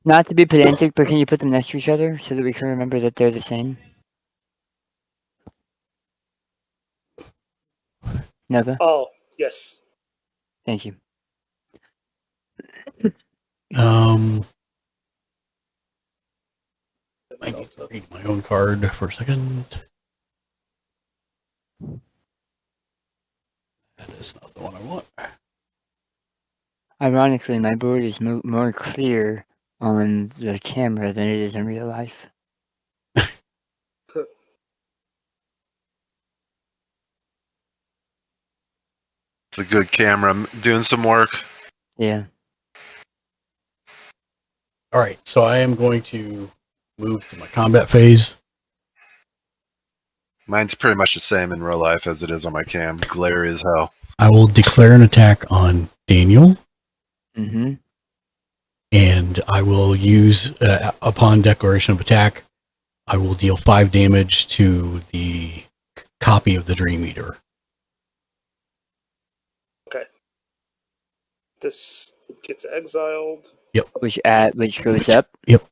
S5: Not to be pedantic, but can you put them next to each other so that we can remember that they're the same? Nova?
S11: Oh, yes.
S5: Thank you.
S3: I need to read my own card for a second. That is not the one I want.
S5: Ironically, my board is more clear on the camera than it is in real life.
S12: It's a good camera. I'm doing some work.
S5: Yeah.
S3: All right, so I am going to move to my combat phase.
S12: Mine's pretty much the same in real life as it is on my cam. Glary as hell.
S3: I will declare an attack on Daniel.
S5: Mm-hmm.
S3: And I will use, upon declaration of attack, I will deal 5 damage to the copy of the Dream Eater.
S11: Okay. This gets exiled.
S3: Yep.
S5: Which goes up.
S3: Yep.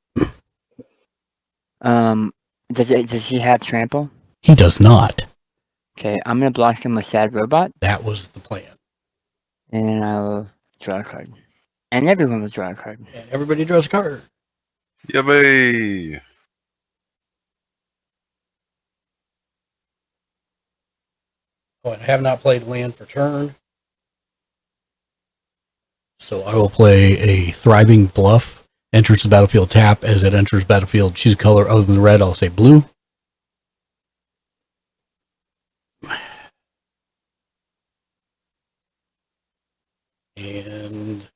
S5: Does he have trample?
S3: He does not.
S5: Okay, I'm gonna block him with Sad Robot.
S3: That was the plan.
S5: And I'll draw a card. And everyone will draw a card.
S3: And everybody draws a card.
S12: Yippee!
S3: Oh, and I have not played land for turn. So I will play a Thriving Bluff. Enters the battlefield, tap. As it enters battlefield, choose a color other than red. I'll say blue. And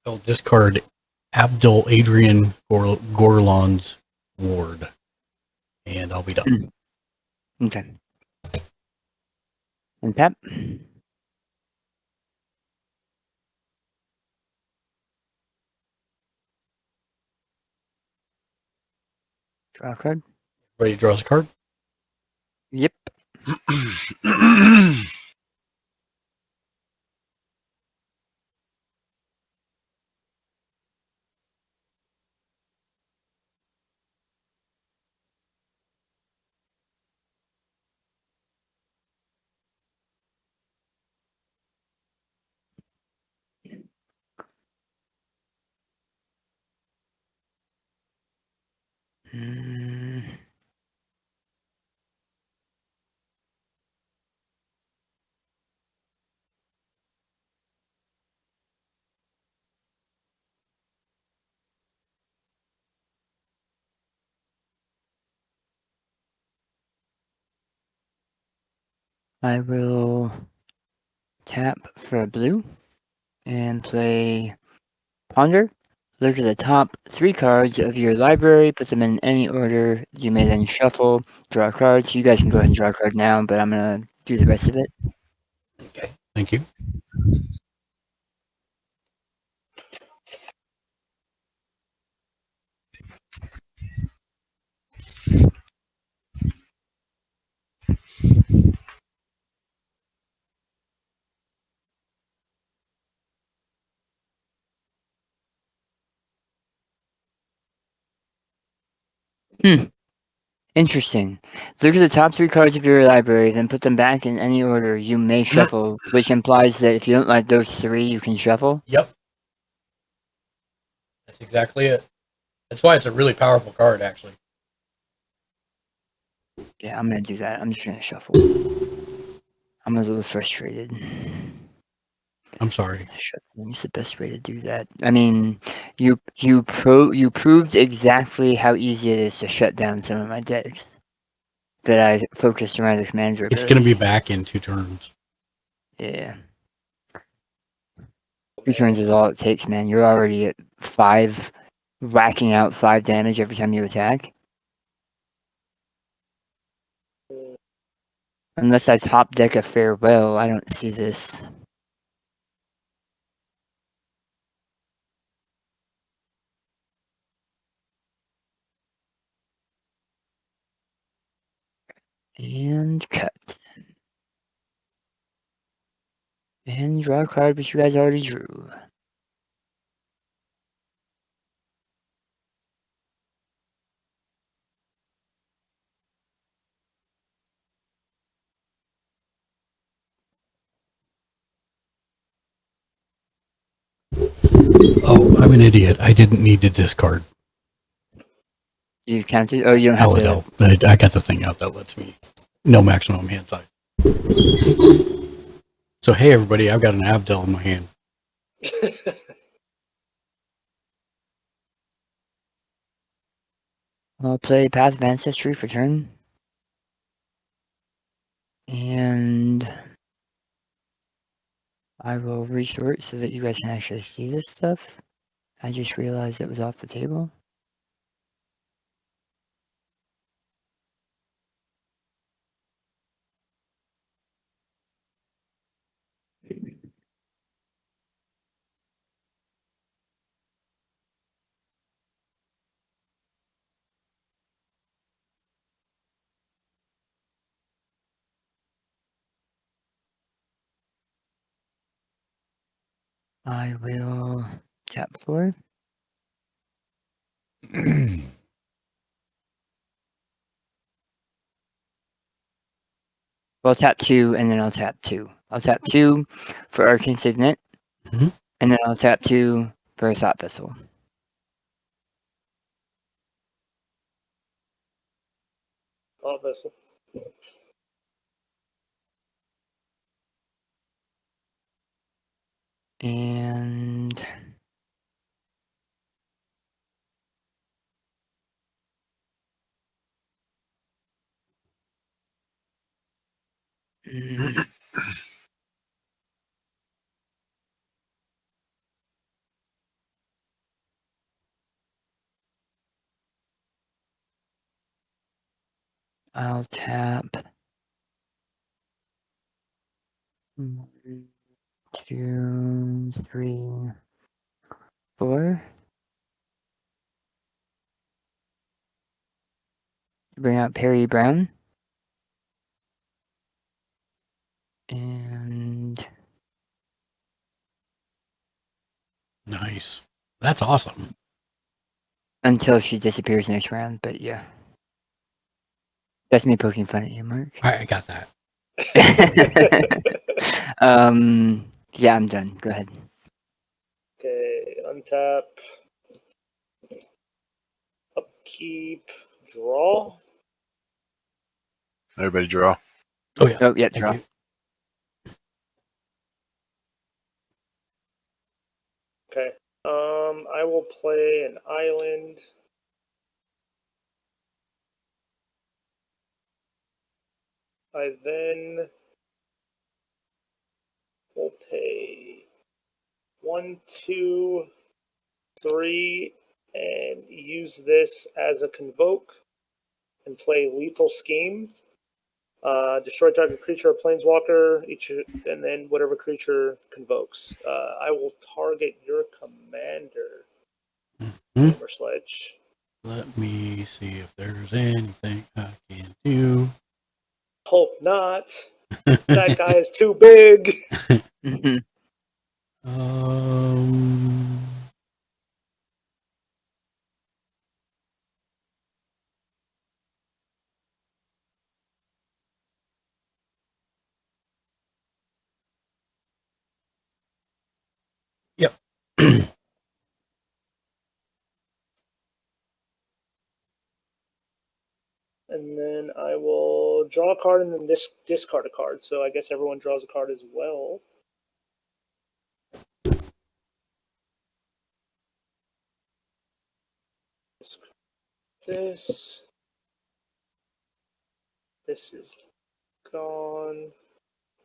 S3: I'll discard Abdul Adrian Gorlon's ward, and I'll be done.
S5: Okay. And tap. Draw a card.
S3: Ready to draw us a card?
S5: Yep. Mm. I will tap for a blue and play Ponder. Look at the top 3 cards of your library, put them in any order. You may then shuffle, draw a card. So you guys can go ahead and draw a card now, but I'm going to do the rest of it.
S3: Okay, thank you.
S5: Interesting. Look at the top 3 cards of your library, then put them back in any order. You may shuffle, which implies that if you don't like those 3, you can shuffle.
S3: Yep. That's exactly it. That's why it's a really powerful card, actually.
S5: Yeah, I'm going to do that. I'm just going to shuffle. I'm a little frustrated.
S3: I'm sorry.
S5: Shuffling is the best way to do that. I mean, you proved exactly how easy it is to shut down some of my decks that I focused around the commander
S3: It's
S5: ability.
S3: going to be back in 2 turns.
S5: Yeah. 2 turns is all it takes, man. You're already at 5, racking out 5 damage every time you attack. Unless I top deck a farewell, I don't see this. And cut. And draw a card, which you guys already drew.
S3: Oh, I'm an idiot. I didn't need to discard
S5: You counted? Oh, you don't have
S3: Paladel,
S5: to.
S3: but I got the thing out that lets me no maximum hand size. So hey, everybody, I've got an Abdel in my hand.
S5: I'll play Path of Ancestry for turn. And I will resort so that you guys can actually see this stuff. I just realized it was off the table. I will tap 4. Well, tap 2, and then I'll tap 2. I'll tap 2 for Arcane Signet,
S3: Mhm.
S5: and then I'll tap 2 for a Thought Vessel.
S11: Thought vessel.
S5: And I'll tap. 1, 2, 3, 4. Bring out Perry Brown. And
S3: Nice. That's awesome.
S5: until she disappears next round, but yeah. That's me poking fun at you, Mark.
S3: I got that.
S5: Yeah, I'm done. Go ahead.
S11: Okay, untap. Upkeep. Draw.
S12: Everybody draw.
S3: Oh yeah.
S5: Oh, yeah,
S3: Thank
S5: draw.
S3: you.
S11: Okay. I will play an island. I then will pay 1, 2, 3, and use this as a convoke and play Lethal Scheme. Destroy target creature or planeswalker, and then whatever creature convokes. I will target your commander, Gamer Sledge.
S3: Let me see if there's anything I can do.
S11: Hope not. That guy is too big.
S3: um, Yep.
S11: And then I will draw a card and then discard a card. So I guess everyone draws a card as well. This is gone.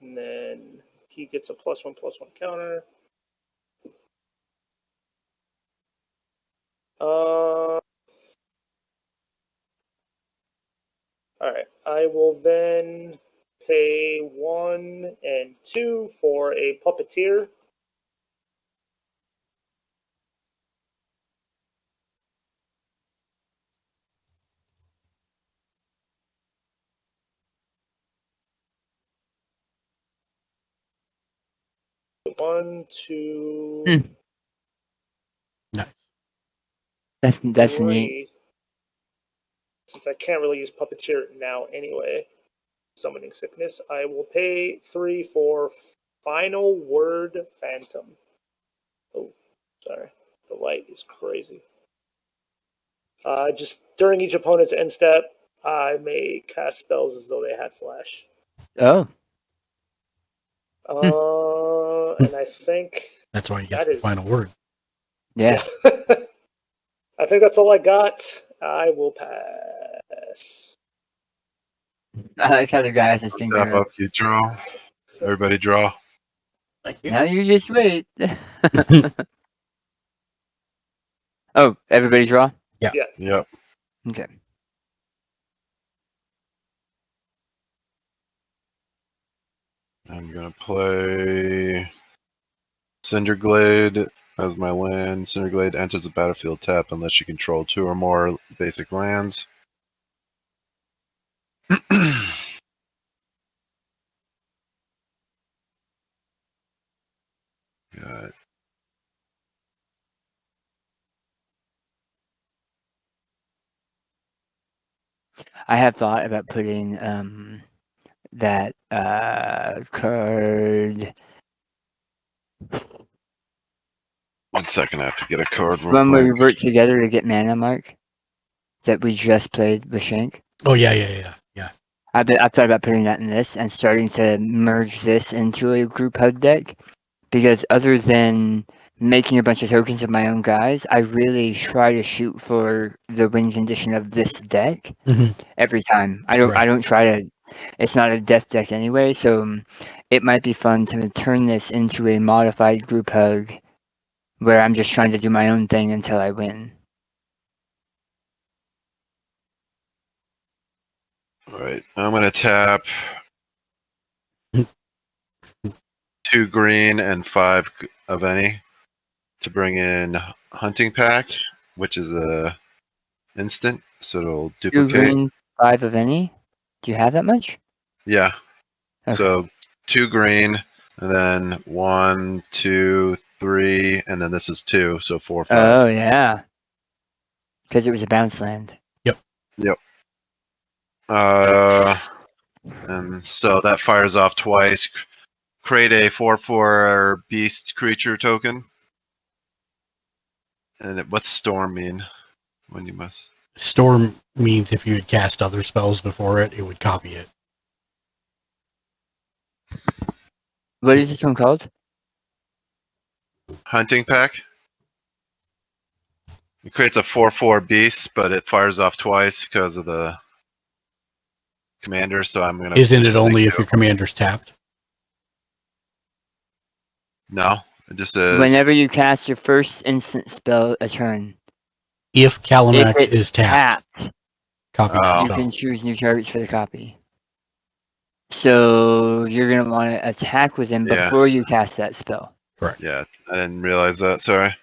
S11: And then he gets a +1/+1 counter. Alright, I will then pay 1 and 2 for a puppeteer. One, two,
S3: Nice.
S5: That's neat.
S11: Since I can't really use puppeteer now anyway, summoning sickness, I will pay 3 for Final Word Phantom. Oh, sorry. The light is crazy. Just during each opponent's end step, I may cast spells as though they had flash.
S5: Oh.
S11: And I think
S3: that's why you get the final word.
S5: Yeah.
S11: I think that's all I got. I will pass.
S5: I like how the guy has his
S12: Tap
S5: finger
S12: up, you draw. Everybody draw.
S3: Thank you.
S5: Now you just wait. Oh, everybody draw?
S3: Yeah.
S12: Yep.
S5: Okay.
S12: I'm gonna play Cinderglade as my land. Cinderglade enters the battlefield tapped unless you control 2 or more basic lands. Got
S5: I have thought about putting that card.
S12: 1 second, I have to get a card real
S5: When we
S12: quick.
S5: work together to get mana, Mark, that we just played with Shank.
S3: Oh yeah.
S5: I thought about putting that in this and starting to merge this into a group hug deck, because other than making a bunch of tokens of my own guys, I really try to shoot for the win condition of this deck every time. I don't try to. It's not a death deck anyway, so it might be fun to turn this into a modified group hug, where I'm just trying to do my own thing until I win.
S12: Right. I'm gonna tap 2 green and 5 of any to bring in Hunting Pack, which is a instant, so it'll
S5: 2
S12: duplicate.
S5: green, 5 of any. Do you have that much?
S12: Yeah.
S5: Okay.
S12: So 2 green, and then 1, 2, 3, and then this is 2, so 4, 5.
S5: Oh yeah. Because it was a bounce land.
S12: Yep. And so that fires off twice. Create a 4/4 beast creature token. And what's storm mean? When you must.
S3: Storm means if you had cast other spells before it, it would copy it.
S5: What is this one called?
S12: Hunting Pack. It creates a 4/4 beast, but it fires off twice because of the commander. So I'm gonna.
S3: Isn't it only if your commander's tapped?
S12: No, it just says
S5: Whenever you cast your first instant spell a turn.
S3: If Calamax
S5: If it's
S3: is tapped, copy that
S5: you
S3: spell.
S5: can choose new targets for the copy. So you're gonna want to attack with him
S12: Yeah.
S5: before you cast that spell.
S3: Correct.
S12: Yeah, I didn't realize that. Sorry.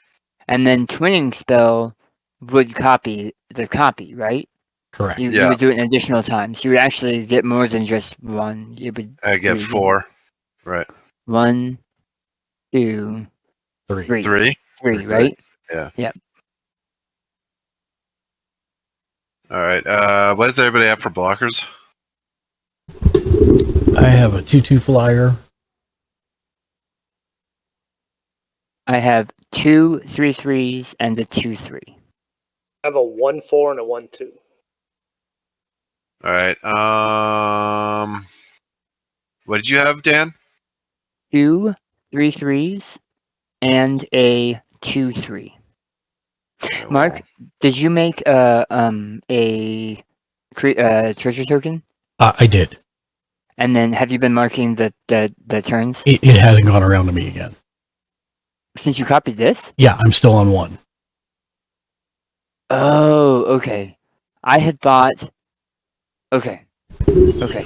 S5: And then twinning spell would copy the copy, right?
S3: Correct.
S5: You
S12: Yeah.
S5: would do it an additional time. So you would actually get more than just one. You would
S12: I get
S5: you-
S12: 4. Right.
S5: 1, 2,
S3: Three.
S5: 3.
S12: 3.
S5: 3, right?
S12: Yeah.
S5: Yep.
S12: All right. What does everybody have for blockers?
S3: I have a 2/2 flyer.
S5: I have 2 3/3s and a 2/3.
S11: I have a 1/4 and a 1/2.
S12: All right. What did you have, Dan?
S5: 2 3/3s and a 2/3. Mark, did you make a treasure token?
S3: I did.
S5: And then have you been marking the turns
S3: It hasn't gone around to me again.
S5: since you copied this?
S3: Yeah, I'm still on 1.
S5: Oh, okay. I had thought. Okay. Okay.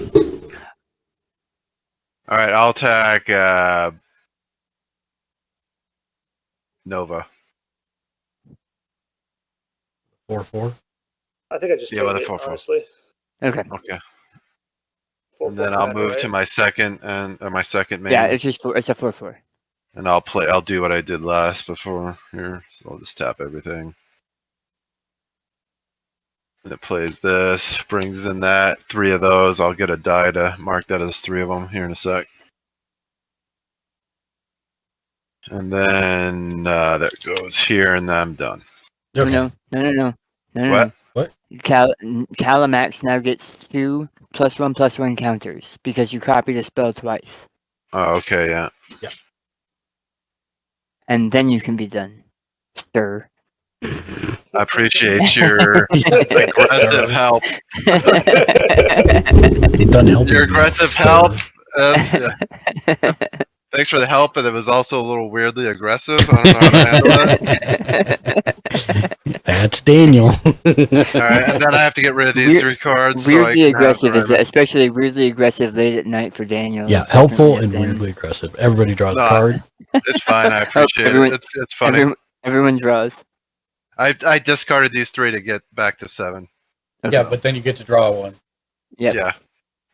S12: All right. I'll attack Nova.
S3: 4/4.
S11: I think I just
S12: Yeah,
S11: take
S12: with a
S11: it,
S12: 4/4.
S11: honestly.
S5: Okay.
S12: Okay.
S11: 4/4
S12: And then I'll
S11: commander,
S12: move to
S11: right?
S12: my second main.
S5: Yeah, it's just it's a 4/4.
S12: And I'll do what I did last before here. So I'll just tap everything. And it plays this, brings in that, 3 of those. I'll get a die to mark that as 3 of them here in a sec. And then that goes here, and then I'm done.
S3: Okay.
S5: No.
S12: What?
S3: What?
S5: Calamax now gets 2 +1/+1 counters because you copied a spell twice,
S12: Oh, okay, yeah.
S5: and then you can be done, sir.
S12: I appreciate your aggressive help.
S3: You've done helping
S12: Your
S3: me,
S12: aggressive
S3: sir.
S12: help. Thanks for the help, but it was also a little weirdly aggressive. I don't know how to handle that.
S3: That's Daniel.
S12: All right, and then I have to get rid of these 3 cards. So I
S5: Weirdly
S12: can have
S5: aggressive is
S12: Rhymer.
S5: especially weirdly aggressive late at night for Daniel.
S3: Yeah,
S5: It's
S3: helpful
S5: definitely
S3: and
S5: a thing.
S3: weirdly aggressive. Everybody draws a
S12: No,
S3: card.
S12: It's fine. I appreciate
S5: everyone-
S12: it. It's funny.
S5: Everyone draws.
S12: I discarded these 3 to get back to 7.
S5: Okay.
S3: Yeah, but then you get to draw one.
S5: Yep.
S12: Yeah.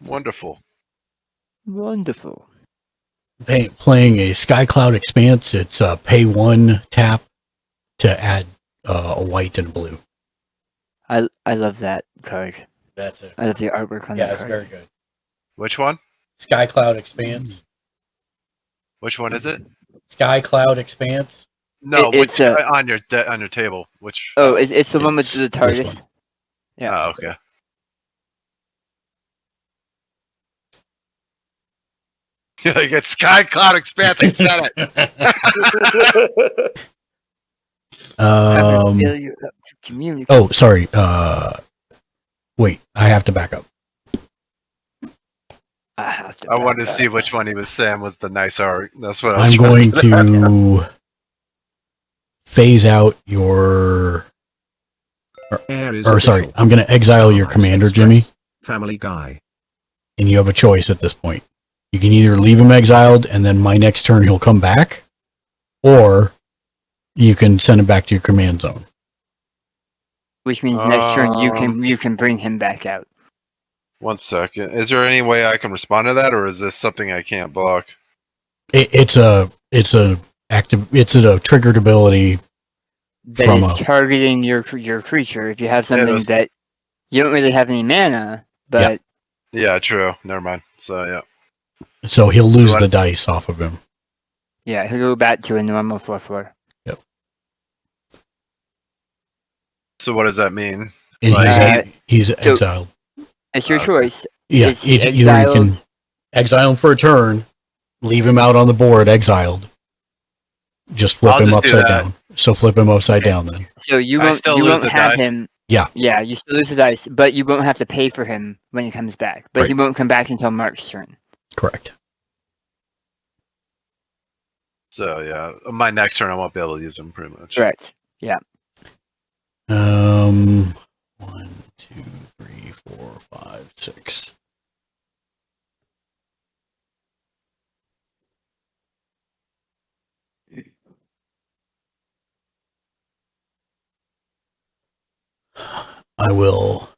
S12: Wonderful.
S5: Wonderful.
S3: Playing a Skycloud Expanse, it's pay 1 tap to add a white and a blue.
S5: I love that card.
S3: That's it.
S5: I love the artwork on
S3: Yeah,
S5: that
S3: it's
S5: card.
S3: very good.
S12: Which one?
S3: Skycloud Expanse.
S12: Which one is it?
S3: Skycloud Expanse.
S12: No,
S5: It's
S12: which on your table? Which?
S5: Oh, it's the one with
S3: It's
S5: the
S3: this
S5: TARDIS.
S3: one.
S5: Yeah.
S12: Oh, okay. Like it's Sky Cloud Expanse. I said it.
S5: Failure to communicate.
S3: Oh, sorry. Wait, I have to back up.
S5: I have to.
S12: I wanted to
S5: back
S12: see
S5: up.
S12: which one he was saying was the nice art. That's what I was
S3: I'm
S12: trying
S3: going
S12: get at.
S3: to phase out your.
S7: Air is
S3: Or sorry,
S7: official.
S3: I'm going to exile your commander, Jimmy.
S7: Family Guy.
S3: And you have a choice at this point. You can either leave him exiled and then my next turn he'll come back, or you can send him back to your command zone.
S5: Which means next turn you can bring him back out.
S12: 1 second. Is there any way I can respond to that, or is this something I can't block?
S3: It's a triggered ability
S5: That is targeting your creature. If you have something that you don't really have any mana, but
S12: yeah, true. Never mind. So yeah.
S3: So he'll lose the dice off of him.
S5: Yeah, he'll go back to a normal 4/4.
S3: Yep.
S12: So what does that mean?
S3: And he's exiled.
S5: It's your choice.
S3: Yeah, either you can exile him for a turn, leave him out on the board exiled. Just flip him upside down. So flip him upside down then.
S5: So you won't have him.
S3: Yeah.
S5: Yeah, you still lose the dice, but you won't have to pay for him when he comes back. But he won't come back until Mark's turn.
S3: Correct.
S12: So yeah, my next turn I won't be able to use him pretty much.
S5: Correct. Yeah.
S3: 1, 2, 3, 4, 5, 6. I will.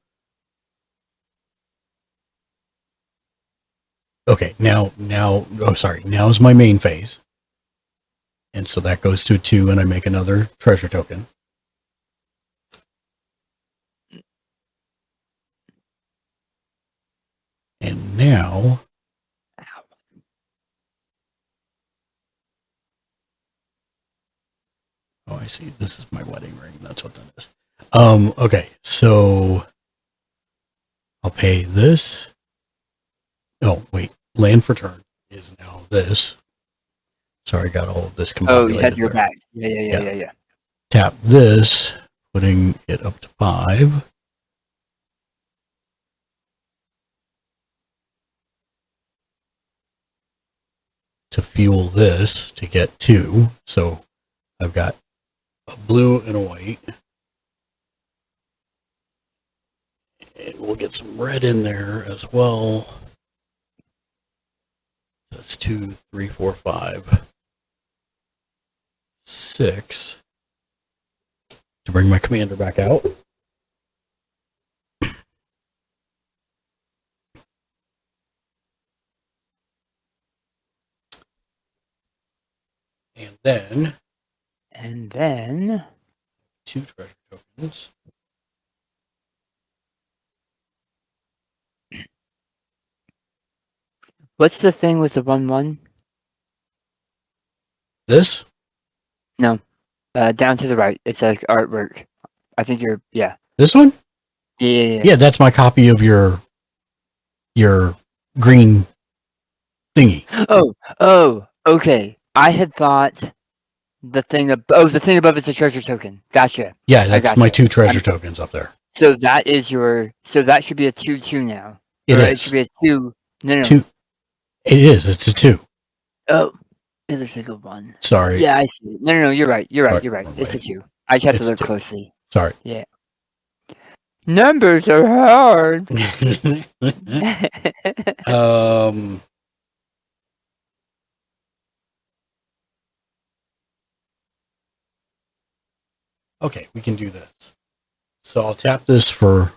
S3: Okay, now is my main phase. And so that goes to a 2 and I make another treasure token. And now I see. This is my wedding ring. That's what that is. Okay, so I'll pay this. Oh, wait. Land for turn is now this. Sorry, I got all of this combobulated.
S5: Oh, you had your back. Yeah.
S3: Tap this, putting it up to 5. To fuel this to get 2. So I've got a blue and a white. And we'll get some red in there as well. That's 2, 3, 4, 5, 6. To bring my commander back out. And then 2 treasure tokens.
S5: What's the thing with the 1/1?
S3: This?
S5: No. Down to the right. It's like artwork. I think yeah.
S3: This one?
S5: Yeah.
S3: Yeah, that's my copy of your green thingy.
S5: Oh, okay. I had thought the thing above is a treasure token. Gotcha.
S3: Yeah, that's my 2 treasure tokens up there.
S5: So that should be a 2/2 now. It should be a 2. No.
S3: 2. It is. It's a 2.
S5: Oh, it looks like a 1.
S3: Sorry.
S5: Yeah, I see. No. You're right. You're right. It's a 2. I just have to look closely.
S3: Sorry.
S5: Yeah. Numbers are hard.
S3: Okay, we can do this. So I'll tap this for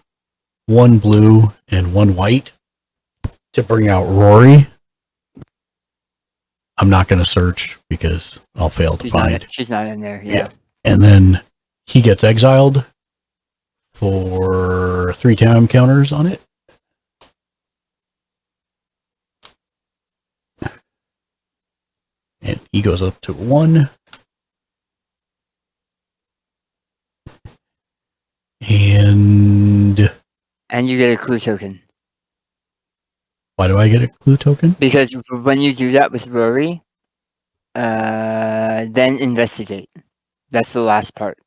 S3: 1 blue and 1 white to bring out Rory. I'm not going to search because I'll fail to find.
S5: She's not in there. Yeah.
S3: And then he gets exiled for 3 time counters on it. And he goes up to 1. And
S5: you get a clue token.
S3: Why do I get a clue token?
S5: Because when you do that with Rory, then investigate. That's the last part.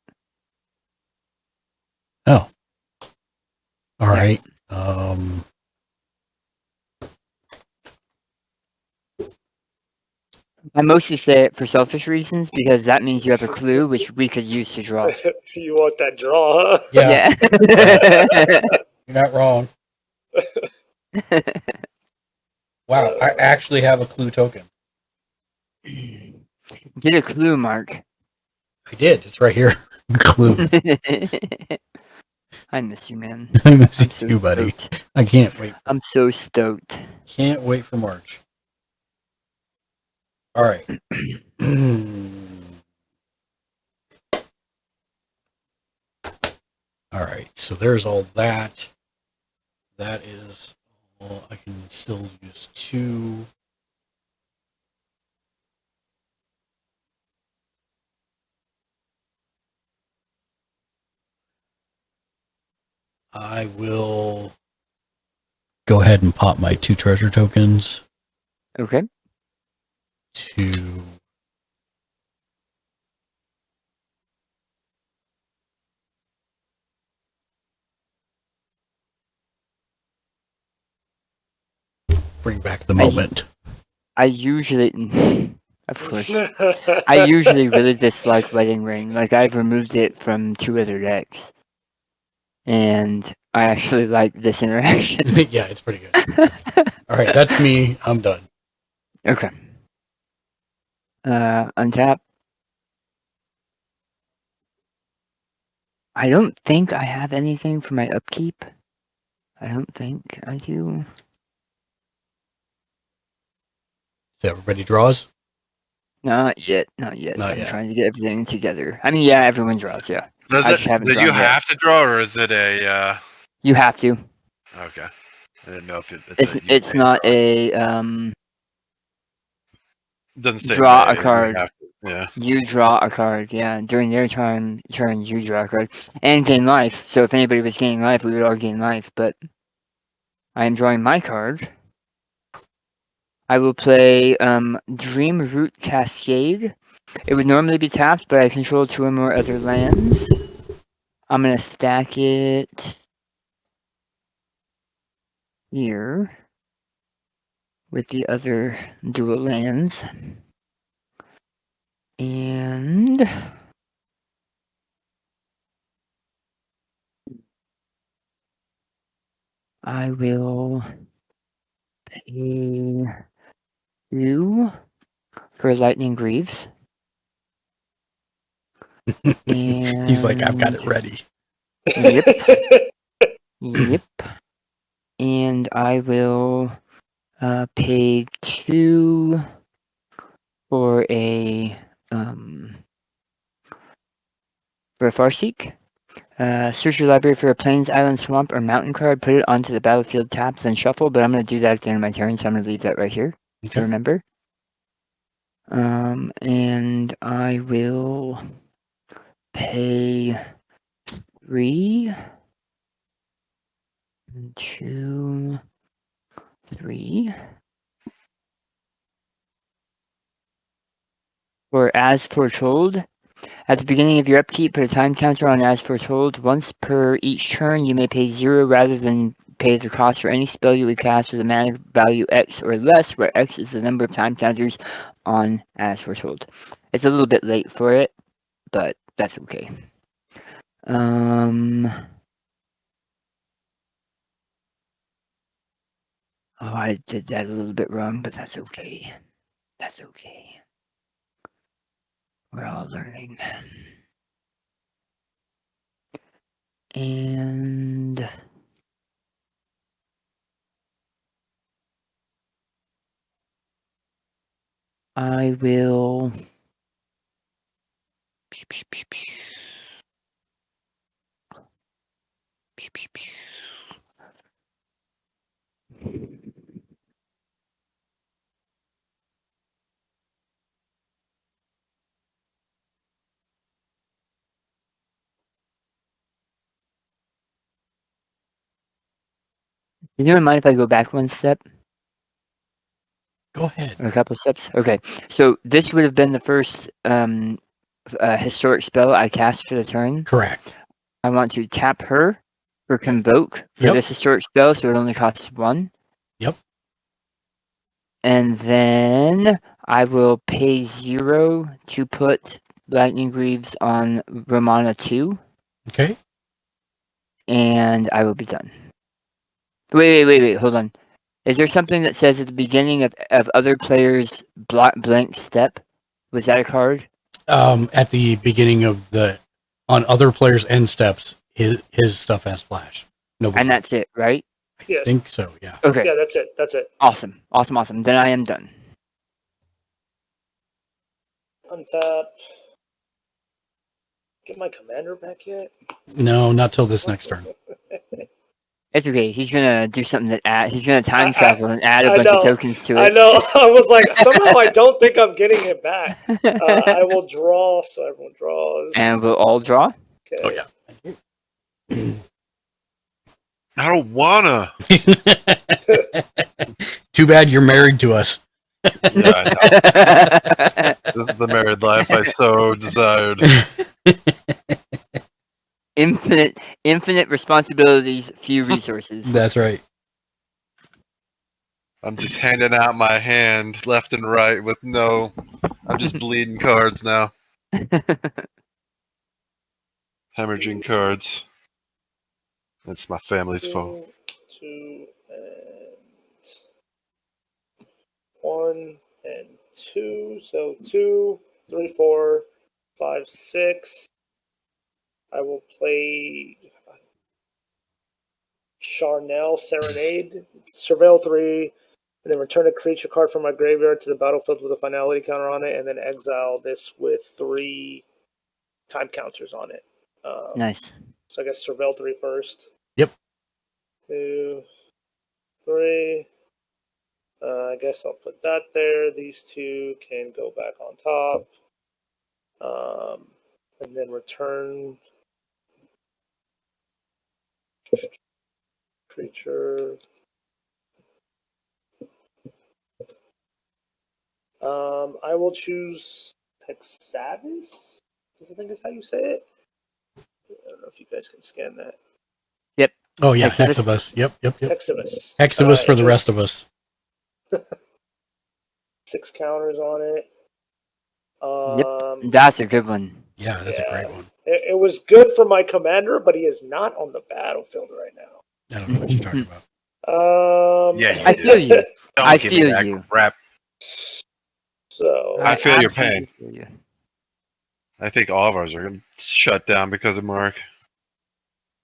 S3: Oh. All right.
S5: I mostly say it for selfish reasons because that means you have a clue which we could use to draw.
S11: You want that draw, huh?
S3: Yeah. You're not wrong. Wow, I actually have a clue token.
S5: Get a clue, Mark.
S3: I did. It's right here. Clue.
S5: I miss you, man.
S3: I miss
S5: I'm
S3: you
S5: so
S3: too, buddy.
S5: stoked.
S3: I can't wait.
S5: I'm so stoked.
S3: Can't wait for March. All right. All right. So there's all that. That is all. I can still use 2. I will go ahead and pop my 2 treasure tokens
S5: Okay.
S3: to bring back the moment.
S5: I usually, of course, I usually really dislike Wedding Ring. Like, I've removed it from 2 other decks. And I actually like this interaction.
S3: Yeah, it's pretty good. All right, that's me. I'm done.
S5: Okay. Untap. I don't think I have anything for my upkeep. I don't think I do.
S3: So everybody draws?
S5: Not yet. Not yet.
S3: Not
S5: I'm
S3: yet.
S5: trying to get everything together. I mean, yeah, everyone draws, yeah.
S12: Does
S5: I
S12: it?
S5: just haven't
S12: Did you
S5: drawn yet.
S12: have to draw, or is it a?
S5: You have to.
S12: Okay. I didn't know if
S5: It's not a
S12: doesn't say
S5: draw a
S12: may, you
S5: card.
S12: have to, yeah.
S5: You draw a card, yeah. During their turn, you draw a card. And gain life. So if anybody was gaining life, we would all gain life, but I am drawing my card. I will play Dream Root Cascade. It would normally be tapped, but I control 2 or more other lands. I'm going to stack it here with the other dual lands. And I will pay 2 for Lightning Greaves. And
S3: He's like, I've got it ready.
S5: Yep. Yep. And I will pay 2 for a Farseek. Search your library for a Plains, Island, Swamp, or Mountain card. Put it onto the battlefield taps, then shuffle. But I'm going to do that at the end of my turn, so I'm going to leave that right here to remember. And I will pay 3, 2, 3 for As Foretold. At the beginning of your upkeep, put a time counter on As Foretold. Once per each turn, you may pay 0 rather than pay the cost for any spell you would cast with a mana value X or less, where X is the number of time counters on As Foretold. It's a little bit late for it, but that's okay. Oh, I did that a little bit wrong, but that's okay. That's okay. We're all learning. And I will You don't mind if I go back one step?
S3: Go ahead.
S5: Or a couple steps? Okay. So this would have been the first historic spell I cast for the turn.
S3: Correct.
S5: I want to tap her for Convoke for this historic spell, so it only costs 1.
S3: Yep.
S5: And then I will pay 0 to put Lightning Greaves on Romana 2.
S3: Okay.
S5: And I will be done. Wait, hold on. Is there something that says at the beginning of other players' blank step? Was that a card?
S3: At the beginning of on other players' end steps, his stuff has flash. Nobody.
S5: And that's it, right?
S3: I think so. Yeah.
S5: Okay.
S11: Yeah, that's it. That's it.
S5: Awesome. Then I am done.
S11: Untap. Get my commander back yet?
S3: No, not till this next turn.
S5: It's okay. He's gonna do something he's gonna time travel and add a bunch of tokens to it.
S11: I know. I was like, somehow I don't think I'm getting it back. I will draw, so everyone draws.
S5: And we'll all draw.
S11: Okay.
S3: Oh yeah.
S12: I don't wanna.
S3: Too bad you're married to us.
S12: Yeah, I know. This is the married life I so desired.
S5: Infinite responsibilities, few resources.
S3: That's right.
S12: I'm just handing out my hand left and right with no. I'm just bleeding cards now. Hemorrhaging cards. It's my family's fault.
S11: 2 and 1 and 2. So 2, 3, 4, 5, 6. I will play Charnel Serenade, Surveil 3, and then return a creature card from my graveyard to the battlefield with a finality counter on it, and then exile this with 3 time counters on it.
S5: Nice.
S11: So I guess Surveil 3 first.
S3: Yep.
S11: 2, 3. I guess I'll put that there. These 2 can go back on top. And then return creature. I will choose Hexavis. I think is how you say it. I don't know if you guys can scan that.
S5: Yep.
S3: Oh yeah, Hexavis. Yep.
S11: Hexavis.
S3: Hexavis for the rest of us.
S11: 6 counters on it.
S5: Yep. That's a good one.
S3: Yeah, that's a great one.
S11: It was good for my commander, but he is not on the battlefield right now.
S3: I don't know what you're talking about.
S12: Yeah,
S5: I feel you.
S12: Don't
S5: I
S12: give me
S5: feel
S12: that
S5: you.
S12: crap.
S11: So
S12: I feel your
S5: absolutely
S12: pain.
S5: feel you.
S12: I think all of ours are going to shut down because of Mark.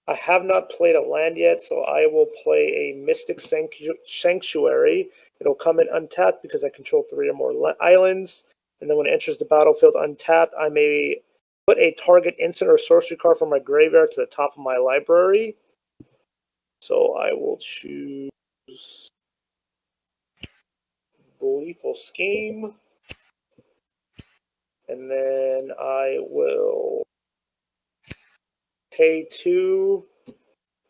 S11: I have not played a land yet, so I will play a Mystic Sanctuary. It'll come in untapped because I control 3 or more islands. And then when it enters the battlefield untapped, I may put a target instant or sorcery card from my graveyard to the top of my library. So I will choose the Lethal Scheme. And then I will pay 2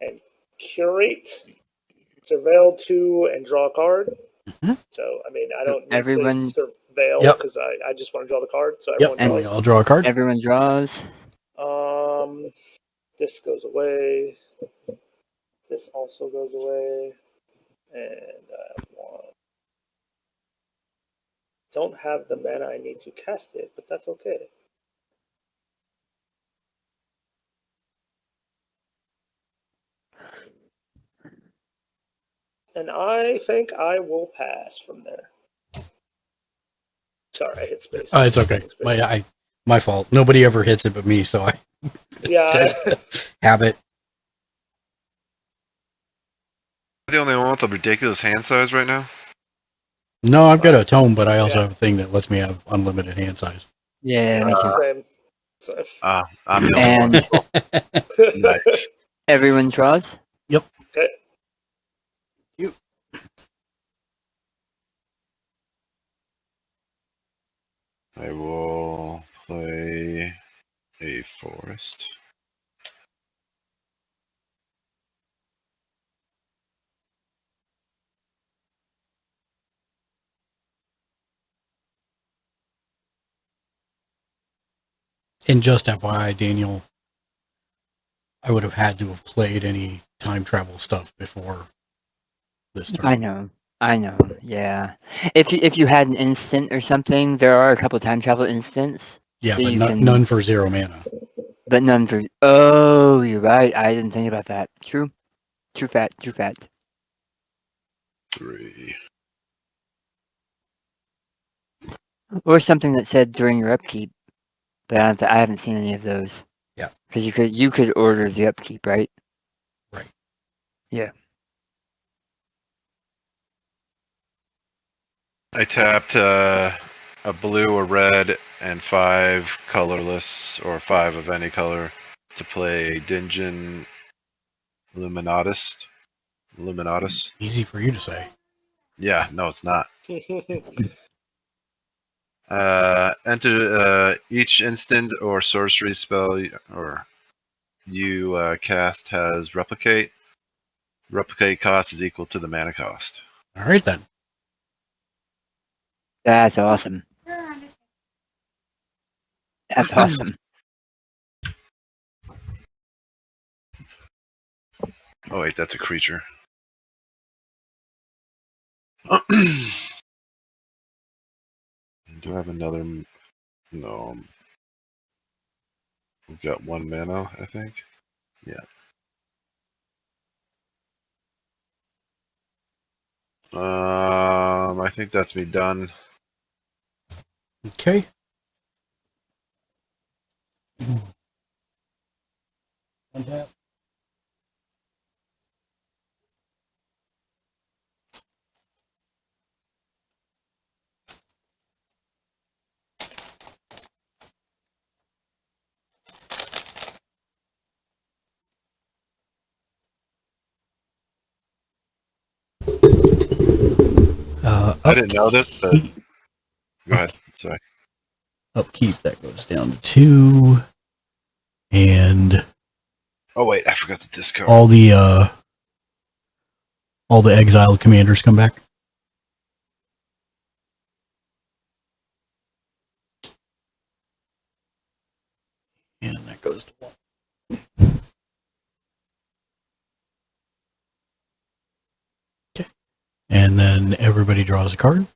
S11: and curate, surveil 2 and draw a card.
S3: Mm-hmm.
S11: So I mean, I don't need
S5: Everyone-
S11: to surveil because I just want to draw the card. So everyone
S3: And
S11: draws.
S3: we all draw a card.
S5: Everyone draws.
S11: This goes away. This also goes away, and don't have the mana I need to cast it, but that's okay. And I think I will pass from there. Sorry, I hit space.
S3: Oh, it's okay. My fault. Nobody ever hits it but me, so I have it.
S12: The only one with a ridiculous hand size right now.
S3: No, I've got a tome, but I also have a thing that lets me have unlimited hand size.
S5: Yeah, me too.
S11: Same.
S12: I'm the only one. Nice.
S5: Everyone draws.
S3: Yep.
S11: Okay.
S12: I will play a forest.
S3: And just FYI, Daniel, I would have had to have played any time travel stuff before this turn.
S5: I know. Yeah. If you had an instant or something, there are a couple time travel instants.
S3: Yeah,
S5: that
S3: but
S5: you
S3: none for 0 mana.
S5: But none for. Oh, you're right. I didn't think about that. True fact.
S12: 3.
S5: Or something that said during your upkeep, but I haven't seen any of those.
S3: Yeah.
S5: Because you could order the upkeep, right?
S3: Right.
S5: Yeah.
S12: I tapped a blue, a red, and 5 colorless, or 5 of any color, to play Dingeon Luminatus. Luminatus.
S3: Easy for you to say.
S12: Yeah, no, it's not. Enter each instant or sorcery spell or you cast has replicate. Replicate cost is equal to the mana cost.
S3: All right then.
S5: That's awesome. That's awesome.
S12: Oh wait, that's a creature. Do I have another? No. We've got 1 mana, I think. Yeah. I think that's me done.
S3: Okay. Untap.
S12: I didn't know this, but go ahead. Sorry.
S3: Upkeep, that goes down to 2. And
S12: Oh wait, I forgot to discard.
S3: all the exiled commanders come back. And that goes to 1. Okay. And then everybody draws a card.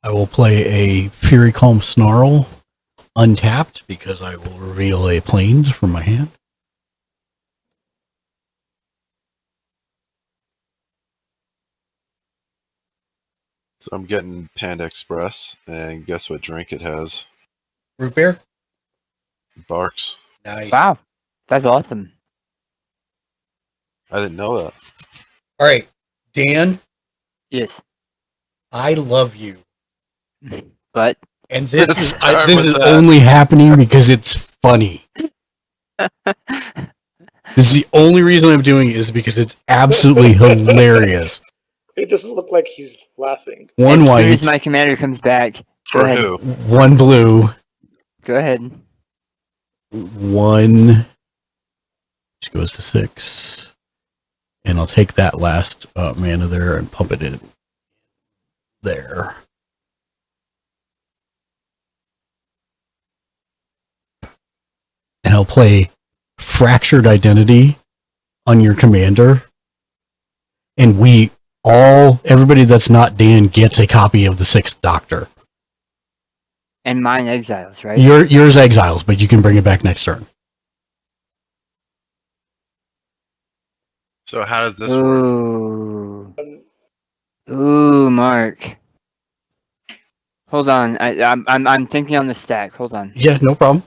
S3: I will play a Fury Calm Snarl untapped because I will reveal a Plains from my hand.
S12: So I'm getting Panda Express, and guess what drink it has?
S3: Root beer?
S12: Barks.
S3: Nice.
S5: Wow. That's awesome.
S12: I didn't know that.
S3: All right, Dan.
S5: Yes.
S3: I love you.
S5: But
S3: and this
S12: Let's
S3: is
S12: start
S3: this
S12: with
S3: is
S12: that.
S3: only happening because it's funny. This is the only reason I'm doing it is because it's absolutely hilarious.
S11: It doesn't look like he's laughing.
S3: One
S5: as
S3: white,
S5: soon as my commander comes back, go
S12: For
S5: ahead.
S12: who?
S3: one blue,
S5: Go ahead.
S3: one, which goes to 6. And I'll take that last mana there and pump it in there. And I'll play Fractured Identity on your commander. And everybody that's not Dan gets a copy of the 6th Doctor.
S5: And mine exiles, right?
S3: Yours exiles, but you can bring it back next turn.
S12: So how does this work?
S5: Ooh. Ooh, Mark. Hold on. I'm thinking on the stack. Hold on.
S3: Yeah, no problem.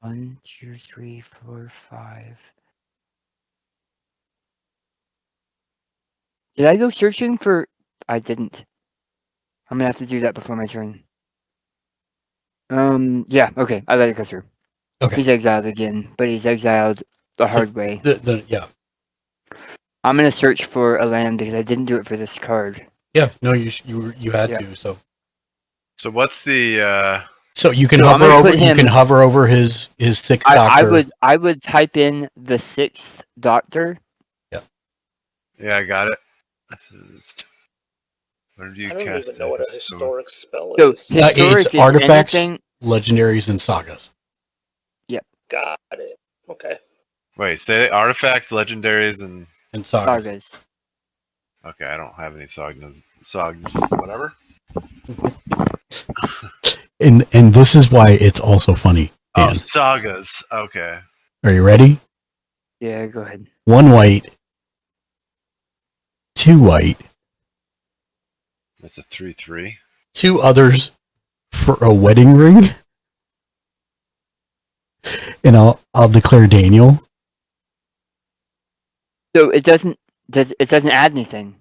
S5: One, two, three, four, 5. Did I go searching for? I didn't. I'm gonna have to do that before my turn. Yeah, okay. I let it go through.
S3: Okay.
S5: He's exiled again, but he's exiled the hard way.
S3: Yeah.
S5: I'm gonna search for a land because I didn't do it for this card.
S3: Yeah, no, you had to, so.
S12: So what's the
S3: So you can
S5: So I'm
S3: hover
S5: gonna
S3: over
S5: put him-
S3: his 6th Doctor.
S5: I would type in the 6th Doctor.
S12: Yeah, I got it. Where do you
S11: I don't
S12: cast
S11: even know what a historic spell
S5: So
S11: is.
S5: historic
S3: It's
S5: is
S3: artifacts,
S5: anything.
S3: legendaries, and sagas.
S11: Got it. Okay.
S12: Wait, say artifacts, legendaries, and
S3: sagas.
S5: Sagas.
S12: Okay, I don't have any sagas. Whatever.
S3: And this is why it's also funny.
S12: Oh,
S3: Dan.
S12: sagas. Okay.
S3: Are you ready?
S5: Yeah, go ahead.
S3: 1 white, 2 white,
S12: That's a 3/3.
S3: 2 others for a wedding ring, and I'll declare Daniel.
S5: So it doesn't add anything.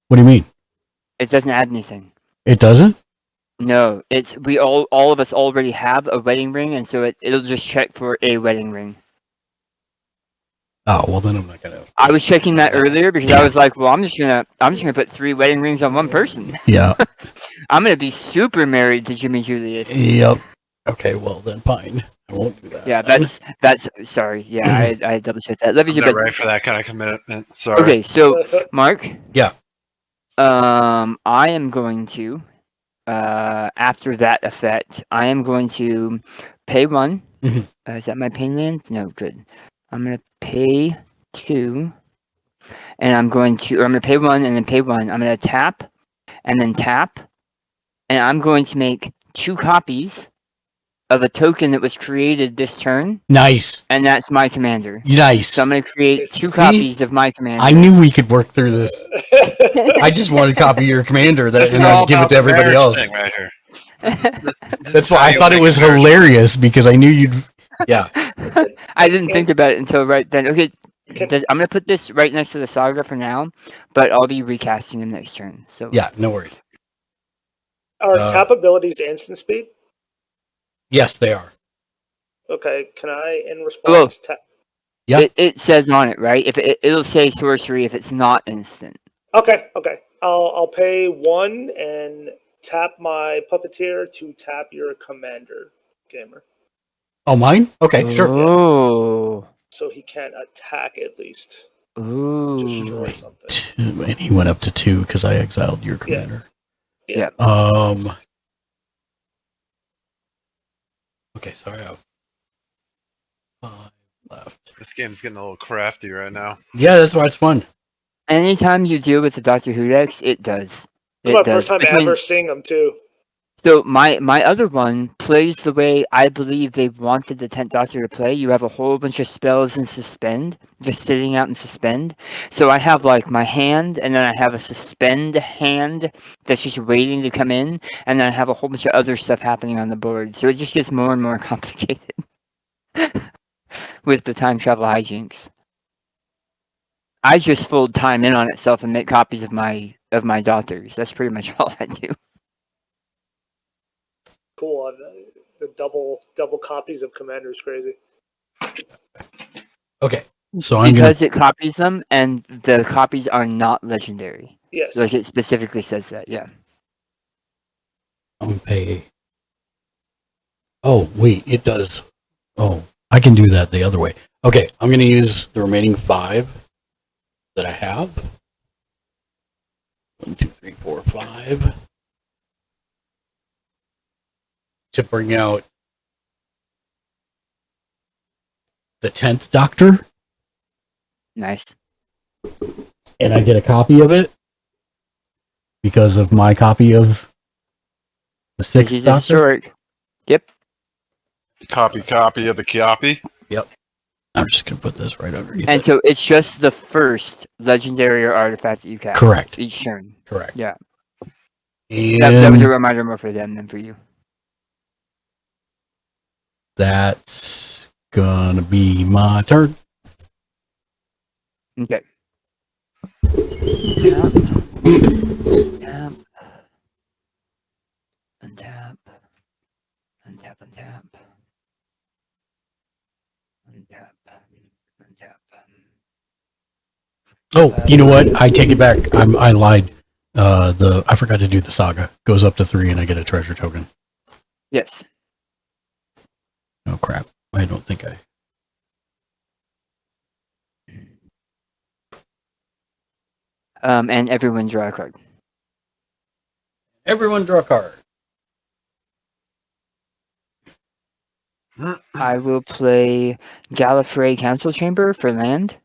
S3: What do you mean?
S5: It doesn't add anything.
S3: It doesn't?
S5: No, it's we all of us already have a wedding ring, and so it'll just check for a wedding ring.
S3: Oh, well then I'm not gonna.
S5: I was checking that earlier because I was like, well, I'm just gonna put 3 wedding rings on one person.
S3: Yeah.
S5: I'm gonna be super married to Jimmy Julius.
S3: Yep. Okay, well then fine. I won't do that.
S5: Yeah, that's sorry. Yeah, I double checked that. Love you,
S12: I'm
S5: but
S12: not ready for that kind of commitment. Sorry.
S5: okay, so Mark.
S3: Yeah.
S5: I am going to after that effect, I am going to pay 1. Is that my pain land? No, good. I'm gonna pay 2, and I'm gonna pay 1 and then pay 1. I'm gonna tap, and then tap, and I'm going to make 2 copies of a token that was created this turn.
S3: Nice.
S5: And that's my commander.
S3: Nice.
S5: So I'm gonna create 2
S3: See?
S5: copies of my commander.
S3: I knew we could work through this. I just wanted to copy your commander and I'd give it to everybody else.
S12: Right here.
S3: That's why I thought it was hilarious because I knew you'd. Yeah.
S5: I didn't think about it until right then. Okay, I'm gonna put this right next to the saga for now, but I'll be recasting him next turn. So
S3: yeah, no worries.
S11: Are tap abilities instant speed?
S3: Yes, they are.
S11: Okay, can I in response tap?
S3: Yeah.
S5: It says on it, right? If it'll say sorcery if it's not instant.
S11: Okay. I'll pay 1 and tap my puppeteer to tap your commander, gamer.
S3: Oh, mine? Okay, sure.
S5: Oh.
S11: So he can't attack at least.
S5: Ooh.
S11: Destroy something.
S3: 2, and he went up to 2 because I exiled your commander.
S11: Yeah.
S3: Okay, sorry. I have 5 left.
S12: This game's getting a little crafty right now.
S3: Yeah, that's why it's fun.
S5: Anytime you deal with the Doctor Who decks, it does.
S11: It's my first time ever seeing them too.
S5: So my other one plays the way I believe they wanted the 10th Doctor to play. You have a whole bunch of spells in suspend, just sitting out in suspend. So I have like my hand, and then I have a suspend hand that's just waiting to come in, and then I have a whole bunch of other stuff happening on the board. So it just gets more and more complicated with the time travel hijinks. I just fold time in on itself and make copies of my daughters. That's pretty much all I do.
S11: Cool. The double copies of Commander is crazy.
S3: Okay, so
S5: because it copies them, and the copies are not legendary.
S11: Yes.
S5: Like it specifically says that. Yeah.
S3: I'm gonna pay. Oh wait, it does. Oh, I can do that the other way. Okay, I'm gonna use the remaining 5 that I have. 1, 2, 3, 4, 5. To bring out the 10th Doctor.
S5: Nice.
S3: And I get a copy of it because of my copy of the 6th Doctor.
S5: Historic. Yep.
S12: Copy of the copy.
S3: Yep. I'm just going to put this right underneath
S5: And
S3: it.
S5: so it's just the first legendary or artifact that you cast.
S3: Correct.
S5: Each turn.
S3: Correct.
S5: Yeah.
S3: And
S5: that was a reminder more for them than for you.
S3: That's gonna be my turn.
S5: Okay. Tap. Tap. Untap. Untap, untap. Untap. Untap.
S3: Oh, you know what? I take it back. I lied. I forgot to do the saga. Goes up to 3 and I get a treasure token.
S5: Yes.
S3: Oh crap. I don't think I.
S5: And everyone draw a card.
S3: Everyone draw a card.
S5: I will play Gallifrey Council Chamber for land.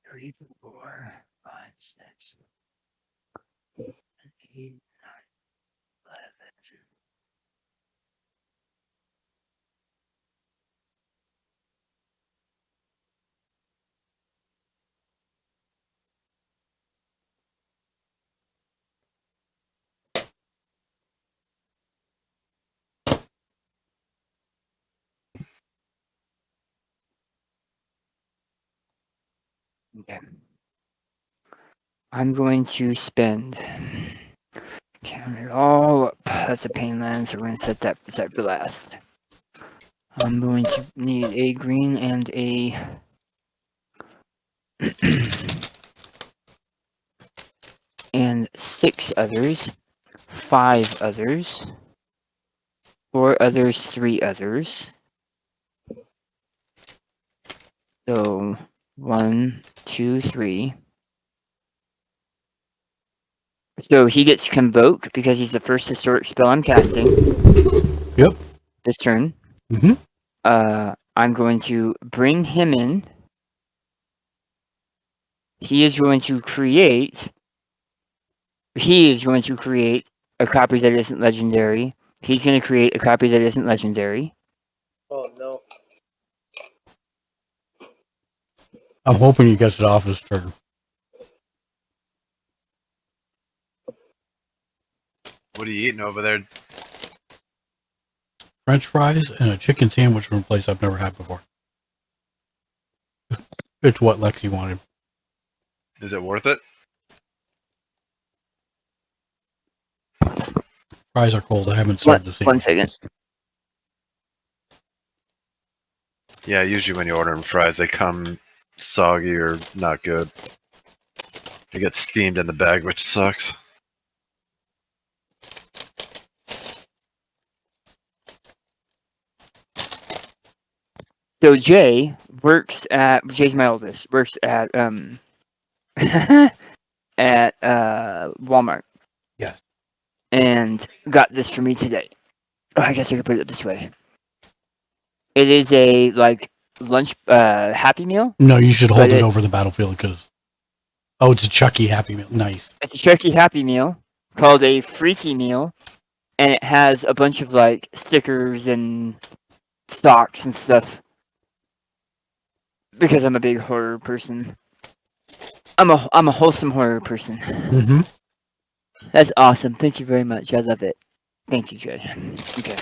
S5: Three, 4, 5, 6, 8, 9, 11. Okay. I'm going to spend. Count it all up. That's a pain land, so we're gonna set that for last. I'm going to need a green and a and 6 others, 5 others, 4 others, 3 others. So 1, 2, 3. So he gets Convoke because he's the first historic spell I'm casting.
S3: Yep.
S5: This turn.
S3: Mm-hmm.
S5: I'm going to bring him in. He is going to create a copy that isn't legendary. He's going to create a copy that isn't legendary.
S11: Oh no.
S3: I'm hoping he gets it off this turn.
S12: What are you eating over there?
S3: French fries and a chicken sandwich from a place I've never had before. It's what Lexi wanted.
S12: Is it worth it?
S3: Fries are cold. I haven't served the sandwich.
S5: 1 second.
S12: Yeah, usually when you order them fries, they come soggy or not good. They get steamed in the bag, which sucks.
S5: So Jay's my oldest, works at at Walmart.
S3: Yes.
S5: And got this for me today. Oh, I guess I could put it this way. It is a lunch Happy Meal.
S3: No, you should hold it over the battlefield because it's a Chucky Happy Meal. Nice.
S5: It's a Chucky Happy Meal called a Freaky Meal, and it has a bunch of stickers and socks and stuff. Because I'm a big horror person. I'm a wholesome horror person.
S3: Mm-hmm.
S5: That's awesome. Thank you very much. I love it. Thank you, Jay. Okay.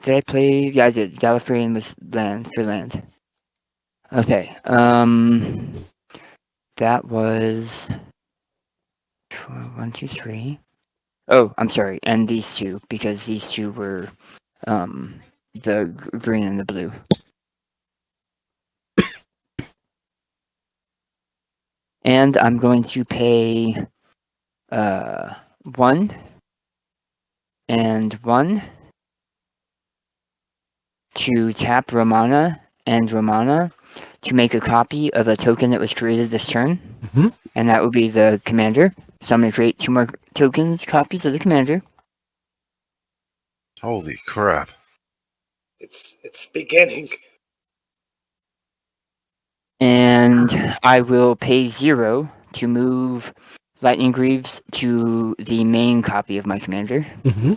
S5: Did I play? Yeah, I did. Gallifreyan was land for land. Okay. That was 1, 2, 3. Oh, I'm sorry. And these two, because these two were the green and the blue. And I'm going to pay 1 and 1 to tap Romana to make a copy of a token that was created this turn.
S3: Mm-hmm.
S5: And that would be the commander. So I'm going to create 2 more copies of the commander.
S12: Holy crap.
S11: It's beginning.
S5: And I will pay 0 to move Lightning Greaves to the main copy of my commander.
S3: Mm-hmm.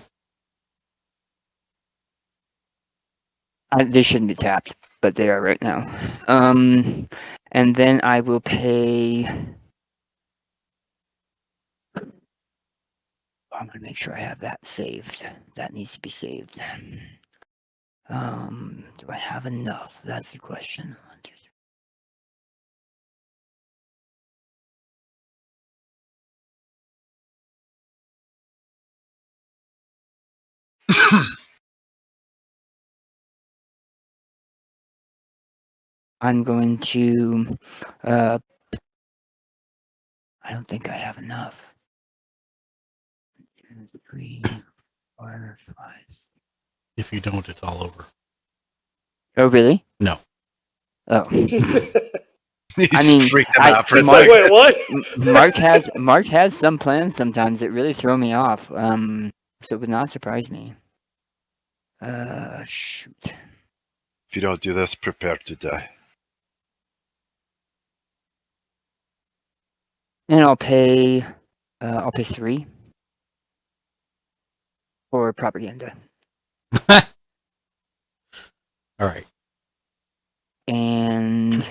S5: They shouldn't be tapped, but they are right now. And then I will pay. I'm gonna make sure I have that saved. That needs to be saved. Do I have enough? That's the question. I'm going to. I don't think I have enough. 2, 3, 4, 5.
S3: If you don't, it's all over.
S5: Oh, really?
S3: No.
S5: Oh.
S12: He's
S5: I mean,
S12: freaked him out for a
S5: Mark,
S12: second.
S11: Wait, what?
S5: Mark has some plans sometimes that really throw me off. So it would not surprise me. Shoot.
S12: If you don't do this, prepare to die.
S5: And I'll pay 3 for propaganda.
S3: All right.
S5: And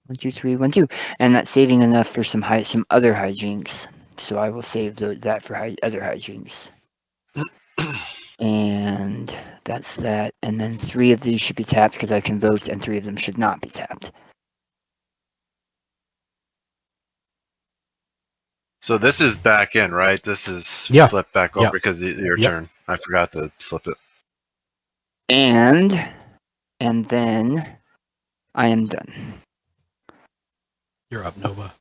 S5: 1, 2, 3, 1, 2, and that's saving enough for some other hijinks. So I will save that for other hijinks. And that's that. And then 3 of these should be tapped because I can vote, and 3 of them should not be tapped.
S12: So this is back in, right? This is
S3: Yeah.
S12: flip back over
S3: Yeah.
S12: because your
S3: Yep.
S12: turn. I forgot to flip it.
S5: And then I am done.
S3: You're up, Nova.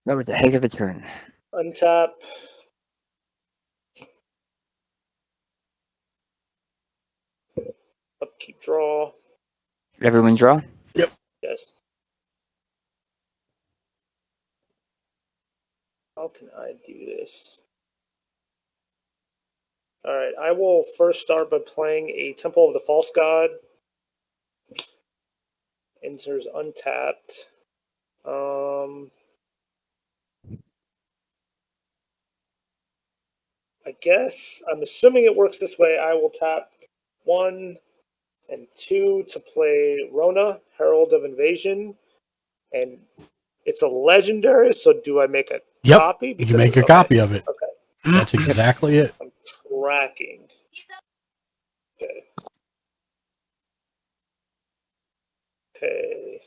S5: That was a heck of a turn.
S11: Untap. Upkeep draw.
S5: Everyone draw?
S11: Yes. How can I do this? All right, I will first start by playing a Temple of the False God. Enters untapped. I guess I'm assuming it works this way. I will tap 1 and 2 to play Rona, Herald of Invasion, and it's a legendary. So do I make a copy?
S3: You make a copy of it.
S11: Okay.
S3: That's exactly it.
S11: I'm tracking. Okay. Okay.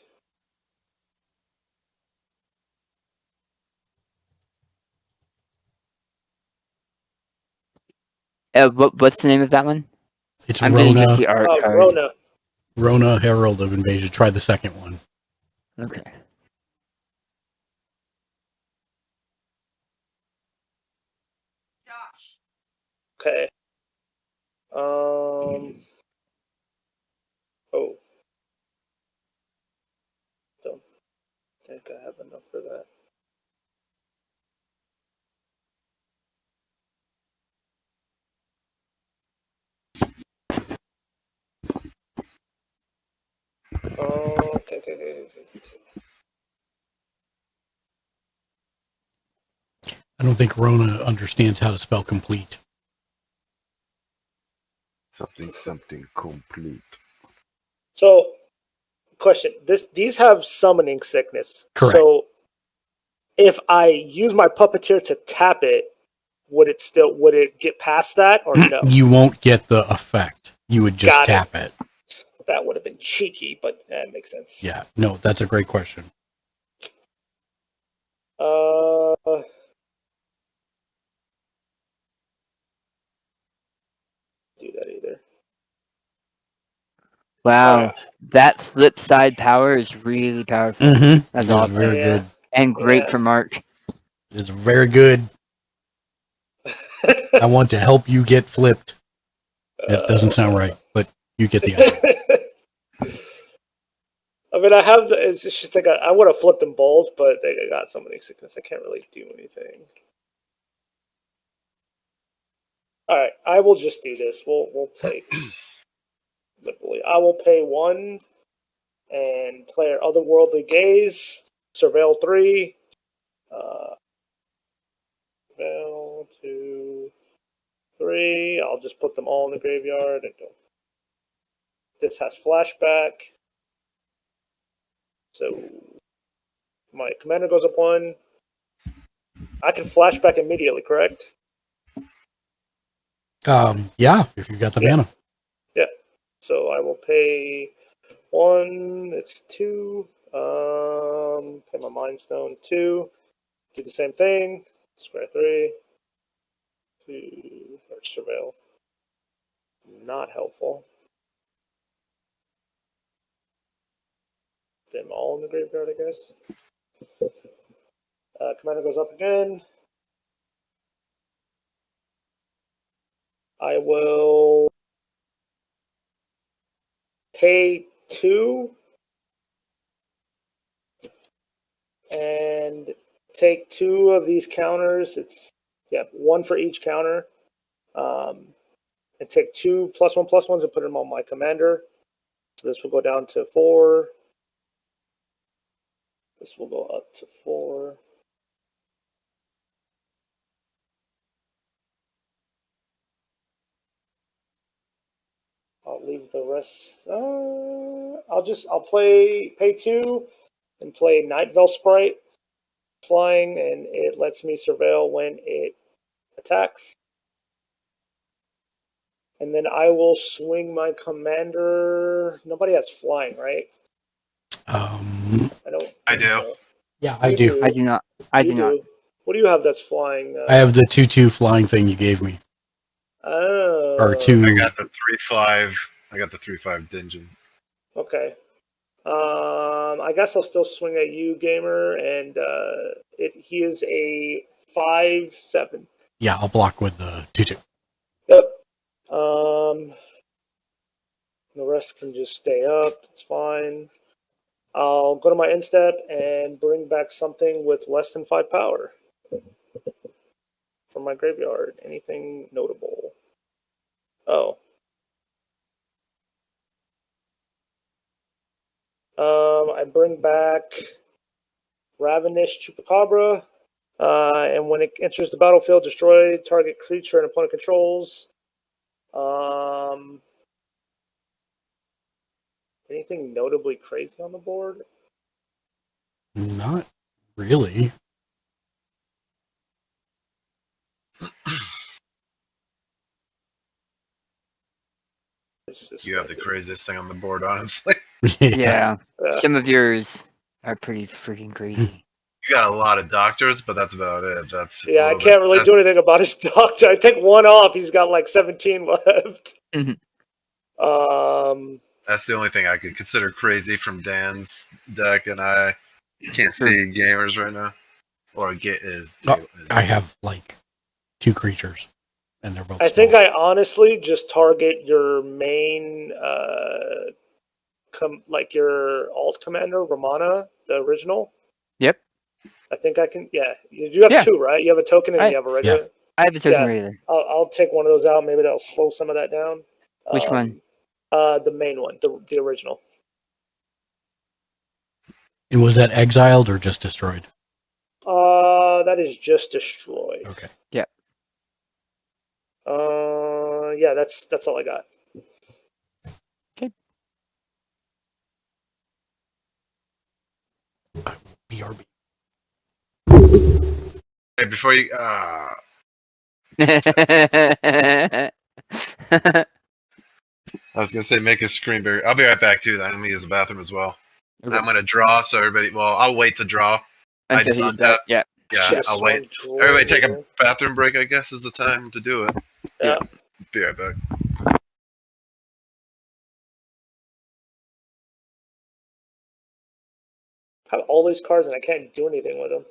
S5: What's the name of that one?
S3: It's
S5: I'm getting just
S3: Rona.
S5: the art card.
S11: Rona.
S3: Rona, Herald of Invasion. Try the second one.
S5: Okay.
S11: Okay. Oh. Don't think I have enough for that. Okay.
S3: I don't think Rona understands how to spell complete.
S12: Something complete.
S11: So, question: these have summoning sickness.
S3: Correct.
S11: So, if I use my puppeteer to tap it, would it get past that or no?
S3: You won't get the effect. You would just
S11: Got
S3: tap it.
S11: That would have been cheeky, but that makes sense.
S3: Yeah. No, that's a great question.
S11: Do that either.
S5: Wow, that flip side power is really powerful.
S3: Mm-hmm.
S5: That's
S3: It's
S5: awesome.
S3: very good.
S5: And great for Mark.
S3: It's very good. I want to help you get flipped. That doesn't sound right, but you get the idea.
S11: I mean, it's just like I would have flipped them both, but they got summoning sickness. I can't really do anything. All right, I will just do this. We'll play liberally. I will pay 1 and play our otherworldly gaze. Surveil 3. Surveil 2, 3. I'll just put them all in the graveyard. This has flashback. So my commander goes up 1. I can flashback immediately, correct?
S3: Yeah, if you got the mana.
S11: Yeah. So I will pay 1. It's 2. Pay my Mind Stone 2. Do the same thing. Square 3. 2. surveil. Not helpful. Them all in the graveyard, I guess. Commander goes up again. I will pay 2 and take 2 of these counters. It's 1 for each counter. And take 2 +1/+1s and put them on my commander. So this will go down to 4. This will go up to 4. I'll leave the rest. I'll pay 2 and play Night Veil Sprite flying, and it lets me surveil when it attacks. And then I will swing my commander. Nobody has flying, right? I
S12: do.
S11: So.
S3: Yeah, I do.
S5: I do not. I do not.
S11: What do you have that's flying?
S3: I have the 2/2 flying thing you gave me.
S11: Oh.
S3: Or 2.
S12: I got the 3/5. I got the 3/5 Dingeon.
S11: Okay. I guess I'll still swing at you, gamer, and he is a 5/7.
S3: Yeah, I'll block with the 2/2.
S11: Yep. The rest can just stay up. It's fine. I'll go to my end step and bring back something with less than 5 power from my graveyard. Anything notable? Oh. I bring back Ravenous Chupacabra, and when it enters the battlefield, destroy target creature and opponent controls. Anything notably crazy on the board?
S3: Not really.
S12: You have the craziest thing on the board, honestly.
S5: Yeah. Some of yours are pretty freaking crazy.
S12: You got a lot of doctors, but that's about it. That's
S11: I can't really do anything about his doctor. I take 1 off. He's got like 17 left.
S12: That's the only thing I could consider crazy from Dan's deck, and I can't see gamers right now. Or get is.
S3: I have like 2 creatures, and they're both.
S11: I think I honestly just target your main, like your alt commander, Romana, the original.
S5: Yep.
S11: I think I can. Yeah, you have 2, right? You have a token and you have a regular.
S5: Yeah. I have a token regular.
S11: I'll take one of those out. Maybe that'll slow some of that down.
S5: Which one?
S11: The main one, the original.
S3: And was that exiled or just destroyed?
S11: That is just destroyed.
S3: Okay.
S5: Yeah.
S11: Yeah, that's all I got.
S5: Okay.
S3: BRB.
S12: Hey, before you. I was gonna say make a screen bigger. I'll be right back too. Then I'm gonna use the bathroom as well.
S5: Okay.
S12: I'm gonna draw, so everybody. Well, I'll wait to draw.
S5: Until he's done. Yeah.
S12: Yeah, I'll wait. Everybody take a bathroom break. I guess is the time to do it.
S11: Yeah.
S12: Be right back.
S11: I have all these cards and I can't do anything with them.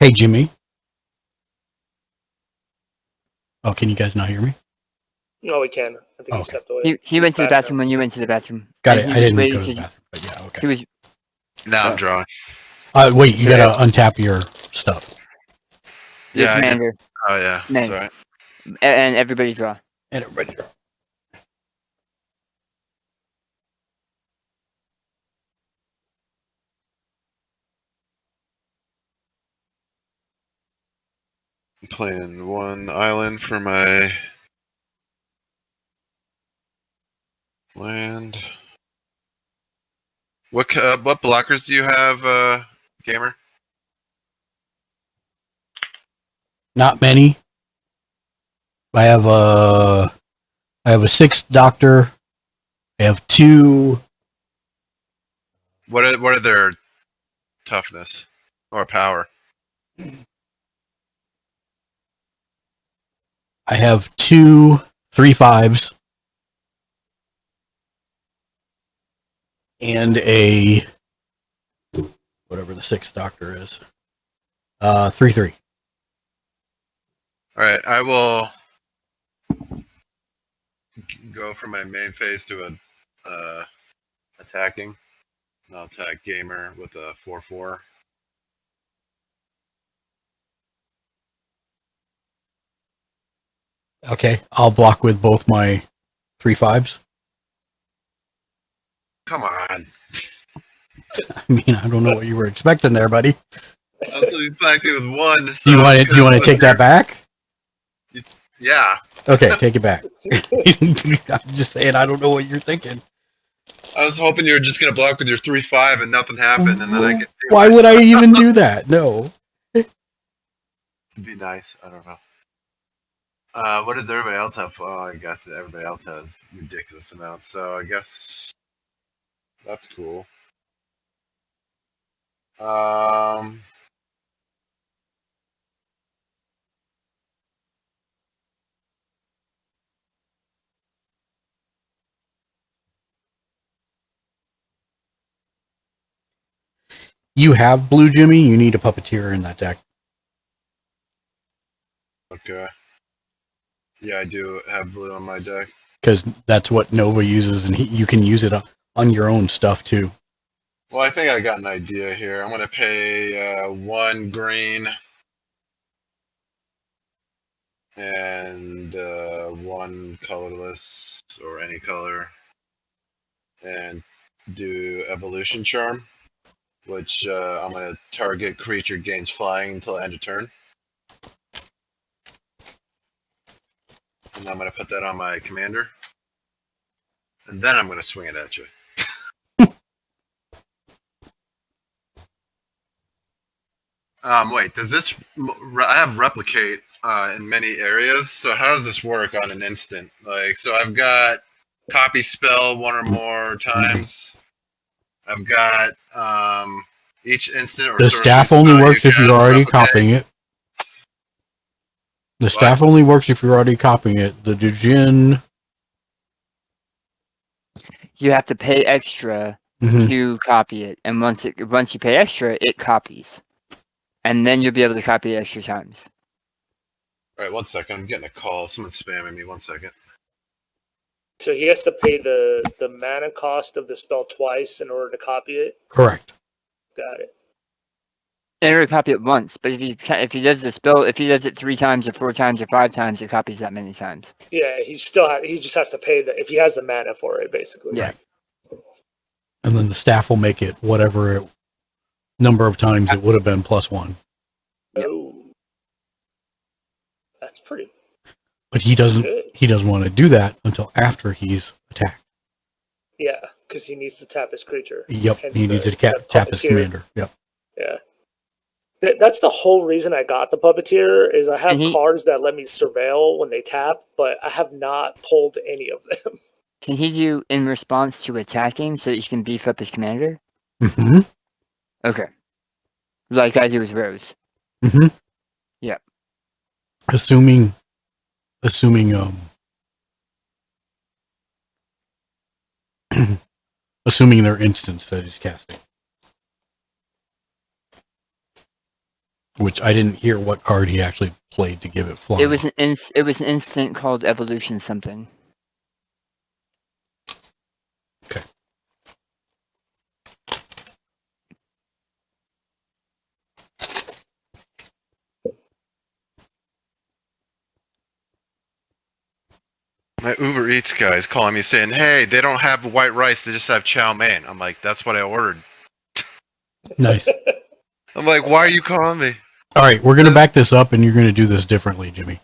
S3: Hey, Jimmy. Oh, can you guys not hear me?
S11: No, we can. I think he
S3: Okay.
S11: stepped away.
S5: He went to the
S11: back now.
S5: bathroom when you went to the bathroom.
S3: Got
S5: And
S3: it.
S5: he
S3: I
S5: was
S3: didn't
S5: waiting
S3: go to the
S5: to-
S3: bathroom, but yeah, okay.
S5: He was.
S12: Now I'm drawing.
S3: Wait, you gotta untap your stuff.
S5: Your
S12: Yeah, I just,
S5: commander.
S12: oh yeah,
S5: Commander.
S12: sorry.
S5: And everybody draw.
S3: And everybody draw.
S12: I'm playing one island for my land. What blockers do you have, gamer?
S3: Not many. I have a 6th doctor. I have 2.
S12: What are their toughness or power?
S3: I have 2 3/5s. And a whatever the 6th doctor is. 3/3.
S12: All right, I will go from my main phase to a attacking. And I'll attack gamer with a 4/4.
S3: Okay, I'll block with both my 3/5s.
S12: Come on.
S3: I mean, I don't know what you were expecting there, buddy.
S12: I was expecting with one.
S3: Do you want to take that back?
S12: Yeah.
S3: Okay, take it back. I'm just saying, I don't know what you're thinking.
S12: I was hoping you were just gonna block with your 3/5 and nothing happened, and then I get.
S3: Why would I even do that? No.
S12: It'd be nice. I don't know. What does everybody else have? Oh, I guess everybody else has ridiculous amounts. So I guess that's cool.
S3: You have Blue Jimmy. You need a puppeteer in that deck.
S12: Okay. Yeah, I do have blue on my deck.
S3: Because that's what Nova uses, and you can use it on your own stuff too.
S12: Well, I think I got an idea here. I'm gonna pay 1 green and 1 colorless or any color, and do evolution charm, which I'm gonna target creature gains flying until end of turn. And I'm gonna put that on my commander, and then I'm gonna swing it at you. Wait, does this? I have replicate in many areas. So how does this work on an instant? Like, so I've got copy spell 1 or more times. I've got each instant or
S3: The staff only works if you're already copying it. The staff only works if you're already copying it. The Dujin.
S5: You have to pay extra to copy it, and once you pay extra, it copies, and then you'll be able to copy it extra times.
S12: All right, 1 second. I'm getting a call. Someone's spamming me. 1 second.
S11: So he has to pay the mana cost of the spell twice in order to copy it.
S3: Correct.
S11: Got it.
S5: In order to copy it once, but if he does the spell, if he does it 3 times or 4 times or 5 times, it copies that many times.
S11: Yeah, he just has to pay if he has the mana for it, basically.
S5: Yeah.
S3: And then the staff will make it whatever number of times it would have been +1.
S11: Oh, that's pretty.
S3: But he doesn't.
S11: Good.
S3: He doesn't want to do that until after he's attacked.
S11: Yeah, because he needs to tap his creature.
S3: Yep,
S11: Hence
S3: he needs to tap his commander. Yep.
S11: Yeah. That's the whole reason I got the puppeteer is I have cards that let me surveil when they tap, but I have not pulled any of them.
S5: Can he do in response to attacking so that you can beef up his commander?
S3: Mm-hmm.
S5: Okay. Like I do with Rose.
S3: Mm-hmm.
S5: Yep.
S3: Assuming assuming their instance that he's casting. which I didn't hear what card he actually played to give it flying.
S5: It was an instant called Evolution something.
S3: Okay.
S12: My Uber Eats guy is calling me saying, "Hey, they don't have white rice; they just have chow mein." I'm like, "That's what I ordered."
S3: Nice.
S12: I'm like, "Why are you calling me?"
S3: All right, we're going to back this up, and you're going to do this differently, Jimmy.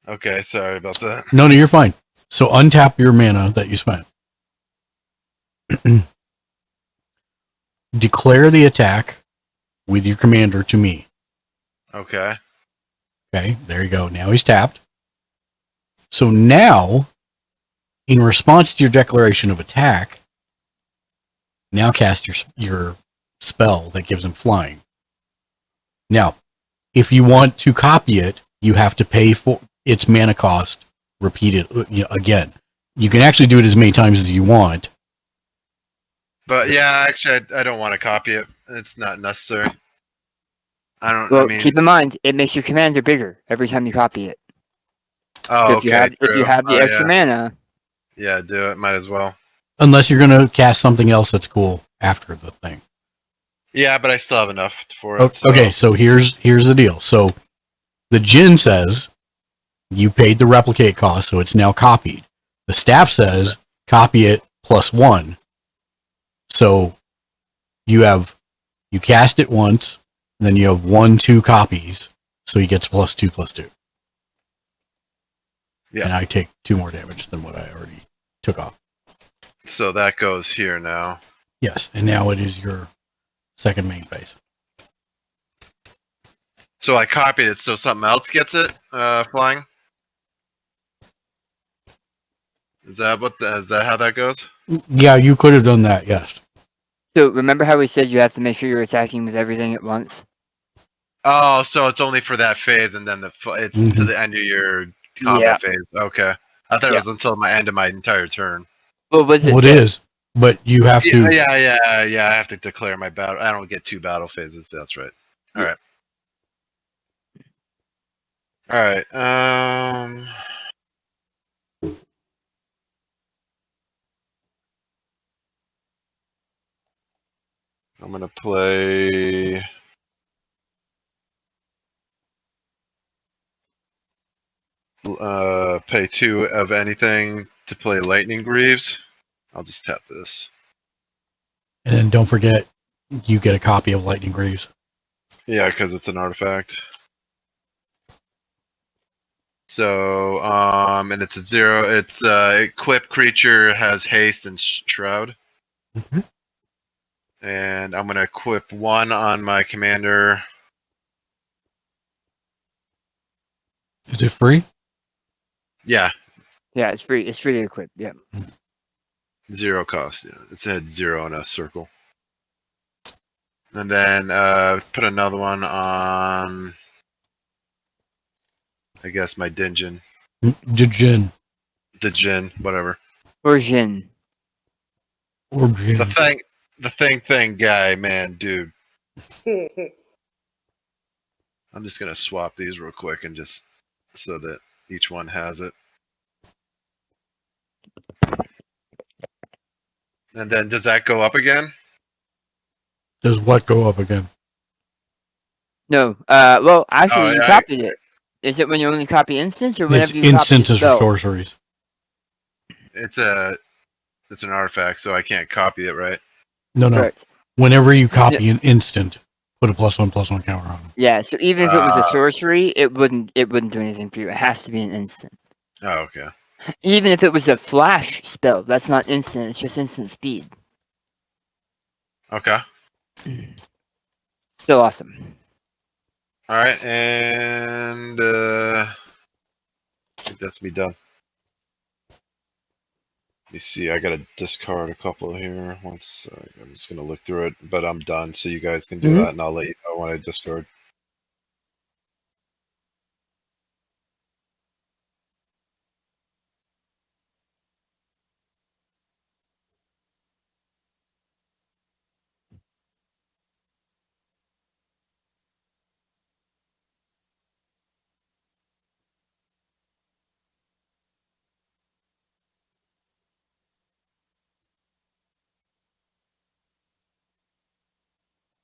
S12: Okay, sorry about that.
S3: No, you're fine. So untap your mana that you spent. Declare the attack with your commander to me.
S12: Okay.
S3: Okay, there you go. Now he's tapped. So now, in response to your declaration of attack, now cast your spell that gives him flying. Now, if you want to copy it, you have to pay for its mana cost repeated again. You can actually do it as many times as you want.
S12: But yeah, actually, I don't want to copy it. It's not necessary.
S5: Well, keep in mind, it makes your commander bigger every time you copy it.
S12: Oh,
S5: So if you have the extra mana.
S12: Yeah, do it. Might as well.
S3: Unless you're going to cast something else that's cool after the thing.
S12: Yeah, but I still have enough for it. So.
S3: Okay, so here's the deal. So the Jin says you paid the replicate cost, so it's now copied. The staff says copy it +1. So you cast it once, and then you have 1-2 copies, so he gets +2/+2.
S12: Yeah.
S3: And I take 2 more damage than what I already took off.
S12: So that goes here now.
S3: Yes, and now it is your second main phase.
S12: So I copied it so something else gets it flying. Is that how that goes?
S3: Yeah, you could have done that, yes.
S5: So remember how we said you have to make sure you're attacking with everything at once?
S12: Oh, so it's only for that phase, and then it's to the end of your combat phase. Okay, I thought it was until my end of my entire turn.
S5: Well,
S3: it is, but you have to.
S12: Yeah. I have to declare my battle. I don't get 2 battle phases. That's right. All right. All right. I'm gonna play. Pay 2 of anything to play Lightning Greaves. I'll just tap this.
S3: And then don't forget, you get a copy of Lightning Greaves.
S12: Yeah, because it's an artifact. So, and it's a 0. It's equipped creature has haste and shroud.
S3: Mm-hmm.
S12: And I'm gonna equip 1 on my commander.
S3: Is it free?
S12: Yeah.
S5: Yeah, it's free. It's free to equip. Yeah.
S12: 0 cost. Yeah, it's at 0 in a circle. And then put another one on. I guess my Djinn.
S3: Djinn.
S12: Djinn, whatever.
S5: Or Jin.
S12: The thing guy, man, dude. I'm just gonna swap these real quick and just so that each one has it. And then does that go up again?
S3: Does what go up again?
S5: No. Well, actually, you
S12: yeah,
S5: copied it. Is it when you only copy instance or whenever
S3: It's
S5: you copy
S3: instances or
S5: spell?
S3: sorceries.
S12: It's an artifact, so I can't copy it, right?
S3: No.
S5: Correct.
S3: Whenever you copy an instant, put a +1/+1 counter on it.
S5: Yeah. So even if it was a sorcery, it wouldn't do anything for you. It has to be an instant.
S12: Oh, okay.
S5: Even if it was a flash spell, that's not instant. It's just instant speed.
S12: Okay.
S5: Still awesome.
S12: All right, and I think that's me done. Let me see. I gotta discard a couple here. I'm just gonna look through it, but I'm done. So you guys can do that, and I'll let you know when I discard.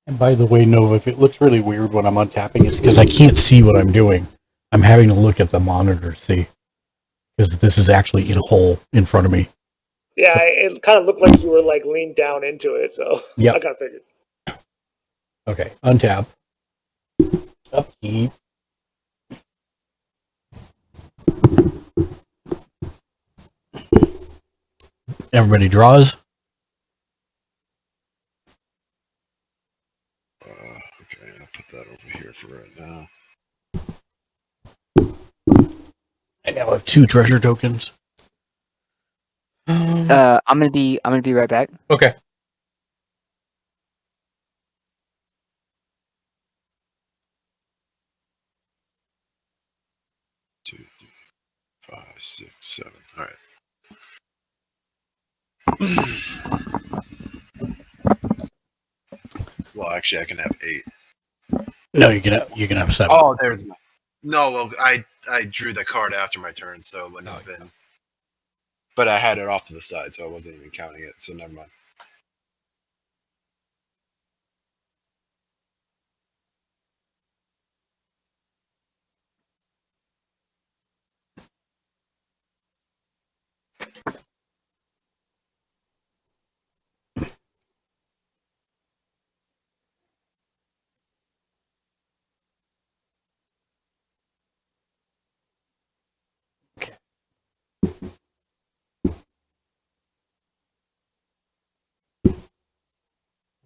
S3: And by the way, Nova, if it looks really weird when I'm untapping, it's because I can't see what I'm doing. I'm having to look at the monitor to see. Because this is actually in a hole in front of me.
S11: Yeah, it kind of looked like you were like leaned down into it, so
S3: Yep.
S11: I kind of figured.
S3: Okay, untap. Upkeep. Everybody draws.
S12: Okay, I'll put that over here for right now.
S3: I now have 2 treasure tokens.
S5: I'm gonna be right back.
S3: Okay.
S12: Two, three, 5, 6, 7. All right. Well, actually, I can have 8.
S3: No, you can have 7.
S12: Oh, there's my. No, well, I drew the card after my turn, so it wouldn't have been. But I had it off to the side, so I wasn't even counting it. So never mind.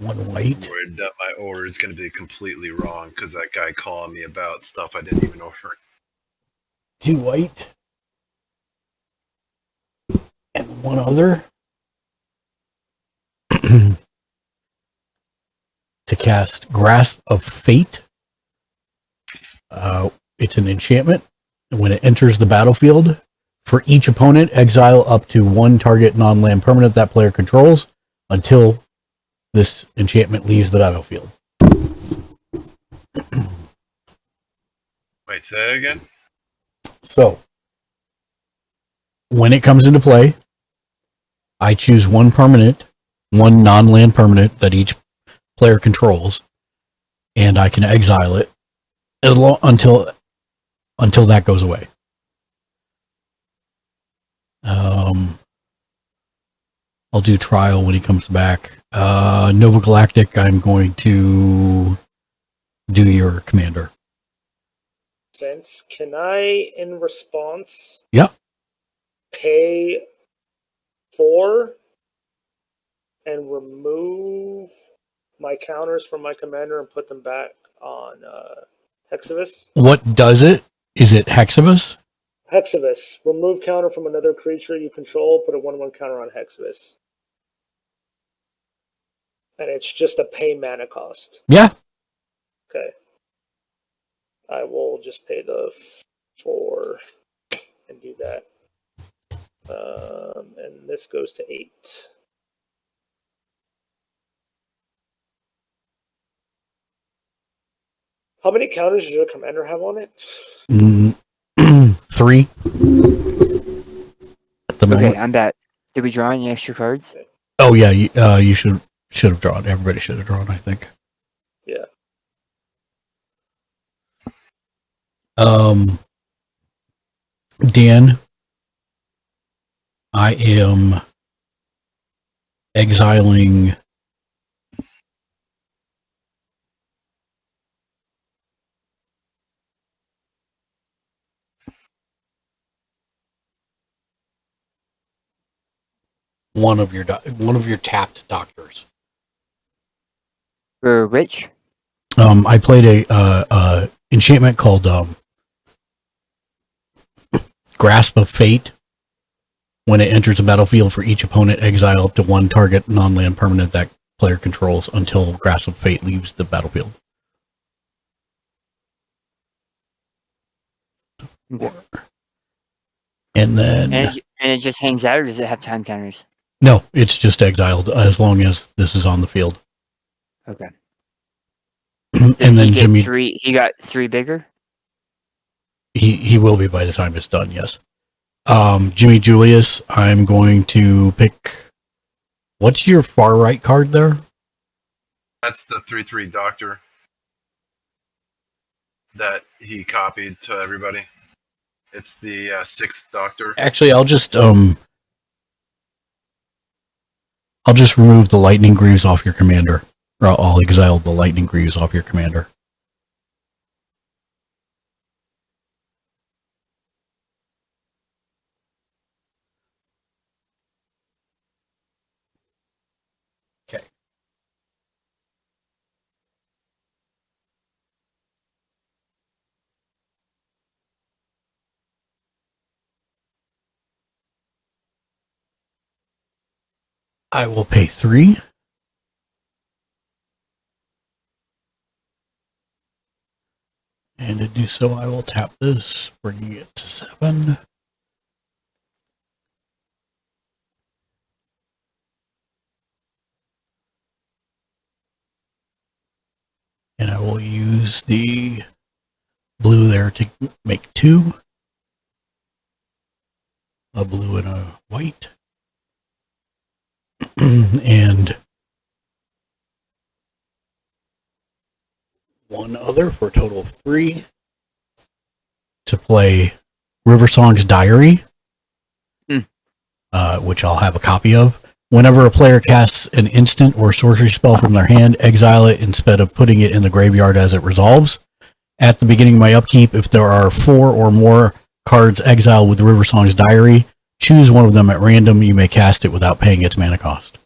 S3: One white.
S12: I'm worried that my order is going to be completely wrong because that guy calling me about stuff I didn't even order.
S3: 2 white. And 1 other. To cast Grasp of Fate. It's an enchantment. When it enters the battlefield, for each opponent, exile up to 1 target non-land permanent that player controls until this enchantment leaves the battlefield.
S12: Wait, say that again?
S3: So, when it comes into play, I choose 1 permanent, 1 non-land permanent that each player controls, and I can exile it until that goes away. I'll do trial when he comes back. Nova Galactic, I'm going to do your commander.
S11: Sense. Can I, in response,
S3: Yep.
S11: pay 4 and remove my counters from my commander and put them back on Hexavus?
S3: What does it? Is it Hexavus?
S11: Hexavus. Remove counter from another creature you control, put a 1/1 counter on Hexavus. And it's just a pay mana cost.
S3: Yeah.
S11: Okay. I will just pay the 4 and do that. And this goes to 8. How many counters does your commander have on it?
S3: 3. At the moment.
S5: Okay, I'm back. Did we draw any extra cards?
S3: Oh yeah, you should have drawn. Everybody should have drawn, I think.
S11: Yeah.
S3: Dan, I am exiling one of your tapped doctors.
S5: For which?
S3: I played a enchantment called Grasp of Fate. When it enters the battlefield, for each opponent, exile up to 1 target non-land permanent that player controls until Grasp of Fate leaves the battlefield.
S5: Okay.
S3: And then
S5: And it just hangs out, or does it have time counters?
S3: no, it's just exiled as long as this is on the field.
S5: Okay.
S3: And then Jimmy,
S5: he got 3 bigger.
S3: he will be by the time it's done. Yes. Jimmy Julius, I'm going to pick. What's your far right card there?
S12: That's the 3/3 Doctor that he copied to everybody. It's the 6th Doctor.
S3: Actually, I'll just remove the lightning greaves off your commander. Or I'll exile the lightning greaves off your commander. Okay. I will pay 3. And to do so, I will tap this, bringing it to 7. And I will use the blue there to make 2. A blue and a white. And one other for a total of 3 to play River Song's Diary, which I'll have a copy of. Whenever a player casts an instant or sorcery spell from their hand, exile it instead of putting it in the graveyard as it resolves. At the beginning of my upkeep, if there are 4 or more cards exiled with River Song's Diary, choose one of them at random. You may cast it without paying its mana cost.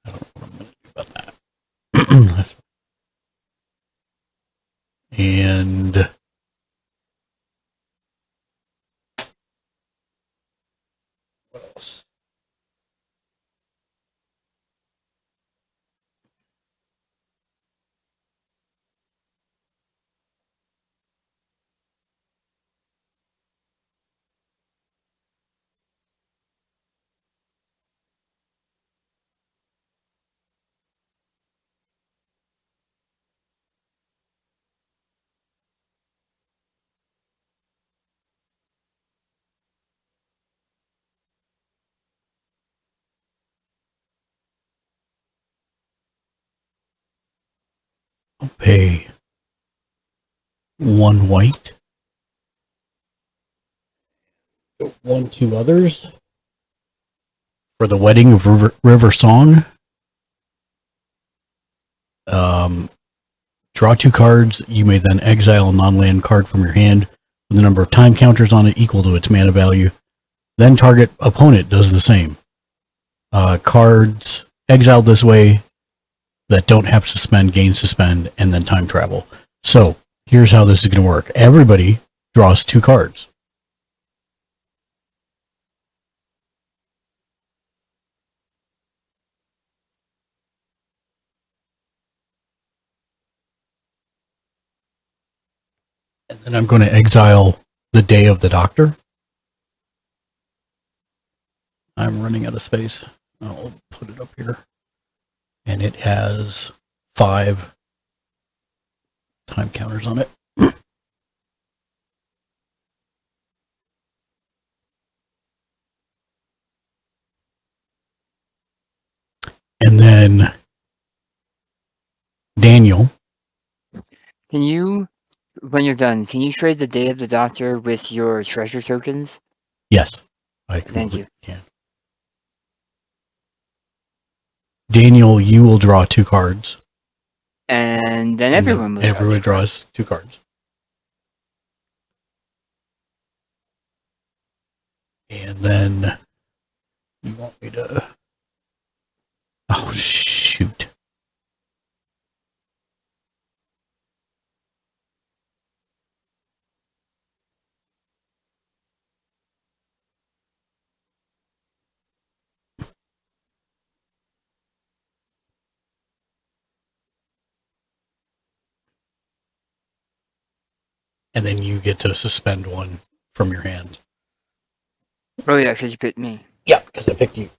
S3: I don't know what I'm going to do about that. And what else? I'll pay 1 white. 2 others. For the Wedding of River Song. Draw 2 cards. You may then exile a non-land card from your hand with the number of time counters on it equal to its mana value. Then target opponent does the same. Cards exiled this way that don't have suspend, gain suspend, and then time travel. So here's how this is going to work. Everybody draws 2 cards. And then I'm going to exile the Day of the Doctor. I'm running out of space. I'll put it up here. And it has 5 time counters on it. And then Daniel.
S5: Can you, when you're done, can you trade the Day of the Doctor with your treasure tokens?
S3: Yes, I
S5: Thank you.
S3: can. Daniel, you will draw 2 cards.
S5: And then everyone will
S3: everyone draws 2 cards. And then you want me to... Oh, shoot. And then you get to suspend 1 from your hand.
S5: Oh yeah, because you picked me.
S3: Yeah, because I picked you.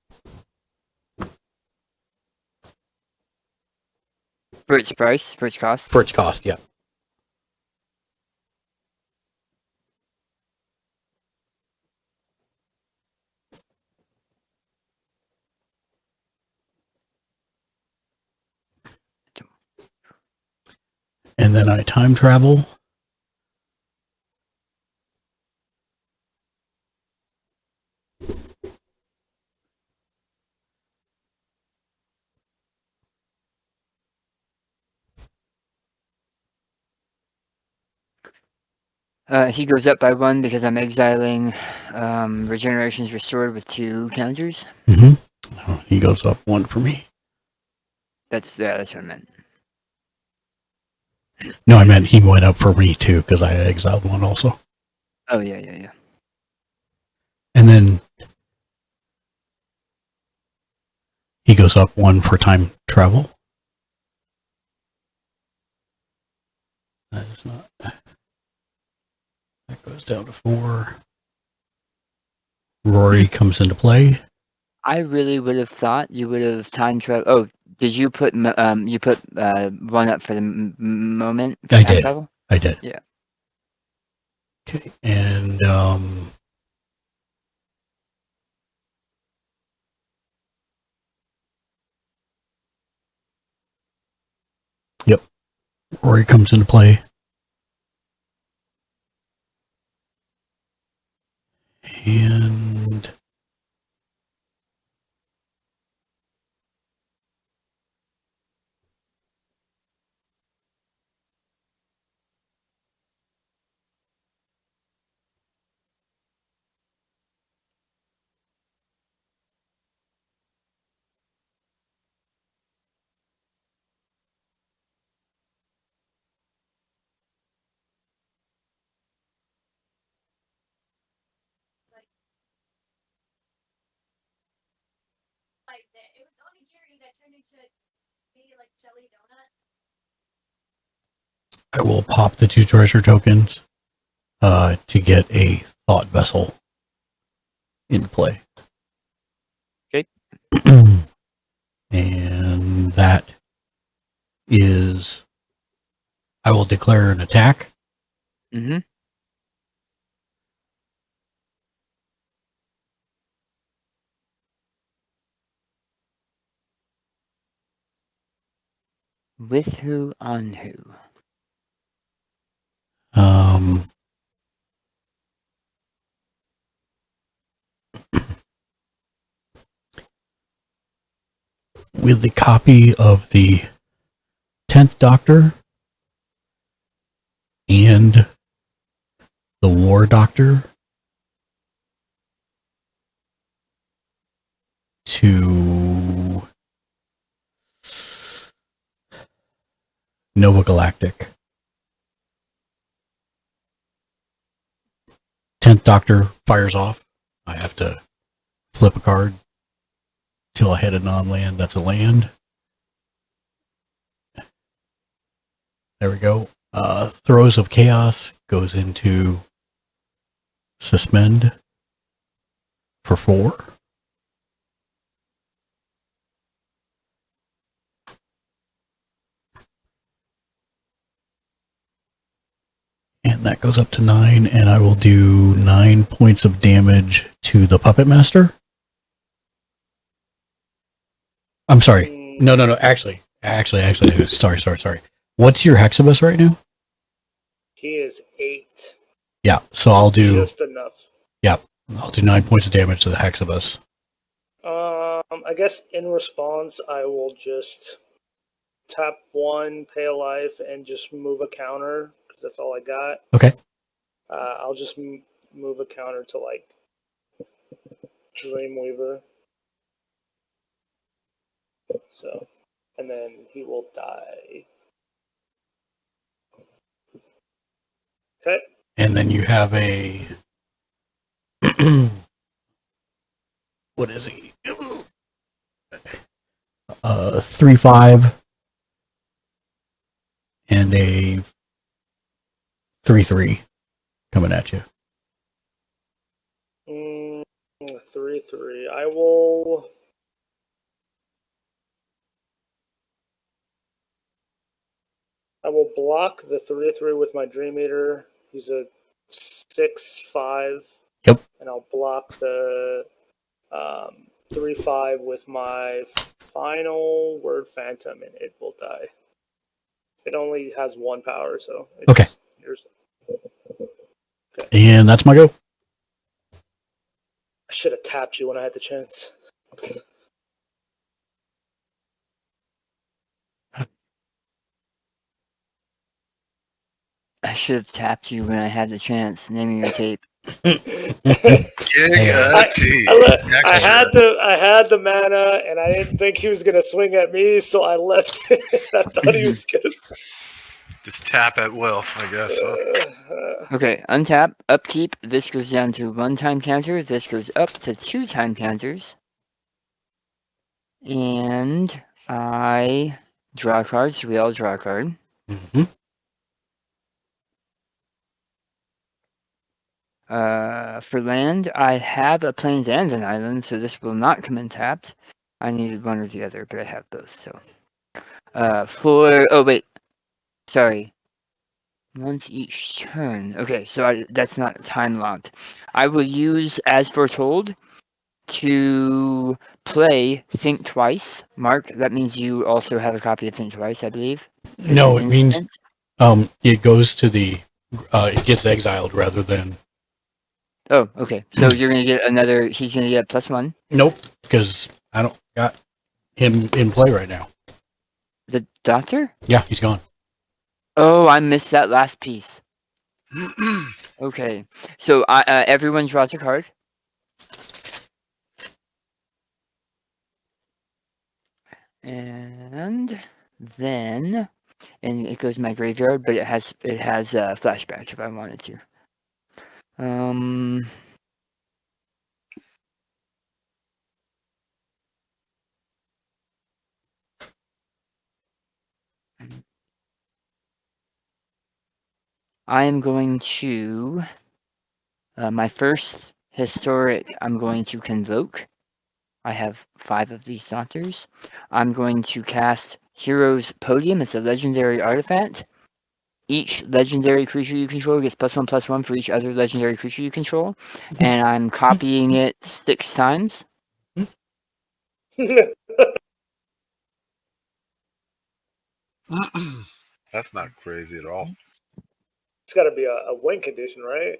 S5: For its price? For its cost?
S3: For its cost, yeah. And then I time travel.
S5: He goes up by 1 because I'm exiling. Regeneration is restored with 2 counters.
S3: He goes up 1 for me.
S5: That's what I meant.
S3: No, I meant he went up for me too because I exiled 1 also.
S5: Oh yeah.
S3: And then he goes up 1 for time travel. That is not. That goes down to 4. Rory comes into play.
S5: I really would have thought you would have time travel. Oh, did you put 1 up for the moment? For
S3: I
S5: time
S3: did.
S5: Travel?
S3: I did.
S5: Yeah.
S3: Okay, and yep, Rory comes into play. And
S9: It was only Gary that turned into maybe like jelly donut.
S3: I will pop the 2 treasure tokens to get a thought vessel into play.
S5: Okay.
S3: And that is, I will declare an attack.
S5: Mm-hmm. With who on who?
S3: With the copy of the 10th Doctor and the War Doctor to Nova Galactic. 10th Doctor fires off. I have to flip a card till I hit a non-land. That's a land. There we go. Throes of Chaos goes into Suspend for 4. And that goes up to 9, and I will do 9 points of damage to the Puppet Master. I'm sorry. No. Actually. Sorry. What's your Hexabus right now?
S11: He is 8.
S3: Yeah, so I'll do...
S11: Just enough.
S3: Yeah, I'll do 9 points of damage to the Hexabus.
S11: I guess in response, I will just tap 1, pay a life, and just move a counter, because that's all I got.
S3: Okay.
S11: I'll just move a counter to, like, Dreamweaver. So, and then he will die. Okay.
S3: And then you have a... what is he? 3/5 and a 3/3 coming at you.
S11: 3/3. I will block the 3/3 with my Dream Eater. He's a 6/5.
S3: Yep.
S11: And I'll block the 3/5 with my final Word Phantom, and it will die. It only has one power, so
S3: Okay.
S11: Yours.
S3: And that's my go.
S11: I should have tapped you when I had the chance.
S5: I should have tapped you when I had the chance. Naming your tape.
S12: Gig
S11: I had the mana, and I didn't think he was gonna swing at me, so I left it. I thought he was gonna.
S12: Just tap at will, I guess. Huh?
S5: Okay, untap, upkeep. This goes down to 1-time counter. This goes up to 2-time counters. And I draw a card, so we all draw a card.
S3: Mm-hmm.
S5: For land, I have a plains and an island, so this will not come in tapped. I needed one or the other, but I have both, so. Oh wait, sorry. Once each turn. Okay, so that's not time locked. I will use As Foretold to play Think Twice. Mark, that means you also have a copy of Think Twice, I believe.
S3: No, it means it goes to the it gets exiled rather than.
S5: Oh, okay. So you're gonna get another. He's gonna get +1.
S3: Nope, because I don't got him in play right now.
S5: The doctor?
S3: Yeah, he's gone.
S5: Oh, I missed that last piece. Okay, so everyone draws a card. And then, and it goes in my graveyard, but it has flashback if I wanted to. I am going to my first historic. I'm going to convoke. I have 5 of these doctors. I'm going to cast Hero's Podium. It's a legendary artifact. Each legendary creature you control gets +1/+1 for each other legendary creature you control. And I'm copying it 6 times.
S12: That's not crazy at all.
S11: It's got to be a win condition, right?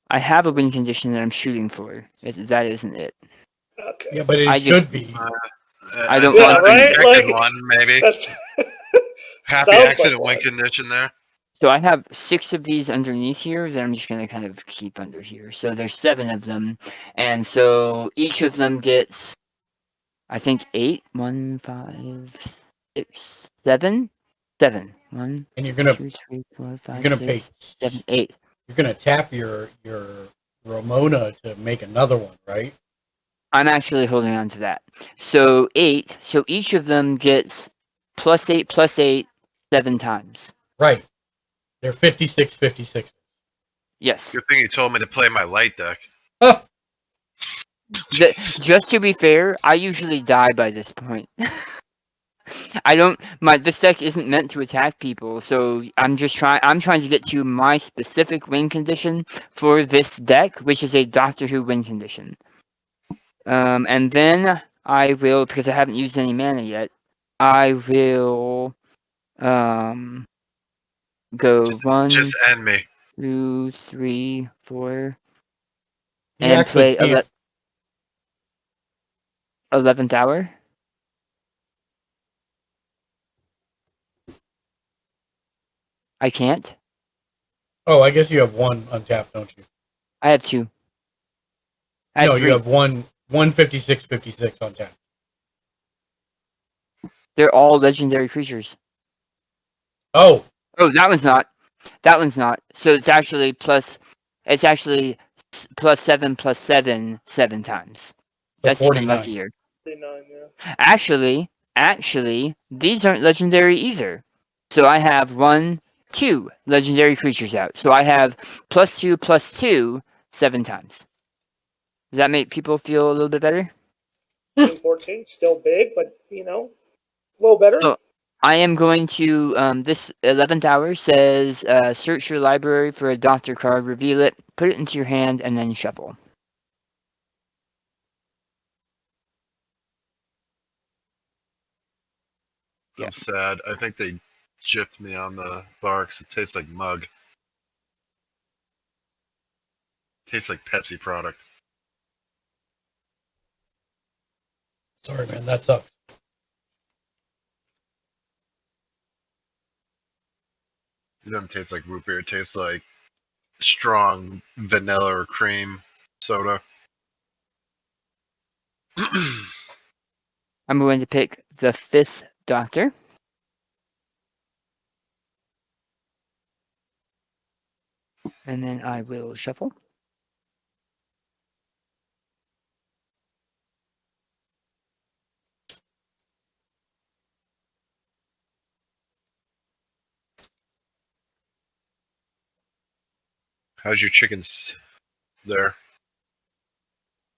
S5: I have a win condition that I'm shooting for. That isn't it.
S11: Okay.
S3: Yeah, but it should be.
S5: I don't
S11: yeah,
S5: want
S11: right? Like,
S12: one, maybe.
S11: That's
S12: Happy accident win condition there.
S5: So I have 6 of these underneath here that I'm just going to kind of keep under here. So there's 7 of them. And so each of them gets, I think, 8. 1, 5, 6, 7. 7. 1,
S3: And you're gonna
S5: 2, 3, 4, 5,
S3: you're gonna
S5: 6,
S3: pay
S5: 7, 8.
S3: You're gonna tap your Ramona to make another one, right?
S5: I'm actually holding on to that. So 8. So each of them gets +8/+8 7 times.
S3: Right. They're 56.
S5: Yes.
S12: Good thing you told me to play my light deck.
S5: Just to be fair, I usually die by this point. This deck isn't meant to attack people, so I'm trying to get to my specific win condition for this deck, which is a Doctor Who win condition. And then I will, because I haven't used any mana yet, I will go
S12: Just end me.
S5: 2, 3, 4,
S3: You
S5: and
S3: actually
S5: play
S3: can't.
S5: 11th Hour. I can't.
S3: Oh, I guess you have one untapped, don't you?
S5: I have 2.
S3: No,
S5: 3.
S3: you have one 56 untapped.
S5: They're all legendary creatures.
S3: Oh,
S5: that one's not. That one's not. So it's actually +7/7 7 times. That's
S3: 49.
S5: even luckier.
S11: 49, yeah.
S5: Actually, these aren't legendary either. So I have 2 legendary creatures out. So I have +2/+2 7 times. Does that make people feel a little bit better?
S11: 14, still big, but a little better.
S5: Oh, I am going to, this 11th hour says, search your library for a doctor card, reveal it, put it into your hand, and then shuffle.
S12: I'm sad. I think they gypped me on the barks. It tastes like mug. Tastes like Pepsi product.
S3: Sorry, man, that sucks.
S12: It doesn't taste like root beer. It tastes like strong vanilla or cream soda.
S5: I'm going to pick the 5th Doctor. And then I will shuffle.
S12: How's your chickens there?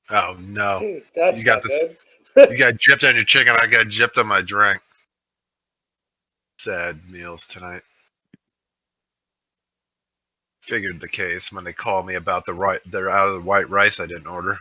S12: Oh no!
S11: That's
S12: You got
S11: not
S12: this.
S11: good.
S12: You got gypped on your chicken. I got gypped on my drink. Sad meals tonight. Figured the case when they called me about they're out of the white rice I didn't order.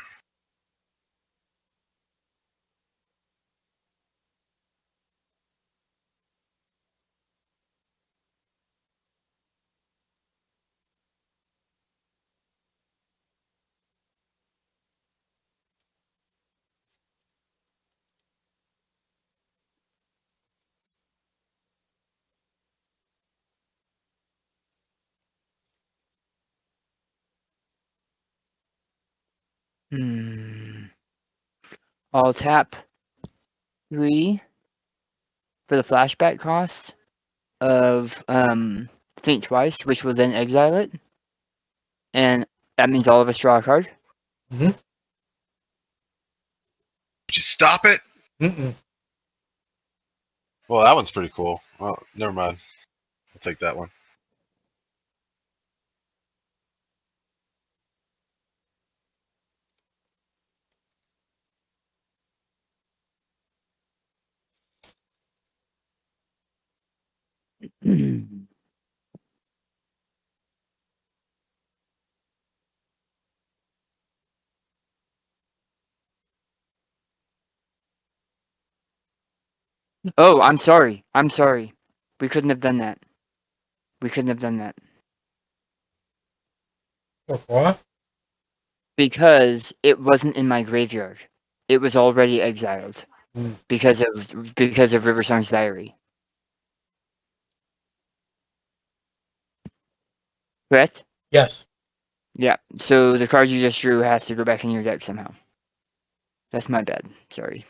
S5: I'll tap 3 for the flashback cost of Think Twice, which will then exile it. And that means all of us draw a card.
S3: Mm-hmm.
S12: Would you stop it?
S3: Mm-mm.
S12: Well, that one's pretty cool. Well, never mind. I'll take that one.
S5: Oh, I'm sorry. I'm sorry. We couldn't have done that. We couldn't have done that.
S3: What?
S5: Because it wasn't in my graveyard. It was already exiled. Because of River Song's Diary. Correct?
S3: Yes.
S5: Yeah. So the card you just drew has to go back in your deck somehow. That's my bad. Sorry.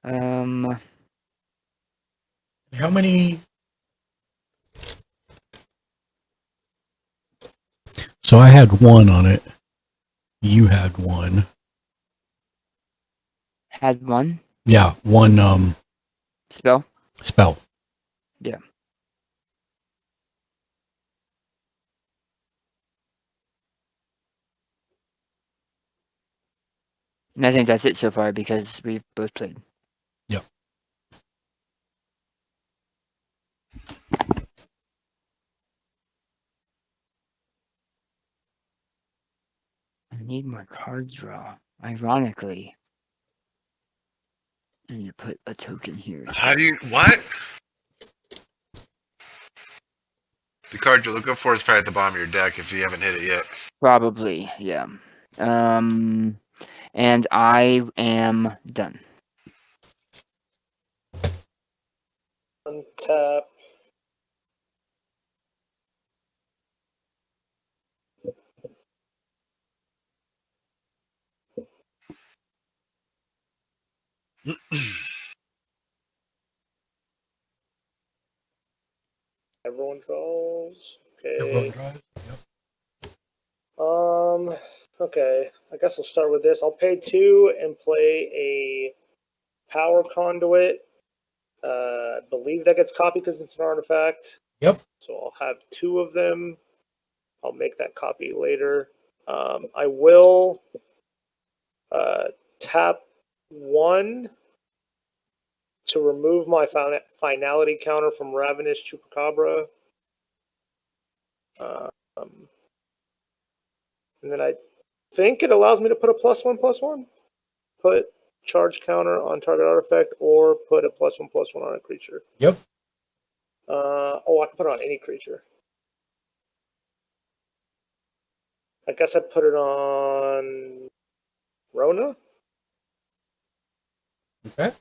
S3: How many? So I had 1 on it. You had 1.
S5: Had 1?
S3: Yeah, 1
S5: Spell?
S3: Spell.
S5: Yeah. And I think that's it so far because we've both played.
S3: Yep.
S5: I need more card draw. Ironically. I need to put a token here.
S12: How do you what? The card you're looking for is probably at the bottom of your deck if you haven't hit it yet.
S5: Probably, yeah. And I am done.
S11: Untap. Everyone draws. Okay.
S3: Everyone draws.
S11: Okay. I guess I'll start with this. I'll pay 2 and play a power conduit. I believe that gets copied because it's an artifact.
S3: Yep.
S11: So I'll have 2 of them. I'll make that copy later. I will tap 1 to remove my finality counter from Ravenous Chupacabra. And then I think it allows me to put a +1/+1. Put charge counter on target artifact or put a +1/+1 on a creature.
S3: Yep.
S11: I can put it on any creature. I guess I put it on Rona.
S3: Okay.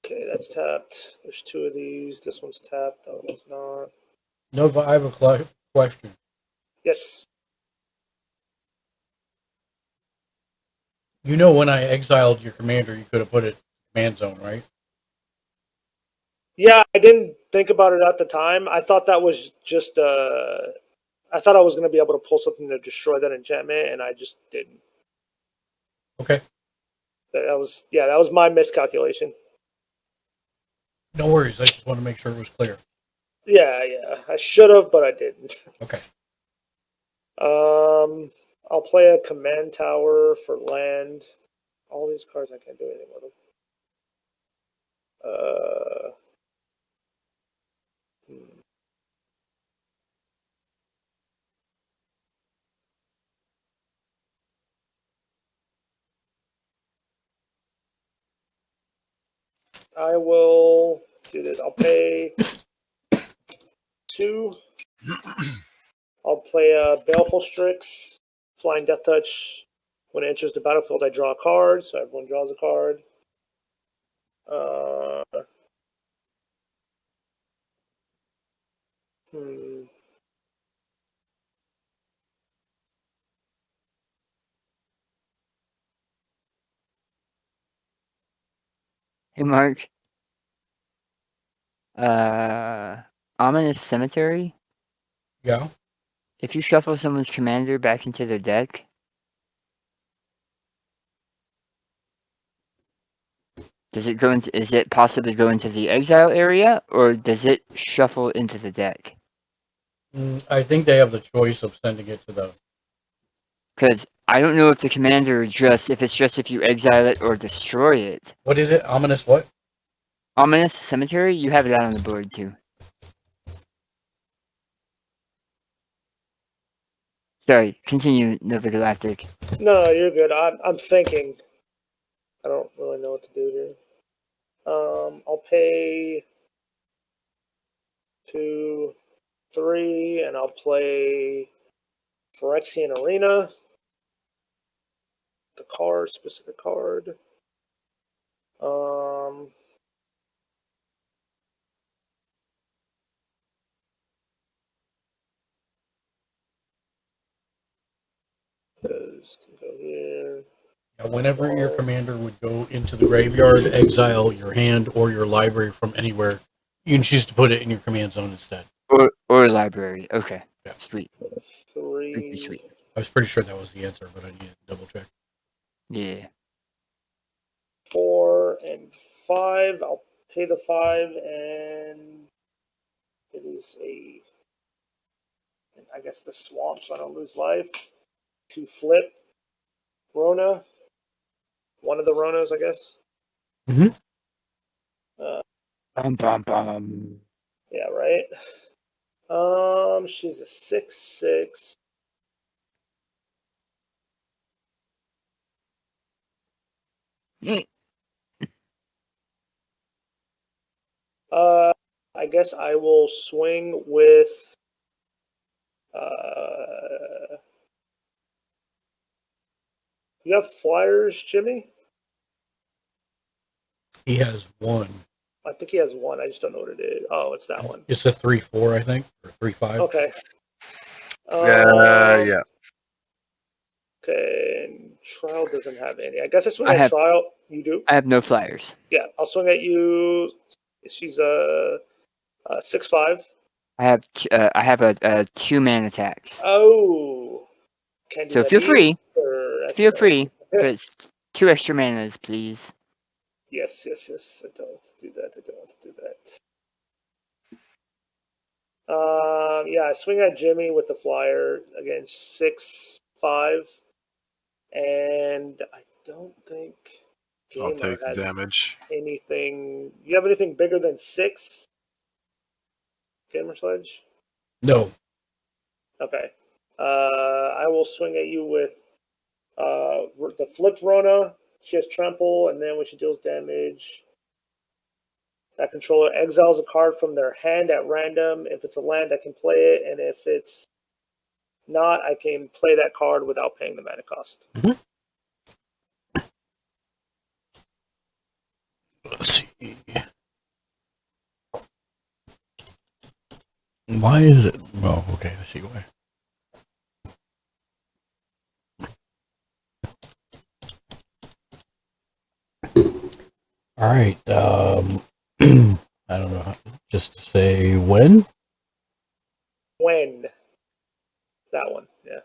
S11: Okay, that's tapped. There's two of these. This one's tapped. That one's not.
S3: No, but I have a question.
S11: Yes.
S3: You know, when I exiled your commander, you could have put it command zone, right?
S11: Yeah, I didn't think about it at the time. I thought that was just I thought I was going to be able to pull something to destroy that enchantment, and I just didn't.
S3: Okay.
S11: That was my miscalculation.
S3: No worries. I just want to make sure it was clear.
S11: Yeah, I should have, but I didn't.
S3: Okay.
S11: I'll play a command tower for land. All these cards, I can't do anything with them. Hmm. I will do this. I'll pay 2. I'll play a Baleful Strix, Flying Death Touch. When it enters the battlefield, I draw a card, so everyone draws a card. Hmm.
S5: Hey, Mark. Ominous Cemetery.
S3: Yeah.
S5: If you shuffle someone's commander back into their deck, does it go into? Is it possibly go into the exile area, or does it shuffle into the deck?
S3: I think they have the choice of sending it to the.
S5: Because I don't know if the commander if it's just if you exile it or destroy it.
S3: What is it? Ominous what?
S5: Ominous Cemetery. You have it out on the board too. Sorry, continue, Nova Galactic.
S11: No, you're good. I'm thinking. I don't really know what to do here. I'll pay 2, 3, and I'll play Phyrexian Arena. The card, specific card. Those can go here.
S3: Yeah, whenever your commander would go into the graveyard, exile your hand or your library from anywhere, you can choose to put it in your command zone instead.
S5: Or library. Okay.
S3: Yeah.
S5: Sweet.
S11: 3.
S5: Sweet.
S3: I was pretty sure that was the answer, but I need to double check.
S5: Yeah.
S11: 4 and 5. I'll pay the 5, and it is I guess the swamp, so I don't lose life. To flip Rona. One of the Ronas, I guess.
S3: Mm-hmm.
S5: Bum.
S11: Yeah, right. She's a 6/6. I guess I will swing with you have flyers, Jimmy?
S3: He has one.
S11: I think he has one. I just don't know what it is. Oh, it's that one.
S3: It's a 3/4, I think, or 3/5.
S11: Okay.
S12: Yeah.
S11: Okay, and Trial doesn't have any. I guess I swing at Trial. You do?
S5: I have no flyers.
S11: Yeah, I'll swing at you. She's a 6/5.
S5: I have a 2-man attacks.
S11: Oh. Can't do
S5: So
S11: that
S5: feel
S11: either,
S5: free.
S11: or
S5: Feel free. But it's 2 extra manas, please.
S11: Yes. I don't want to do that. Yeah, I swing at Jimmy with the flyer again, 6/5, and I don't think
S12: I'll
S11: Gamer
S12: take the
S11: has
S12: damage.
S11: anything. You have anything bigger than 6? Gamer Sledge?
S3: No.
S11: Okay. I will swing at you with the flipped Rona. She has trample, and then when she deals damage, That controller exiles a card from their hand at random. If it's a land, I can play it, and if it's not, I can play that card without paying the mana cost.
S3: Let's see. Why is it? Well, okay, I see why. All right. I don't know. Just to say when?
S11: When? That one, yeah.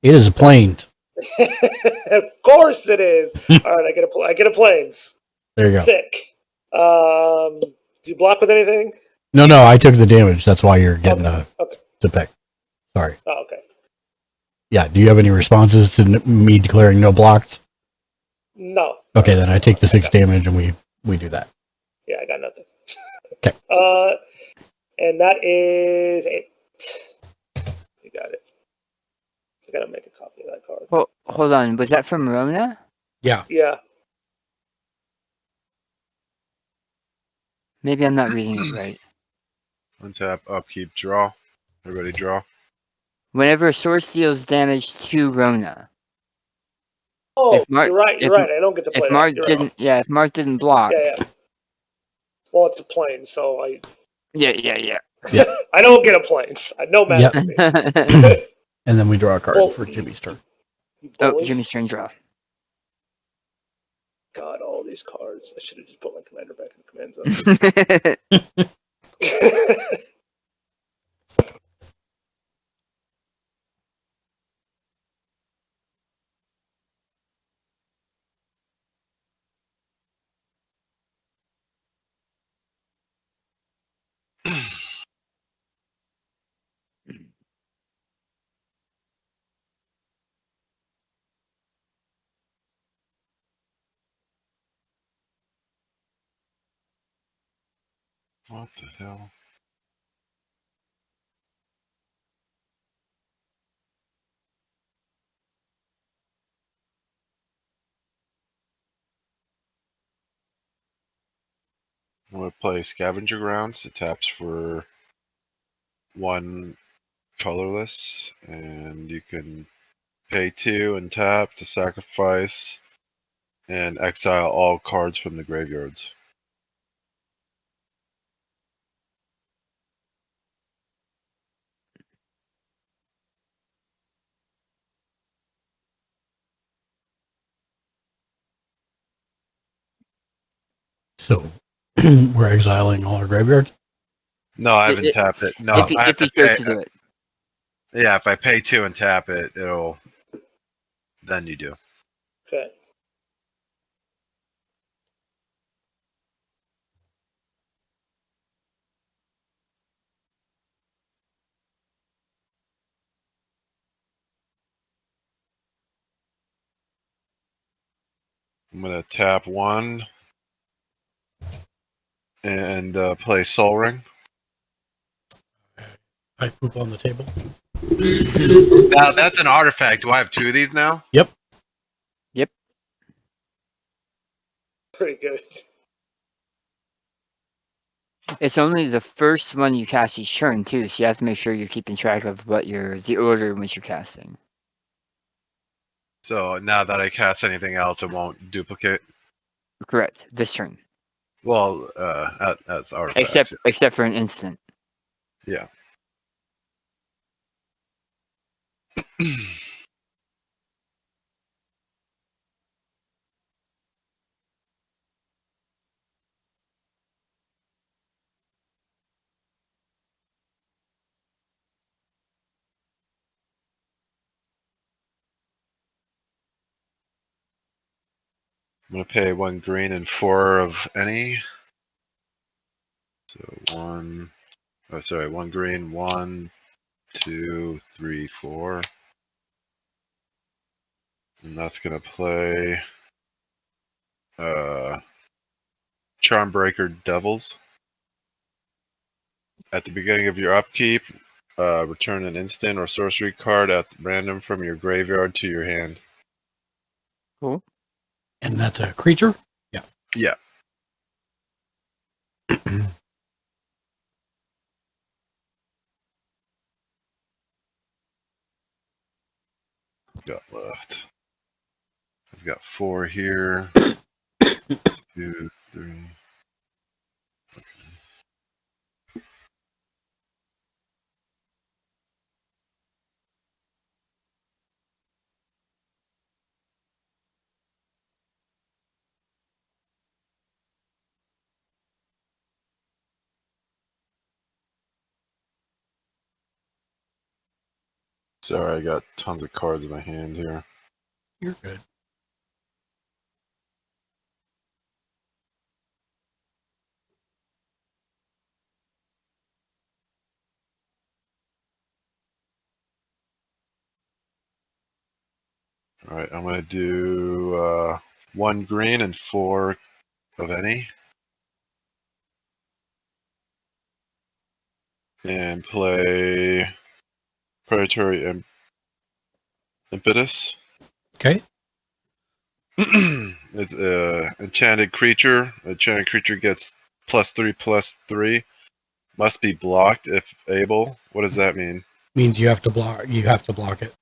S3: It is planes.
S11: Of course it is. All right, I get a planes.
S3: There you go.
S11: Sick. Do you block with anything?
S3: No, I took the damage. That's why you're getting
S11: Okay.
S3: to pick. Sorry.
S11: Oh, okay.
S3: Yeah, do you have any responses to me declaring no blocks?
S11: No.
S3: Okay, then I take the 6 damage and we do that.
S11: Yeah, I got nothing.
S3: Okay.
S11: And that is 8. You got it. I gotta make a copy of that card.
S5: Well, hold on. Was that from Rona?
S3: Yeah.
S11: Yeah.
S5: Maybe I'm not reading it right.
S12: Untap, upkeep, draw. Everybody draw.
S5: Whenever a source deals damage to Rona.
S11: Oh, you're right. You're right. I don't get to play
S5: if Mark
S11: that. You're
S5: didn't,
S11: right.
S5: yeah, if Mark didn't block.
S11: Yeah. Well, it's a plane, so I.
S5: Yeah.
S11: I don't get a planes. No matter for me.
S3: And then we draw a card
S11: Well,
S3: for Jimmy's turn.
S5: Oh, Jimmy's turn draw.
S11: God, all these cards. I should have just put my commander back in the command zone.
S12: What the hell? I'm going to play Scavenger Grounds. It taps for 1 colorless, and you can pay 2 and tap to sacrifice and exile all cards from the graveyards.
S3: So we're exiling all our graveyards?
S12: No, I haven't tapped it. No,
S5: if
S12: I have
S5: he
S12: to pay.
S5: chose to do it.
S12: Yeah, if I pay 2 and tap it, it'll. Then you do.
S11: Okay.
S12: I'm going to tap 1 and play Soul Ring.
S3: I poop on the table.
S12: Now that's an artifact. Do I have 2 of these now?
S3: Yep.
S11: Pretty good.
S5: It's only the first one you cast each turn too, so you have to make sure you're keeping track of the order in which you're casting.
S12: So now that I cast anything else, it won't duplicate.
S5: Correct. This turn.
S12: Well, that's artifacts.
S5: Except for an instant.
S12: Yeah. I'm going to pay 1 green and 4 of any. So 1 green, 1, 2, 3, 4. And that's going to play Charmbreaker Devils. At the beginning of your upkeep, return an instant or sorcery card at random from your graveyard to your hand.
S5: Cool.
S3: And that's a creature? Yeah.
S12: Yeah. Got left. I've got 4 here. 2, 3. Sorry, I got tons of cards in my hand here.
S3: You're good.
S12: All right, I'm gonna do 1 green and 4 of any, and play predatory impetus.
S3: Okay.
S12: It's enchanted creature. Enchanted creature gets +3/+3. Must be blocked if able. What does that mean?
S3: Means you have to block. You have to block it.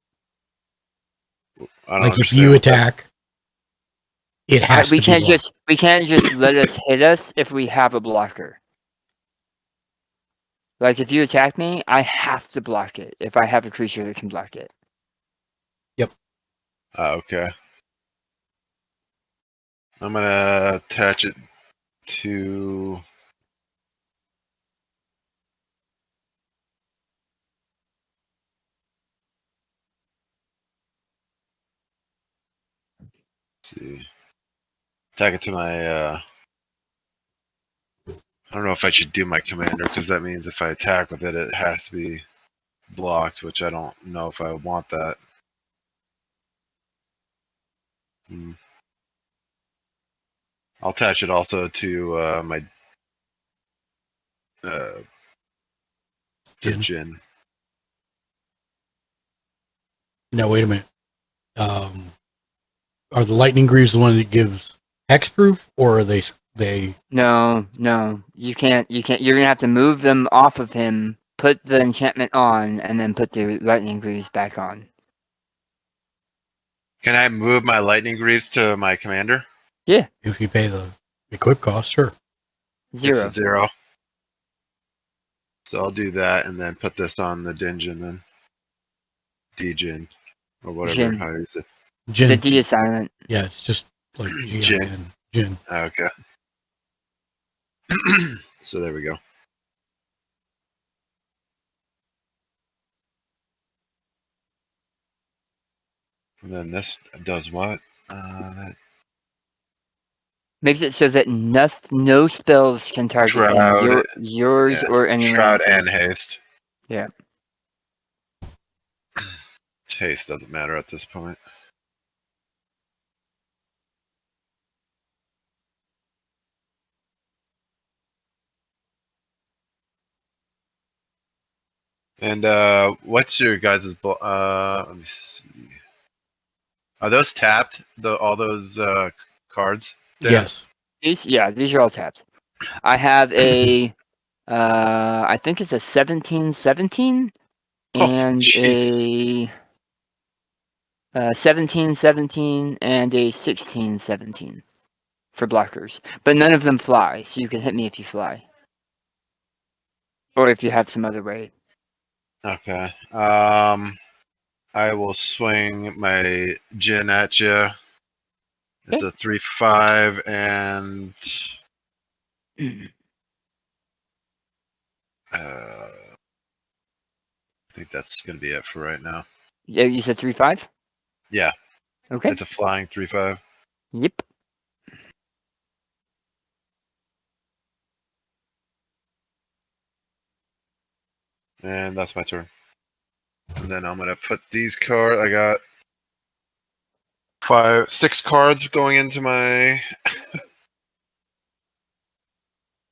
S12: I don't
S3: Like if
S12: understand
S3: you
S12: what that-
S3: attack, it has
S5: we
S3: to
S5: can't
S3: be blocked.
S5: we can't just let us hit us if we have a blocker. Like if you attack me, I have to block it if I have a creature that can block it.
S12: Okay. I'm gonna attach it to. Let's see. Tag it to my. I don't know if I should do my commander because that means if I attack with it, it has to be blocked, which I don't know if I want that. I'll attach it also to my Jin.
S3: No, wait a minute. Are the lightning greaves the one that gives hexproof, or are they?
S5: No, you can't. You're gonna have to move them off of him, put the enchantment on, and then put the lightning greaves back on.
S12: Can I move my lightning greaves to my commander?
S5: Yeah.
S3: If you pay the equip cost, sure.
S5: 0.
S12: It's a 0. So I'll do that and then put this on the Dinjin then. Dijin. Or whatever.
S5: Jin.
S12: How is it?
S3: Jin.
S5: The D is silent.
S3: Yeah, it's just like
S12: Jin.
S3: Jin.
S12: Okay. So there we go. And then this does what?
S5: Makes it so that no spells can target
S12: Shroud,
S5: him. Yours or anyone
S12: Shroud
S5: else's.
S12: and haste.
S5: Yeah.
S12: Haste doesn't matter at this point. And what's your guys' let me see. Are those tapped? All those cards? Dan?
S3: Yes.
S5: These are all tapped. I have a I think it's a 17/17 and a 17/17 and a 16/17 for blockers. But none of them fly, so you can hit me if you fly. Or if you have some other way.
S12: Okay. I will swing my Jin at you. It's a 3/5 and I think that's gonna be it for right now.
S5: Yeah, you said 3/5?
S12: Yeah.
S5: Okay.
S12: It's a flying 3/5.
S5: Yep.
S12: And that's my turn. And then I'm gonna put these cards. I got 6 cards going into my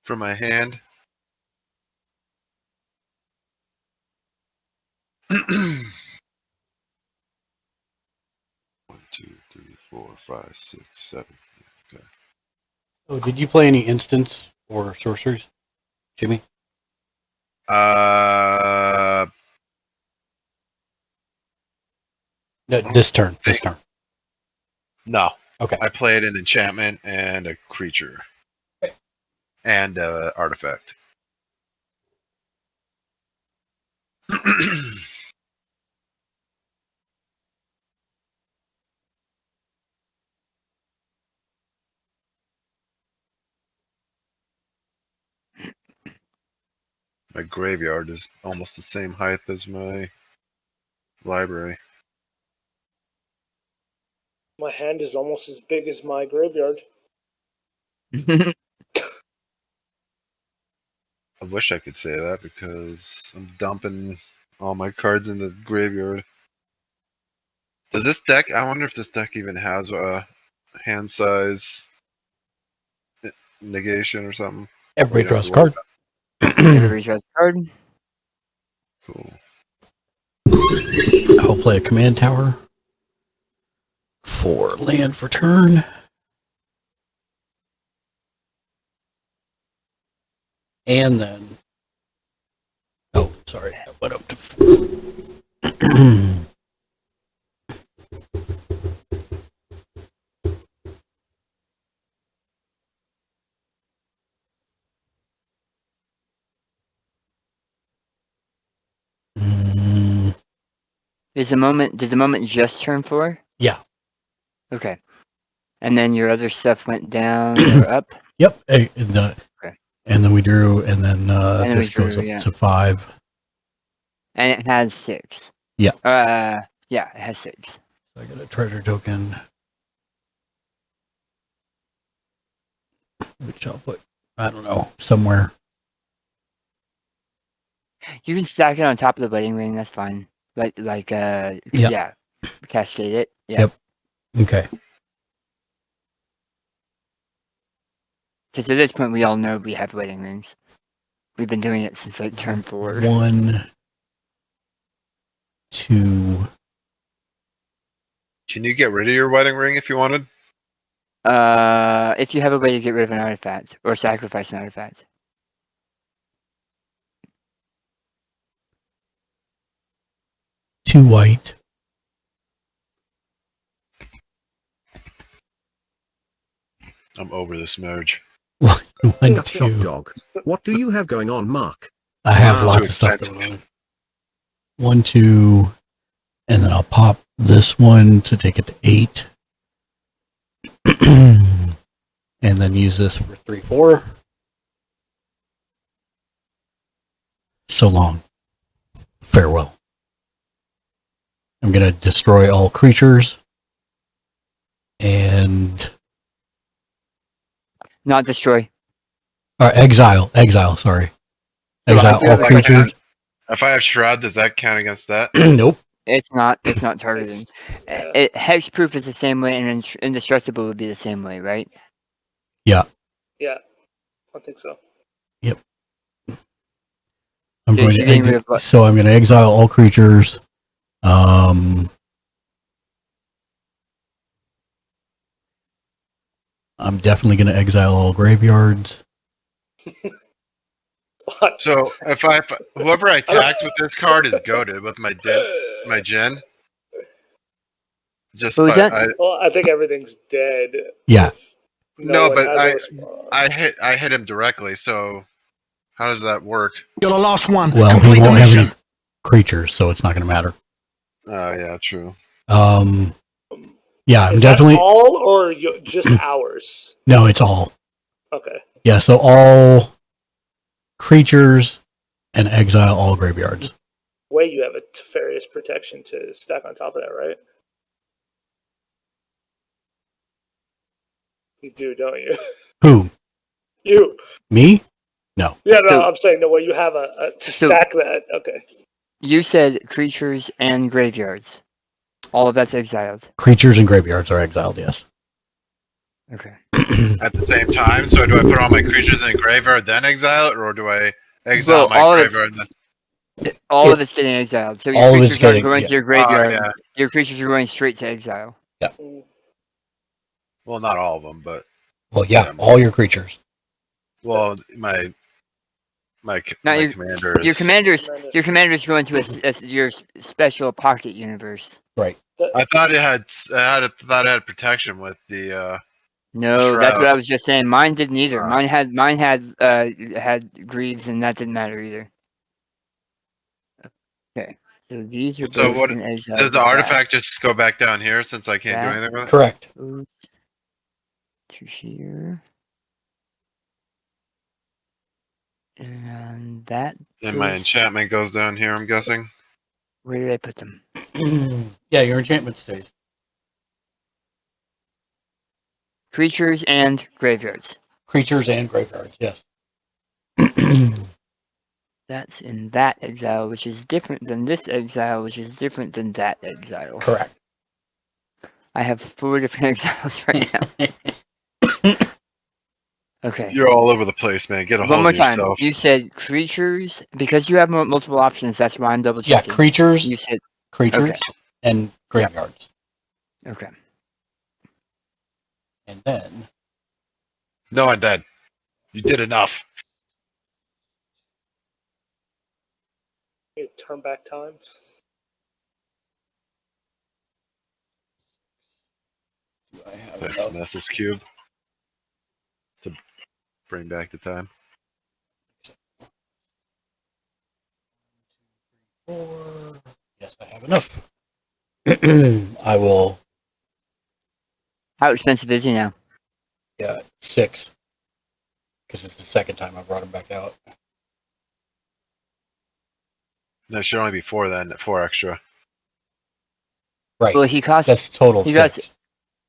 S12: from my hand. 1, 2, 3, 4, 5, 6, 7. Okay.
S3: Oh, did you play any instants or sorceries? Jimmy?
S12: Uh,
S3: No, this turn.
S12: no.
S3: Okay.
S12: I played an enchantment and a creature. And artifact. My graveyard is almost the same height as my library.
S11: My hand is almost as big as my graveyard.
S12: I wish I could say that because I'm dumping all my cards in the graveyard. Does this deck? I wonder if this deck even has a hand size negation or something.
S3: Everybody
S12: Or you don't
S3: draws a
S12: have to worry
S3: card.
S5: Everybody draws a card.
S12: Cool.
S3: I'll play a command tower for land for turn. And then, oh, sorry, I went up to 4.
S5: Did the moment just turn 4?
S3: Yeah.
S5: Okay. And then your other stuff went down or up?
S3: Yep.
S5: Okay.
S3: And then we drew, and then
S5: And then
S3: this goes up
S5: yeah.
S3: to 5.
S5: And it has 6.
S3: Yeah.
S5: Yeah, it has 6.
S3: So I got a treasure token, which I'll put, I don't know, somewhere.
S5: You can stack it on top of the wedding ring. That's fine. Yeah, cascade it. Yeah.
S3: Yep. Okay.
S5: Because at this point, we all know we have wedding rings. We've been doing it since like turn 4.
S3: 1, 2.
S12: Can you get rid of your wedding ring if you wanted?
S5: If you have a way to get rid of an artifact or sacrifice an artifact.
S3: Two white.
S12: I'm over this merge.
S3: One,
S7: Gut
S3: two.
S7: shop dog. What do you have going on, Mark?
S3: I have
S12: Wow.
S3: lots of stuff going on. 1, 2, and then I'll pop this one to take it to 8. And then use this for 3, 4. So long. Farewell. I'm going to destroy all creatures. And...
S5: Not destroy.
S3: Exile, sorry. Exile all creatures.
S12: If I have Shroud, does that count against that?
S3: Nope.
S5: It's not targeting. Hexproof is the same way, and indestructible would be the same way, right?
S3: Yeah.
S11: Yeah, I think so.
S3: Yep. I'm
S5: So
S3: going
S5: you're getting rid of
S3: to
S5: what?
S3: so I'm going to exile all creatures. I'm definitely going to exile all graveyards.
S12: So if whoever I attacked with this card is goaded with my Jin. Just
S5: What was that?
S11: Well, I think everything's dead.
S3: Yeah.
S12: No,
S11: one
S12: but
S11: has a response.
S12: I hit him directly. So how does that work?
S10: You're the last one.
S3: Well,
S10: Complete
S3: he
S10: the
S3: won't have
S10: mission.
S3: any creatures, so it's not going to matter.
S12: Oh yeah, true.
S3: Yeah, I'm
S11: Is
S3: definitely
S11: that all or just ours?
S3: No, it's all.
S11: Okay.
S3: Yeah, so all creatures and exile all graveyards.
S11: Wait, you have a Teferious protection to stack on top of that, right? You do, don't you?
S3: Who?
S11: You.
S3: Me? No.
S11: Yeah, no,
S5: So-
S11: I'm saying no way. You have to stack that. Okay.
S5: You said creatures and graveyards. All of that's exiled.
S3: Creatures and graveyards are exiled, yes.
S5: Okay.
S12: At the same time, so do I put all my creatures in a graveyard then exile it, or do I exile
S5: Well,
S12: my
S5: all of it's-
S12: graveyard and then?
S5: All of it's getting exiled. So your
S3: All of it's
S5: creatures aren't
S3: getting-
S5: going
S3: yeah.
S5: to your graveyard.
S12: yeah.
S5: Your creatures are going straight to exile.
S12: Well, not all of them, but
S3: Well, yeah, all your creatures.
S12: Well, my
S5: Not your
S12: commander
S5: your
S12: is.
S5: commander's going to your special pocket universe.
S3: Right.
S12: I thought it had protection with the
S5: No, that's
S12: shroud.
S5: what I was just saying. Mine didn't either. Mine had Greaves, and that didn't matter either. Okay, so these are
S12: So
S5: both
S12: what
S5: in exile.
S12: does the
S5: with
S12: artifact just go back down here since I can't do
S5: That.
S12: anything with it?
S3: Correct.
S5: Goes to here, and that.
S12: And my
S5: goes-
S12: enchantment goes down here. I'm guessing.
S5: Where did I put them?
S3: Yeah, your enchantment stays.
S5: Creatures and graveyards.
S3: Creatures and graveyards, yes.
S5: That's in that exile, which is different than this exile, which is different than that exile.
S3: Correct.
S5: I have 4 different exiles right now. Okay.
S12: You're all over the place, man. Get a
S5: One
S12: hold
S5: more
S12: of
S5: time.
S12: yourself.
S5: You said creatures because you have multiple options. That's why I'm double
S3: Yeah,
S5: checking.
S3: creatures,
S5: You said
S3: creatures,
S5: okay.
S3: and graveyards.
S5: Okay.
S3: And then
S12: No, I'm dead. You did enough.
S11: You turn back time.
S3: do I have
S12: Nice
S3: enough?
S12: Nessus cube to bring back the time.
S3: 4. Yes, I have enough. I will.
S5: How expensive is he now?
S3: Yeah, 6. Because it's the second time I brought him back out.
S12: No, it should only be 4 then. 4 extra.
S3: Right.
S5: Well, he costs.
S3: That's total
S5: He
S3: 6.
S5: got.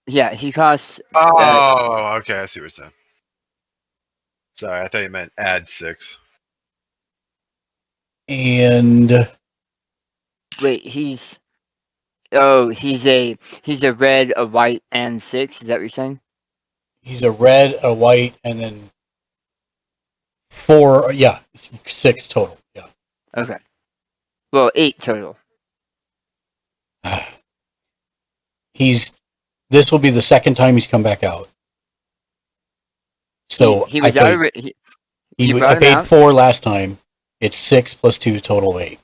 S5: Yeah, he costs.
S12: Oh, okay. I see what you're saying. Sorry, I thought you meant add 6.
S3: And
S5: Wait, he's. Oh, he's a red, a white, and 6. Is that what you're saying?
S3: he's a red, a white, and then 4. Yeah, 6 total. Yeah.
S5: Okay. Well, 8 total.
S3: This will be the second time he's come back out. So
S5: he was out of it.
S3: I paid 4 last time. It's 6 plus 2 total 8.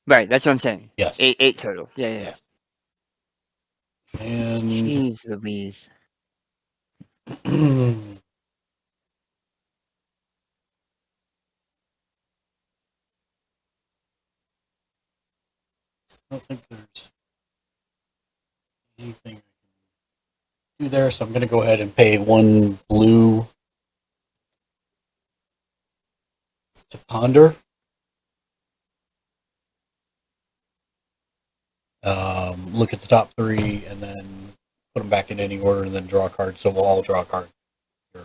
S5: Right, that's what I'm saying.
S3: Yes.
S5: 8 total. Yeah.
S3: And
S5: Jeez Louise.
S3: I don't think there's anything I can do there, so I'm going to go ahead and pay 1 blue to ponder. Look at the top 3 and then put them back in any order and then draw a card. So we'll all draw a card. Here.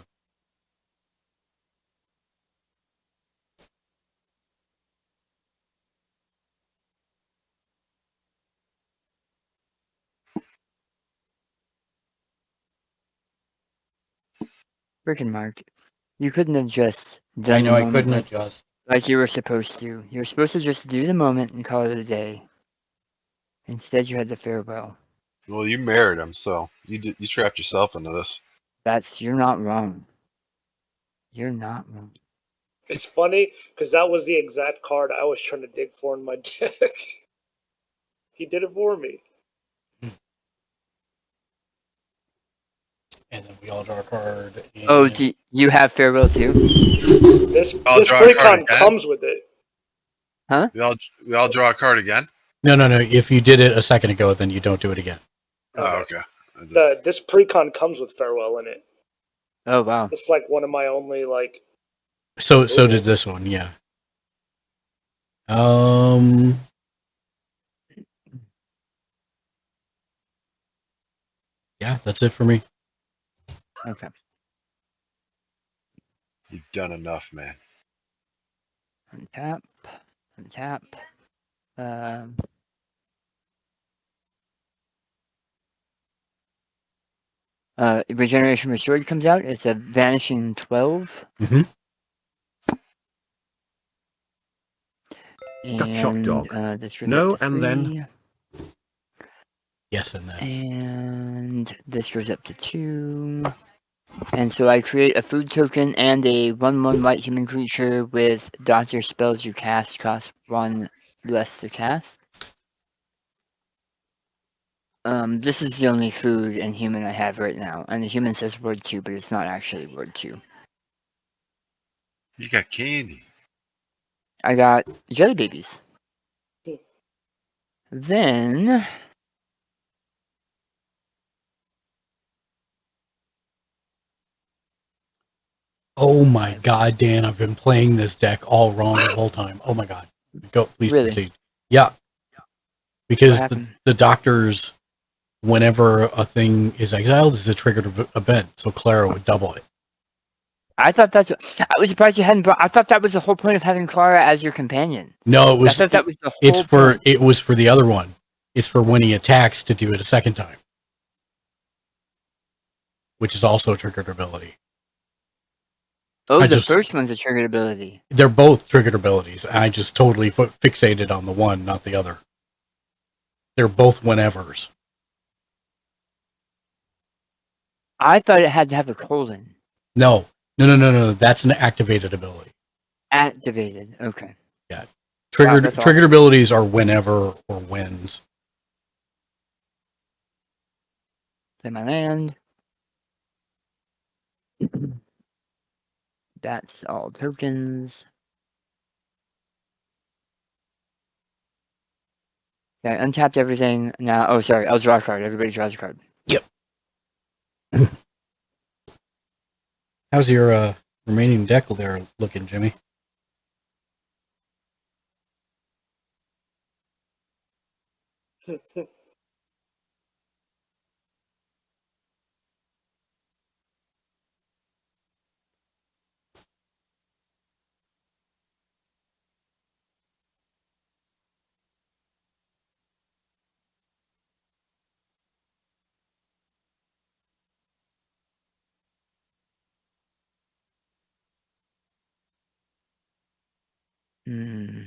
S5: Frickin' Mark. You couldn't have just done
S3: I know
S5: the
S3: I
S5: moment
S3: couldn't
S5: like,
S3: adjust.
S5: like you were supposed to. You were supposed to just do the moment and call it a day. Instead, you had the farewell.
S12: Well, you married him, so you trapped yourself into this.
S5: You're not wrong. You're not wrong.
S11: It's funny because that was the exact card I was trying to dig for in my deck. He did it for me.
S3: And then we all draw a card. And
S5: Oh, do you have farewell too?
S11: This
S12: I'll draw a card
S11: precon
S12: again.
S11: comes with it.
S5: Huh?
S12: We all draw a card again.
S3: No. If you did it a second ago, then you don't do it again.
S12: Oh, okay.
S11: This precon comes with farewell in it.
S5: Oh wow.
S11: It's like one of my only like.
S3: So did this one, yeah. Yeah, that's it for me.
S5: Okay.
S12: You've done enough, man.
S5: Untap. Regeneration Restored comes out. It's a Vanishing 12.
S3: Mm-hmm.
S7: Gut shot dog.
S5: This goes
S7: No,
S5: up to
S7: and
S5: 3.
S7: then?
S3: Yes, and then.
S5: And this goes up to 2. And so I create a food token and a 1/1 white human creature with dodger spells you cast cost 1 less to cast. This is the only food and human I have right now. And the human says word 2, but it's not actually word 2.
S12: You got candy.
S5: I got jelly babies. Then
S3: Oh my god, Dan, I've been playing this deck all wrong the whole time. Oh my god. Go, please
S5: Really?
S3: proceed. Yeah. Because
S5: What
S3: the,
S5: happened?
S3: the doctors, whenever a thing is exiled, is a triggered event. So Clara would double it.
S5: I thought that's what, I was surprised you hadn't brought. I thought that was the whole point of having Clara as your companion.
S3: No,
S5: I thought that was the
S3: it's
S5: whole
S3: for
S5: point.
S3: it was for the other one. It's for when he attacks to do it a second time, which is also a triggered ability.
S5: Oh,
S3: I
S5: the
S3: just-
S5: first one's a triggered ability.
S3: They're both triggered abilities. I just totally fixated on the one, not the other. They're both whenevers.
S5: I thought it had to have a colon.
S3: No. That's an activated ability.
S5: Activated. Okay.
S3: Yeah. Triggered
S5: that's
S3: triggered
S5: awesome.
S3: abilities are whenever or whens.
S5: Play my land. That's all tokens. Okay, untapped everything. Now, oh, sorry, I'll draw a card. Everybody draws a card.
S3: Yep. How's your remaining deck there looking, Jimmy?
S5: Hmm.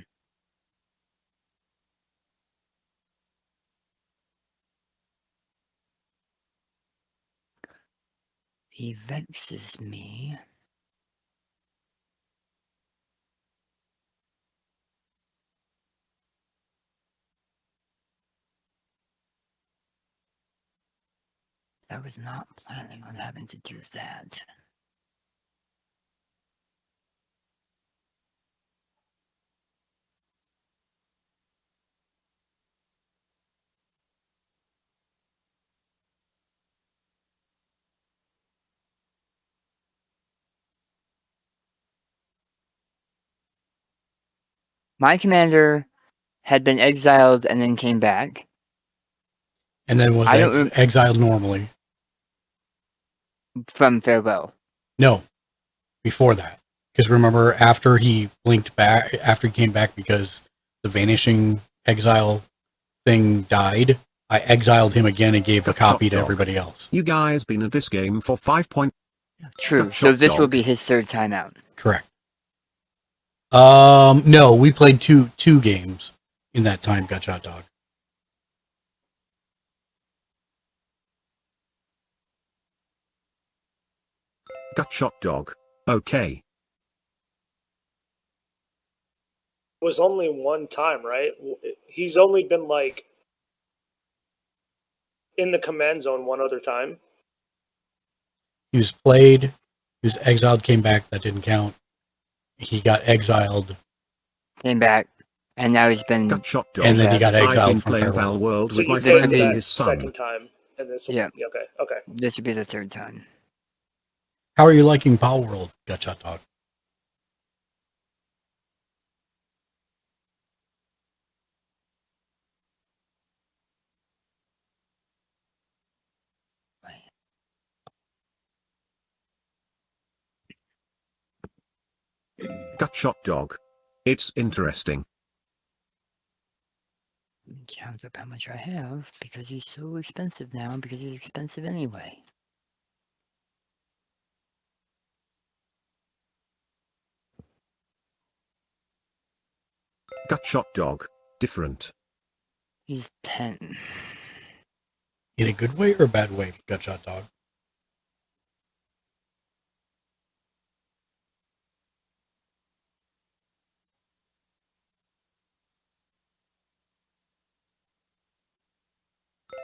S5: He vexes me. I was not planning on having to do that. My commander had been exiled and then came back.
S3: And then was exiled normally.
S5: From Farewell.
S3: No, before that. Because remember, after he blinked back, after he came back because the vanishing exile thing died, I exiled him again and gave a copy to everybody else.
S7: You guys been at this game for 5 point.
S5: True. So this will be his third time out.
S3: Correct. No, we played two games in that time, Gutshot Dog.
S7: Gutshot dog. Okay.
S11: Was only one time, right? He's only been like in the command zone one other time.
S3: He was played, he was exiled, came back, that didn't count. He got exiled.
S5: Came back, and now he's been...
S7: Gutshot dog.
S3: And then he got exiled
S7: I've been
S3: from
S7: playing
S3: Farewell.
S7: Pal World
S11: So
S7: with
S11: you
S7: my
S11: played
S7: friend
S11: for
S7: and
S11: that
S7: his son.
S11: second time, and this.
S5: Yeah.
S11: Okay.
S5: This would be the third time.
S3: How are you liking Power World, Gutshot Dog?
S7: Gutshot dog. It's interesting.
S5: Counts up how much I have, because he's so expensive now, because he's expensive anyway.
S7: Gutshot dog. Different.
S5: He's 10.
S3: In a good way or a bad way, Gutshot Dog?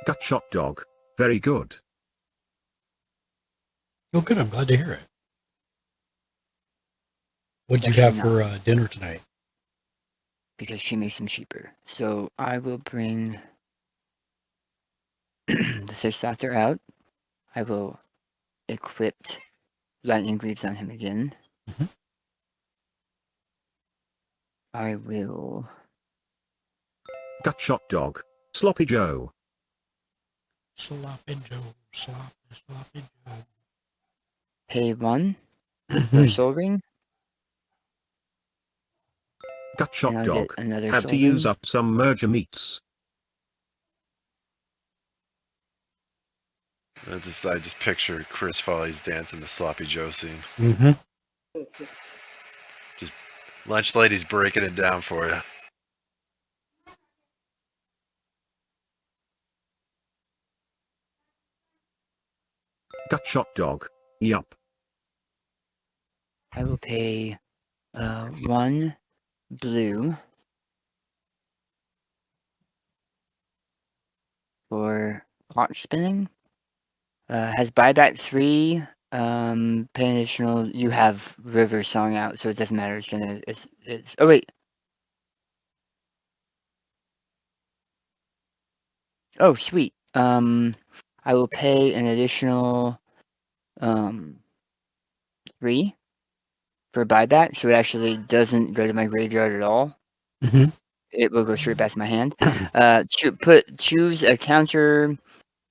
S7: Gutshot dog. Very good.
S3: Oh, good. I'm glad to hear it. What'd you
S5: Actually
S3: have for dinner tonight?
S5: Because she makes them cheaper. So I will bring the Sixth Doctor out. I will equip Lightning Greaves on him again.
S3: Mhm.
S5: I will
S7: Gutshot dog. Sloppy Joe.
S3: Sloppy Joe, sloppy Joe.
S5: pay 1 for a Soul Ring. And
S7: Gutshot
S5: I'll
S7: dog.
S5: get another
S7: Had
S5: Soul
S7: to use
S5: Ring.
S7: up some merger meats.
S12: I just picture Chris Foley's dancing the Sloppy Joe scene.
S3: Mm-hmm.
S12: Just lunch lady's breaking it down for you.
S7: Gutshot dog. Yup.
S5: I will pay 1 blue for clock spinning. Has buyback 3. Pay an additional. You have River Song out, so it doesn't matter. It's. Oh wait. Oh sweet. I will pay an additional 3 for buyback, so it actually doesn't go to my graveyard at all.
S3: Mm-hmm.
S5: It will go straight back to my hand. Choose a counter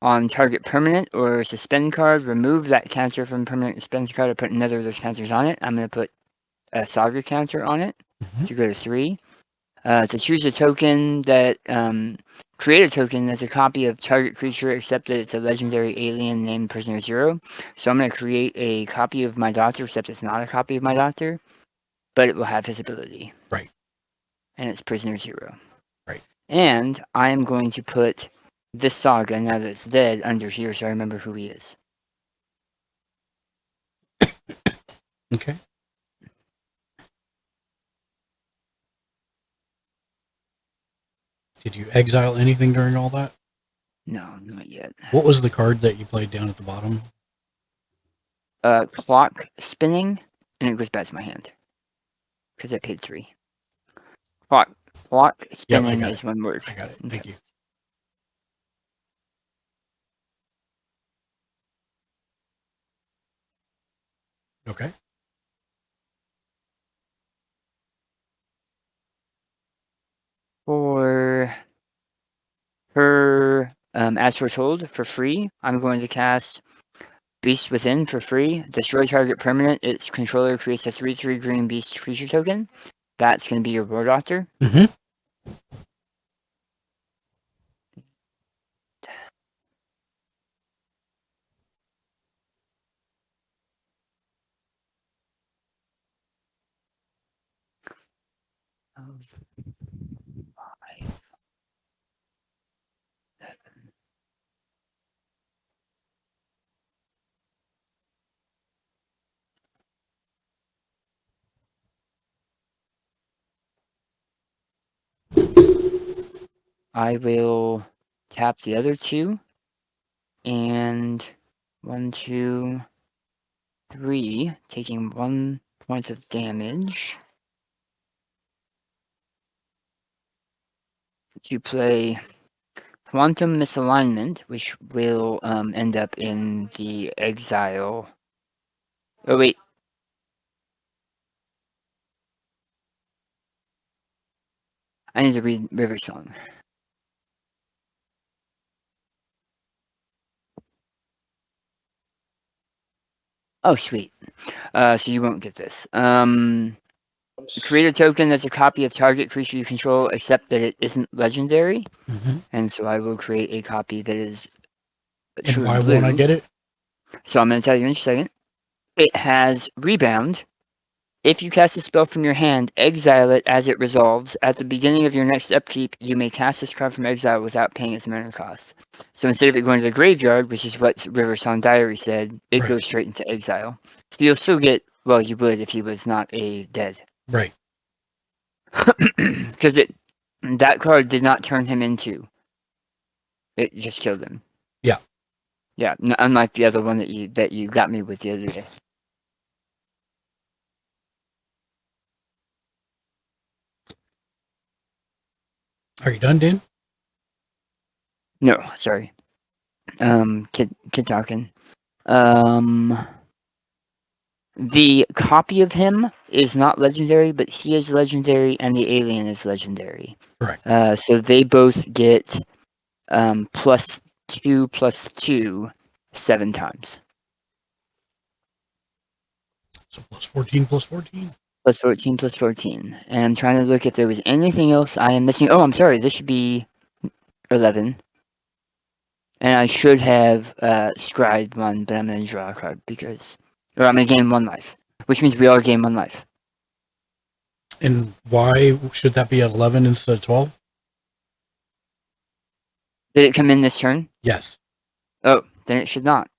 S5: on target permanent or suspend card. Remove that counter from permanent suspend card or put another of those counters on it. I'm going to put a Saga counter on it to go to 3. To choose a token that create a token that's a copy of target creature except that it's a legendary alien named Prisoner Zero. So I'm going to create a copy of my Doctor except it's not a copy of my Doctor, but it will have his ability.
S3: Right.
S5: And it's Prisoner Zero.
S3: Right.
S5: And I am going to put this Saga, now that it's dead, under here so I remember who he is.
S3: Okay. Did you exile anything during all that?
S5: No, not yet.
S3: What was the card that you played down at the bottom?
S5: Clock spinning, and it goes back to my hand. Because I paid 3. Clock spinning is 1 word.
S3: I got it.
S5: Okay.
S3: Thank you. Okay.
S5: For her as foretold for free, I'm going to cast Beast Within for free. Destroy target permanent. Its controller creates a 3/3 green beast creature token. That's going to be your War Doctor.
S3: Mm-hmm.
S5: I will tap the other 2. And 1, 2, 3, taking 1 point of damage. To play Quantum Misalignment, which will end up in the exile. Oh wait. I need to read River Song. Oh sweet. So you won't get this. Create a token that's a copy of target creature you control, except that it isn't legendary.
S3: Mm-hmm.
S5: And so I will create a copy that is
S3: And
S5: true
S3: why
S5: blue.
S3: won't I get it?
S5: So I'm going to tell you in a second. It has Rebound. If you cast a spell from your hand, exile it as it resolves. At the beginning of your next upkeep, you may cast this card from exile without paying its mana cost. So instead of it going to the graveyard, which is what River Song Diary said, it goes straight into exile. So you'll still get, well, you would if he was not a dead.
S3: Right.
S5: Because that card did not turn him into It just killed him.
S3: Yeah.
S5: Yeah, unlike the other one that you got me with the other day.
S3: Are you done, Dan?
S5: No, sorry. Kid talking. The copy of him is not legendary, but he is legendary, and the alien is legendary.
S3: Correct.
S5: So they both get +2/+2 7 times.
S3: So +14/+14.
S5: +14/+14. And I'm trying to look if there was anything else I am missing. Oh, I'm sorry. This should be 11. And I should have scribed one, but I'm going to draw a card because... Or I'm going to gain 1 life. Which means we all gain 1 life.
S3: And why should that be at 11 instead of 12?
S5: Did it come in this turn?
S3: Yes.
S5: Oh, then it should not.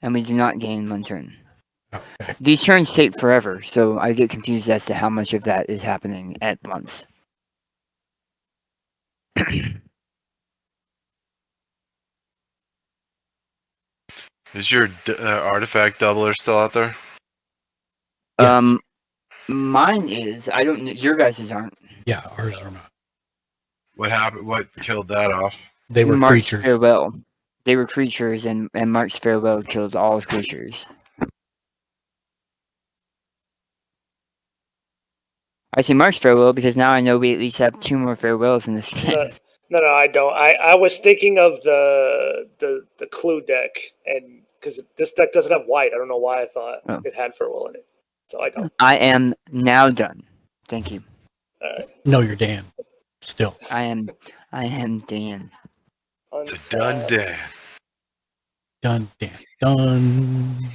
S5: And we do not gain 1 turn.
S3: Okay.
S5: These turns take forever, so I get confused as to how much of that is happening at once.
S12: Is your artifact doubler still out there?
S3: Yeah.
S5: Mine is. I don't know. Your guys's aren't.
S3: Yeah, ours are not.
S12: What happened? What killed that off?
S3: They were
S5: Mark's
S3: creatures.
S5: Farewell. They were creatures, and Mark's Farewell killed all creatures. I say Mark's Farewell because now I know we at least have 2 more farewells in this game.
S11: No, I don't. I was thinking of the clue deck, and because this deck doesn't have white, I don't know why I thought it had farewell in it. So I don't.
S5: I am now done. Thank you.
S11: All right.
S3: No, you're Dan. Still.
S5: I am Dan.
S12: It's a done Dan.
S3: Done, Dan. Done.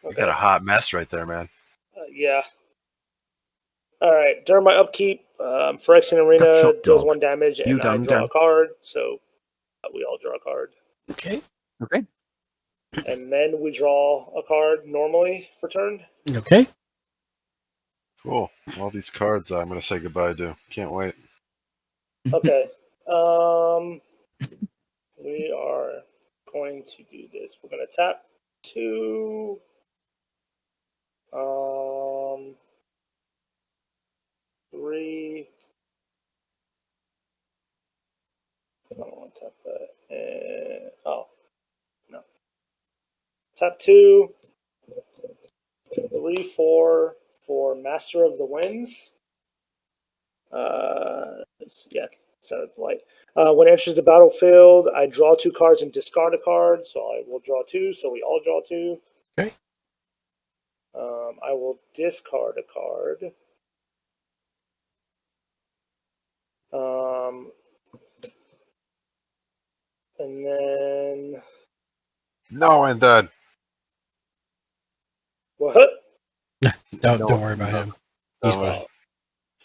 S12: You got a hot mess right there, man.
S11: Yeah. All right. During my upkeep, Phyrexian Arena
S7: Shot
S11: deals
S7: dog.
S11: 1 damage,
S7: You
S11: and I
S7: done,
S11: draw
S7: Dan?
S11: a card. So we all draw a card.
S3: Okay.
S5: Okay.
S11: And then we draw a card normally for turn.
S3: Okay.
S12: Cool. All these cards I'm going to say goodbye to. Can't wait.
S11: Okay. We are going to do this. We're going to tap 2. 3. I don't want to tap that. Oh, no. Tap 2. 3, 4 for Master of the Winds. Yeah, set of light. When it enters the battlefield, I draw 2 cards and discard a card. So I will draw 2. So we all draw 2.
S3: Okay.
S11: I will discard a card. And then
S12: No, and
S11: what?
S3: Don't worry about him. He's fine.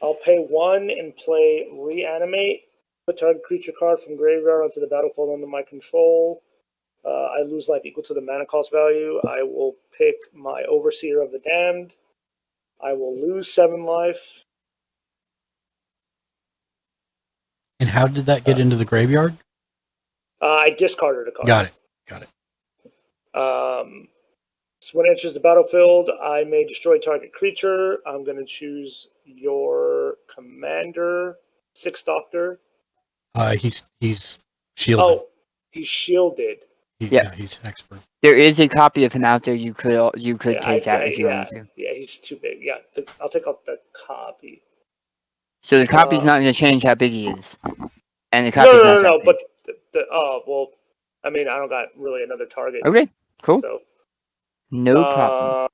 S11: I'll pay 1 and play Reanimate. Put target creature card from graveyard onto the battlefield under my control. I lose life equal to the mana cost value. I will pick my Overseer of the Damned. I will lose 7 life.
S3: And how did that get into the graveyard?
S11: I discarded a card.
S3: Got it.
S11: So when it enters the battlefield, I may destroy target creature. I'm going to choose your commander, 6 Doctor.
S3: He's shielded.
S11: Oh, he's shielded.
S3: Yeah, he's an expert.
S5: There is a copy of him out there. You could take that if you wanted to.
S11: Yeah, he's too big. Yeah, I'll take out the copy.
S5: So the copy's not going to change how big he is, and the copy's
S11: No. But well, I mean, I don't got really another target.
S5: Okay, cool.
S11: So
S5: no problem.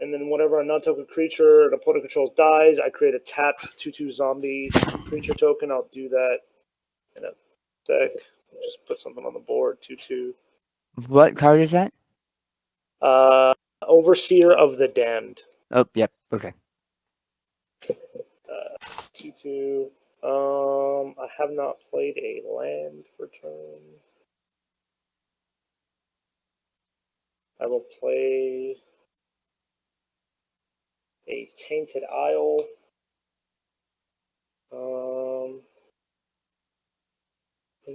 S11: And then whenever a non-token creature an opponent controls dies, I create a tapped 2/2 zombie creature token. I'll do that in a sec. Just put something on the board. 2/2.
S5: What card is that?
S11: Overseer of the Damned.
S5: Oh, yep. Okay.
S11: 2/2. I have not played a land for turn. I will play a Tainted Isle.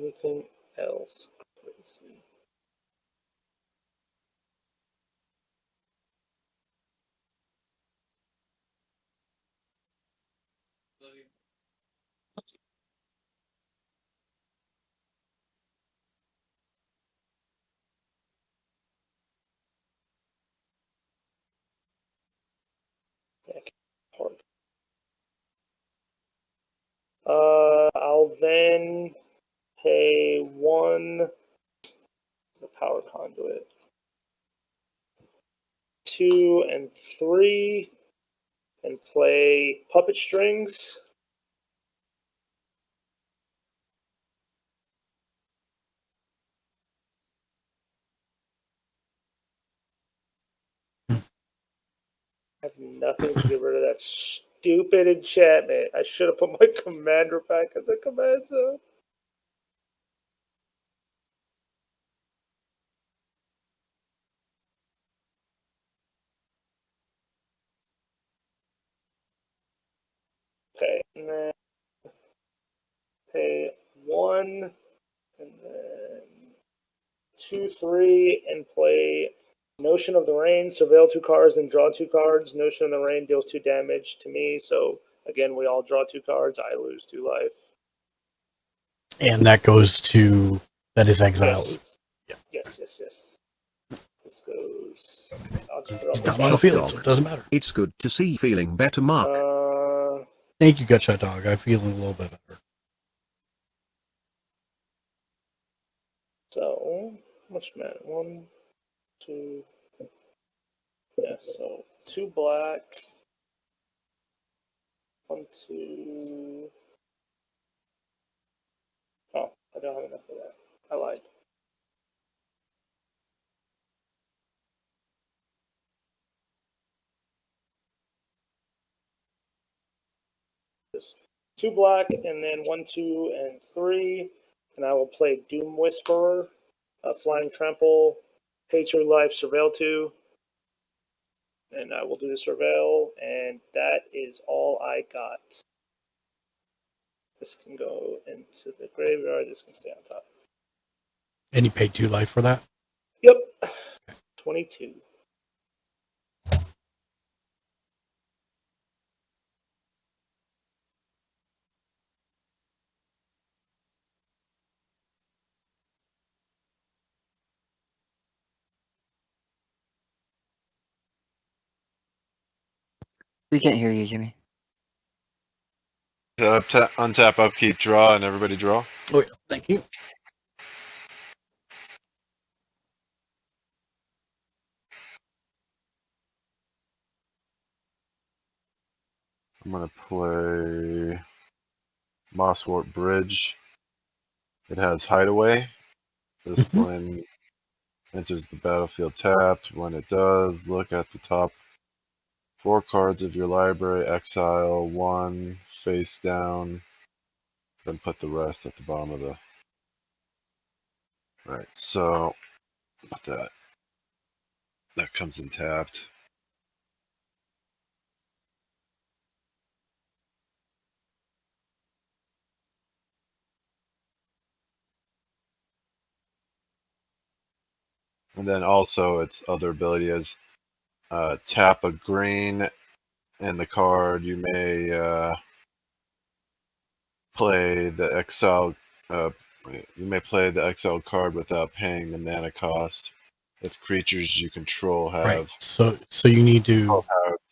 S11: Anything else crazy? Hard. I'll then pay 1 the power conduit, 2 and 3, and play puppet strings. I have nothing to get rid of that stupid enchantment. I should have put my commander back in the command zone. Okay, and then pay 1, and then 2, 3, and play Notion of the Rain, surveil 2 cards, and draw 2 cards. Notion of the Rain deals 2 damage to me, so again, we all draw 2 cards. I lose 2 life.
S3: And that goes to, that is exile.
S11: Yes.
S3: Yeah.
S11: Yes. This goes. I'll just put it on
S3: It's
S11: the
S3: not on the
S11: side.
S3: field, so it doesn't matter.
S7: It's good to see feeling better, Mark.
S3: Thank you, Gutshot Dog. I'm feeling a little bit better.
S11: So, how much mana? 1, 2. Yeah, so 2 black. 1, 2. Oh, I don't have enough of that. I lied. This 2 black, and then 1, 2, and 3. And I will play Doom Whisperer, Flying Trample, pay 2 life, surveil 2. And I will do the surveil, and that is all I got. This can go into the graveyard. This can stay on top.
S3: And you paid 2 life for that?
S11: Yep. 22.
S5: We can't hear you, Jimmy.
S12: Untap, upkeep, draw, and everybody draw.
S3: Oh, yeah. Thank you.
S12: I'm gonna play Mosswort Bridge. It has Hideaway. This land enters the battlefield tapped. When it does, look at the top 4 cards of your library, exile 1 face down, then put the rest at the bottom of the. Alright, so put that. That comes in tapped. And then also its other ability is tap a green in the card. You may play the exile. You may play the exiled card without paying the mana cost if creatures you control have
S3: Right. So you need to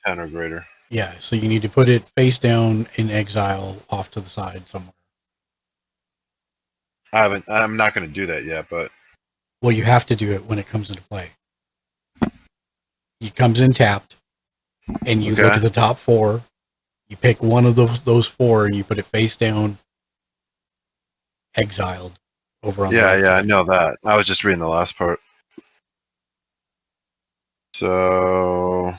S12: 10 or greater.
S3: Yeah, so you need to put it face down in exile off to the side somewhere.
S12: I'm not going to do that yet, but
S3: Well, you have to do it when it comes into play. It comes in tapped, and you look at the top 4. You pick one of those 4, and you put it face down, exiled over on the right
S12: yeah, I
S3: side.
S12: know that. I was just reading the last part. So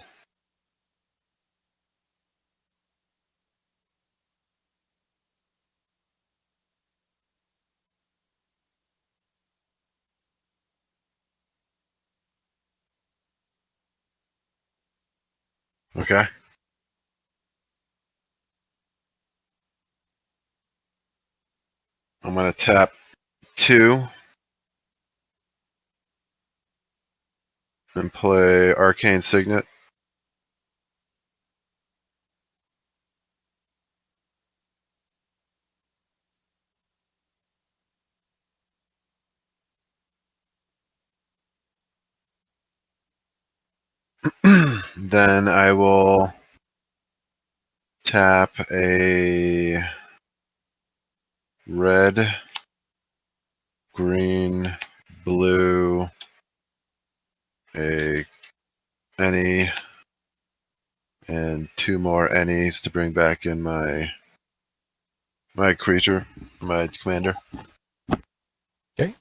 S12: okay. I'm going to tap 2 and play Arcane Signet. Then I will tap a red, green, blue, any, and 2 more any's to bring back in my creature, my commander.
S3: Okay.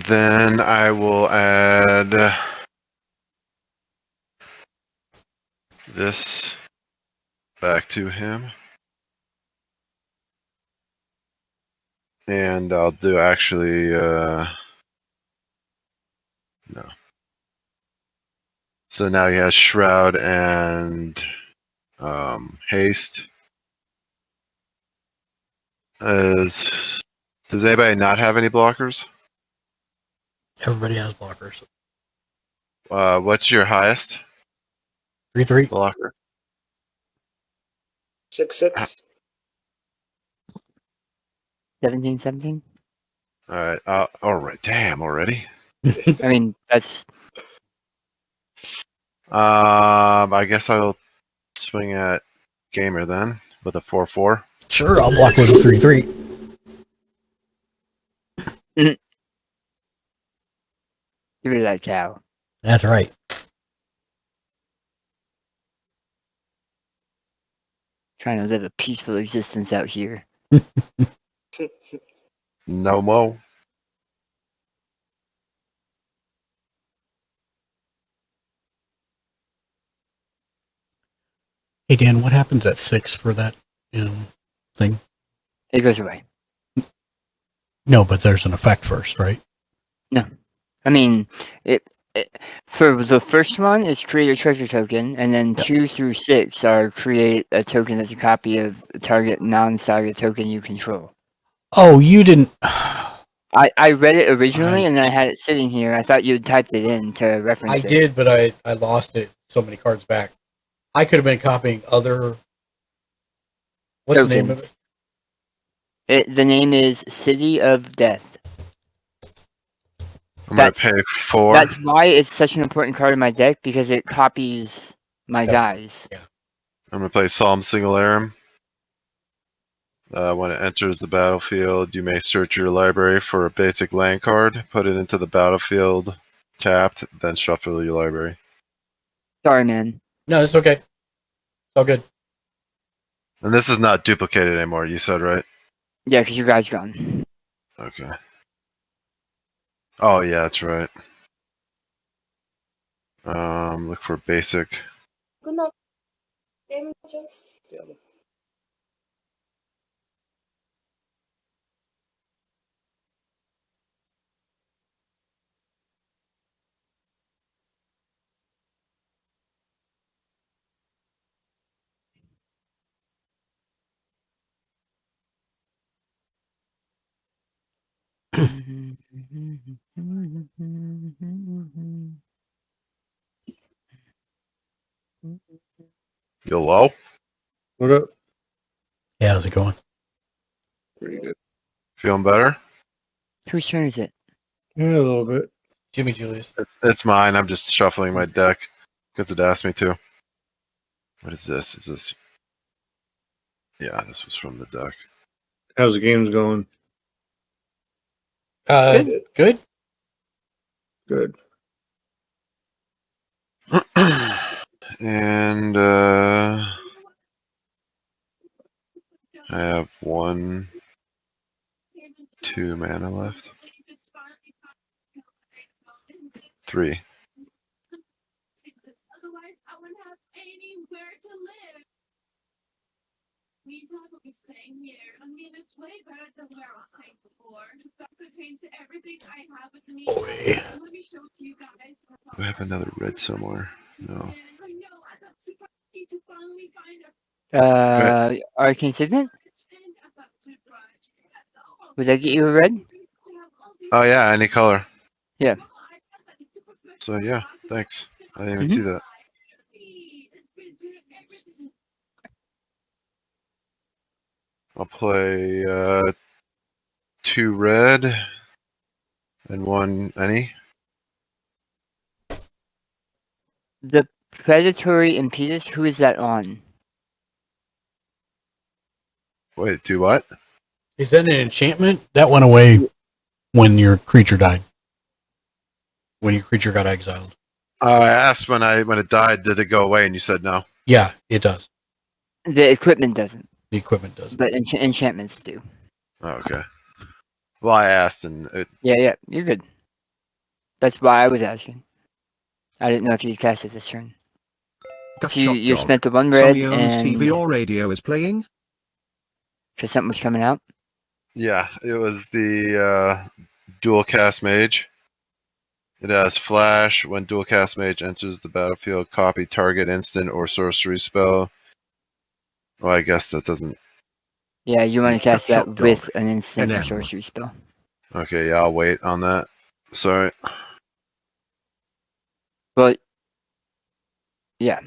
S12: Then I will add this back to him. And I'll do actually, no. So now he has Shroud and Haste. Does anybody not have any blockers?
S3: Everybody has blockers.
S12: What's your highest
S3: 3/3
S12: blocker?
S11: 6/6.
S5: 17.
S12: All right. Damn, already.
S5: I mean, that's
S12: I guess I'll swing at Gamer then with a 4/4.
S3: Sure, I'll block with a 3/3.
S5: give it that cow.
S3: That's right.
S5: Trying to live a peaceful existence out here.
S12: No mo.
S3: Hey Dan, what happens at 6 for that thing?
S5: It goes away.
S3: No, but there's an effect first, right?
S5: No, I mean it for the first one is create a treasure token, and then 2 through 6 are create a token that's a copy of a target non-saga token you control.
S3: Oh, you didn't.
S5: I read it originally, and then I had it sitting here. I thought you had typed it in to reference
S3: I
S5: it.
S3: did, but I lost it so many cards back. I could have been copying other. What's
S5: tokens.
S3: the name of it?
S5: The name is City of Death.
S12: I'm going to pay 4.
S5: That's why it's such an important card in my deck, because it copies my guys.
S3: Yeah.
S12: I'm going to play Psalm Singularum. When it enters the battlefield, you may search your library for a basic land card, put it into the battlefield tapped, then shuffle your library.
S5: Sorry, man.
S3: No, it's okay. It's all good.
S12: And this is not duplicated anymore, you said, right?
S5: Yeah, because your guy's gone.
S12: Okay. Oh, yeah, that's right. Look for basic.
S8: Good night. Damage.
S11: Yeah.
S12: You low?
S4: What up?
S3: Yeah, how's it going?
S4: Pretty good.
S12: Feeling better?
S5: Whose turn is it?
S4: Yeah, a little bit.
S3: Jimmy Julius.
S12: It's mine. I'm just shuffling my deck because it asked me to. What is this? Is this? Yeah, this was from the deck.
S4: How's the games going?
S3: Good.
S4: Good.
S12: And I have 1, 2 mana left. 3.
S9: will be staying here. I mean, it's way better than where I was staying before. Stuff pertains to everything I have with me. Let me show it to you guys.
S12: Do I have another red somewhere? No.
S9: I know. I got super lucky to finally find her.
S5: Arcane Signet? Would that get you a red?
S12: Oh yeah, any color.
S5: Yeah.
S12: So yeah, thanks. I didn't even see that. I'll play 2 red and 1 any.
S5: The Predatory Impetus, who is that on?
S12: Wait, do what?
S3: Is that an enchantment? That went away when your creature died. When your creature got exiled.
S12: I asked when it died, did it go away? And you said no.
S3: Yeah, it does.
S5: The equipment doesn't.
S3: The equipment does.
S5: But enchantments do.
S12: Oh, okay. Well, I asked and it...
S5: Yeah, you're good. That's why I was asking. I didn't know if you'd cast it this turn. So you spent the 1 red
S7: Sonny-own's
S5: and...
S7: TV or radio is playing?
S5: Because something was coming out?
S12: Yeah, it was the dual cast mage. It has flash. When dual cast mage enters the battlefield, copy target instant or sorcery spell. Well, I guess that doesn't...
S5: Yeah, you want to cast that with an instant or sorcery spell.
S12: Okay, yeah, I'll wait on that. Sorry.
S5: But, yeah.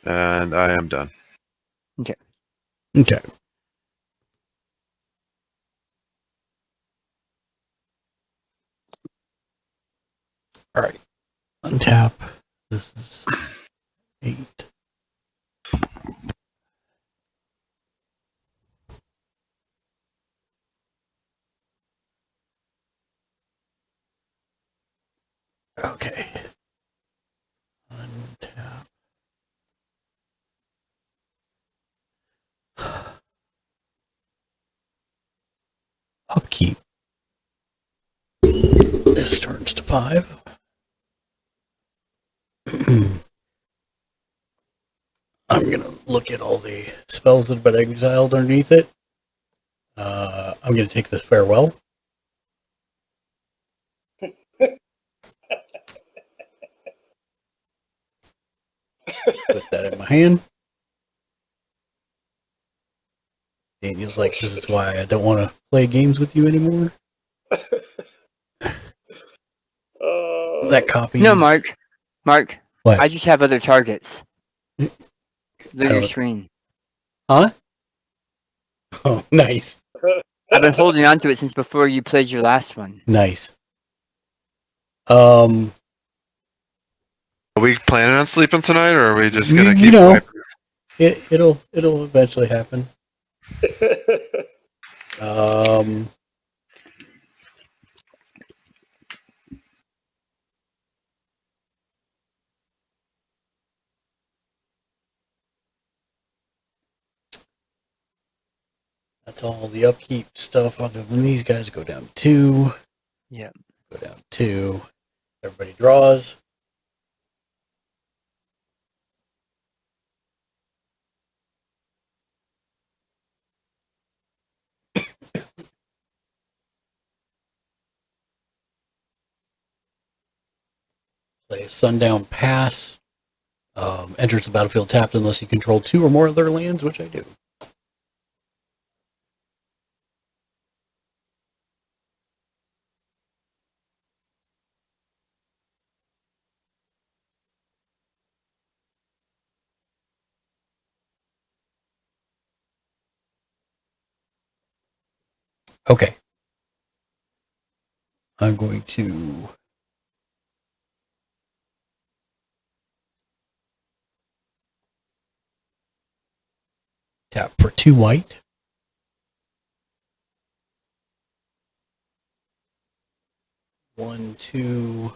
S12: And I am done.
S5: Okay.
S3: Okay. All right. Untap. This is 8. Okay. Untap. Upkeep. This turns to 5. I'm going to look at all the spells that have been exiled underneath it. I'm going to take this farewell. Put that in my hand. Daniel's like, this is why I don't want to play games with you anymore. That copy.
S5: No, Mark. What?
S3: What?
S5: I just have other targets. Look at your
S3: don't-
S5: screen.
S3: Huh? Oh, nice.
S5: I've been holding on to it since before you played your last one.
S3: Nice.
S12: Are we planning on sleeping tonight, or are we just gonna keep?
S3: It'll eventually happen. That's all the upkeep stuff. Other than these guys, go down 2.
S5: Yeah.
S3: Go down 2. Everybody draws. Play a Sundown Pass. Enters the battlefield tapped unless you control 2 or more of their lands, which I do. Okay. I'm going to tap for 2 white. One, two.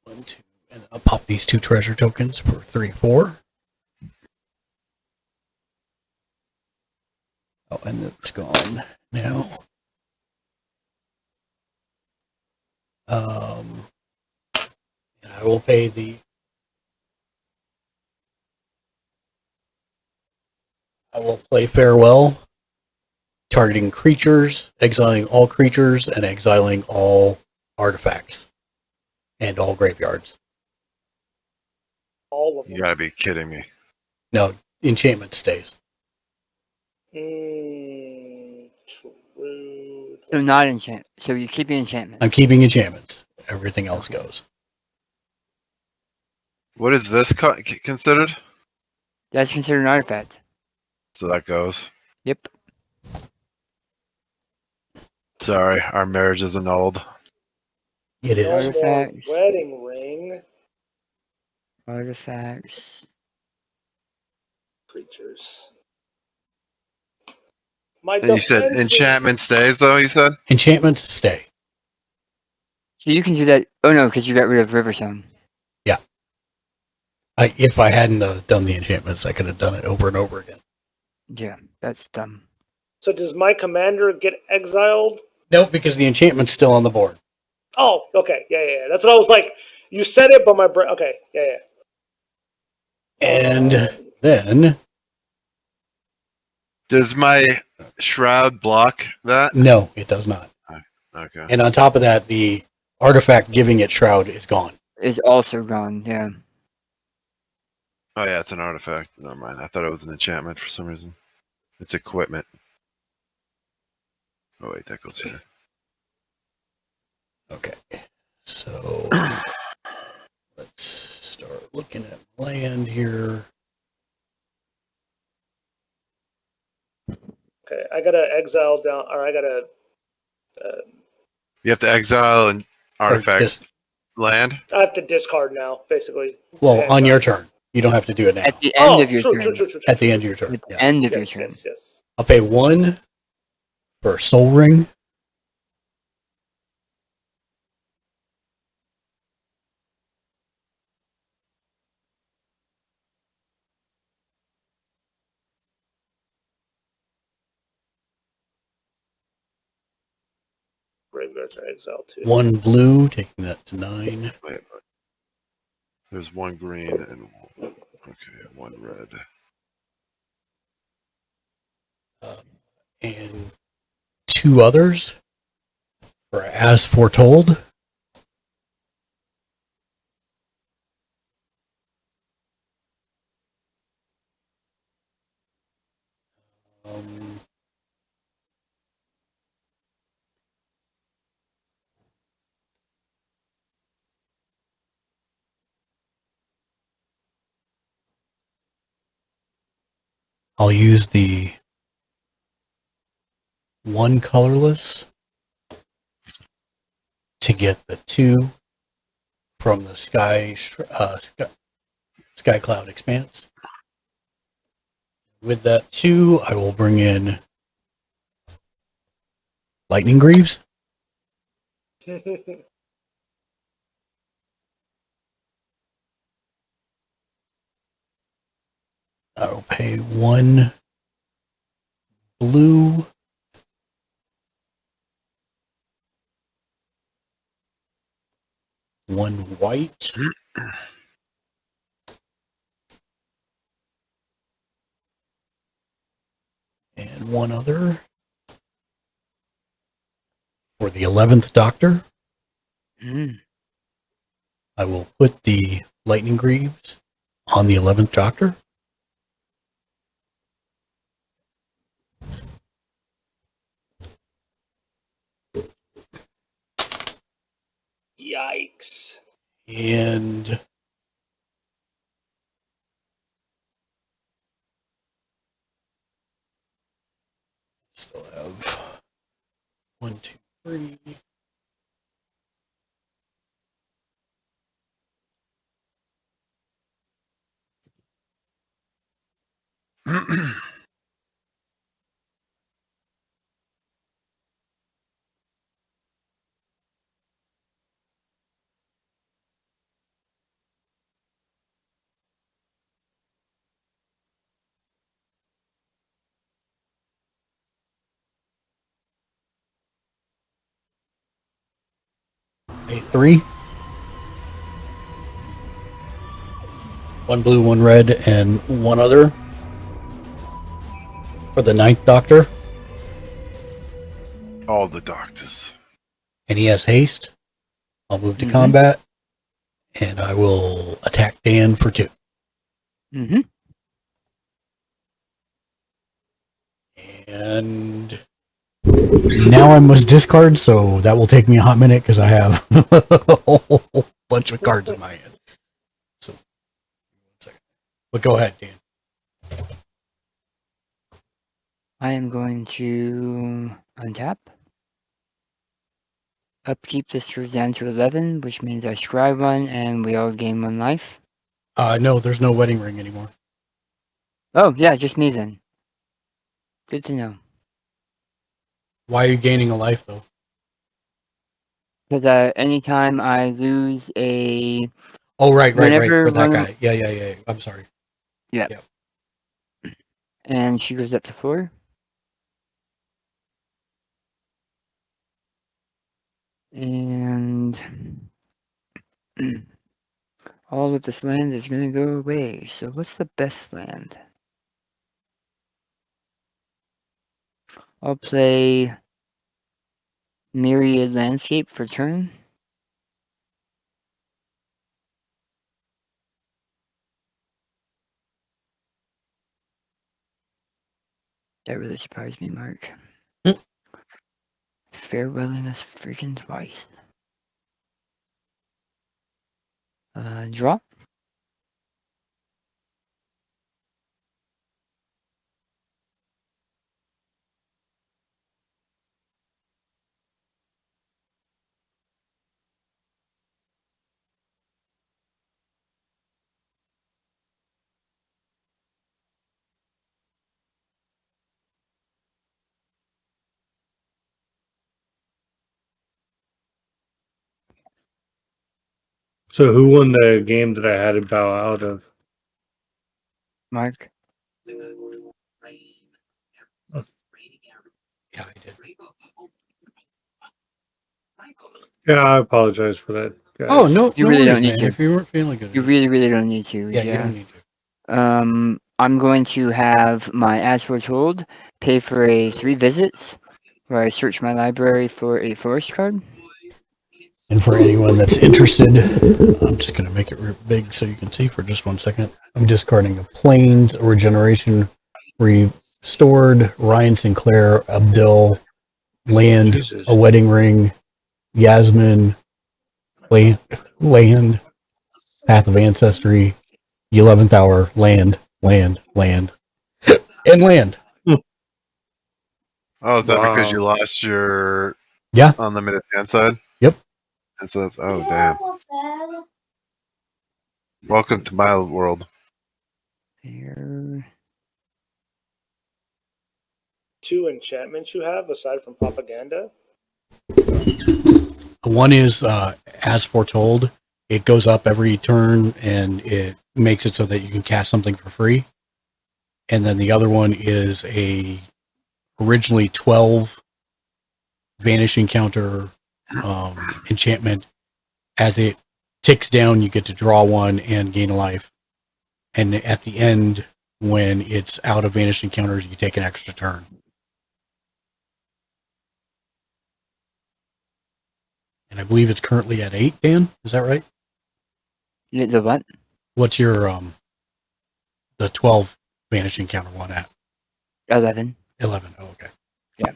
S3: One, two. And I'll pop these 2 treasure tokens for 3, 4. Oh, and it's gone now. I will pay the. I will play Farewell, targeting creatures, exiling all creatures, and exiling all artifacts and all graveyards.
S11: All of them.
S12: You gotta be kidding me.
S3: No, enchantment stays.
S11: True.
S5: So not enchant. So you keep your enchantment.
S3: I'm keeping enchantments. Everything else goes.
S12: What is this considered?
S5: That's considered an artifact.
S12: So that goes.
S5: Yep.
S12: Sorry, our marriage is annulled.
S3: It
S11: No
S3: is.
S11: more
S5: Artifacts.
S11: wedding ring.
S5: Artifacts.
S11: Creatures. My
S12: And you said
S11: defense
S12: enchantment stays, though. You said.
S3: Enchantments stay.
S5: So you can do that. Oh no, because you got rid of Riverstone.
S3: Yeah. If I hadn't done the enchantments, I could have done it over and over again.
S5: Yeah, that's dumb.
S11: So does my commander get exiled?
S3: Nope, because the enchantment's still on the board.
S11: Oh, okay. Yeah. That's what I was like. You said it, but my brain. Okay. Yeah.
S3: And then.
S12: Does my shroud block that?
S3: No, it does not.
S12: Okay.
S3: And on top of that, the artifact giving it shroud is gone.
S5: Is also gone. Yeah.
S12: Oh yeah, it's an artifact. Never mind. I thought it was an enchantment for some reason. It's equipment. Oh wait, that goes here.
S3: Okay. So let's start looking at land here.
S11: Okay. I gotta exile down, or I gotta.
S12: You have to exile an artifact
S3: Dis-
S12: land.
S11: I have to discard now, basically.
S3: well,
S11: to
S3: on your
S11: exile.
S3: turn. You don't have to do it now.
S5: At the end of your
S11: true,
S5: turn.
S11: True.
S3: At the end of your turn.
S5: At the
S3: Yeah.
S5: end of your
S11: Yes,
S5: turn.
S11: yes.
S3: I'll pay 1 for a soul ring.
S11: Graveyards are exiled too.
S3: 1 blue, taking that to 9.
S12: Wait. There's 1 green and okay, 1 red.
S3: And 2 others for As Foretold. I'll use the 1 colorless to get the 2 from the Sky Cloud Expanse. With that 2, I will bring in Lightning Greaves. I will pay 1 blue. One white. And 1 other for the 11th Doctor. I will put the Lightning Greaves on the 11th Doctor.
S11: Yikes.
S3: And still have 1, 2, 3. A 3. 1 blue, 1 red, and 1 other for the 9th Doctor.
S12: All the doctors.
S3: And he has haste. I'll move to
S5: Mhm.
S3: combat, and I will attack Dan for 2.
S5: Mm-hmm.
S3: And now I must discard, so that will take me a hot minute because I have a whole bunch of cards in my hand. So, 1 second. But go ahead, Dan.
S5: I am going to untap. Upkeep this goes down to 11, which means I scry 1 and we all gain 1 life.
S3: No, there's no wedding ring anymore.
S5: Oh, yeah, just me then. Good to know.
S3: Why are you gaining a life, though?
S5: Because anytime I lose a...
S3: Oh, right, for that
S5: one of-
S3: guy. Yeah. I'm sorry.
S5: Yeah.
S3: Yep.
S5: And she goes up to 4. And all of this land is going to go away. So what's the best land? I'll play Myriad Landscape for turn. That really surprised me, Mark. Farewelling us freaking twice. Draw.
S4: So who won the game that I had to bow out of?
S5: Mark.
S3: Yeah, I did.
S4: Yeah, I apologize for that, guys.
S3: Oh, no,
S5: You
S3: no
S5: really
S3: worries,
S5: don't need
S3: man.
S5: to.
S3: If you weren't feeling good.
S5: You really don't need to.
S3: Yeah, you don't need to.
S5: I'm going to have my As Foretold pay for a 3 visits, where I search my library for a forest card.
S3: And for anyone that's interested, I'm just going to make it big so you can see for just 1 second. I'm discarding a Plains, a Regeneration, Restored, Ryan Sinclair, Abdul, Land,
S4: Jesus.
S3: a Wedding Ring, Yasmin, Land, Path of Ancestry, the 11th Hour, Land, and Land.
S12: Oh, is that because
S4: Wow.
S12: you lost your
S3: Yeah.
S12: unlimited hand side?
S3: Yep.
S12: And so it's, oh damn. Welcome to my world.
S5: Here.
S11: 2 enchantments you have aside from propaganda?
S3: One is As Foretold. It goes up every turn and it makes it so that you can cast something for free. And then the other one is a originally 12 Vanish Encounter enchantment. As it ticks down, you get to draw 1 and gain a life. And at the end, when it's out of Vanish Encounters, you take an extra turn. And I believe it's currently at 8, Dan? Is that right?
S5: The what?
S3: What's your the 12 Vanish Encounter one at?
S5: 11.
S3: 11. Oh, okay.
S5: Yeah.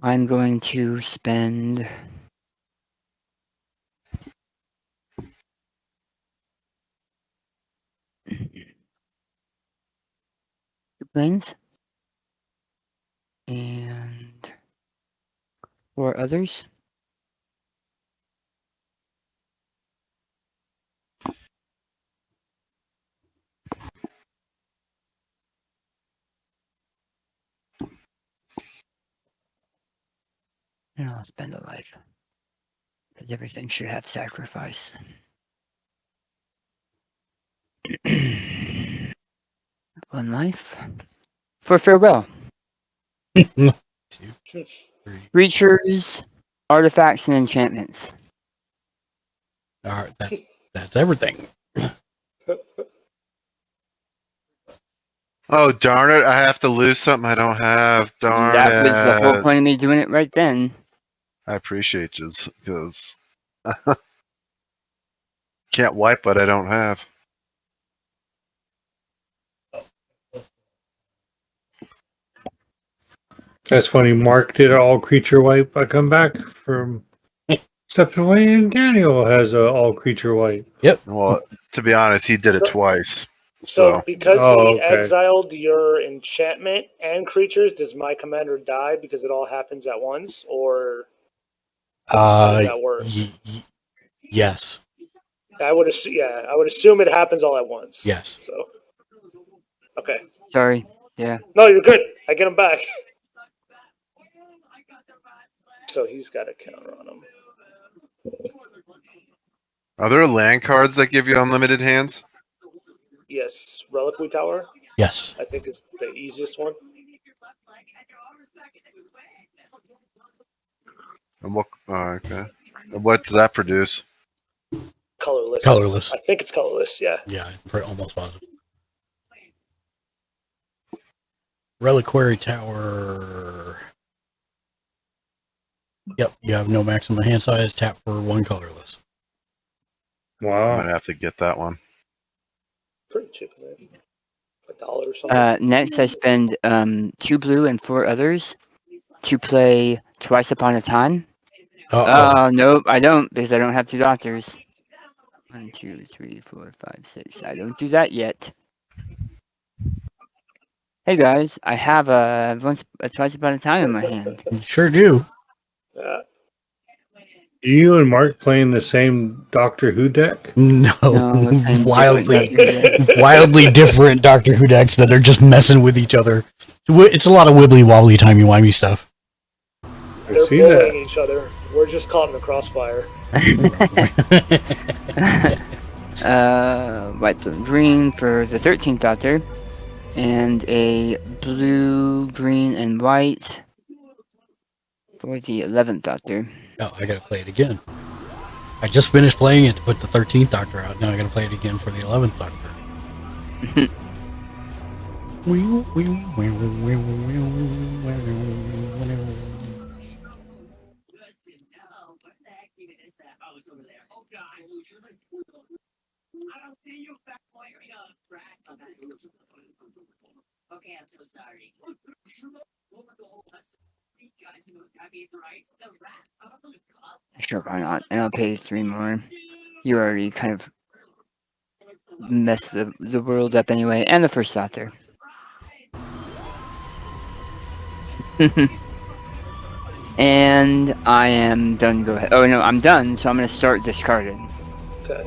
S5: I'm going to spend planes and 4 others. And I'll spend a life. Because everything should have sacrifice. 1 life. For farewell. Creatures, artifacts, and enchantments.
S3: All right, that's everything.
S12: Oh darn it! I have to lose something I don't have. Darn
S5: That
S12: it!
S5: was the whole point of me doing it right then.
S12: I appreciate you because can't wipe what I don't have.
S4: That's funny. Mark did an all creature wipe. I come back from stepping away, and Daniel has a all creature wipe.
S3: Yep.
S12: Well, to be honest, he did it twice.
S11: So because
S4: Oh,
S11: he
S4: okay.
S11: exiled your enchantment and creatures, does my commander die because it all happens at once, or how does that work?
S3: Yes.
S11: I would assume, yeah, I would assume it happens all at once.
S3: Yes.
S11: So, okay.
S5: Sorry. Yeah.
S11: No, you're good. I get him back. So he's got a counter on him.
S12: Are there land cards that give you unlimited hands?
S11: Yes, Reliquary Tower.
S3: Yes.
S11: I think is the easiest one.
S12: And what? Okay. And what does that produce?
S11: Colorless.
S3: Colorless.
S11: I think it's colorless. Yeah.
S3: Yeah, almost positive. Reliquary Tower. Yep, you have no maximum hand size. Tap for 1 colorless.
S12: I
S4: Wow.
S12: might have to get that one.
S11: Pretty cheap, man. $1 or something.
S5: Next, I spend 2 blue and 4 others to play Twice Upon a Time. Nope, I don't, because I don't have 2 doctors. 1, 2, 3, 4, 5, 6. I don't do that yet. Hey guys, I have a Twice Upon a Time in my hand.
S3: You sure do.
S11: Yeah.
S4: You and Mark playing the same Doctor Who deck?
S3: No,
S5: I'm
S3: wildly,
S5: different.
S3: wildly different Doctor Who decks that are just messing with each other. It's a lot of wibbly wobbly, timey wimey stuff.
S11: They're
S4: see
S11: bullying each other. We're just caught in the crossfire.
S5: White, blue, and green for the 13th Doctor, and a blue, green, and white for the 11th Doctor.
S3: Oh, I gotta play it again. I just finished playing it to put the 13th Doctor out. Now I gotta play it again for the 11th Doctor.
S9: Okay, I'm so sorry.
S5: Sure, why not? And I'll pay 3 more. You already kind of messed the world up anyway, and the first Doctor. And I am done. Go ahead. Oh no, I'm done. So I'm gonna start discarding.
S11: Okay.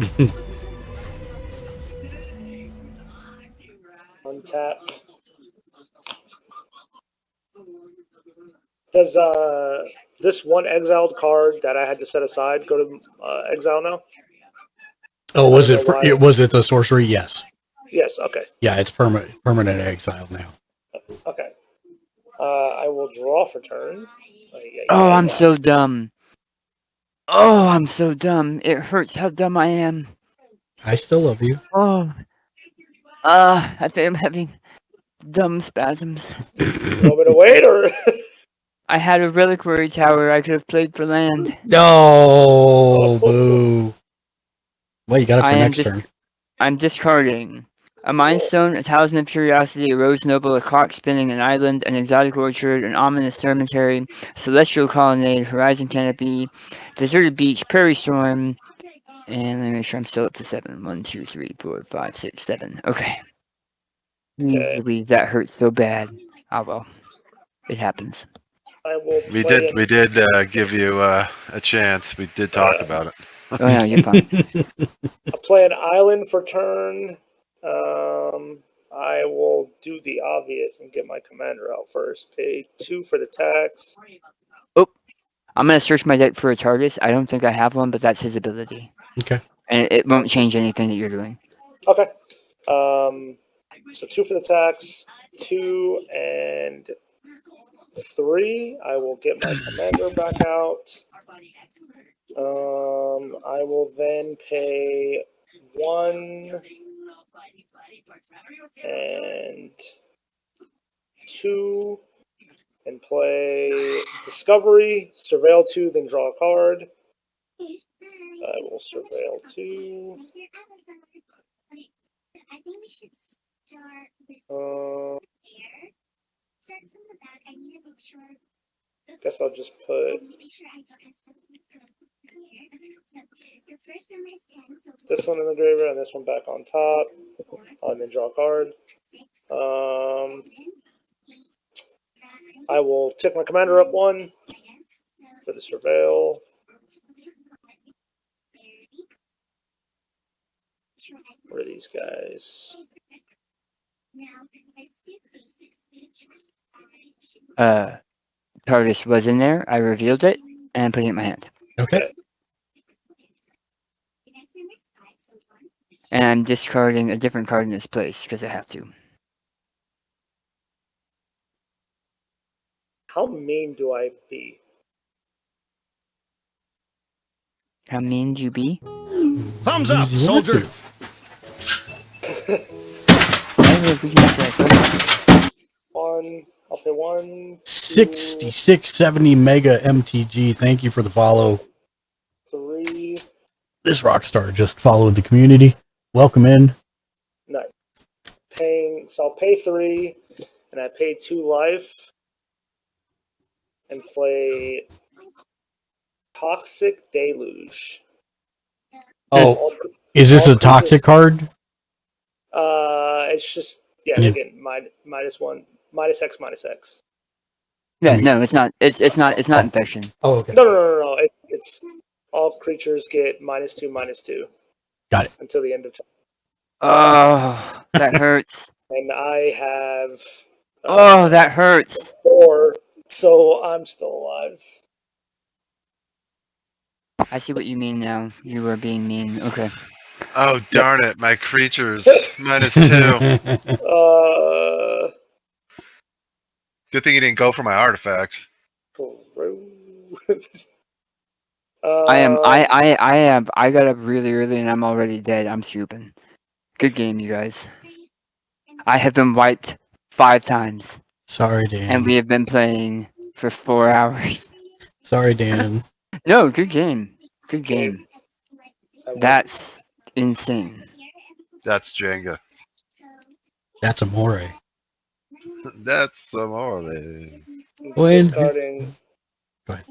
S11: Untap. Does this one exiled card that I had to set aside go to exile now?
S3: Oh, was it the sorcery? Yes.
S11: Yes. Okay.
S3: Yeah, it's permanent exile now.
S11: Okay. I will draw for turn.
S5: Oh, I'm so dumb. Oh, I'm so dumb. It hurts how dumb I am.
S3: I still love you.
S5: Oh. I think I'm having dumb spasms.
S11: You want me to wait, or?
S5: I had a reliquary tower I could have played for land.
S3: No, boo. Well, you got it for next turn.
S5: I'm discarding a Mind Stone, a Talisman of Curiosity, a Rose Noble, a Clock Spinning, an Island, an Exotic Orchard, an Ominous Cemetery, Celestial Colonnade, Horizon Canopy, Deserted Beach, Prairie Storm, and let me make sure I'm still up to 7. 1, 2, 3, 4, 5, 6, 7. Okay. Really, that hurts so bad. Oh well. It happens.
S11: I will.
S12: We did give you a chance. We did talk about it.
S5: Oh no, you're fine.
S11: I'll play an island for turn. I will do the obvious and get my commander out first. Pay 2 for the tax.
S5: Oh, I'm gonna search my deck for a Targus. I don't think I have one, but that's his ability.
S3: Okay.
S5: And it won't change anything that you're doing.
S11: Okay. So 2 for the tax, 2 and 3. I will get my commander back out. I will then pay 1 and 2 and play Discovery, Surveil 2, then draw a card. I will Surveil 2. Guess I'll just put this one in the graveyard and this one back on top. And then draw a card. I will tick my commander up 1 for the Surveil. What are these guys?
S5: TARDIS was in there. I revealed it and put it in my hand.
S3: Okay.
S5: And I'm discarding a different card in its place because I have to.
S11: How mean do I be?
S5: How mean do you be?
S2: Thumbs up,
S3: Easy one or
S2: soldier.
S3: two?
S11: One. I'll pay 1.
S3: 6670 Mega MTG. Thank you for the follow.
S11: 3.
S3: This rock star just followed the community. Welcome in.
S11: Nice. So I'll pay 3, and I pay 2 life, and play Toxic Deluge.
S3: Oh, is this a toxic card?
S11: It's just they get -1, -X, -X.
S5: Yeah, no, it's not. It's not infection.
S3: Oh, okay.
S11: No. It's all creatures get -2, -2.
S3: Got it.
S11: Until the end of time.
S5: Oh, that hurts.
S11: And I have.
S5: Oh, that hurts.
S11: 4, so I'm still alive.
S5: I see what you mean now. You were being mean. Okay.
S12: Oh darn it! My creatures -2. Good thing you didn't go for my artifacts.
S5: I got up really early and I'm already dead. I'm stupid. Good game, you guys. I have been wiped 5 times.
S3: Sorry, Dan.
S5: And we have been playing for 4 hours.
S3: Sorry, Dan.
S5: No, good game. Good game. That's insane.
S12: That's Jenga.
S3: That's Amore.
S12: That's amore.
S11: Discarding.
S3: Go ahead.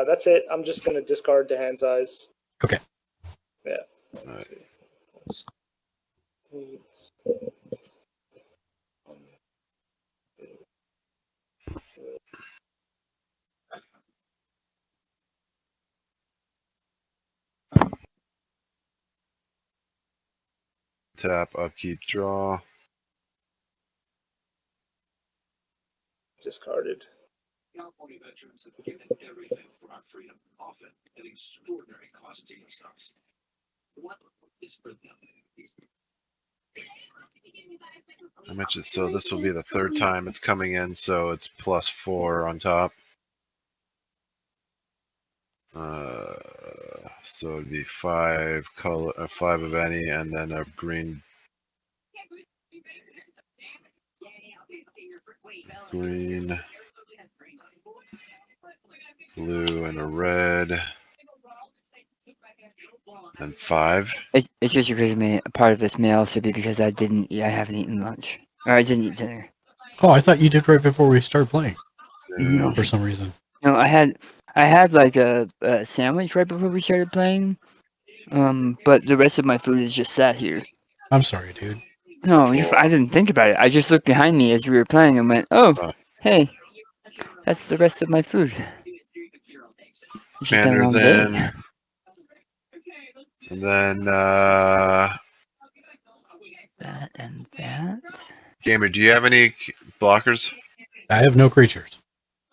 S11: That's it. I'm just gonna discard the hand size.
S3: Okay.
S11: Yeah.
S12: Right. Tap, upkeep, draw.
S11: Discarded.
S1: California veterans have given everything for our freedom, often at extraordinary cost to themselves. What is for them?
S12: How much is so? This will be the 3rd time it's coming in, so it's +4 on top. So it'd be 5 color, 5 of any, and then a green, blue, and a red, and 5.
S5: It's just because part of this may also be because I haven't eaten lunch. Or I didn't eat dinner.
S3: Oh, I thought you did right before we started playing.
S5: No.
S3: For some reason.
S5: No, I had like a sandwich right before we started playing. But the rest of my food is just sat here.
S3: I'm sorry, dude.
S5: No, I didn't think about it. I just looked behind me as we were playing and went, "Oh, hey, that's the rest of my food."
S12: Commander's in. And then,
S5: that and that.
S12: Gamer, do you have any blockers?
S3: I have no creatures.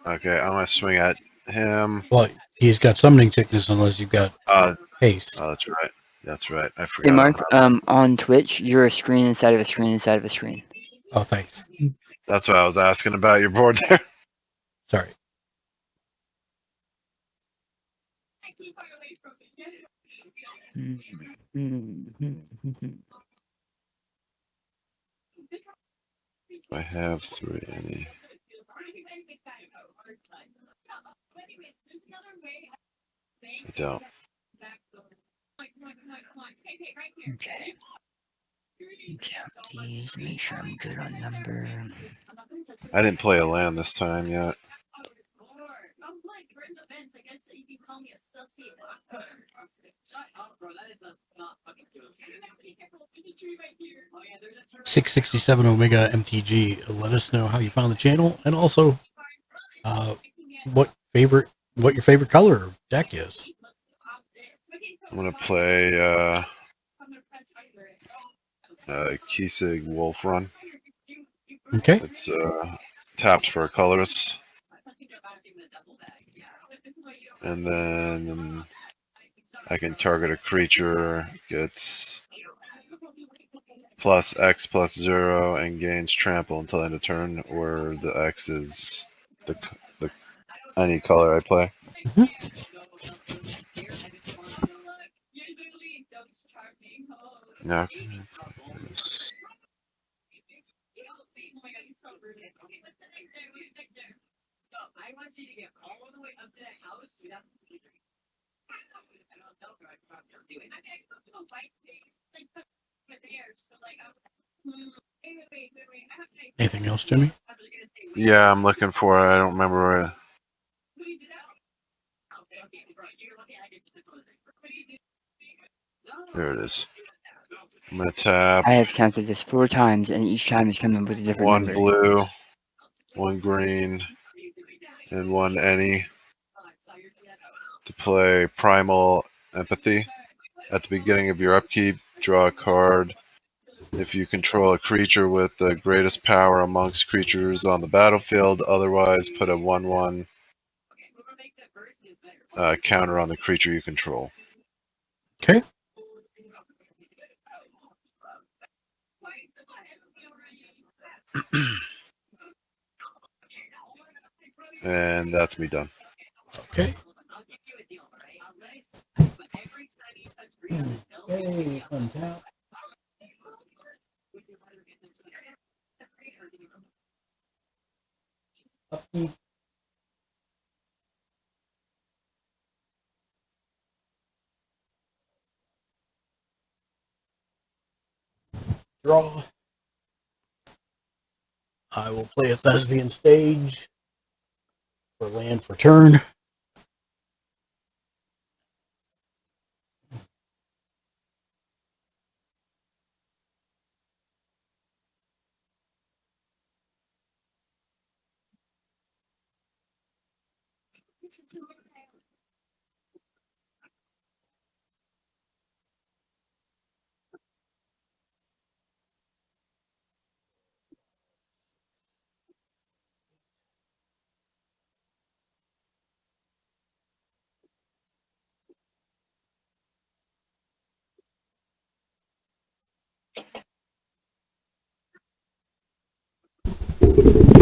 S12: Okay, I'm gonna swing at him.
S3: Well, he's got summoning sickness unless you've got haste.
S12: Oh, that's right. That's right. I
S5: Hey,
S12: forgot.
S5: Mark. On Twitch, you're a screen inside of a screen inside of a screen.
S3: Oh, thanks.
S12: That's what I was asking about your board there.
S3: Sorry.
S12: I have 3 any. I don't.
S5: Okay. Count these, make sure I'm good on number.
S12: I didn't play a land this time yet.
S3: $667 Omega MTG. Let us know how you found the channel, and also what your favorite color or deck is.
S12: I'm gonna play Kisig Wolf Run.
S3: Okay.
S12: It's taps for a colorless. And then I can target a creature, gets plus X plus 0 and gains trample until end of turn, where the X is the any color I play. Now
S3: Anything else, Jimmy?
S12: yeah, I'm looking for it. I don't remember. There it is. I'm gonna tap.
S5: I have counted this 4 times, and each time it's coming with a different
S12: 1
S5: number.
S12: blue, 1 green, and 1 any to play Primal Empathy. At the beginning of your upkeep, draw a card. If you control a creature with the greatest power amongst creatures on the battlefield, otherwise put a 1/1 counter on the creature you control.
S3: Okay.
S12: And that's me done.
S3: Okay. Okay, untap. Upkeep. Draw. I will play a Thespian Stage for land for turn.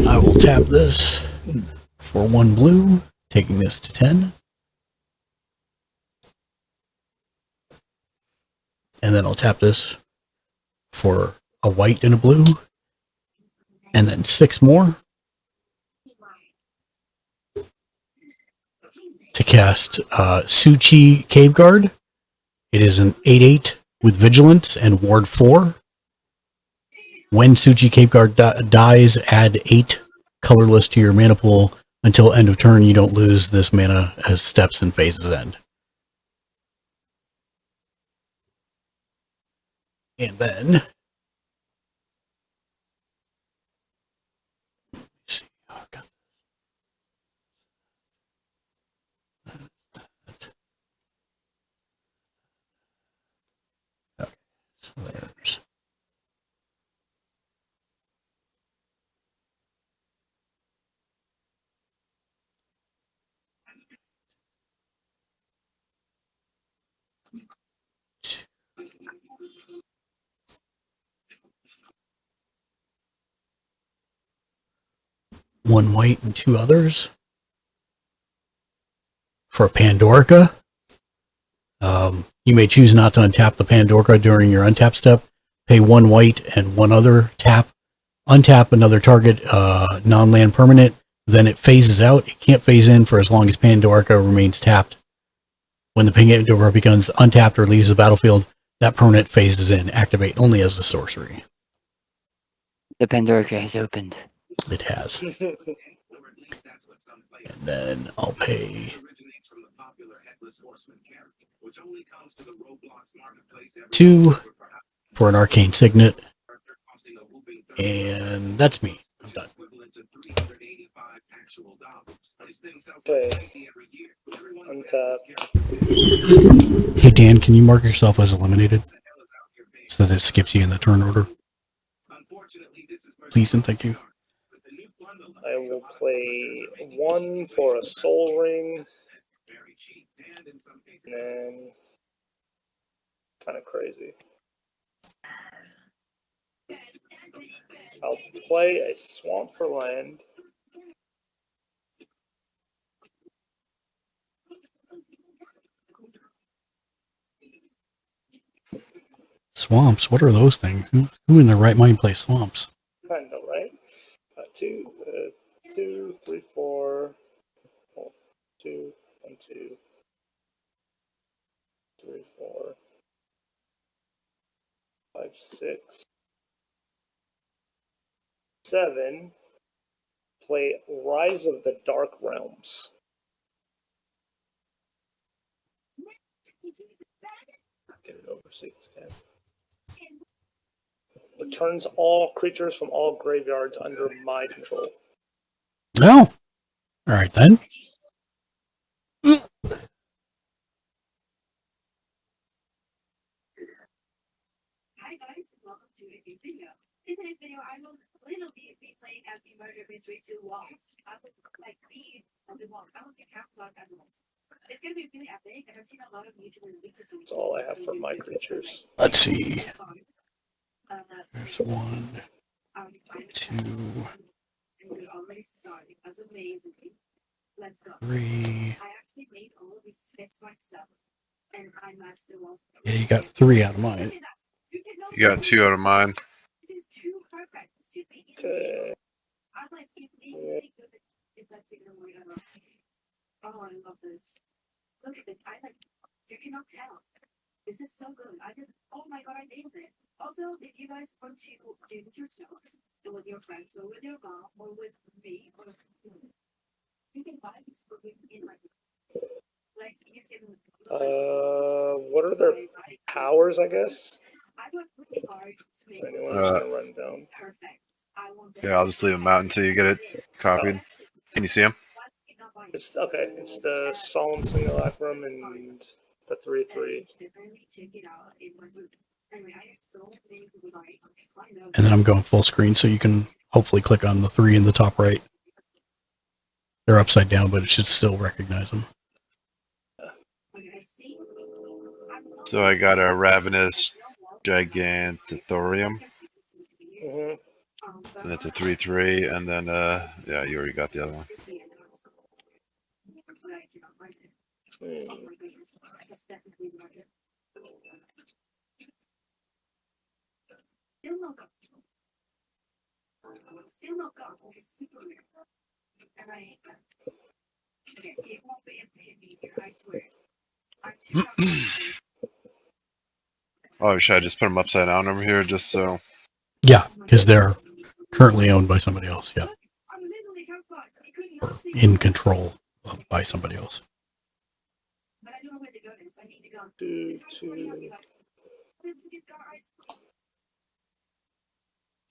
S3: I will tap this for 1 blue, taking this to 10. And then I'll tap this for a white and a blue. And then 6 more to cast Suchi Cave Guard. It is an 8/8 with Vigilance and Ward 4. When Suchi Cave Guard dies, add 8 colorless to your mana pool. Until end of turn, you don't lose this mana as steps and phases end. And then see, okay, so there's 1 white and 2 others. For a Pandorica, you may choose not to untap the Pandorica during your untap step. Pay 1 white and 1 other tap. Untap another target non-land permanent. Then it phases out. It can't phase in for as long as Pandorica remains tapped. When the Pandorica becomes untapped or leaves the battlefield, that permanent phases in. Activate only as a sorcery.
S5: The Pandorica has opened.
S3: It has. And then I'll pay 2 for an arcane signet. And that's me. I'm done.
S11: Okay. Untap.
S3: Hey Dan, can you mark yourself as eliminated so that it skips you in the turn order? Please and thank you.
S11: I will play 1 for a soul ring. And then kind of crazy. I'll play a swamp for land.
S3: Swamps? What are those things? Who in their right mind plays swamps?
S11: Kind of, right? 2, 2, 3, 4. 2, 1, 2, 3, 4, 5, 6, 7. Play Rise of the Dark Realms. Get it over so you can. Returns all creatures from all graveyards under my control.
S3: Oh. Alright then.
S9: Hi guys, welcome to a new video. In today's video, I will be playing as the Murder Mystery 2 Walls. I will be on the walls. I will be capitalized as walls. It's gonna be really epic, and I've seen a lot of YouTubers do this.
S11: That's all I have for my creatures.
S3: Let's see. There's 1, 2,
S9: already started. That's amazing. Let's go.
S3: 3.
S9: I actually made all of these fits myself, and I matched the walls.
S3: Yeah, you got 3 out of mine.
S12: You got 2 out of mine.
S9: This is too perfect.
S11: Okay.
S9: I'm like, if that's even a word ever. Oh, I love this. Look at this. You cannot tell. This is so good. Oh my god, I nailed it. Also, if you guys want to do this yourself, with your friends, or with your mom, or with me, or you can buy these for me in you can.
S11: What are their powers, I guess?
S9: I work really hard to make
S11: Anyone's gonna run down.
S9: Perfect.
S12: Yeah, I'll just leave them out until you get it copied. Can you see them?
S11: It's okay. It's the Solemn Simulacrum and the 3/3.
S3: And then I'm going full screen so you can hopefully click on the 3 in the top right. They're upside down, but it should still recognize them.
S12: So I got a Ravenous Gigantothorium. And it's a 3/3, and then yeah, you already got the other one.
S9: Still not gone, which is super weird. And I hate that. Okay, it won't be able to hit me here, I swear. I'm too
S12: Oh, should I just put them upside down over here just so?
S3: Yeah, because they're currently owned by somebody else, yeah. Or in control by somebody else.
S9: But I don't know where to go next. I need to go.
S11: 2.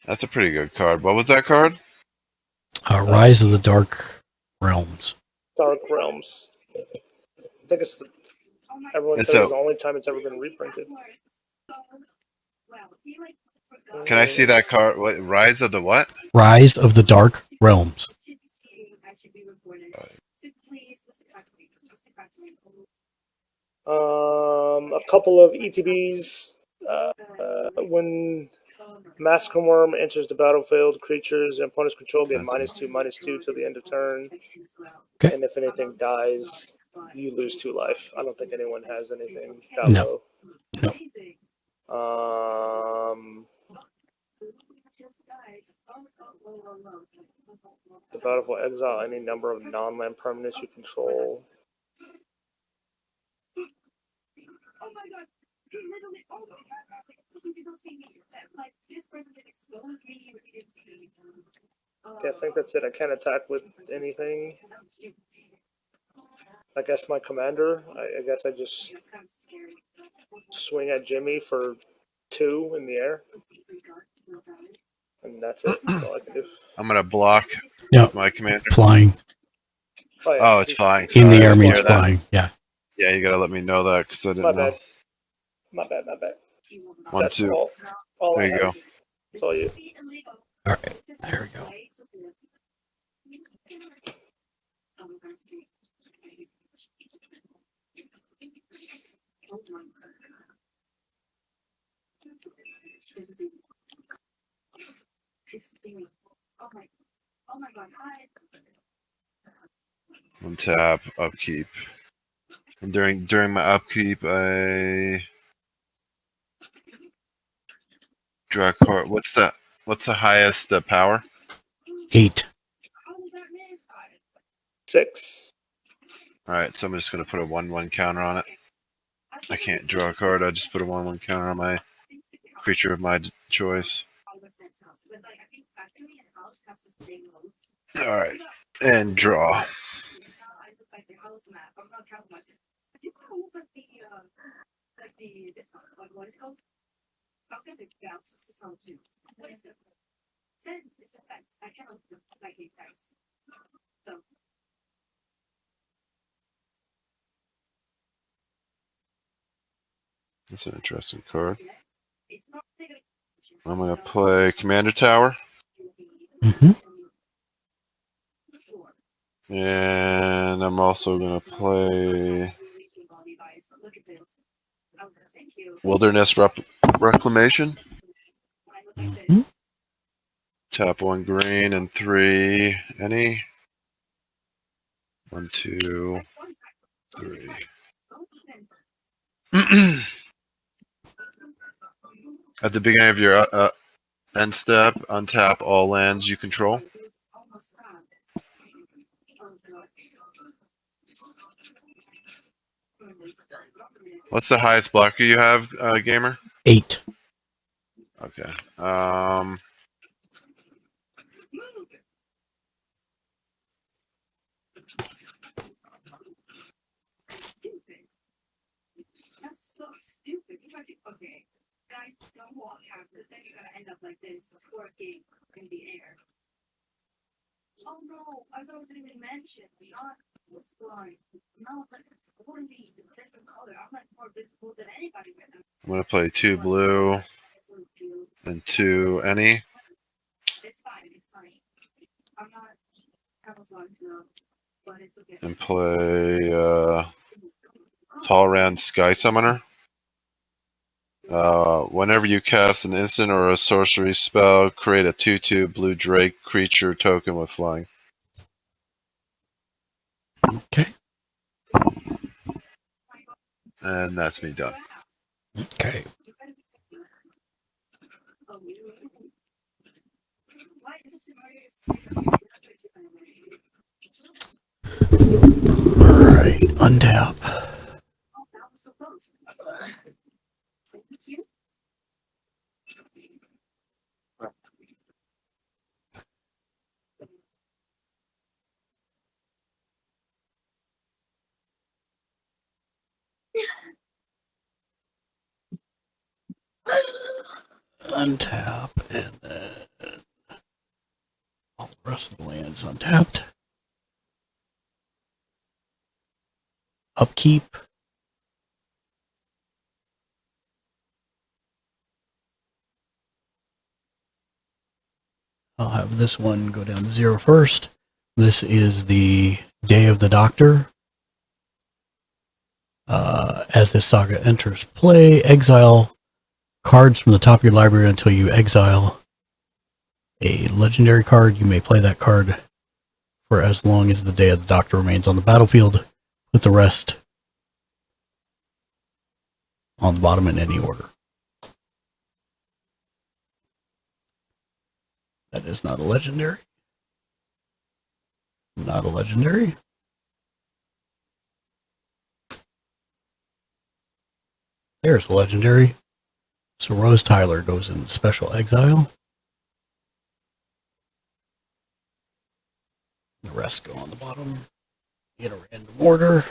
S12: That's a pretty good card. What was that card?
S3: Rise of the Dark Realms.
S11: Dark Realms. I think it's everyone says it's the only time it's ever been reprinted.
S12: Can I see that card? What? Rise of the what?
S3: Rise of the Dark Realms.
S11: A couple of ETBs when Massacre Worm enters the battlefield. Creatures and opponents control get -2/-2 till the end of turn.
S3: Okay.
S11: And if anything dies, you lose 2 life. I don't think anyone has anything that
S3: No.
S11: low.
S3: No.
S11: The battle will exile any number of non-land permanents you control.
S9: Oh my god! He literally, oh my god, you did not see me. Like, this person just exposed me, but he didn't see me.
S11: Okay, I think that's it. I can't attack with anything. I guess my commander, I guess I just swing at Jimmy for 2 in the air. And that's it. That's all I can do.
S12: I'm gonna block
S3: No.
S12: my commander.
S3: Flying.
S12: Oh, it's flying.
S3: In the
S12: Sorry, I
S3: air
S12: didn't
S3: means
S12: hear that.
S3: flying. Yeah.
S12: Yeah, you gotta let me know that because I didn't
S11: My
S12: know.
S11: bad. My bad.
S12: 1,
S11: That's
S12: 2.
S11: all
S12: There
S11: I
S12: you
S11: have.
S12: go.
S11: That's all you.
S3: All right. There we go.
S9: She doesn't see me. She doesn't see me. Oh my god, hi.
S12: Untap, upkeep. And during my upkeep, I draw a card. What's the highest power?
S3: 8.
S11: 6.
S12: All right, so I'm just gonna put a 1/1 counter on it. I can't draw a card. I just put a 1/1 counter on my creature of my choice. All right, and draw.
S9: What is it called? I was gonna say bounce. It's just not bounce. What is it? Sense. It's effects. I cannot like the effects. So.
S12: That's an interesting card. I'm gonna play Commander Tower. And I'm also gonna play Wilderness Reclamation. Tap 1 green and 3 any. 1, 2, 3. At the beginning of your end step, untap all lands you control. What's the highest blocker you have, gamer?
S3: 8.
S12: Okay.
S9: That's so stupid. You try to guys, don't walk out because then you're gonna end up like this, twerking in the air. Oh no, I thought it was gonna be mentioned, not this blind. No, but it's totally a different color. I'm like more visible than anybody right now.
S12: I'm gonna play 2 blue and 2 any.
S9: It's fine, it's fine. I'm not camouflaged now, but it's okay.
S12: And play Talrand Sky Summoner. Whenever you cast an instant or a sorcery spell, create a 2/2 blue drake creature token with flying.
S3: Okay.
S12: And that's me done.
S3: Okay. Alright, untap. Untap, and then all the rest of the lands untapped. Upkeep. I'll have this one go down to 0 first. This is the Day of the Doctor. As this saga enters play, exile cards from the top of your library until you exile a legendary card. You may play that card for as long as the Day of the Doctor remains on the battlefield, with the rest on the bottom in any order. That is not a legendary. Not a legendary. There's a legendary. So Rose Tyler goes in special exile. The rest go on the bottom in a random order.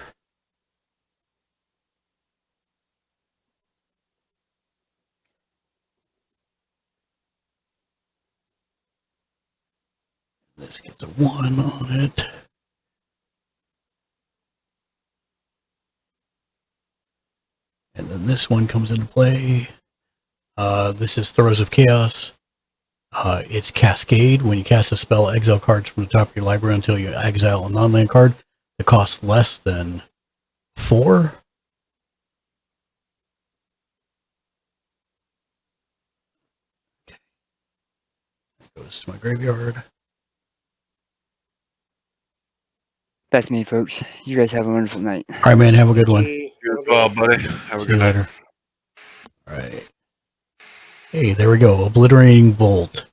S3: This gets a 1 on it. And then this one comes into play. This is Throes of Chaos. It's Cascade. When you cast a spell, exile cards from the top of your library until you exile a non-land card that costs less than 4. Okay. That goes to my graveyard.
S5: That's me, folks. You guys have a wonderful night.
S3: All right, man. Have a good one.
S12: You as well, buddy. Have a
S3: See
S12: good
S3: you
S12: night.
S3: later. All right. Hey, there we go. Obliterating Bolt.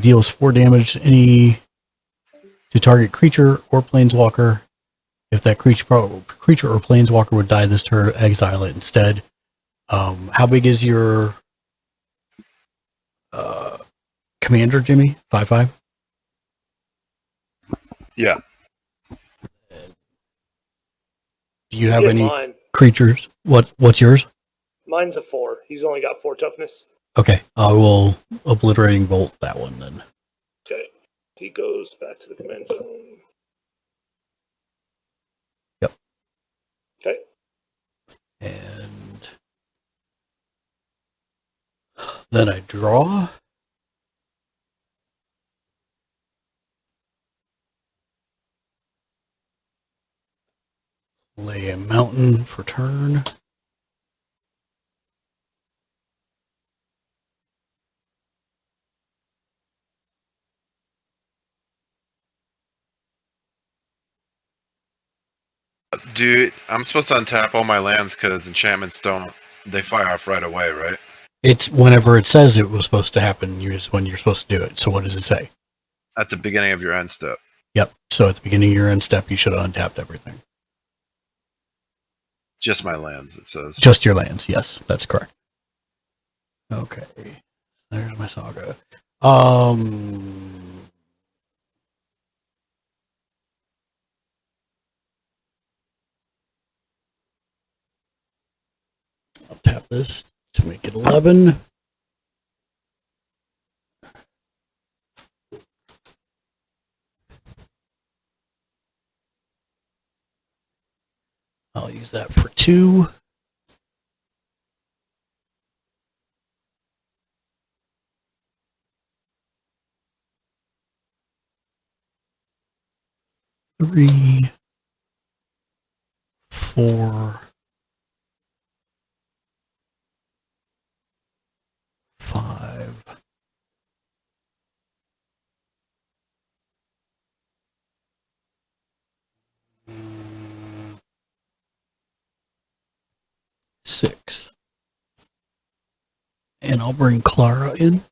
S3: Deals 4 damage to target creature or planeswalker. If that creature or planeswalker would die this turn, exile it instead. How big is your commander, Jimmy? 5/5?
S12: Yeah.
S3: Do you have
S11: Yeah,
S3: any
S11: mine.
S3: creatures? What's yours?
S11: Mine's a 4. He's only got 4 toughness.
S3: Okay, I will Obliterating Bolt that one then.
S11: Okay. He goes back to the command zone.
S3: Yep.
S11: Okay.
S3: And then I draw. Lay a mountain for turn.
S12: Dude, I'm supposed to untap all my lands because enchantments they fire off right away, right?
S3: It's whenever it says it was supposed to happen, is when you're supposed to do it. So what does it say?
S12: At the beginning of your end step.
S3: Yep. So at the beginning of your end step, you should have untapped everything.
S12: Just my lands, it says.
S3: Just your lands. Yes, that's correct. Okay. There's my saga. I'll tap this to make it 11. I'll use that for 2. Three, 4, 5. 6. And I'll bring Clara in.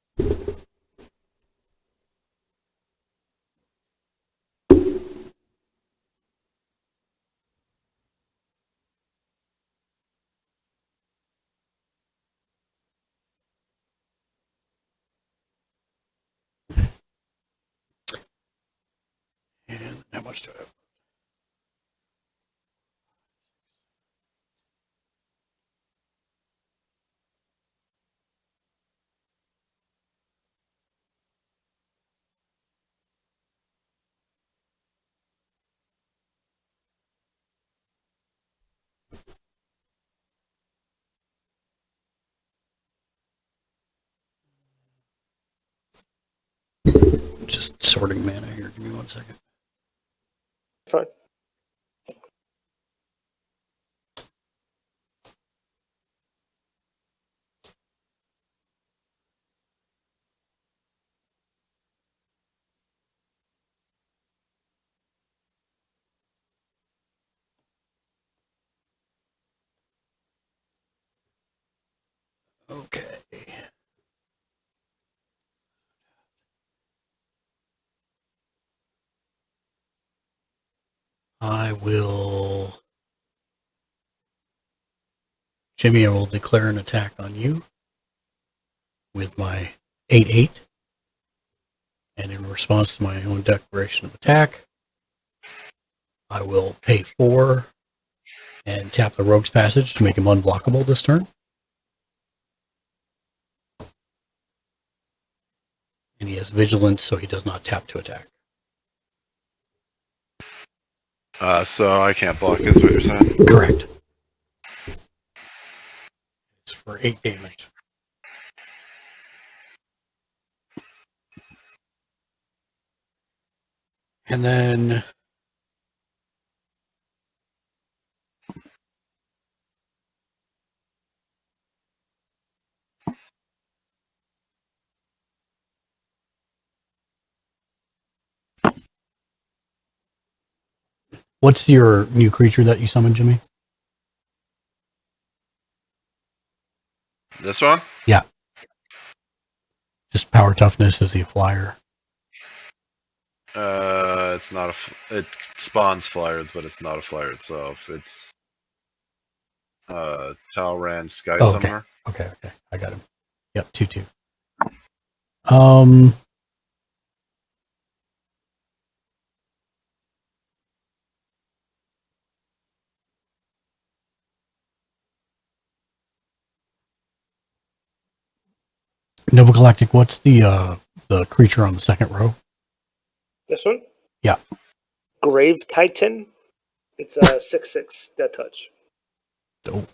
S3: And how much do I have? Just sorting mana here. Give me 1 second.
S11: Fine.
S3: Okay. I will. Jimmy, I will declare an attack on you with my 8/8. And in response to my own declaration of attack, I will pay 4 and tap the Rogue's Passage to make him unblockable this turn. And he has Vigilance, so he does not tap to attack.
S12: So I can't block, is what you're saying?
S3: Correct. It's for 8 damage. And then what's your new creature that you summoned, Jimmy?
S12: This one?
S3: Yeah. Just power toughness. Is he a flyer?
S12: It's not it spawns flyers, but it's not a flyer itself. It's Talran Sky
S3: Oh,
S12: Summoner.
S3: Okay. I got him. Yep, 2/2. Um, Nova Galactic, what's the creature on the second row?
S11: This one?
S3: Yeah.
S11: Grave Titan. It's a 6/6 Death Touch.
S3: Oh.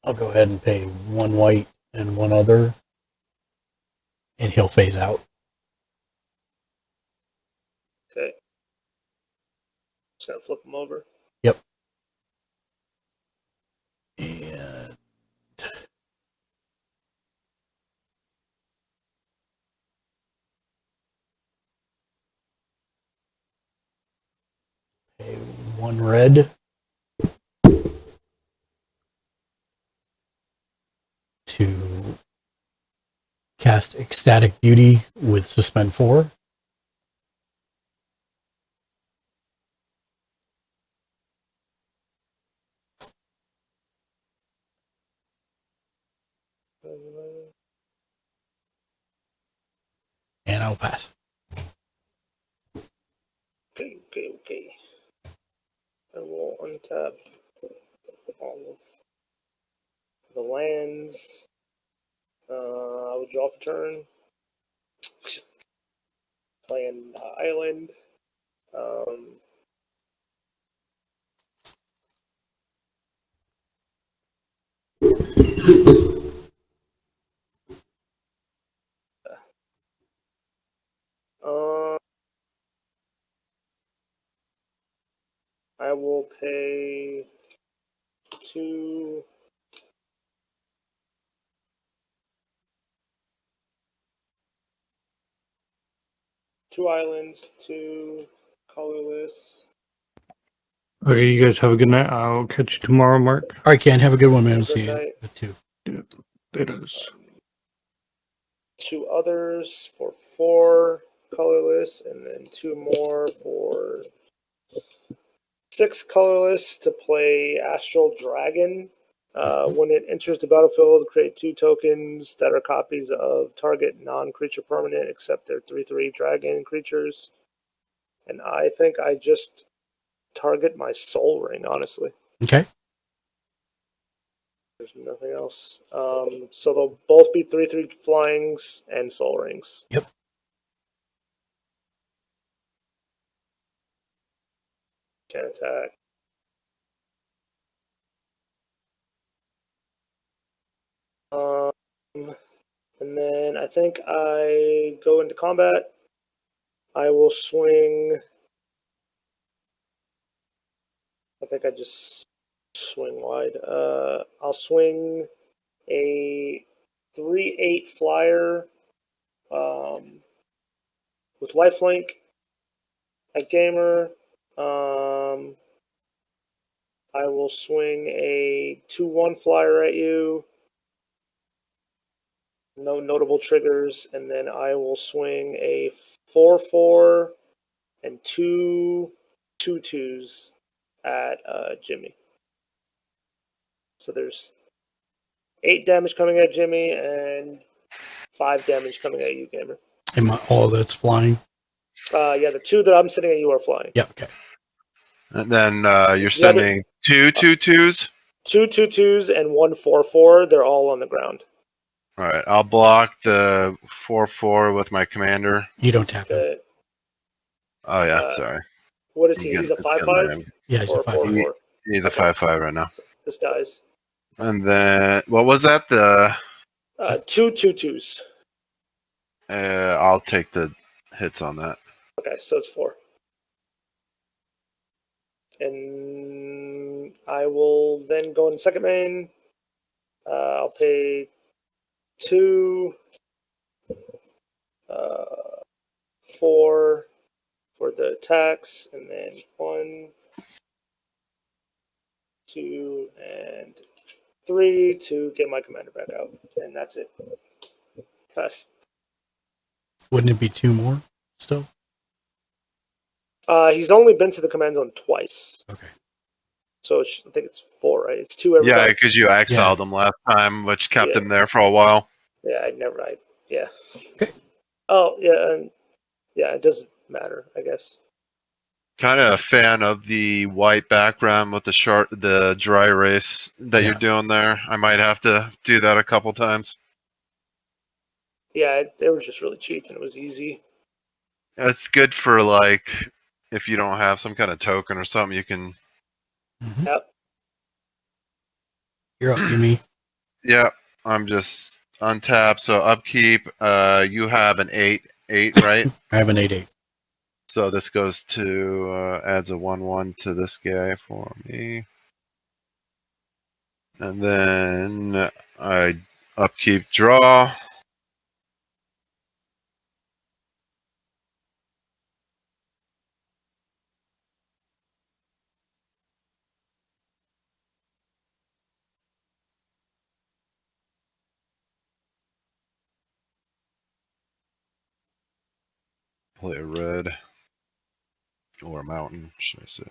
S3: I'll go ahead and pay 1 white and 1 other, and he'll phase out.
S11: Okay. Just gonna flip him over.
S3: Yep. And pay 1 red to cast Ecstatic Beauty with Suspend 4. And I'll pass.
S11: Okay. I will untap all of the lands. I will draw for turn. Playing Island. I will pay 2. Two islands, 2 colorless.
S4: Okay, you guys have a good night. I'll catch you tomorrow, Mark.
S3: All right, Ken, have a good one, man.
S11: Good
S3: See you
S11: night.
S3: at 2.
S4: Yeah, it is.
S11: 2 others for 4 colorless, and then 2 more for 6 colorless to play Astral Dragon. When it enters the battlefield, create 2 tokens that are copies of target non-creature permanent, except they're 3/3 dragon creatures. And I think I just target my Soul Ring, honestly.
S3: Okay.
S11: There's nothing else. So they'll both be 3/3 flyings and Soul Rings.
S3: Yep.
S11: Can attack. And then I think I go into combat. I will swing. I think I just swing wide. I'll swing a 3/8 flyer with lifelink at gamer. I will swing a 2/1 flyer at you. No notable triggers, and then I will swing a 4/4 and 2/2s at Jimmy. So there's 8 damage coming at Jimmy and 5 damage coming at you, Gamer.
S3: Am I all that's flying?
S11: Yeah, the 2 that I'm sitting at you are flying.
S3: Yeah, okay.
S12: And then you're
S11: The other-
S12: sending 2/2/2s.
S11: 2/2/2s and 1/4/4. They're all on the ground.
S12: All right, I'll block the 4/4 with my commander.
S3: You don't tap him.
S11: Okay.
S12: Oh yeah, sorry.
S11: What is he?
S12: It's
S11: He's a
S12: getting
S11: 5/5
S12: late.
S3: Yeah, he's
S11: or
S3: a 5/5.
S11: 4/4.
S12: He's a
S11: Okay.
S12: 5/5 right now.
S11: This dies.
S12: And then what was that? The
S11: 2/2/2s.
S12: I'll take the hits on that.
S11: Okay, so it's 4. And I will then go in second main. I'll pay 2, 4 for the attacks, and then 1, 2, and 3 to get my commander back out. And that's it. Pass.
S3: Wouldn't it be 2 more still?
S11: He's only been to the command zone twice.
S3: Okay.
S11: So I think it's 4, right? It's 2 every
S12: Yeah,
S11: time.
S12: because you exiled him last time, which kept
S11: Yeah.
S12: him there for a while.
S11: Yeah, yeah. Okay. Oh, yeah, yeah, it doesn't matter, I guess.
S12: Kind of a fan of the white background with the dry erase that you're doing there. I might have to do that a couple times.
S11: Yeah, it was just really cheap and it was easy.
S12: It's good for like if you don't have some kind of token or something, you can.
S11: Yep.
S3: You're up, Jimmy.
S12: Yeah, I'm just untapped. So upkeep. You have an 8/8, right?
S3: I have an 8/8.
S12: So this goes to adds a 1/1 to this guy for me, and then I upkeep draw. Play a red or a mountain, should I say?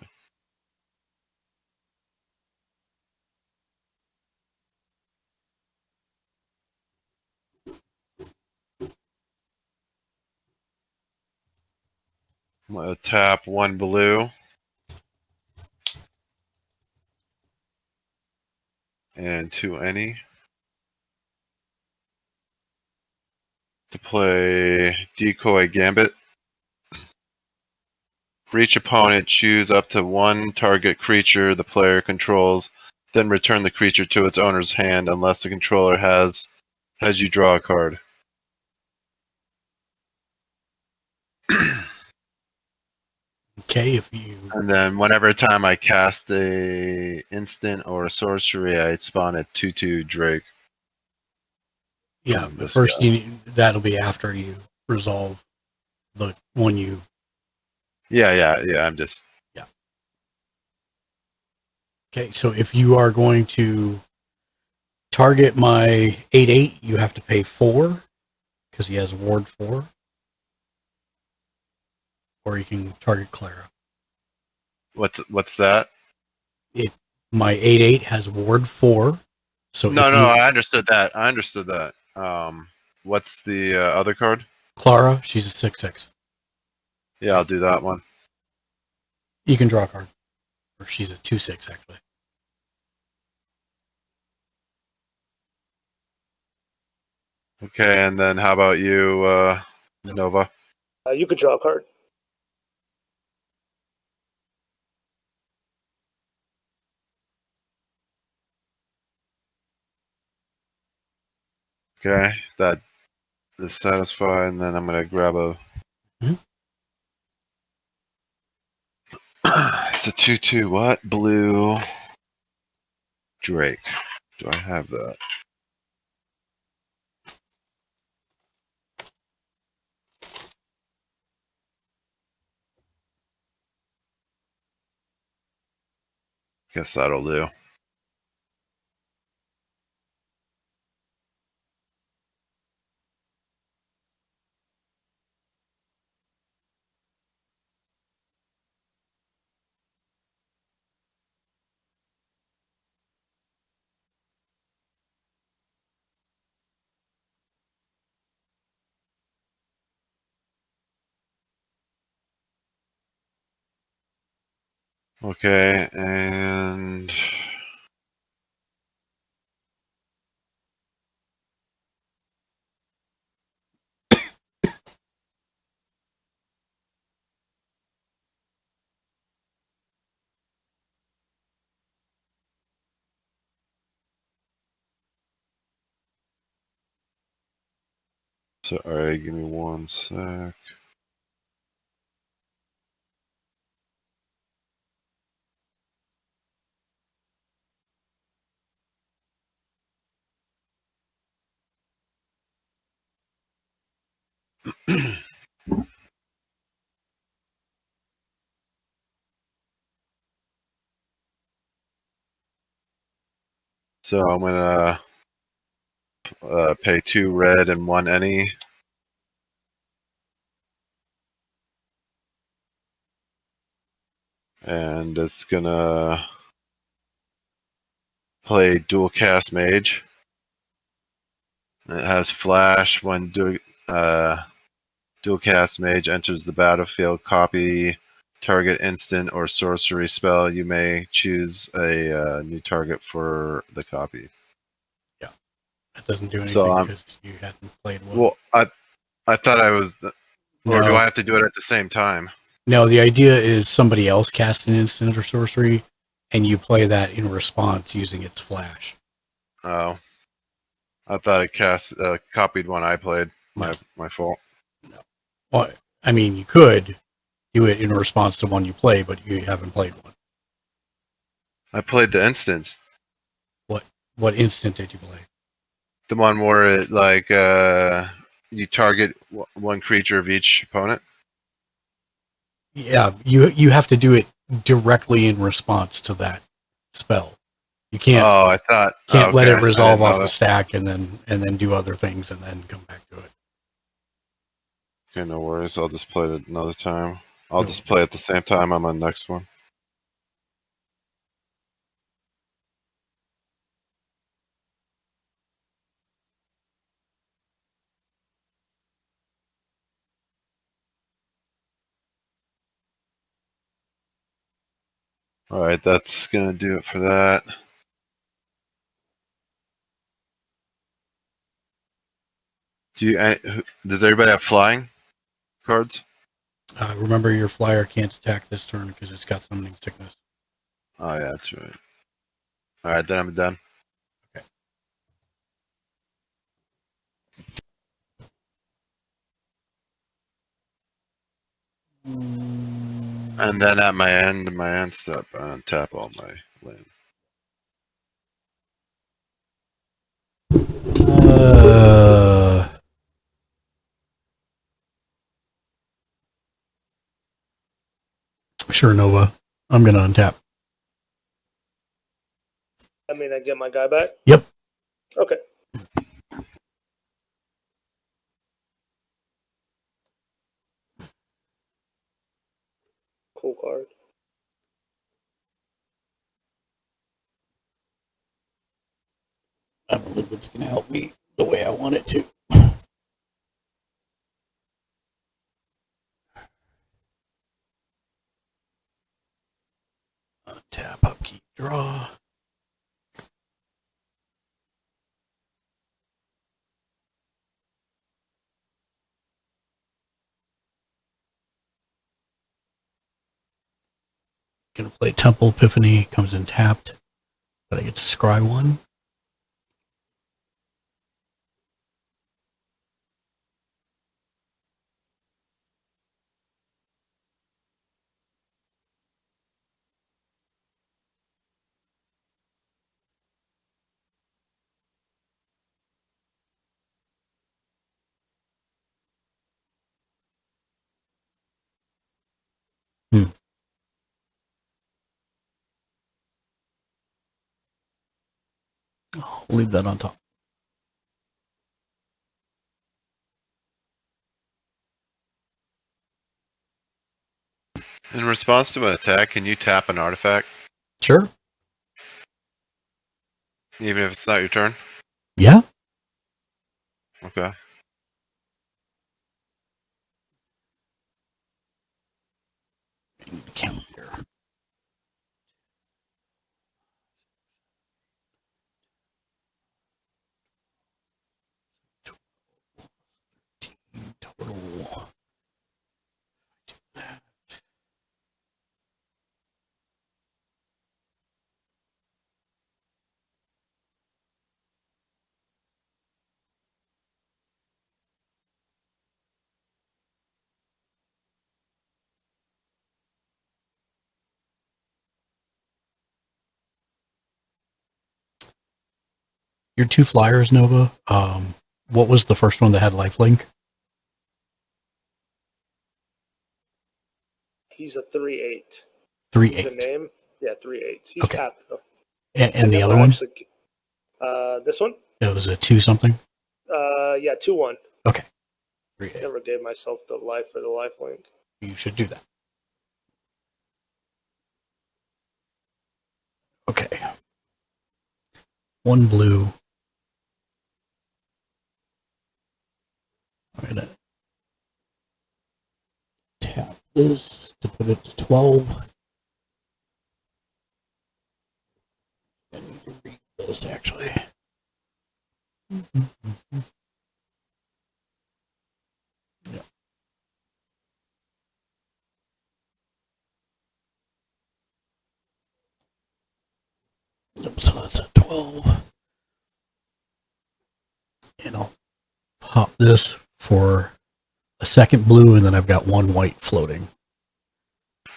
S12: I'm gonna tap 1 blue and 2 any to play Decoy Gambit. For each opponent, choose up to 1 target creature the player controls, then return the creature to its owner's hand unless the controller has you draw a card.
S3: Okay, if you.
S12: And then whenever time I cast a instant or a sorcery, I spawn a 2/2 Drake.
S3: Yeah, but first that'll be after you resolve the one you.
S12: Yeah. I'm just.
S3: Yeah. Okay, so if you are going to target my 8/8, you have to pay 4 because he has ward 4, or you can target Clara.
S12: What's that?
S3: My 8/8 has ward 4. So
S12: No, I understood that. What's the other card?
S3: Clara, she's a 6/6.
S12: Yeah, I'll do that one.
S3: You can draw a card, or she's a 2/6 actually.
S12: Okay, and then how about you, Nova?
S11: You could draw a card.
S12: Okay, that is satisfied, and then I'm gonna grab a. It's a 2/2. What? Blue Drake. Do I have that? Guess that'll do. Okay, and so alright, give me 1 sec. So I'm gonna pay 2 red and 1 any. And it's gonna play dual cast mage. It has flash when dual cast mage enters the battlefield. Copy target instant or sorcery spell. You may choose a new target for the copy.
S3: Yeah, that doesn't do anything
S12: So
S3: because you hadn't played one.
S12: well, I thought I was, or do
S3: No.
S12: I have to do it at the same time?
S3: No, the idea is somebody else casts an instant or sorcery, and you play that in response using its flash.
S12: Oh, I thought it copied one I played. My fault.
S3: No. Well, I mean, you could do it in response to one you play, but you haven't played one.
S12: I played the instance.
S3: What instant did you play?
S12: The one where it you target one creature of each opponent.
S3: Yeah, you have to do it directly in response to that spell. You can't.
S12: Oh, I thought.
S3: Can't let
S12: okay.
S3: it resolve
S12: I didn't know
S3: off the
S12: that.
S3: stack and then do other things and then come back to it.
S12: Okay, no worries. I'll just play it another time. I'll just play at the same time I'm on the next one. All right, that's gonna do it for that. Does everybody have flying cards?
S3: Remember, your flyer can't attack this turn because it's got summoning sickness.
S12: Oh yeah, that's right. All right, then I'm done.
S3: Okay.
S12: And then at my end step, I untap all my land.
S3: Sure, Nova. I'm gonna untap.
S11: I mean, I get my guy back?
S3: Yep.
S11: Okay. Cool card.
S3: I believe it's gonna help me the way I want it to. Untap, upkeep, draw. Gonna play Temple Epiphany, comes in tapped, but I get to scry one. I'll leave that on top.
S12: In response to an attack, can you tap an artifact,
S3: Sure.
S12: even if it's not your turn?
S3: Yeah.
S12: Okay.
S3: Count here. Total. Your 2 flyers, Nova. What was the first one that had lifelink?
S11: He's a 3/8.
S3: 3/8.
S11: The name? Yeah, 3/8. He's
S3: Okay.
S11: tapped though.
S3: And the other one?
S11: Actually, this one?
S3: It was a 2 something.
S11: Yeah, 2/1.
S3: Okay. 3/8.
S11: Never gave myself the life for the life link.
S3: You should do that. Okay. 1 blue. I'm gonna tap this to put it to 12. I need to read this actually. Yeah. So that's at 12. And I'll pop this for a second blue, and then I've got 1 white floating.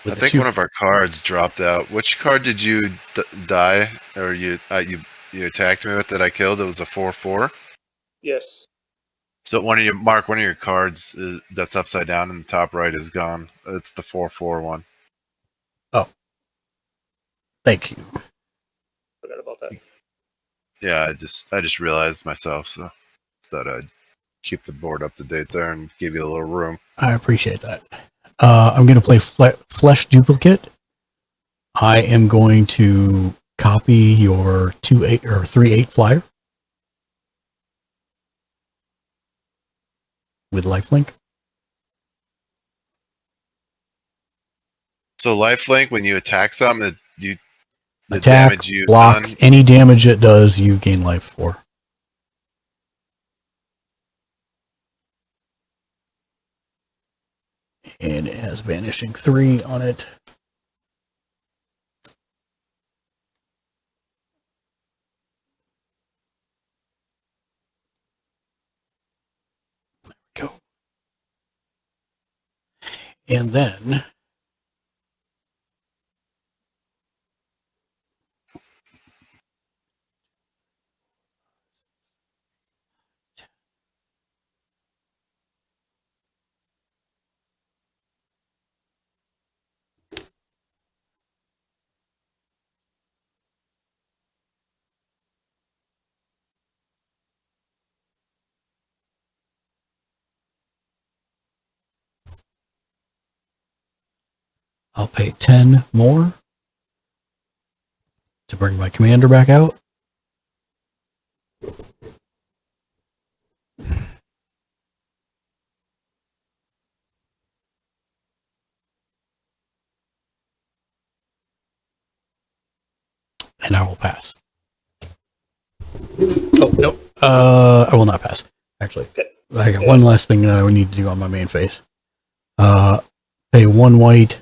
S12: I think one of our cards dropped out. Which card did you die, or you attacked me with that I killed? It was a 4/4.
S11: Yes.
S12: So one of your cards that's upside down in the top right is gone. It's the 4/4 one.
S3: Oh, thank you.
S11: Forgot about that.
S12: Yeah, I just realized myself, so thought I'd keep the board up to date there and give you a little room.
S3: I appreciate that. I'm going to play Flesh Duplicate. I am going to copy your 2/8 or 3/8 flyer with lifelink.
S12: So lifelink, when you attack something, the
S3: Attack,
S12: damage you've
S3: block,
S12: done.
S3: any damage it does, you gain life for. And it has Vanishing 3 on it. There we go. And then I'll pay 10 more to bring my commander back out. And I will pass. Oh, no. I will not pass, actually.
S11: Okay.
S3: I got one last thing that I would need to do on my main phase. Pay 1 white.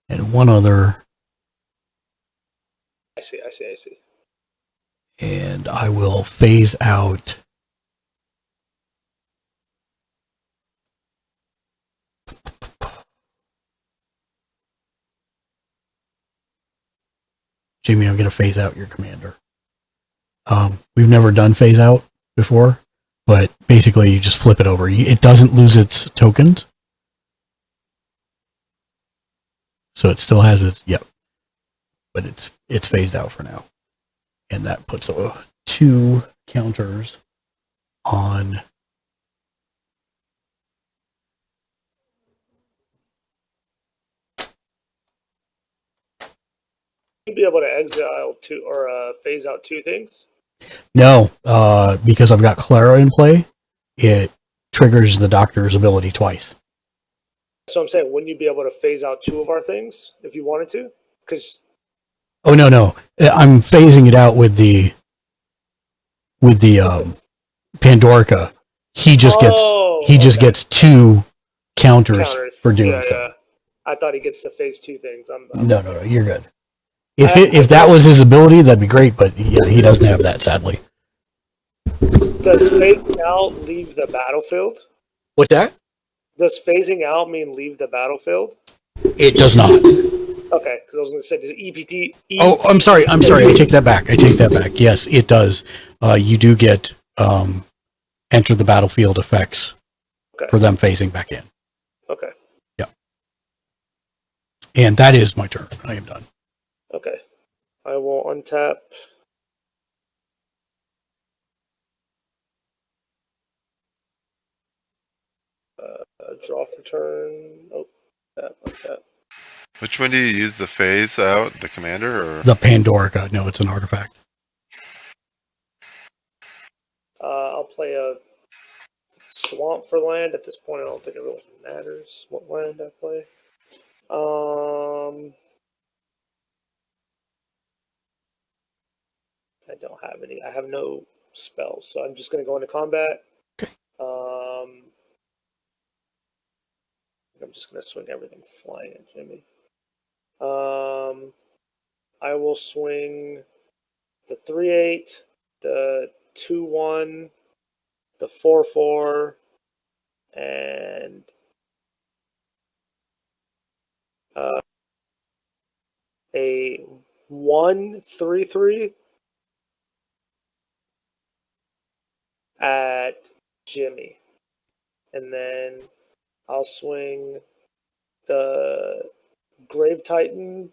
S3: And 1 other.
S11: I see.
S3: And I will phase out Jamie, I'm going to phase out your commander. We've never done phase out before, but basically you just flip it over. It doesn't lose its tokens. So it still has its but it's phased out for now, and that puts 2 counters on.
S11: You'd be able to exile 2 or phase out 2 things.
S3: No, because I've got Clara in play, it triggers the Doctor's ability twice.
S11: So I'm saying, wouldn't you be able to phase out 2 of our things if you wanted to? Because
S3: Oh no, I'm phasing it out with the Pandorica. He just gets 2 counters for doing so.
S11: Yeah. I thought he gets to phase 2 things.
S3: No, you're good. If that was his ability, that'd be great, but he doesn't have that, sadly.
S11: Does phasing out leave the battlefield?
S3: What's that?
S11: Does phasing out mean leave the battlefield?
S3: It does not.
S11: Okay, because I was going to say, does EPT.
S3: Oh, I'm sorry. I take that back. Yes, it does. You do get enter the battlefield effects for them phasing back in.
S11: Okay.
S3: Yeah. And that is my turn. I am done.
S11: Okay. I will untap. Draw for turn. Oh, untap.
S12: Which one do you use the phase out? The commander or
S3: the Pandorica? No, it's an artifact.
S11: I'll play a swamp for land. At this point, I don't think it really matters what land I play. I don't have any. I have no spells, so I'm just going to go into combat. I'm just going to swing everything flying at Jimmy. I will swing the 3/8, the 2/1, the 4/4, and a 1/3/3 at Jimmy. And then I'll swing the Grave Titan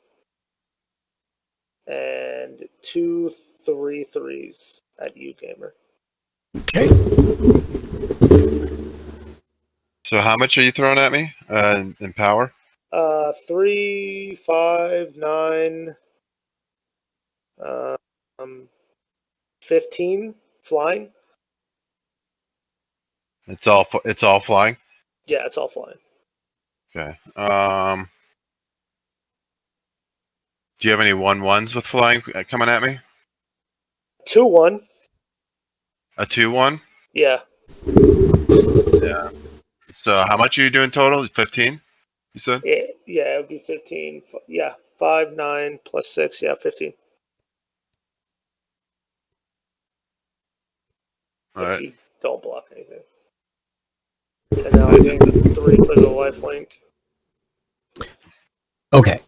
S11: and 2 3/3s at you, Gamer.
S3: Okay.
S12: So how much are you throwing at me in power?
S11: 3, 5, 9, 15 flying.
S12: It's all flying.
S11: Yeah, it's all flying.
S12: Okay. Do you have any 1/1s with flying coming at me?
S11: 2/1.
S12: A 2/1?
S11: Yeah.
S12: Yeah. So how much are you doing total? 15? You said?
S11: Yeah, it would be 15. Yeah, 5, 9 plus 6. Yeah, 15.
S12: All
S11: if
S12: right.
S11: you don't block anything. And now I'm getting the 3 for the lifelink.
S3: Okay.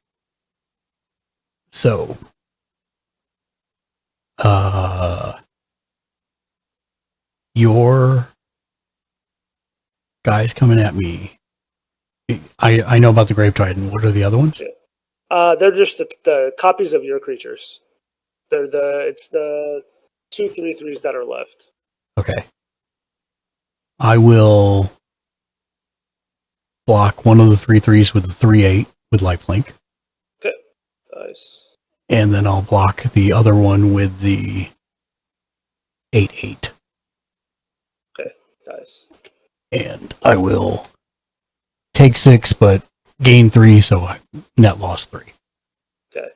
S3: So, your guys coming at me. I know about the Grave Titan. What are the other ones?
S11: They're just the copies of your creatures. It's the 2 3/3s that are left.
S3: Okay. I will block one of the 3/3s with the 3/8 with lifelink.
S11: Okay. Nice.
S3: And then I'll block the other one with the 8/8.
S11: Okay. Nice.
S3: And I will take 6, but gain 3, so I net loss 3.
S11: Okay.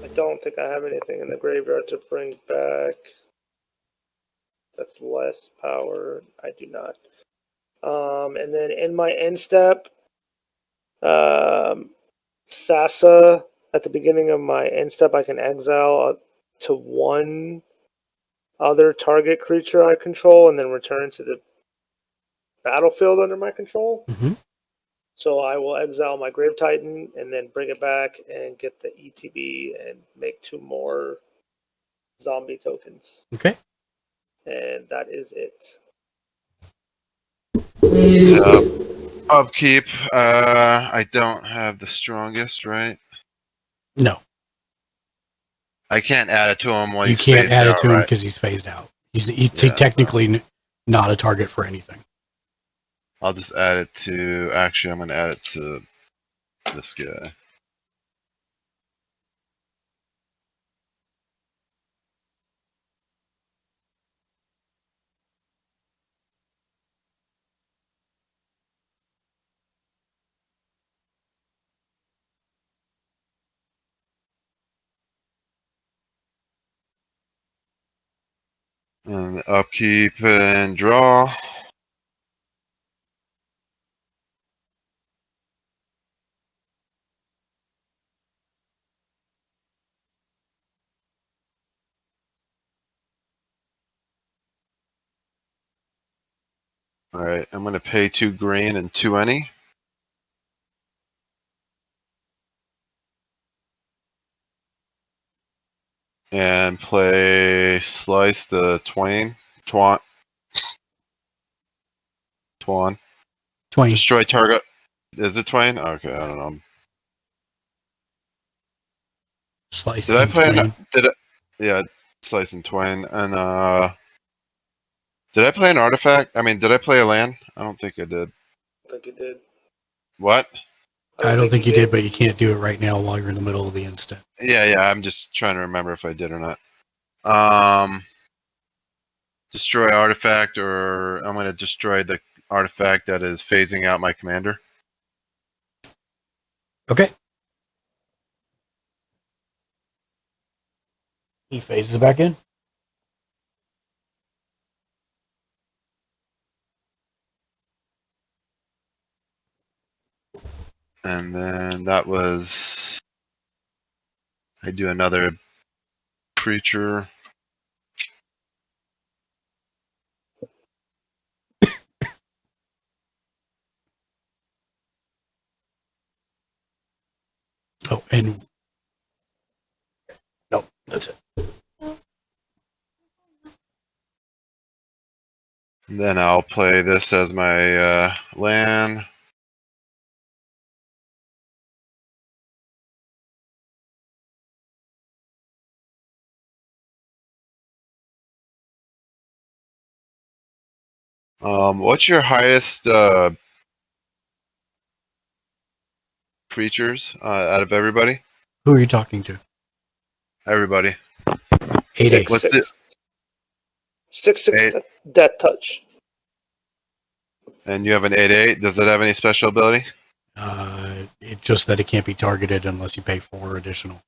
S11: I don't think I have anything in the graveyard to bring back. That's less power. I do not. And then in my end step, Thassa, at the beginning of my end step, I can exile up to 1 other target creature I control and then return to the battlefield under my control.
S3: Mm-hmm.
S11: So I will exile my Grave Titan and then bring it back and get the ETB and make 2 more zombie tokens.
S3: Okay.
S11: And that is it.
S12: Upkeep. I don't have the strongest, right?
S3: No,
S12: I can't add it to him when
S3: you
S12: he's
S3: can't
S12: phased
S3: add it
S12: out,
S3: to him
S12: right?
S3: because he's phased out. He's
S12: Yeah,
S3: technically not a target for anything.
S12: I'll just add it to. Actually, I'm gonna add it to this guy. And upkeep and draw. All right, I'm gonna pay 2 green and 2 any. And play slice the Twain. Twan. Destroy target. Is it Twain? Okay, I don't know.
S3: Slice
S12: Did I
S3: and
S12: play?
S3: Twain.
S12: Yeah, slice and Twain. And did I play an artifact? I mean, did I play a land? I don't think I did.
S11: I think you did.
S12: What?
S3: I don't think you did, but you can't do it right now while you're in the middle of the instant.
S12: Yeah. I'm just trying to remember if I did or not. Destroy artifact, or I'm going to destroy the artifact that is phasing out my commander.
S3: Okay. He phases back in.
S12: And then that was. I do another creature.
S3: Oh, and no, that's it.
S12: And then I'll play this as my land. What's your highest creatures out of everybody?
S3: Who are you talking to?
S12: Everybody.
S3: 8/8.
S12: What's it?
S11: 6/6
S12: 8.
S11: death touch.
S12: And you have an 8/8. Does it have any special ability?
S3: It's just that it can't be targeted unless you pay 4 additional.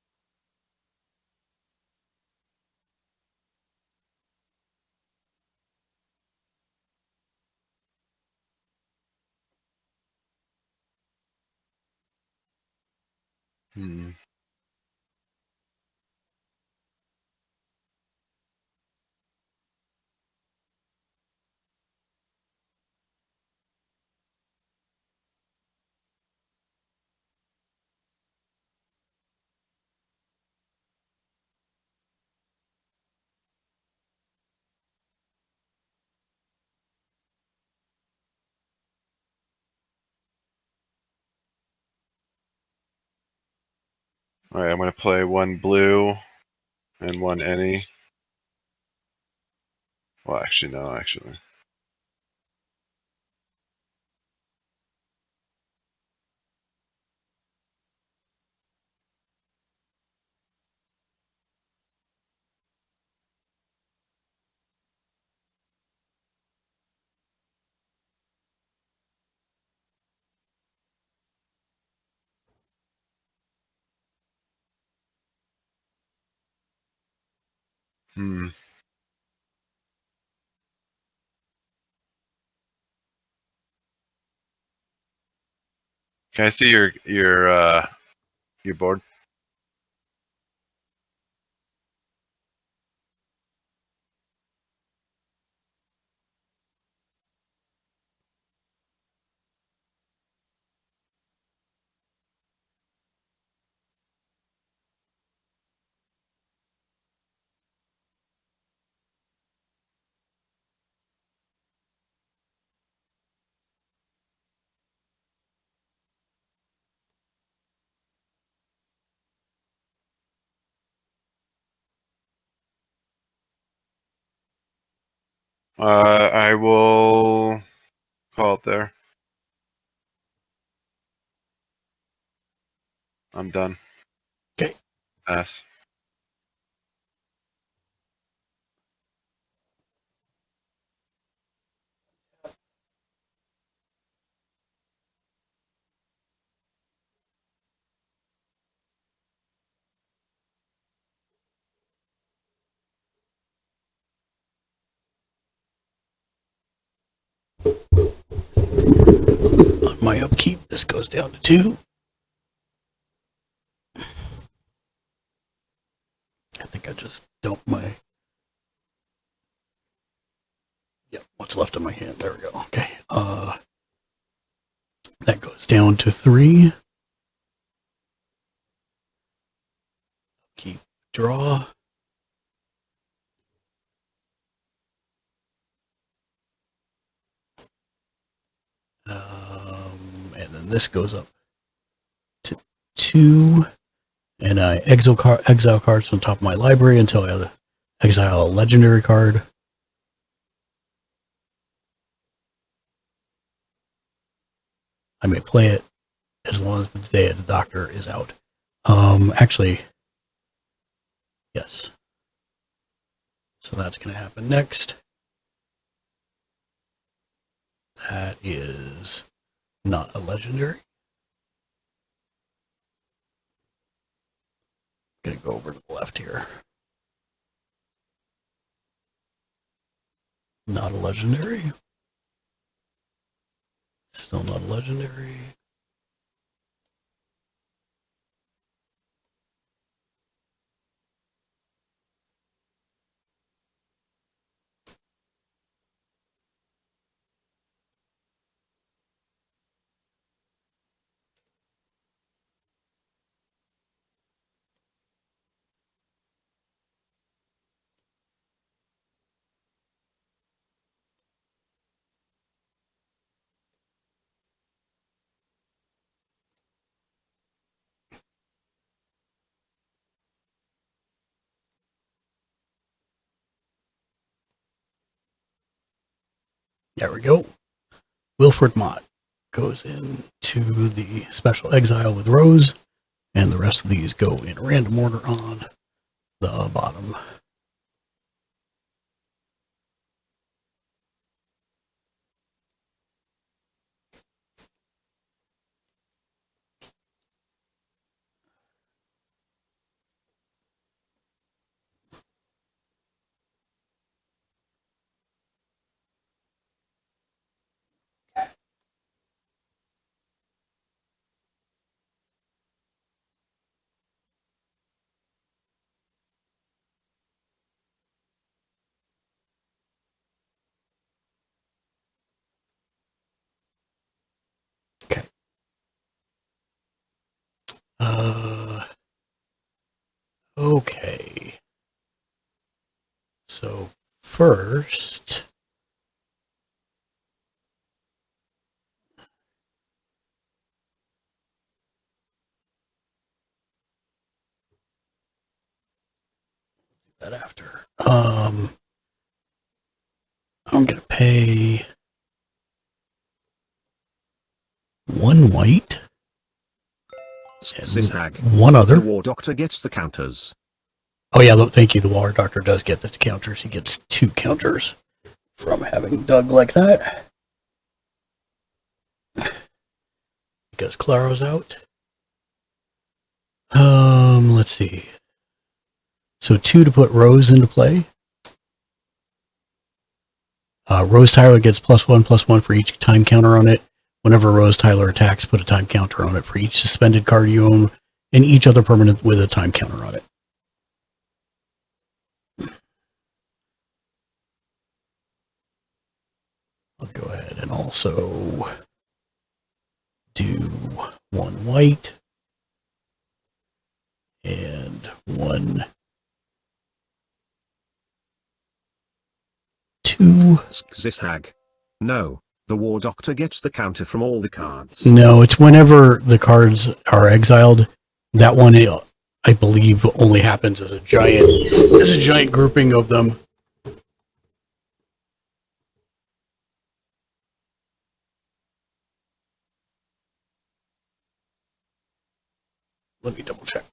S12: Hmm. All right, I'm going to play 1 blue and 1 any. Well, actually, no, actually. Hmm. Can I see your board? I will call it there. I'm done.
S3: Okay.
S12: Pass.
S3: On my upkeep, this goes down to 2. I think I just dumped my... Yep, what's left of my hand. There we go. Okay. That goes down to 3. Keep draw. And then this goes up to 2. And I exile cards on top of my library until I exile a legendary card. I may play it as long as the day of the doctor is out. Actually, yes. So that's going to happen next. That is not a legendary. I'm going to go over to the left here. Not a legendary. Still not a legendary. There we go. Wilfred Mott goes into the special exile with Rose, and the rest of these go in random order on the bottom. Okay. Okay. So first, that after. I'm gonna pay 1 white.
S7: Zizhag.
S3: 1 other.
S7: The War Doctor gets the counters.
S3: Oh yeah, thank you. The War Doctor does get the counters. He gets 2 counters from having dug like that. Because Claro's out. Let's see. So 2 to put Rose into play. Rose Tyler gets +1/+1 for each time counter on it. Whenever Rose Tyler attacks, put a time counter on it for each suspended card you own and each other permanent with a time counter on it. I'll go ahead and also do 1 white and 1 2.
S7: Zizhag. No, the War Doctor gets the counter from all the cards.
S3: No, it's whenever the cards are exiled. That one, I believe, only happens as a giant grouping of them. Let me double check.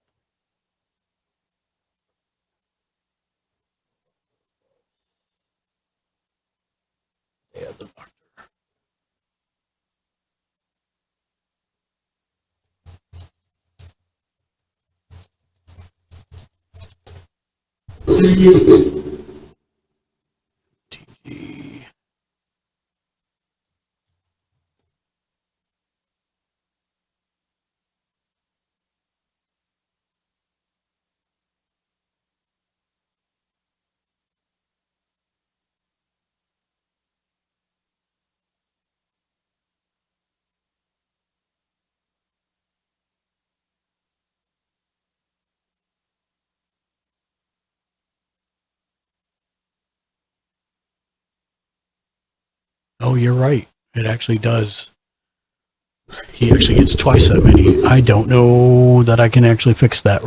S3: Yeah, the doctor. TG. Oh, you're right. It actually does. He actually gets twice that many. I don't know that I can actually fix that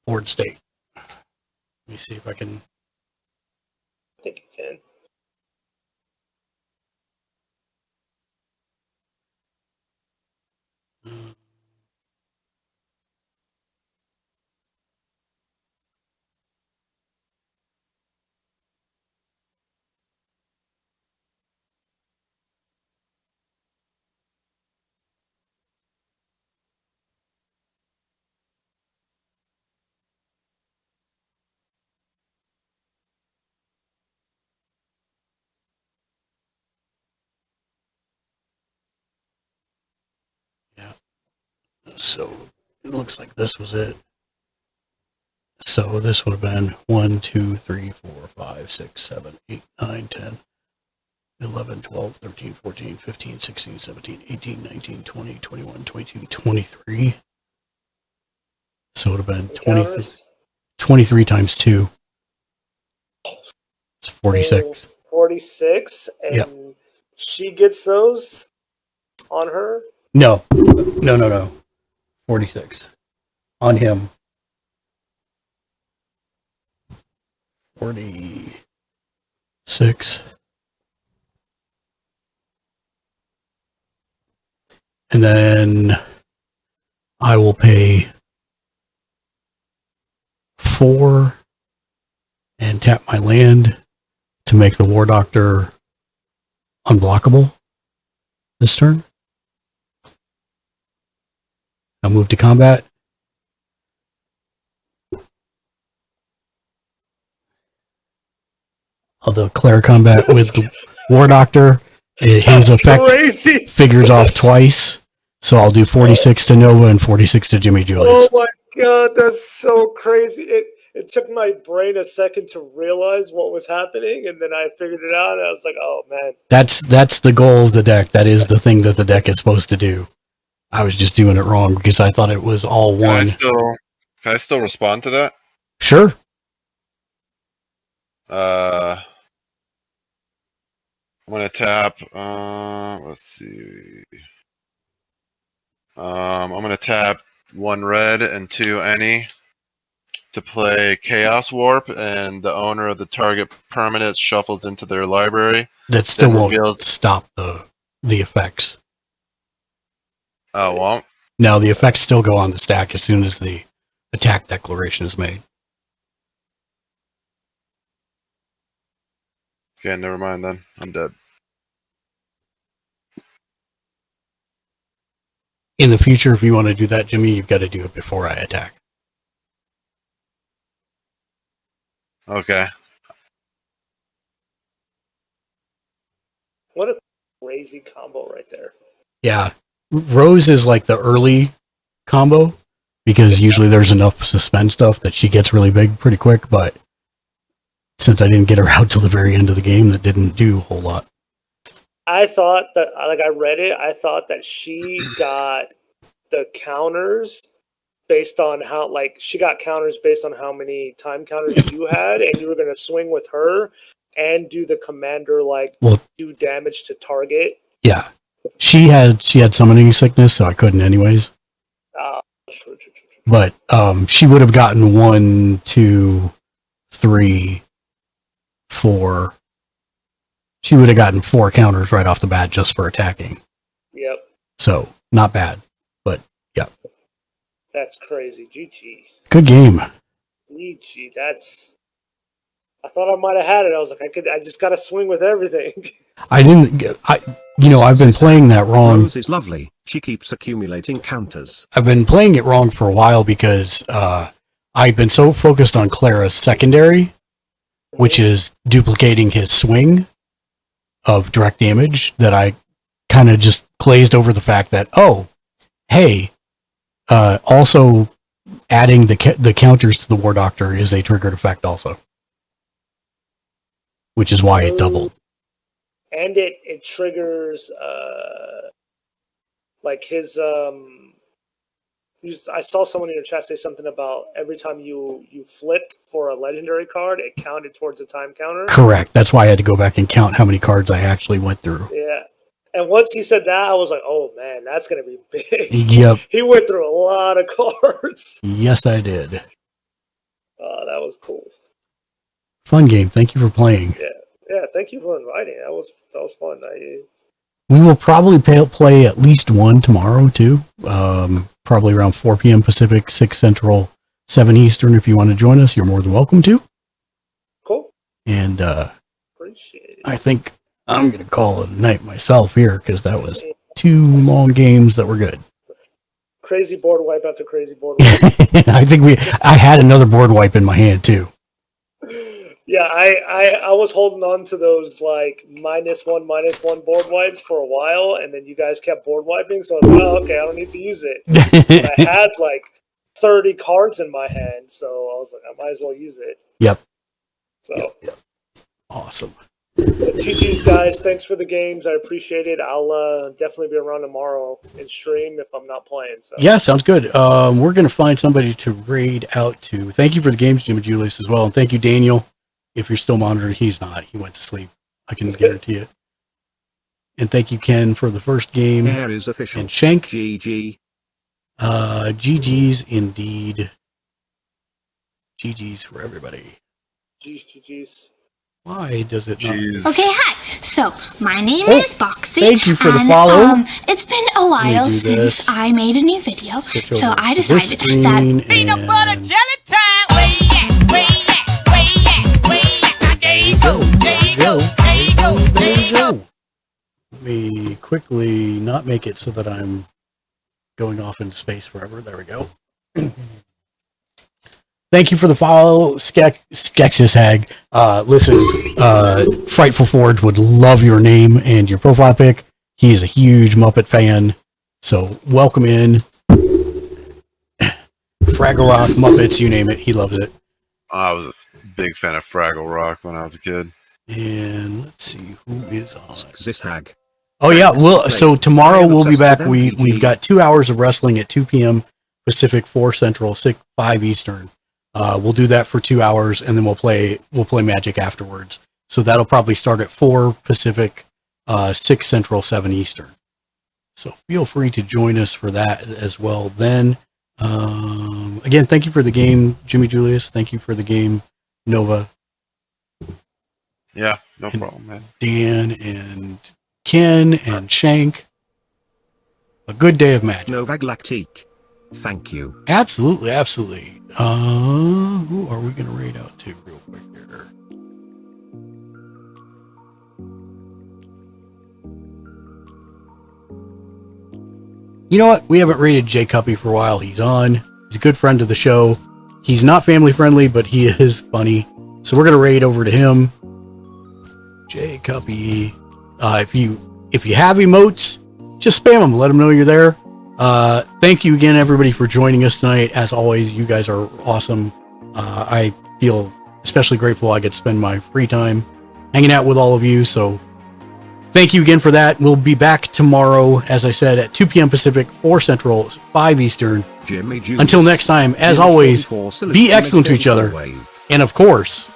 S3: board state. Let me see if I can.
S11: I think you can.
S3: Yeah. So it looks like this was it. So this would have been 1, 2, 3, 4, 5, 6, 7, 8, 9, 10, 11, 12, 13, 14, 15, 16, 17, 18, 19, 20, 21, 22, 23. So it would have been 23 times 2. It's 46.
S11: 46, and
S3: Yep.
S11: she gets those on her.
S3: No. 46. On him. 46. And then I will pay 4 and tap my land to make the War Doctor unblockable this turn. I'll move to combat. I'll declare combat with the War Doctor. His effect
S11: crazy.
S3: figures off twice. So I'll do 46 to Nova and 46 to Jimmy Julius.
S11: Oh my god, that's so crazy. It took my brain a second to realize what was happening, and then I figured it out, and I was like, oh man.
S3: That's the goal of the deck. That is the thing that the deck is supposed to do. I was just doing it wrong because I thought it was all one.
S12: Can I still respond to that?
S3: Sure.
S12: I'm gonna tap. Let's see. I'm gonna tap 1 red and 2 any to play Chaos Warp, and the owner of the target permanent shuffles into their library.
S3: That still won't stop the effects.
S12: Oh, won't?
S3: No, the effects still go on the stack as soon as the attack declaration is made.
S12: Okay, never mind then. I'm dead.
S3: In the future, if you want to do that, Jimmy, you've got to do it before I attack.
S12: Okay.
S11: What a crazy combo right there.
S3: Yeah. Rose is like the early combo because usually there's enough suspend stuff that she gets really big pretty quick, but since I didn't get her out till the very end of the game, that didn't do a whole lot.
S11: I thought that, like, I read it, I thought that she got the counters based on how, like, she got counters based on how many time counters you had, and you were going to swing with her and do the commander, like, do damage to target.
S3: Yeah. She had summoning sickness, so I couldn't anyways.
S11: True.
S3: But she would have gotten 1, 2, 3, 4. She would have gotten 4 counters right off the bat just for attacking.
S11: Yep.
S3: So not bad, but yeah.
S11: That's crazy. GG.
S3: Good game.
S11: GG. I thought I might have had it. I was like, I just got to swing with everything.
S3: I've been playing that wrong.
S7: Rose is lovely. She keeps accumulating counters.
S3: I've been playing it wrong for a while because I've been so focused on Clara's secondary, which is duplicating his swing of direct damage, that I kind of just glazed over the fact that, oh, hey, also adding the counters to the War Doctor is a triggered effect also, which is why it doubled.
S11: And it triggers like his I saw someone in your chat say something about every time you flipped for a legendary card, it counted towards a time counter.
S3: Correct. That's why I had to go back and count how many cards I actually went through.
S11: Yeah. And once he said that, I was like, oh man, that's gonna be big.
S3: Yep.
S11: He went through a lot of cards.
S3: Yes, I did.
S11: That was cool.
S3: Fun game. Thank you for playing.
S11: Yeah, thank you for inviting. That was fun.
S3: We will probably play at least one tomorrow too. Probably around 4 p.m. Pacific, 6 Central, 7 Eastern. If you want to join us, you're more than welcome to.
S11: Cool.
S3: And
S11: appreciate it.
S3: I think I'm going to call it a night myself here because that was 2 long games that were good.
S11: Crazy board wipe after crazy board wipe.
S3: I had another board wipe in my hand too.
S11: Yeah, I was holding on to those like -1 board wipes for a while, and then you guys kept board wiping, so I was like, oh, okay, I don't need to use it. But I had like 30 cards in my hand, so I was like, I might as well use it.
S3: Yep.
S11: So
S3: yep. Awesome.
S11: GG's guys, thanks for the games. I appreciate it. I'll definitely be around tomorrow and stream if I'm not playing. So
S3: yeah, sounds good. We're gonna find somebody to raid out to. Thank you for the games, Jimmy Julius, as well, and thank you, Daniel. If you're still monitoring, he's not. He went to sleep. I can guarantee it. And thank you, Ken, for the first game.
S7: Air is official.
S3: And Shank.
S7: GG.
S3: GG's indeed. GG's for everybody.
S11: GG's.
S3: Why does it not?
S14: Okay, hi. So, my name is Boxy.
S3: Thank you for the
S14: and,
S3: follow.
S14: It's been a while since I made a new video, so I decided that
S3: peanut butter
S14: jelly time.
S3: There you go. Let me quickly not make it so that I'm going off into space forever. There we go. Thank you for the follow, Skexis Hag. Listen, Frightful Forge would love your name and your profile pic. He's a huge Muppet fan, so welcome in. Fraggle Rock, Muppets, you name it, he loves it.
S12: I was a big fan of Fraggle Rock when I was a kid.
S3: And let's see who is on.
S7: This hag.
S3: Oh yeah, so tomorrow we'll be back. We've got 2 hours of wrestling at 2 p.m. Pacific, 4 Central, 5 Eastern. We'll do that for 2 hours, and then we'll play Magic afterwards. So that'll probably start at 4 Pacific, 6 Central, 7 Eastern. So feel free to join us for that as well. Then again, thank you for the game, Jimmy Julius. Thank you for the game, Nova.
S12: Yeah, no problem, man.
S3: Dan and Ken and Shank. A good day of Magic.
S7: Nova Galactique. Thank you.
S3: Absolutely, absolutely. Who are we going to raid out to real quick here? You know what? We haven't raided Jay Cuppy for a while. He's on. He's a good friend of the show. He's not family friendly, but he is funny. So we're going to raid over to him. Jay Cuppy. If you have emotes, just spam them. Let them know you're there. Thank you again, everybody, for joining us tonight. As always, you guys are awesome. I feel especially grateful I get to spend my free time hanging out with all of you. So thank you again for that. We'll be back tomorrow, as I said, at 2 p.m. Pacific, 4 Central, 5 Eastern. Until next time, as always, be excellent to each other. And of course,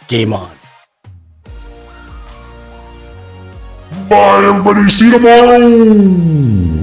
S3: game on.
S2: Bye, everybody. See you tomorrow.